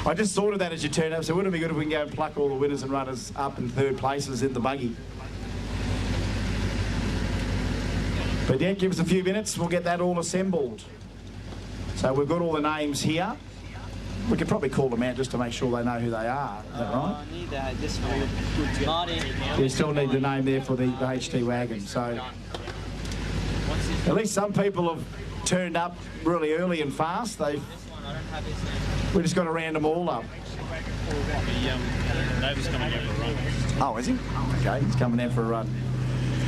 I just thought of that as you turn up, so wouldn't it be good if we can go and pluck all the winners and runners up in third places in the buggy? But yeah, give us a few minutes, we'll get that all assembled. So we've got all the names here. We could probably call them out just to make sure they know who they are. Is that right?
I need that just for good Marty.
You still need the name there for the HT wagon. So at least some people have turned up really early and fast. We just got to round them all up.
David's coming out for a run.
Oh, is he? Okay, he's coming out for a run.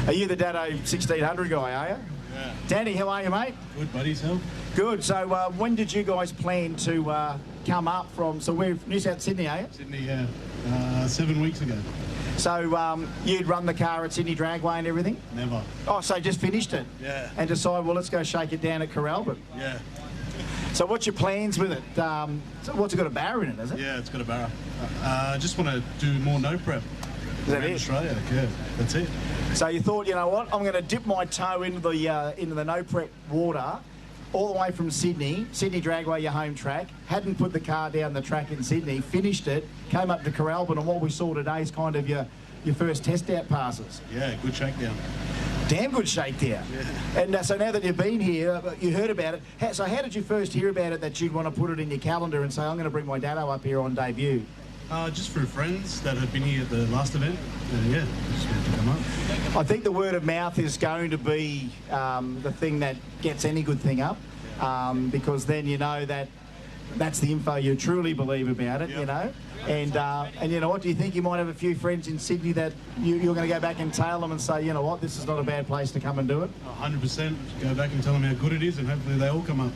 Are you the Dado 1600 guy, are you?
Yeah.
Danny, how are you, mate?
Good, buddy, yourself?
Good. So when did you guys plan to come up from, so we're New South Sydney, are you?
Sydney, yeah. 7 weeks ago.
So you'd run the car at Sydney Dragway and everything?
Never.
Oh, so just finished it?
Yeah.
And decide, well, let's go shake it down at Kooralbyn?
Yeah.
So what's your plans with it? So what's it got, a barra in it, is it?
Yeah, it's got a barra. I just want to do more no prep.
Is that it?
Australia, yeah, that's it.
So you thought, you know what, I'm going to dip my toe into the no prep water all the way from Sydney Dragway, your home track, hadn't put the car down the track in Sydney, finished it, came up to Kooralbyn, and what we saw today is kind of your first test out passes.
Yeah, good shakedown.
Damn good shakedown. Yeah. And so now that you've been here, you heard about it. So how did you first hear about it that you'd want to put it in your calendar and say, I'm going to bring my Dado up here on debut?
Just through friends that have been here at the last event. Yeah, just wanted to come up.
I think the word of mouth is going to be the thing that gets any good thing up, because then you know that that's the info you truly believe about it, you know. And you know what, do you think you might have a few friends in Sydney that you're going to go back and tail them and say, you know what, this is not a bad place to come and do it?
100%. Go back and tell them how good it is, and hopefully they all come up.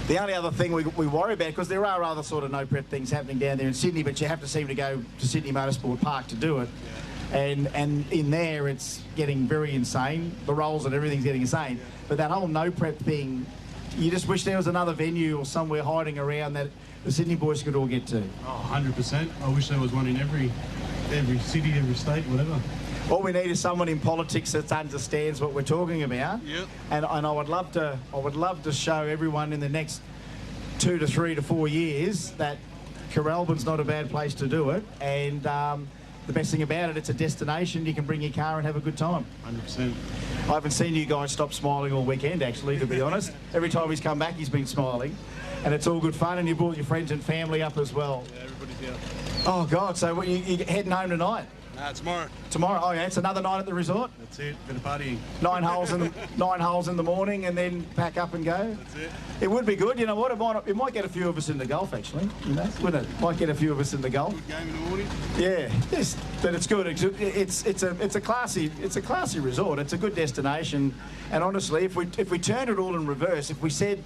The only other thing we worry about, because there are other sort of no prep things happening down there in Sydney, but you have to seem to go to Sydney Motorsport Park to do it. And in there it's getting very insane. The rolls and everything's getting insane. But that whole no prep thing, you just wish there was another venue or somewhere hiding around that the Sydney boys could all get to.
Oh, 100%. I wish there was one in every city, every state, whatever.
All we need is someone in politics that understands what we're talking about.
Yep.
And I would love to show everyone in the next 2 to 3 to 4 years that Kooralbyn's not a bad place to do it. And the best thing about it, it's a destination. You can bring your car and have a good time.
100%.
I haven't seen you guys stop smiling all weekend, actually, to be honest. Every time he's come back, he's been smiling. And it's all good fun, and you brought your friends and family up as well.
Yeah, everybody's here.
Oh, God, so you're heading home tonight?
Tomorrow.
Tomorrow? Oh, yeah, it's another night at the resort?
That's it, bit of partying.
9 holes in the morning and then pack up and go?
That's it.
It would be good, you know what, it might get a few of us into golf, actually, you know, wouldn't it? Might get a few of us into golf.
Good game in the morning.
Yeah, but it's good. It's a classy resort. It's a good destination, and honestly, if we turn it all in reverse, if we said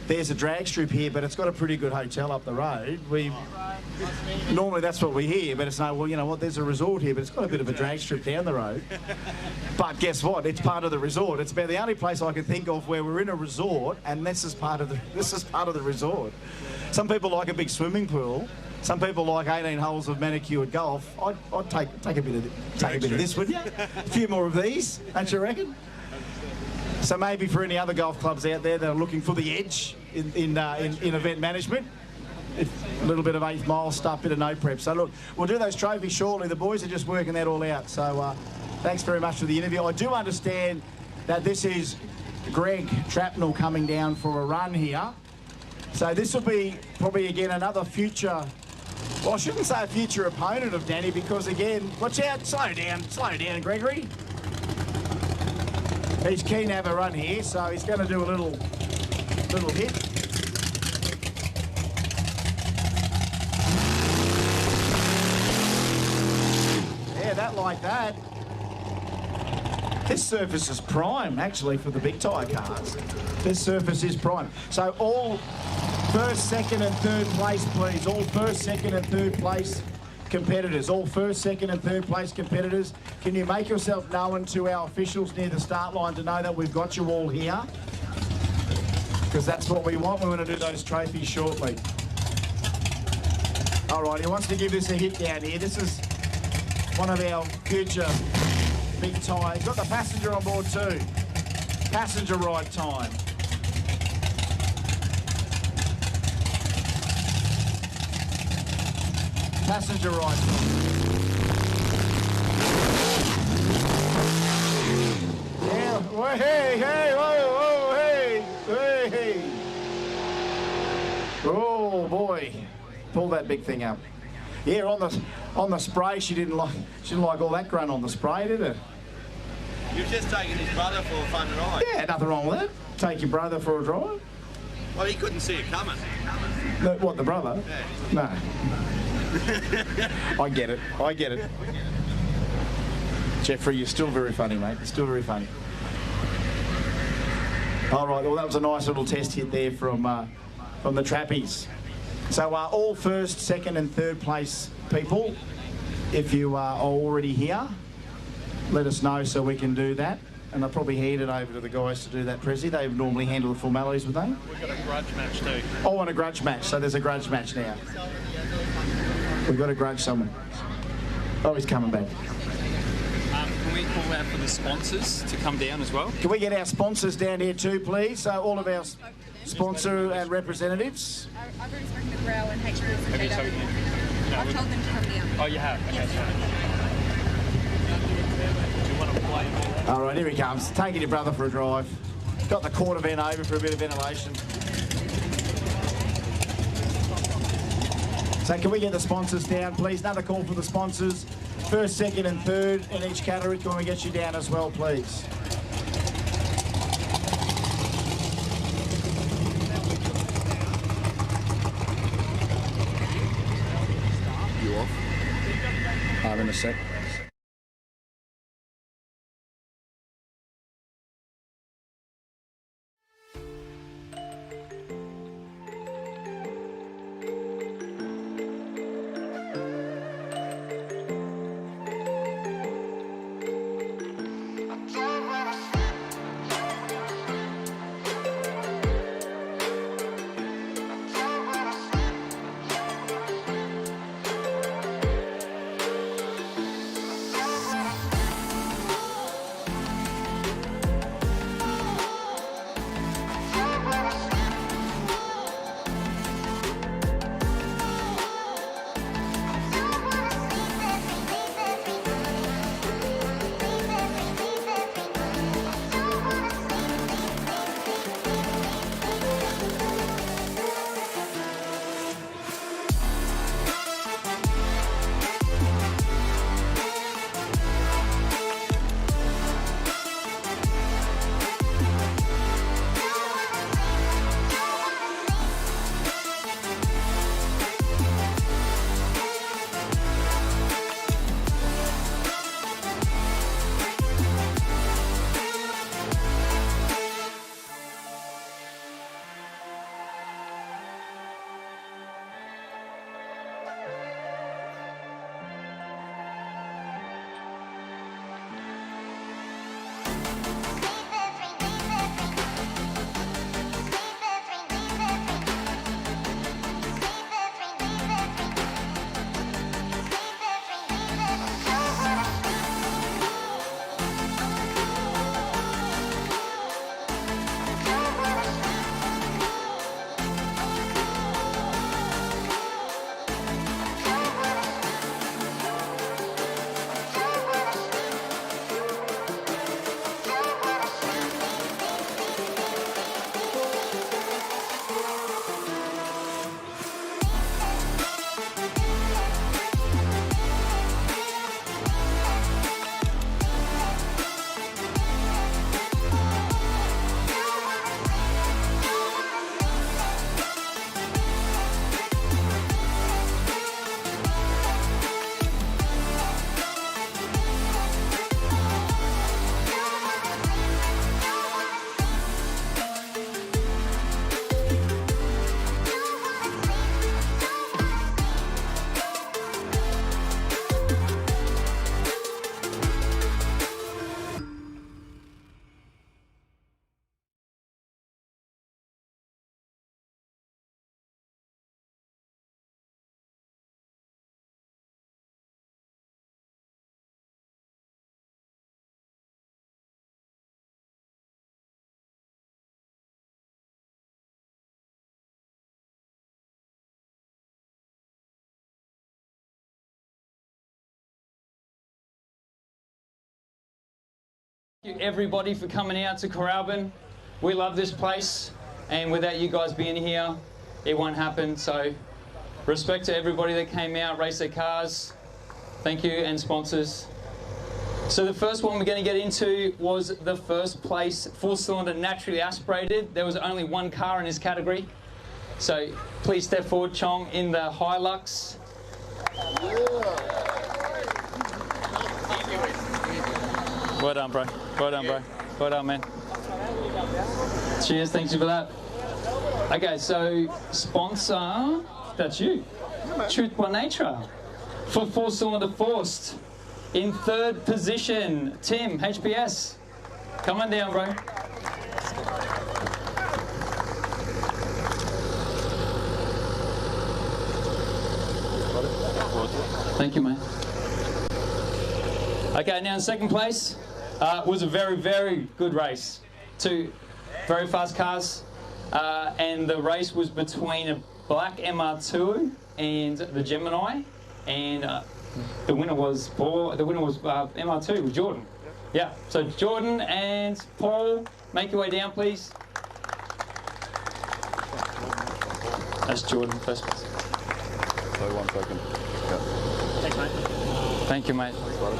there's a drag strip here, but it's got a pretty good hotel up the road, normally that's what we hear, but it's no, well, you know what, there's a resort here, but it's got a bit of a drag strip down the road. But guess what? It's part of the resort. It's about the only place I can think of where we're in a resort, and this is part of the resort. Some people like a big swimming pool. Some people like 18 holes of manicured golf. I'd take a bit of this, wouldn't you? A few more of these, don't you reckon? So maybe for any other golf clubs out there that are looking for the edge in event management, a little bit of 8th mile stuff, bit of no prep. So look, we'll do those trophies shortly. The boys are just working that all out. So thanks very much for the interview. I do understand that this is Greg Trapnell coming down for a run here. So this will be probably again another future, well, I shouldn't say a future opponent of Danny, because again, watch out, slow down, Gregory. He's keen to have a run here, so he's going to do a little hit. Yeah, that like that. This surface is prime, actually, for the big tyre cars. This surface is prime. So all first, second and third place, please. All first, second and third place competitors. All first, second and third place competitors. Can you make yourself known to our officials near the start line to know that we've got you all here? Because that's what we want. We want to do those trophies shortly. All right, he wants to give this a hit down here. This is one of our future big tyres. Got the passenger on board too. Passenger ride time. Passenger ride time. Yeah, well, hey, whoa, hey. Oh boy, pull that big thing up. Yeah, on the spray, she didn't like all that grunt on the spray, did it?
You've just taken his brother for a fun ride.
Yeah, nothing wrong with that. Take your brother for a drive.
Well, he couldn't see it coming.
What, the brother?
Yeah.
No. I get it. Jeffrey, you're still very funny, mate. You're still very funny. All right, well, that was a nice little test hit there from the trappies. So all first, second and third place people, if you are already here, let us know so we can do that. And I'll probably hand it over to the guys to do that, Prezi. They normally handle the formalities with them.
We've got a grudge match too.
Oh, and a grudge match. So there's a grudge match now. We've got a grudge someone. Oh, he's coming back.
Can we call out for the sponsors to come down as well?
Can we get our sponsors down here too, please? So all of our sponsor and representatives.
I've already spoken to Grell and HQ and
Okay, so
JW. I've told them to come down.
Oh, you have? Okay, sorry. Do you want to play?
All right, here he comes. Taking your brother for a drive. Got the quarter vent over for a bit of ventilation. So can we get the sponsors down, please? Another call for the sponsors. First, second and third in each category. Can we get you down as well, please?
You off?
In a sec.
Thank you everybody for coming out to Kooralbyn. We love this place, and without you guys being here, it won't happen. So respect to everybody that came out, raced their cars. Thank you, and sponsors. So the first one we're going to get into was the first place 4-cylinder naturally aspirated. There was only one car in this category. So please step forward, Chong, in the Hilux. Well done, bro. Well done, bro. Well done, man. Cheers, thank you for that. Okay, so sponsor, that's you. Truth by Nature. For 4-cylinder forced. In third position, Tim, HPS. Come on down, bro. Thank you, mate. Okay, now in second place was a very, very good race. Two very fast cars, and the race was between a black MR2 and the Gemini, and the winner was MR2 with Jordan. Yeah, so Jordan and Paul, make your way down, please. That's Jordan, first place.
So 1 second.
Thanks, mate. Thank you, mate.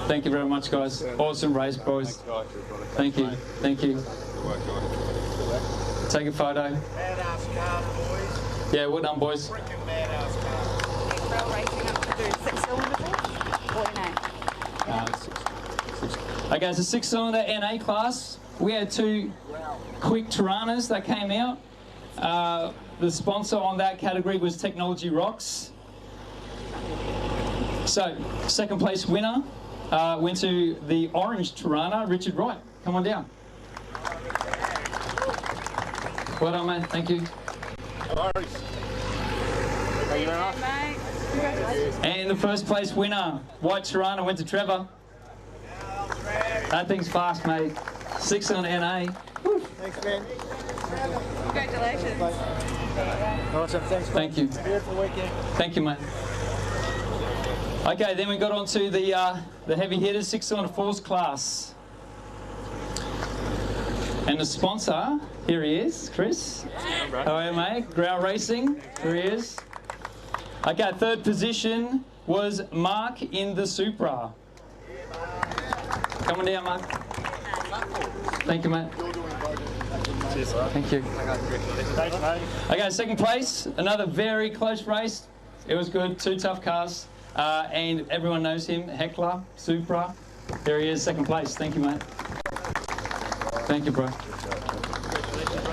Thank you very much, guys. Awesome race, boys. Thank you. Thank you. Take a photo.
Badass car, boys.
Yeah, well done, boys.
Freaking badass car.
Racing up to do 6-cylinder or NA?
Okay, it's a 6-cylinder NA class. We had 2 quick Tiranas that came out. The sponsor on that category was Technology Rocks. So, second place winner went to the orange Tirana, Richard Wright. Come on down. Well done, mate. Thank you.
Thank you very much. Mate. Congratulations.
And the first place winner, white Tirana, went to Trevor. That thing's fast, mate. 6 on NA. Woo.
Thanks, man.
Congratulations.
Awesome, thanks, man.
Thank you.
Beautiful weekend.
Thank you, mate. Okay, then we got on to the heavy hitters, 6-cylinder force class. And the sponsor, here he is, Chris. How are you, mate? Growl Racing, here he is. Okay, third position was Mark in the Supra. Come on down, Mark. Thank you, mate. Thank you.
Thanks, mate.
Okay, second place, another very close race. It was good, 2 tough cars. And everyone knows him, Heckler, Supra. There he is, second place. Thank you, mate. Thank you, bro.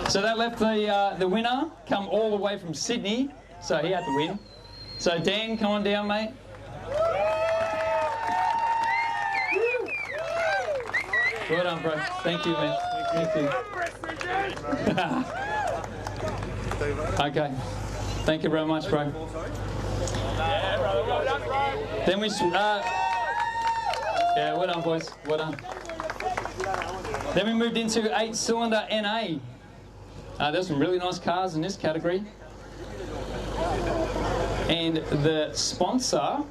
So that left the winner come all the way from Sydney, so he had to win. So Dan, come on down, mate. Well done, bro. Thank you, man. Thank you. Okay. Thank you very much, bro. Then we, yeah, well done, boys. Well done. Then we moved into 8-cylinder NA. There's some really nice cars in this category. And the sponsor...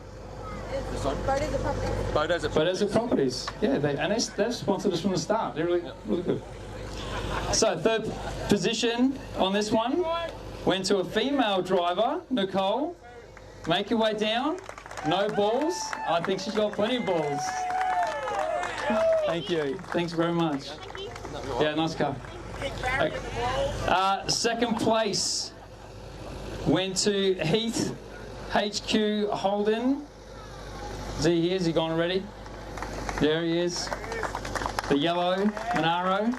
Photos of Properties. Yeah, they've sponsored us from the start. They're really, really good. So third position on this one went to a female driver, Nicole. Make your way down. No balls. I think she's got plenty of balls. Thank you. Thanks very much. Yeah, nice car. Second place went to Heath HQ Holden. Is he here? Is he gone already? There he is. The yellow Monaro.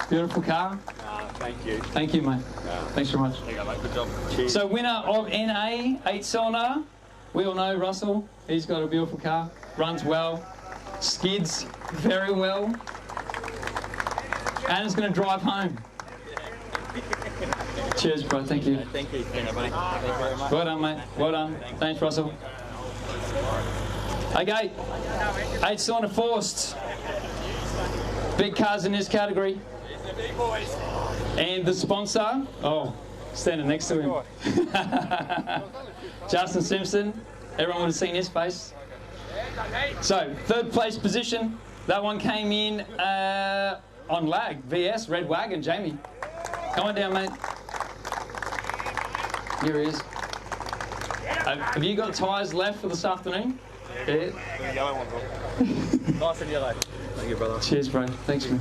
Beautiful car.
Thank you.
Thank you, mate. Thanks very much.
There you go, mate. Good job. Cheers.
So winner of NA, 8-cylinder. We all know Russell. He's got a beautiful car. Runs well. Skids very well. And is going to drive home. Cheers, bro. Thank you.
Thank you. Thank you, mate. Thank you very much.
Well done, mate. Well done. Thanks, Russell. Okay. 8-cylinder forced. Big cars in this category. And the sponsor, standing next to him. Justin Simpson. Everyone would have seen his face. So, third place position That one came in on lag. VS, Red Wagon, Jamie. Come on down, mate. Here he is. Have you got tyres left for this afternoon? Yeah.
The yellow one's nice and yellow. Thank you, brother.
Cheers, bro. Thanks, man.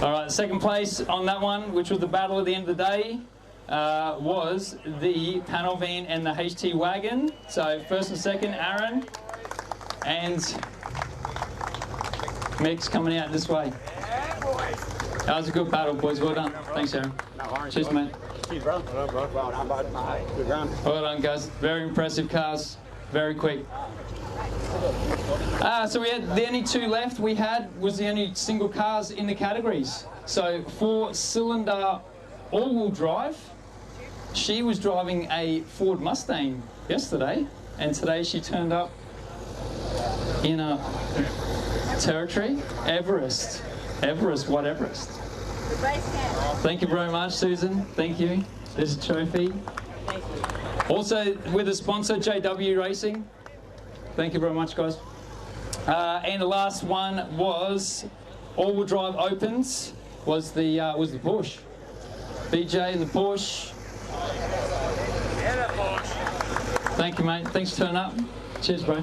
All right, second place on that one, which was the battle at the end of the day, was the panel van and the HT wagon. So first and second, Aaron and Mick's coming out this way. That was a good battle, boys. Well done. Thanks, Aaron. Cheers, mate.
Cheers, bro. Well done, bud. Good run.
Well done, guys. Very impressive cars. Very quick. So we had the only two left we had was the only single cars in the categories. So 4-cylinder all-wheel drive. She was driving a Ford Mustang yesterday, and today she turned up in a territory. Everest. What Everest? Thank you very much, Susan. Thank you. There's a trophy.
Thank you.
Also with a sponsor, JW Racing. Thank you very much, guys. And the last one was all-wheel drive opens. Was the Porsche. BJ and the Porsche. Thank you, mate. Thanks for turning up. Cheers, bro.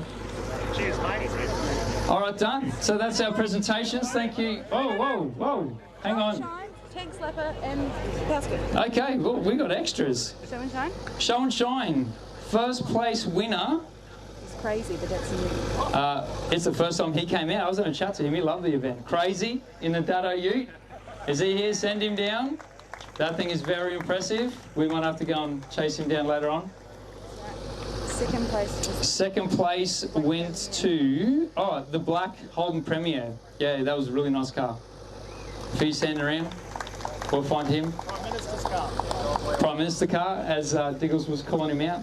Cheers, mate.
All right, done. So that's our presentations. Thank you. Whoa. Hang on.
Tank slapper and basket.
Okay, well, we got extras.
Show and shine?
Show and shine. First place winner.
It's crazy, but that's new.
It's the first time he came out. I was going to chat to him. He loved the event. Crazy in the Dado Ute. Is he here? Send him down. That thing is very impressive. We might have to go and chase him down later on.
Second place.
Second place went to, the black Holden Premier. Yeah, that was a really nice car. If he's standing around, we'll find him.
Prime Minister's car.
Prime Minister car, as Diggles was calling him out.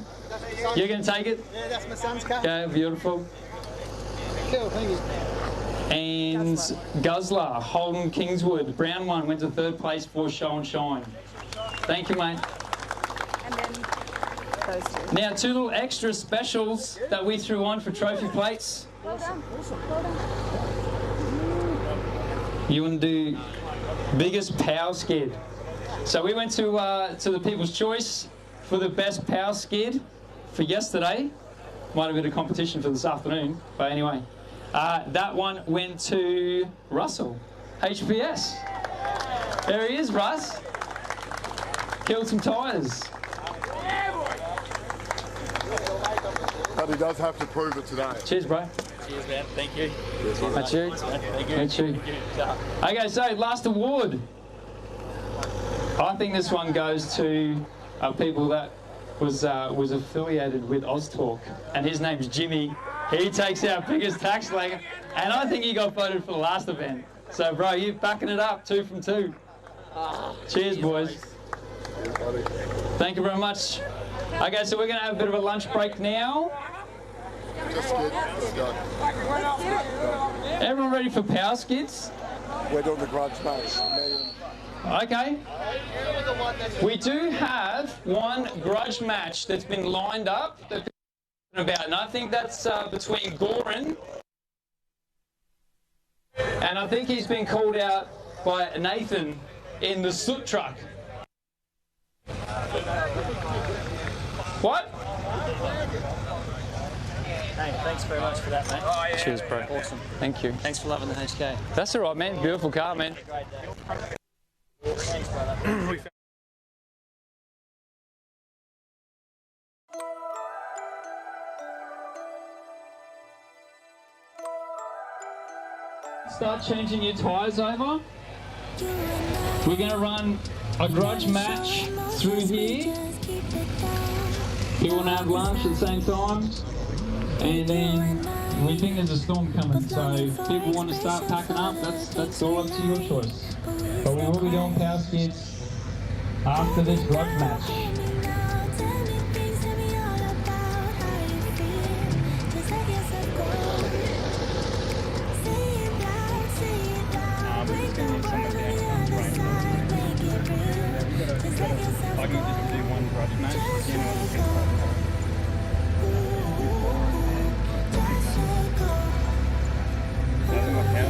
You're going to take it?
Yeah, that's my son's car.
Yeah, beautiful.
Cool, thank you.
And Guzzler, Holden Kingswood, brown one, went to third place for Show and Shine. Thank you, mate.
And then those two.
Now, two little extra specials that we threw on for trophy plates.
Well done. Well done.
You want to do biggest power skid. So we went to the People's Choice for the best power skid for yesterday. Might have been a competition for this afternoon, but anyway. That one went to Russell, HPS. There he is, Russ. Killed some tyres.
But he does have to prove it today.
Cheers, bro.
Cheers, man. Thank you.
That's you.
Thank you.
That's you. Okay, so last award. I think this one goes to people that was affiliated with Oztalk, and his name's Jimmy. He takes our biggest tax leg, and I think he got voted for the last event. So, bro, you're backing it up, 2 from 2. Cheers, boys. Thank you very much. Okay, so we're going to have a bit of a lunch break now.
Just skid. Let's go.
Everyone ready for power skids?
We're doing the grudge match.
Okay. We do have one grudge match that's been lined up that about, and I think that's between Goran, and I think he's been called out by Nathan in the soot truck. What?
Hey, thanks very much for that, mate.
Oh, yeah. Cheers, bro.
Awesome.
Thank you.
Thanks for loving the HK.
That's all right, man. Beautiful car, man.
Great day. Thanks, brother.
Start changing your tyres over. We're going to run a grudge match through here. You want to have lunch at the same time. And then we think there's a storm coming, so if people want to start packing up, that's all up to your choice. But we will be doing power skids after this grudge match.
I can just do one grudge match. Yeah,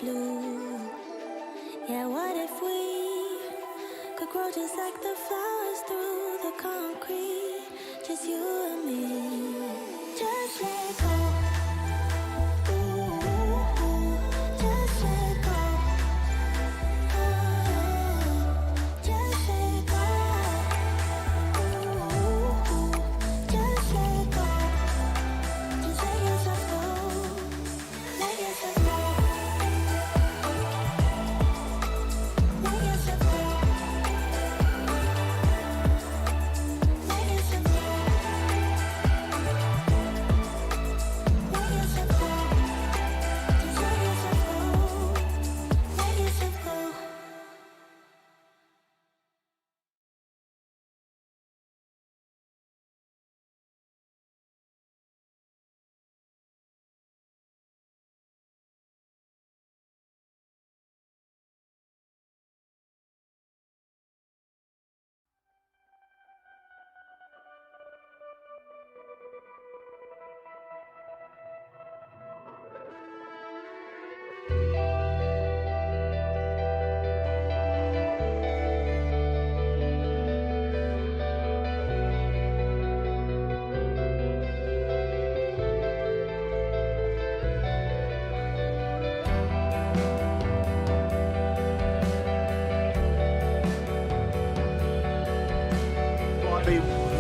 blue. Yeah, what if we could grow just like the flowers through the concrete? Just you and me. Just let go. Ooh, just let go. Just let go. Ooh, just let go. Just let yourself go. Let yourself go. Let yourself go. Let yourself go. Let yourself go. Just let yourself go. Let yourself go.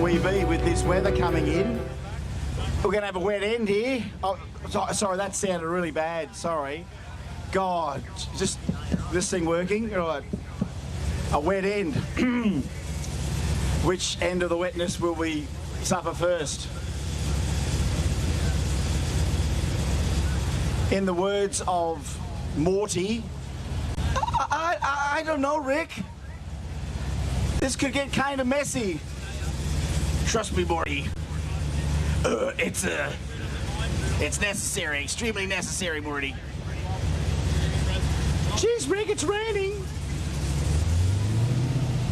We be with this weather coming in. We're going to have a wet end here. Oh, sorry, that sounded really bad. Sorry. God, just this thing working? Right. A wet end. Which end of the wetness will we suffer first? In the words of Morty, I don't know, Rick. This could get kind of messy. Trust me, Morty. It's necessary, extremely necessary, Morty. Jeez, Rick, it's raining.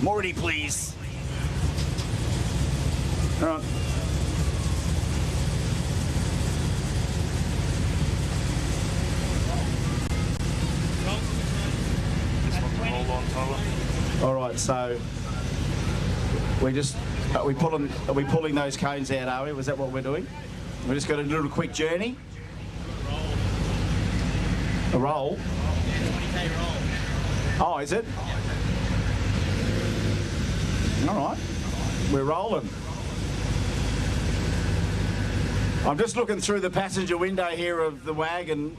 Morty, please. All right. All right, so are we pulling those cones out, are we? Was that what we're doing? We just got a little quick journey. A roll?
20k roll.
Oh, is it? All right. We're rolling. I'm just looking through the passenger window here of the wagon.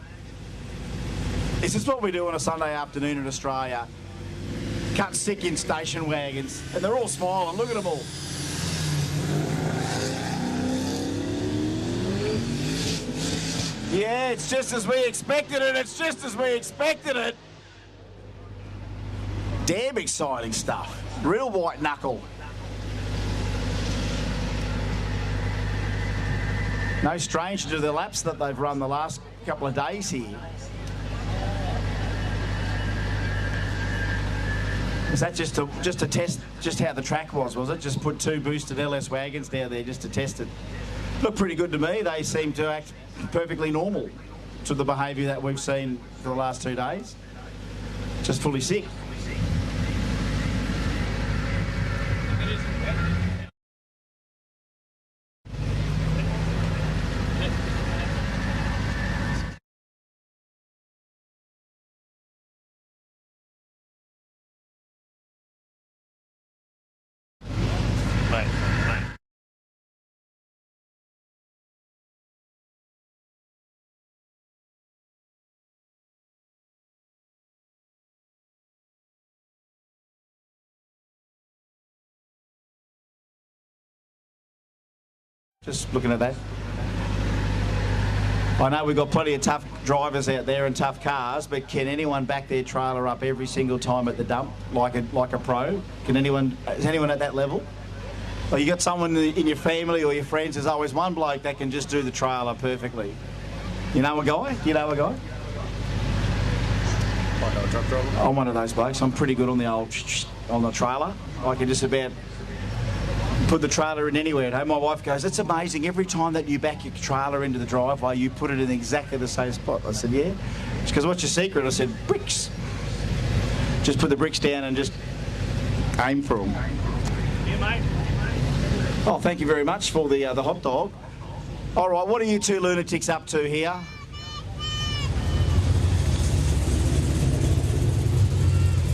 Is this what we do on a Sunday afternoon in Australia? Cut sick in station wagons. And they're all smiling. Look at them all. Yeah, it's just as we expected it. It's just as we expected it. Damn exciting stuff. Real white knuckle. No stranger to the laps that they've run the last couple of days here. Was that just to test just how the track was it? Just put two boosted LS wagons down there just to test it. Looked pretty good to me. They seem to act perfectly normal to the behaviour that we've seen for the last 2 days. Just fully sick. Just looking at that. I know we've got plenty of tough drivers out there and tough cars, but can anyone back their trailer up every single time at the dump like a pro? Is anyone at that level? Or you got someone in your family or your friends, there's always one bloke that can just do the trailer perfectly. You know a guy? I'm one of those blokes. I'm pretty good on the trailer. I can just about put the trailer in anywhere at home. My wife goes, it's amazing. Every time that you back your trailer into the driveway, you put it in exactly the same spot. I said, yeah. She goes, what's your secret? I said, bricks. Just put the bricks down and just aim for them.
Yeah, mate.
Oh, thank you very much for the hot dog. All right, what are you two lunatics up to here?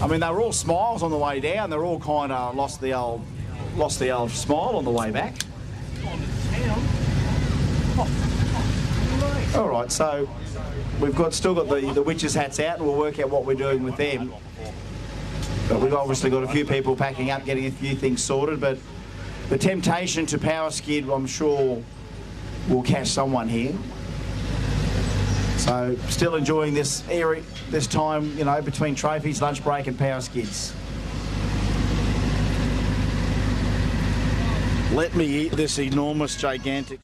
I mean, they were all smiles on the way down. They're all kind of lost the old smile on the way back. All right, so we've still got the witches' hats out, and we'll work out what we're doing with them. But we've obviously got a few people packing up, getting a few things sorted. But the temptation to power skid, I'm sure, will catch someone here. So still enjoying this time, you know, between trophies, lunch break, and power skids. Let me eat this enormous, gigantic.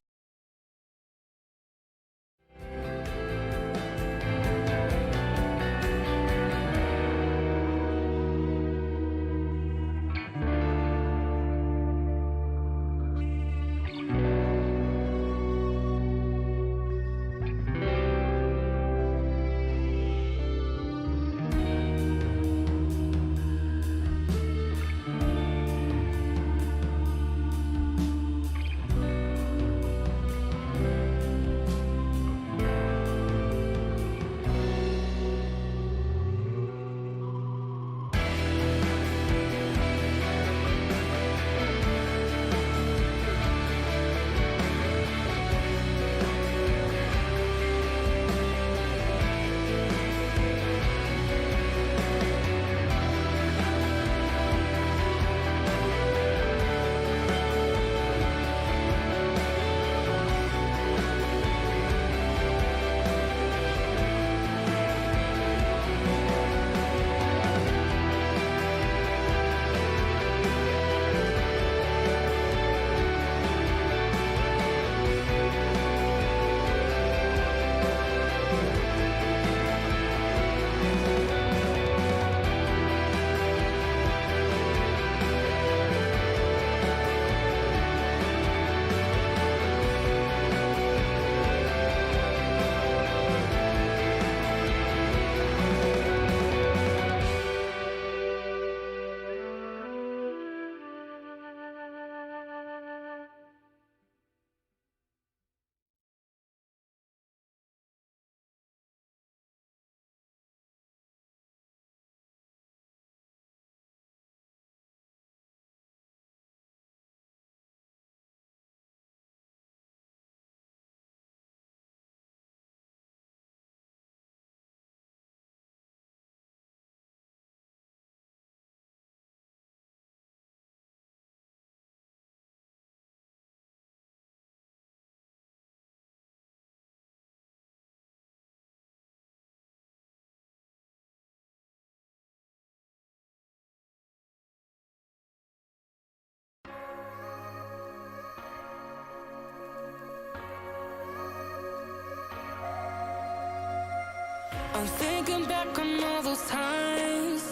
I'm thinking back on all those times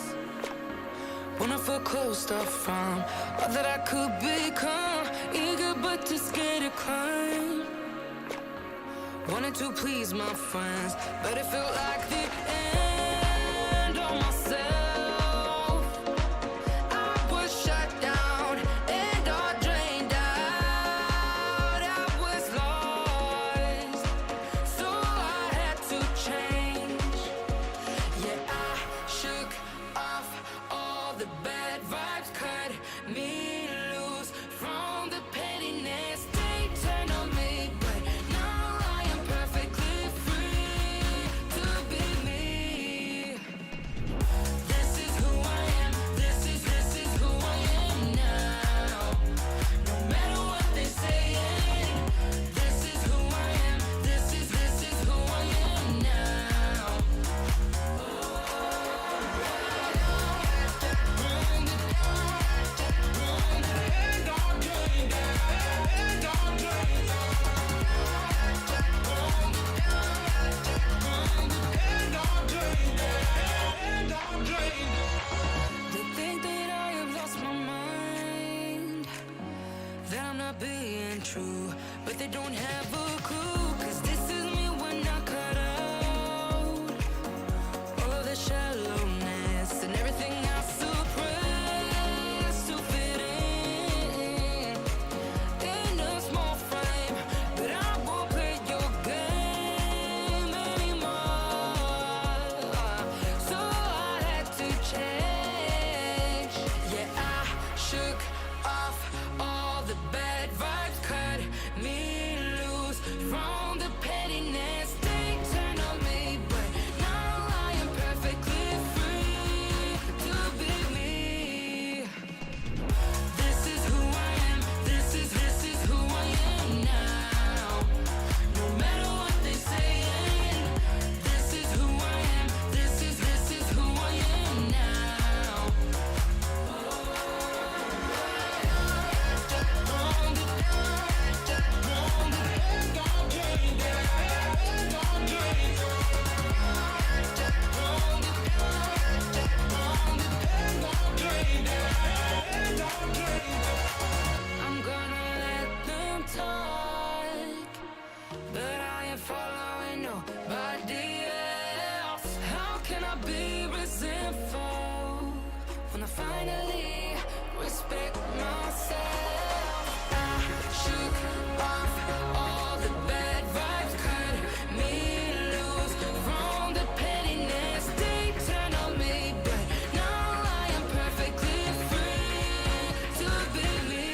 when I felt closed off from all that I could become, eager but too scared to climb. Wanted to please my friends, but it felt like the end of myself. I was shut down and all drained out. I was lost, so I had to change. Yeah, I shook off all the bad vibes, cut me loose from the pettiness they turned on me. But now I am perfectly free to be me. true, but they don't have a clue. 'Cause this is me when I cut out all of the shallowness and everything I suppress to fit in a small frame. But I won't play your game anymore, so I had to change. Yeah, I shook off all the bad vibes, cut me loose from the pettiness. They turn on me, but now I am perfectly free to be me. This is who I am. This is who I am now. No matter what they saying, this is who I am. This is who I am now. I'm gonna let them talk, but I am following nobody else. How can I be resentful when I finally respect myself? I shook off all the bad vibes, cut me loose from the pettiness. They turn on me, but now I am perfectly free to be me.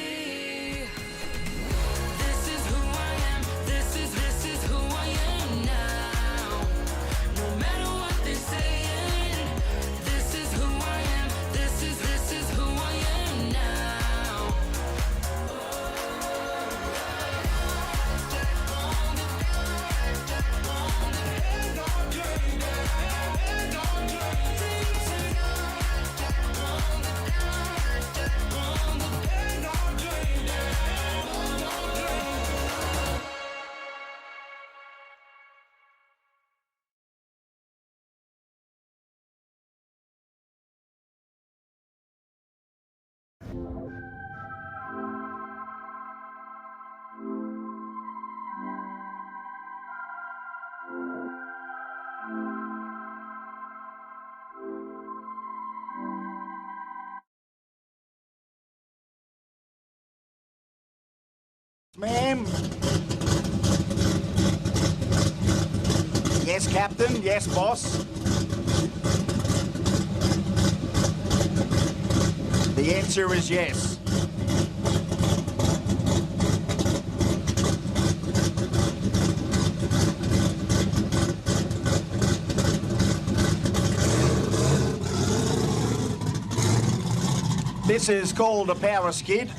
This is who I am. This is who I am now. No matter what they're saying, this is who I am. This is who I am now.
Ma'am. Yes, Captain. Yes, boss. The answer is yes. This is called a power skid.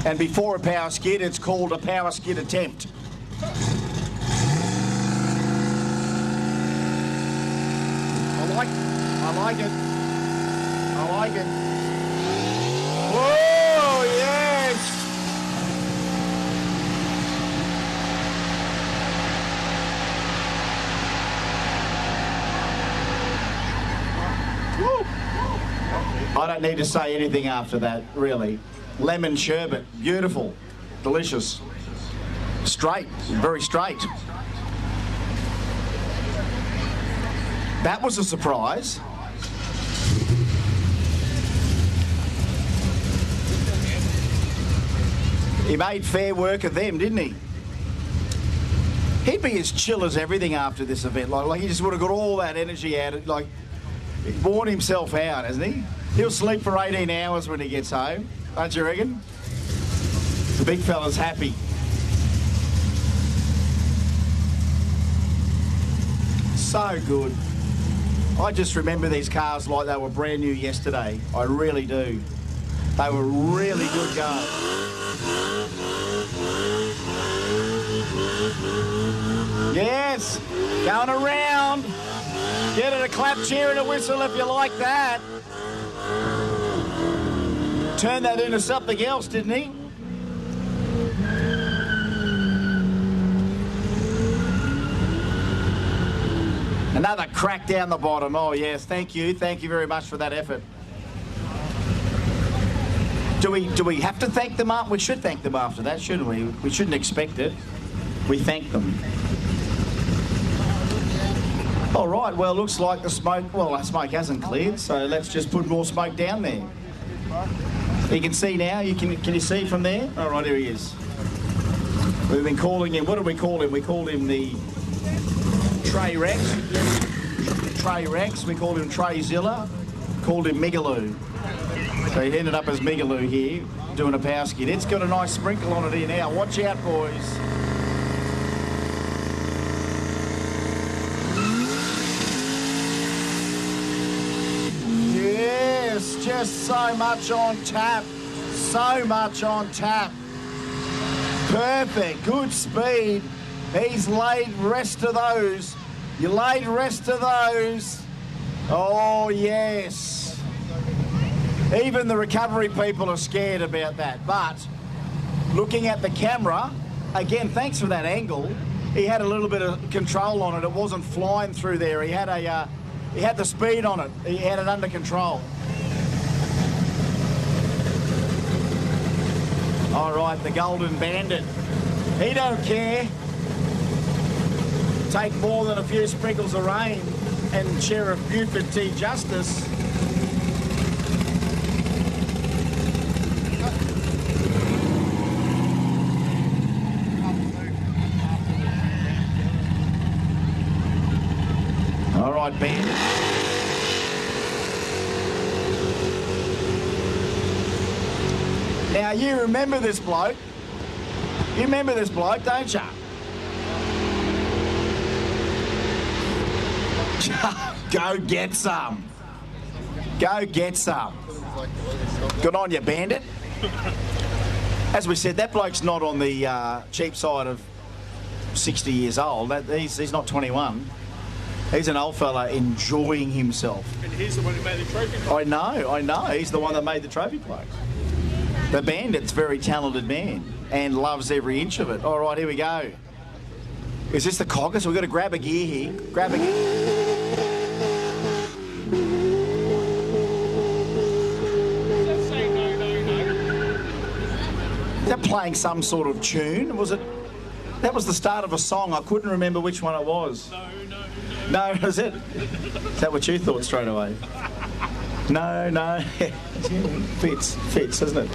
And before a power skid, it's called a power skid attempt. I like it. I like it. Whoa, yes! Woo. I don't need to say anything after that, really. Lemon sherbet, beautiful, delicious, straight, very straight. That was a surprise. He made fair work of them, didn't he? He'd be as chill as everything after this event. Like he just would have got all that energy out. Like, he's worn himself out, hasn't he? He'll sleep for 18 hours when he gets home. Don't you reckon? The big fella's happy. So good. I just remember these cars like they were brand new yesterday. I really do. They were really good cars. Yes, going around. Get it a clap, cheer and a whistle if you like that. Turned that into something else, didn't he? Another crack down the bottom. Oh, yes, thank you. Thank you very much for that effort. Do we have to thank them up? We should thank them after that, shouldn't we? We shouldn't expect it. We thank them. All right, well, looks like the smoke hasn't cleared, so let's just put more smoke down there. You can see now, can you see from there? All right, here he is. We've been calling him, what do we call him? We called him the Trey Rex. Trey Rex, we called him Treyzilla, called him Migaloo. So he ended up as Migaloo here, doing a power skid. It's got a nice sprinkle on it here now. Watch out, boys. Yes, just so much on tap. So much on tap. Perfect, good speed. He's laid rest of those. You laid rest of those. Oh, yes. Even the recovery people are scared about that. But looking at the camera, again, thanks for that angle. He had a little bit of control on it. It wasn't flying through there. He had the speed on it. He had it under control. All right, the Golden Bandit. He don't care. Take more than a few sprinkles of rain and Sheriff Buford T. Justice. All right, Bandit. Now, you remember this bloke. You remember this bloke, don't you? Go get some. Go get some. Good on you, Bandit. As we said, that bloke's not on the cheap side of 60 years old. He's not 21. He's an old fella enjoying himself.
And he's the one who made the trophy bloke.
I know. He's the one that made the trophy bloke. The Bandit's a very talented man and loves every inch of it. All right, here we go. Is this the cogger? So we've got to grab a gear here. Grab a gear. Is that playing some sort of tune? Was it? That was the start of a song. I couldn't remember which one it was. No, is it? Is that what you thought straight away? No. Fits, doesn't it?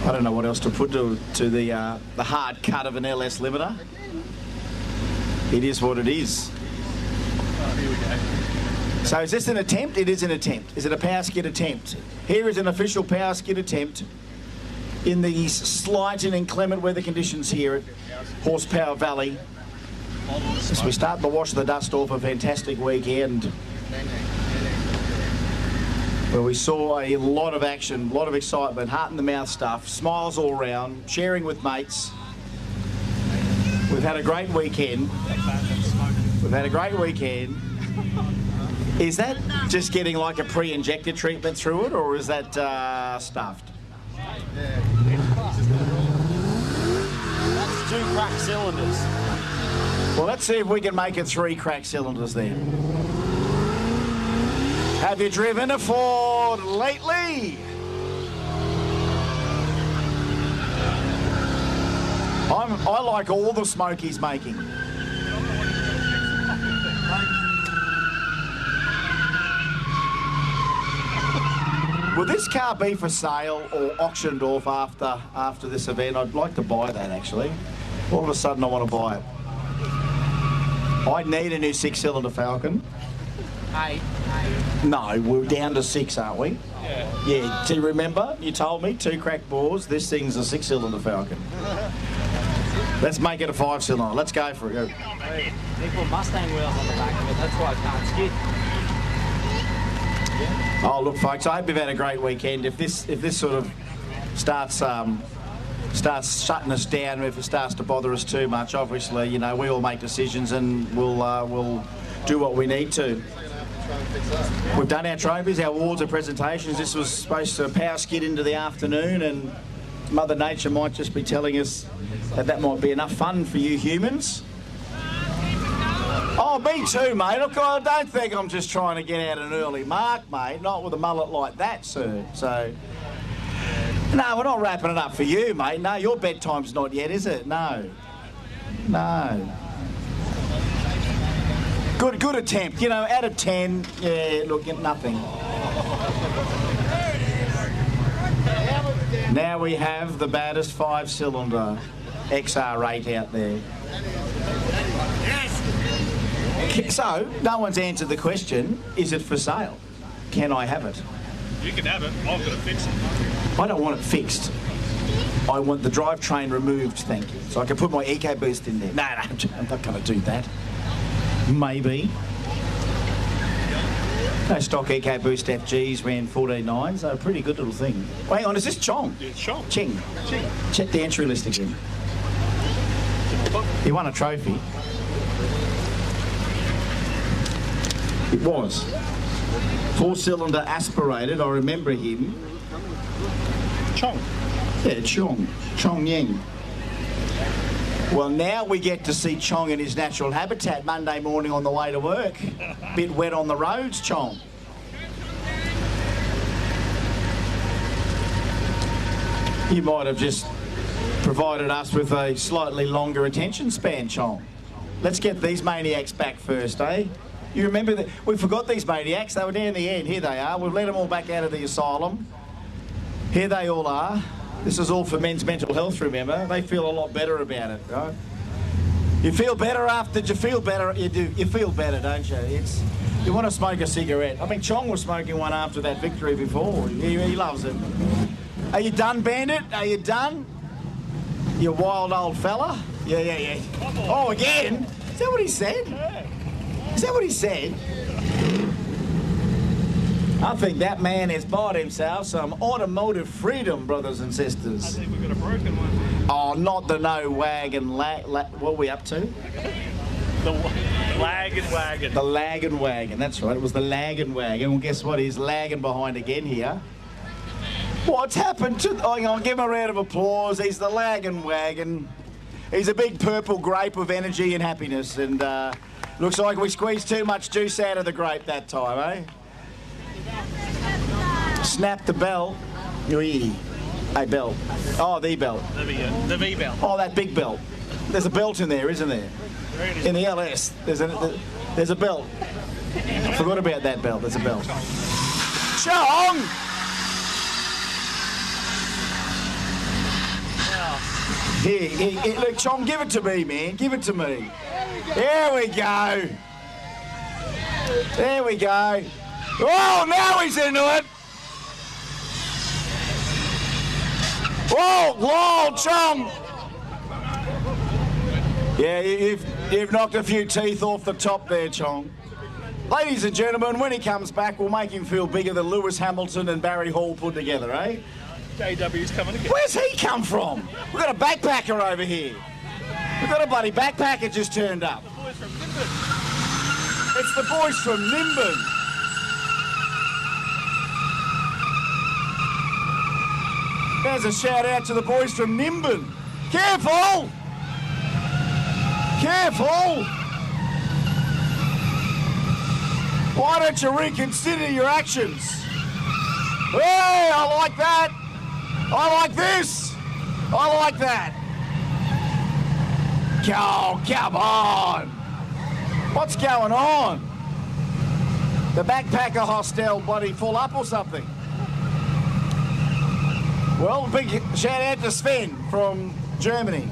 I don't know what else to put to the hard cut of an LS limiter. It is what it is.
Here we go.
So is this an attempt? It is an attempt. Is it a power skid attempt? Here is an official power skid attempt in these slight and inclement weather conditions here at Horsepower Valley. As we start to wash the dust off a fantastic weekend where we saw a lot of action, a lot of excitement, heart in the mouth stuff, smiles all round, sharing with mates. We've had a great weekend. Is that just getting like a pre-injected treatment through it, or is that stuffed?
That's 2 cracked cylinders.
Well, let's see if we can make it 3 cracked cylinders then. Have you driven a Ford lately? I like all the smoke he's making. Will this car be for sale or auctioned off after this event? I'd like to buy that, actually. All of a sudden I want to buy it. I need a new 6-cylinder Falcon.
8.
No, we're down to 6, aren't we? Yeah. Do you remember? You told me 2 cracked bores. This thing's a 6-cylinder Falcon. Let's make it a 5-cylinder. Let's go for it. Go.
They put Mustang wheels on the back of it. That's why it can't skid.
Oh, look, folks, I hope you've had a great weekend. If this sort of starts shutting us down, if it starts to bother us too much, obviously, you know, we all make decisions and we'll do what we need to. We've done our trophies, our awards and presentations. This was supposed to power skid into the afternoon, and Mother Nature might just be telling us that might be enough fun for you humans. Oh, me too, mate. Look, I don't think I'm just trying to get out an early mark, mate. Not with a mullet like that, sir. So, no, we're not wrapping it up for you, mate. No, your bedtime's not yet, is it? No. No. Good attempt. You know, out of 10, yeah, look, nothing. Now we have the baddest 5-cylinder XR8 out there. So, no one's answered the question, is it for sale? Can I have it?
You can have it. I've got to fix it.
I don't want it fixed. I want the drivetrain removed, thank you. So I can put my EcoBoost in there. No, I'm not going to do that. Maybe. No stock EcoBoost FGs ran 14.9s. They're a pretty good little thing. Oh, hang on, is this Chong?
Yeah, it's Chong.
Ching. Check the entry list again. He won a trophy. It was. 4-cylinder aspirated, I remember him.
Chong.
Yeah, Chong. Chong Yang. Well, now we get to see Chong in his natural habitat Monday morning on the way to work. Bit wet on the roads, Chong. You might have just provided us with a slightly longer attention span, Chong. Let's get these maniacs back first, eh? You remember that we forgot these maniacs. They were down the end. Here they are. We've let them all back out of the asylum. Here they all are. This is all for men's mental health, remember? They feel a lot better about it, right? You feel better after you feel better. You do. You feel better, don't you? You want to smoke a cigarette. I mean, Chong was smoking one after that victory before. He loves it. Are you done, Bandit? Are you done? You wild old fella? Yeah. Oh, again? Is that what he said? Is that what he said? I think that man has bought himself some automotive freedom, brothers and sisters.
I think we've got a broken one.
Oh, not the no wagon. What are we up to?
The lagging wagon.
The lagging wagon, that's right. It was the lagging wagon. Well, guess what? He's lagging behind again here. What's happened to... Oh, hang on, give him a round of applause. He's the lagging wagon. He's a big purple grape of energy and happiness. And looks like we squeezed too much juice out of the grape that time, eh? Snap the bell. A belt. Oh, the belt.
The V belt.
Oh, that big belt. There's a belt in there, isn't there? In the LS, there's a belt. I forgot about that belt. There's a belt. Chong! Here, look, Chong, give it to me, man. Give it to me. There we go. There we go. Oh, now he's into it. Whoa, Chong. Yeah, you've knocked a few teeth off the top there, Chong. Ladies and gentlemen, when he comes back, we'll make him feel bigger than Lewis Hamilton and Barry Hall put together, eh?
JW's coming again.
Where's he come from? We've got a backpacker over here. We've got a bloody backpacker just turned up.
The boys from Nimbin.
It's the boys from Nimbin. There's a shout out to the boys from Nimbin. Careful! Careful! Why don't you reconsider your actions? Hey, I like that! I like this! I like that! Oh, come on! What's going on? The backpacker hostel bloody full up or something? Well, big shout out to Sven from Germany.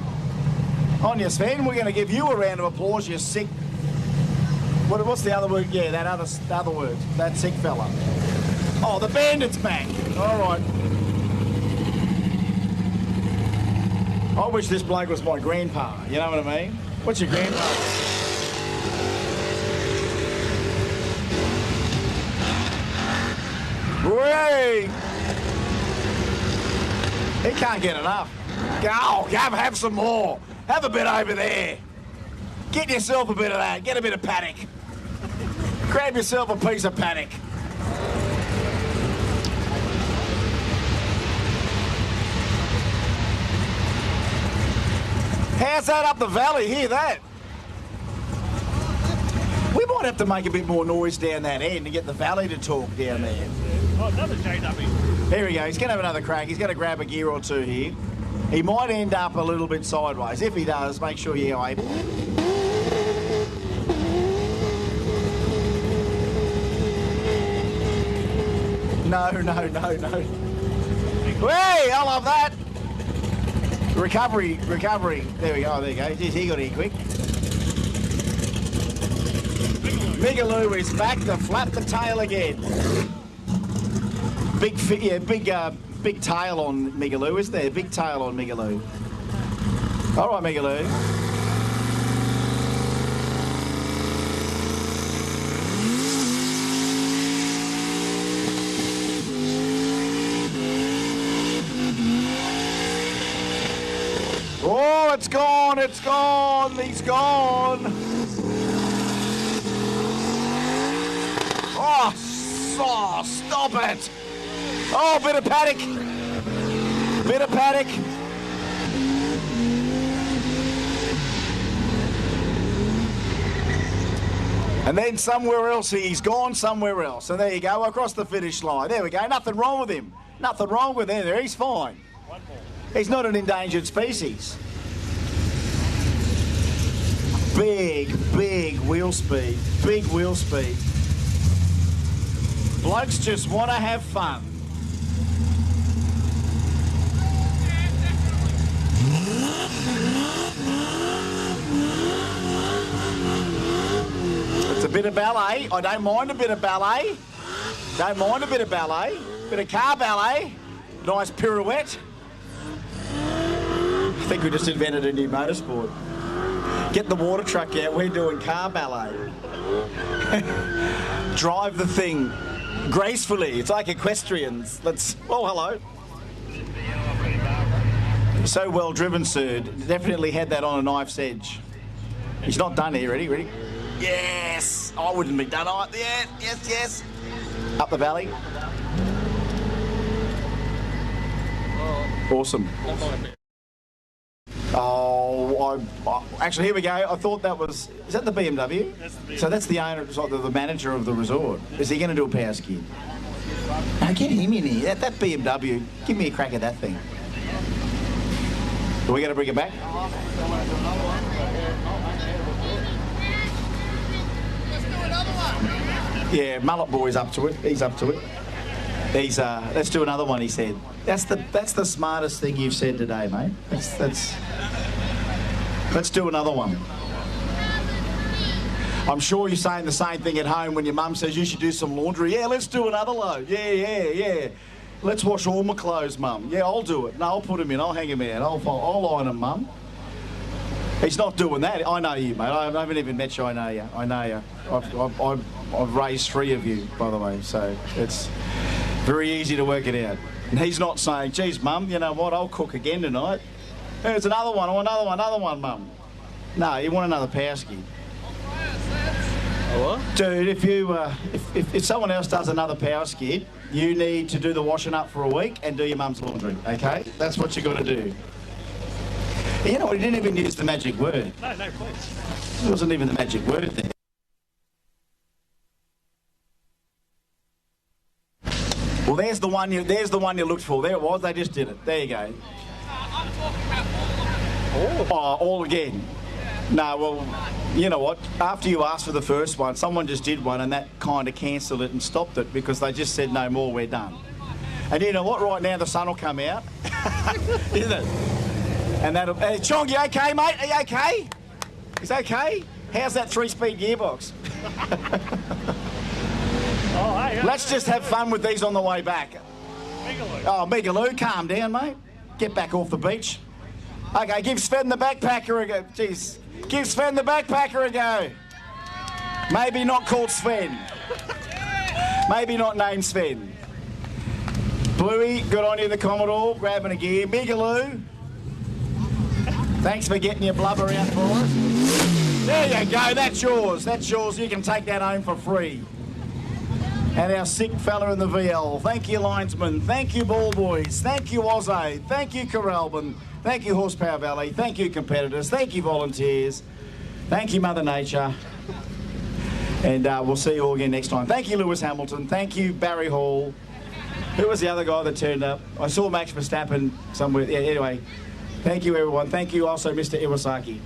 On you, Sven. We're going to give you a round of applause, you sick... What's the other word? Yeah, that other word. That sick fella. Oh, the bandit's back. All right. I wish this bloke was my grandpa. You know what I mean? What's your grandpa? Way! He can't get enough. Go, have some more. Have a bit over there. Get yourself a bit of that. Get a bit of paddock. Grab yourself a piece of paddock. How's that up the valley? Hear that? might have to make a bit more noise down that end to get the valley to talk down there.
Oh, another JW.
Here we go. He's going to have another crack. He's going to grab a gear or two here. He might end up a little bit sideways. If he does, make sure you're able. No. Hey, I love that. Recovery. There we go. There you go. Jeez, he got here quick. Migaloo is back to flap the tail again. Big tail on Migaloo, isn't there? Big tail on Migaloo. All right, Migaloo. Oh, it's gone, he's gone. Oh, stop it. Oh, bit of paddock. And then somewhere else, he's gone somewhere else. And there you go, across the finish line. There we go, nothing wrong with him. Nothing wrong with him there, he's fine.
One more.
He's not an endangered species. Big wheel speed. Big wheel speed. Blokes just want to have fun. It's a bit of ballet. I don't mind a bit of ballet. Bit of car ballet. Nice pirouette. I think we just invented a new motorsport. Get the water truck out, we're doing car ballet. Drive the thing gracefully. It's like equestrians. Oh, hello. So well driven, sir. Definitely had that on a knife's edge. He's not done here. Ready? Yes! I wouldn't be done. Yeah, yes. Up the valley. Awesome. Oh, actually, here we go. I thought that was... Is that the BMW? That's the BMW. So that's the owner, the manager of the resort. Is he going to do a power skid? No, get him in here. That BMW. Give me a crack at that thing. Are we going to bring it back? Yeah, Mullet Boy's up to it. He's up to it. Let's do another one, he said. That's the smartest thing you've said today, mate. Let's do another one. I'm sure you're saying the same thing at home when your mum says you should do some laundry. Yeah, let's do another load. Yeah. Let's wash all my clothes, Mum. Yeah, I'll do it. No, I'll put them in. I'll hang them out. I'll iron them, Mum. He's not doing that. I know you, mate. I haven't even met you. I know you. I've raised 3 of you, by the way, so it's very easy to work it out. And he's not saying, geez, Mum, you know what, I'll cook again tonight. There's another one. I want another one, Mum. No, you want another power skid.
What?
Dude, if someone else does another power skid, you need to do the washing up for a week and do your mum's laundry, okay? That's what you got to do. You know what, he didn't even use the magic word.
No, please.
It wasn't even the magic word there. Well, there's the one you looked for. There it was. They just did it. There you go. Oh, all again. No, well, you know what? After you asked for the first one, someone just did one, and that kind of cancelled it and stopped it because they just said no more. We're done. And you know what? Right now the sun will come out, isn't it? And that'll. Hey, Chong, you okay, mate? Are you okay? He's okay. How's that 3-speed gearbox?
Oh, hey,
let's just have fun with these on the way back.
Migaloo.
Oh, Migaloo, calm down, mate. Get back off the beach. Okay, give Sven the backpacker a go. Jeez. Give Sven the backpacker a go. Maybe not called Sven. Maybe not named Sven. Bluey, good on you, the Commodore, grabbing a gear. Migaloo, thanks for getting your blubber out for us. There you go, that's yours. That's yours. You can take that home for free. And our sick fella in the VL. Thank you, linesman. Thank you, ball boys. Thank you, Ozzy. Thank you, Kooralbyn. Thank you, Horsepower Valley. Thank you, competitors. Thank you, volunteers. Thank you, Mother Nature. And we'll see you all again next time. Thank you, Lewis Hamilton. Thank you, Barry Hall. Who was the other guy that turned up? I saw Max Verstappen somewhere. Yeah, anyway, thank you, everyone. Thank you also, Mr. Iwasaki.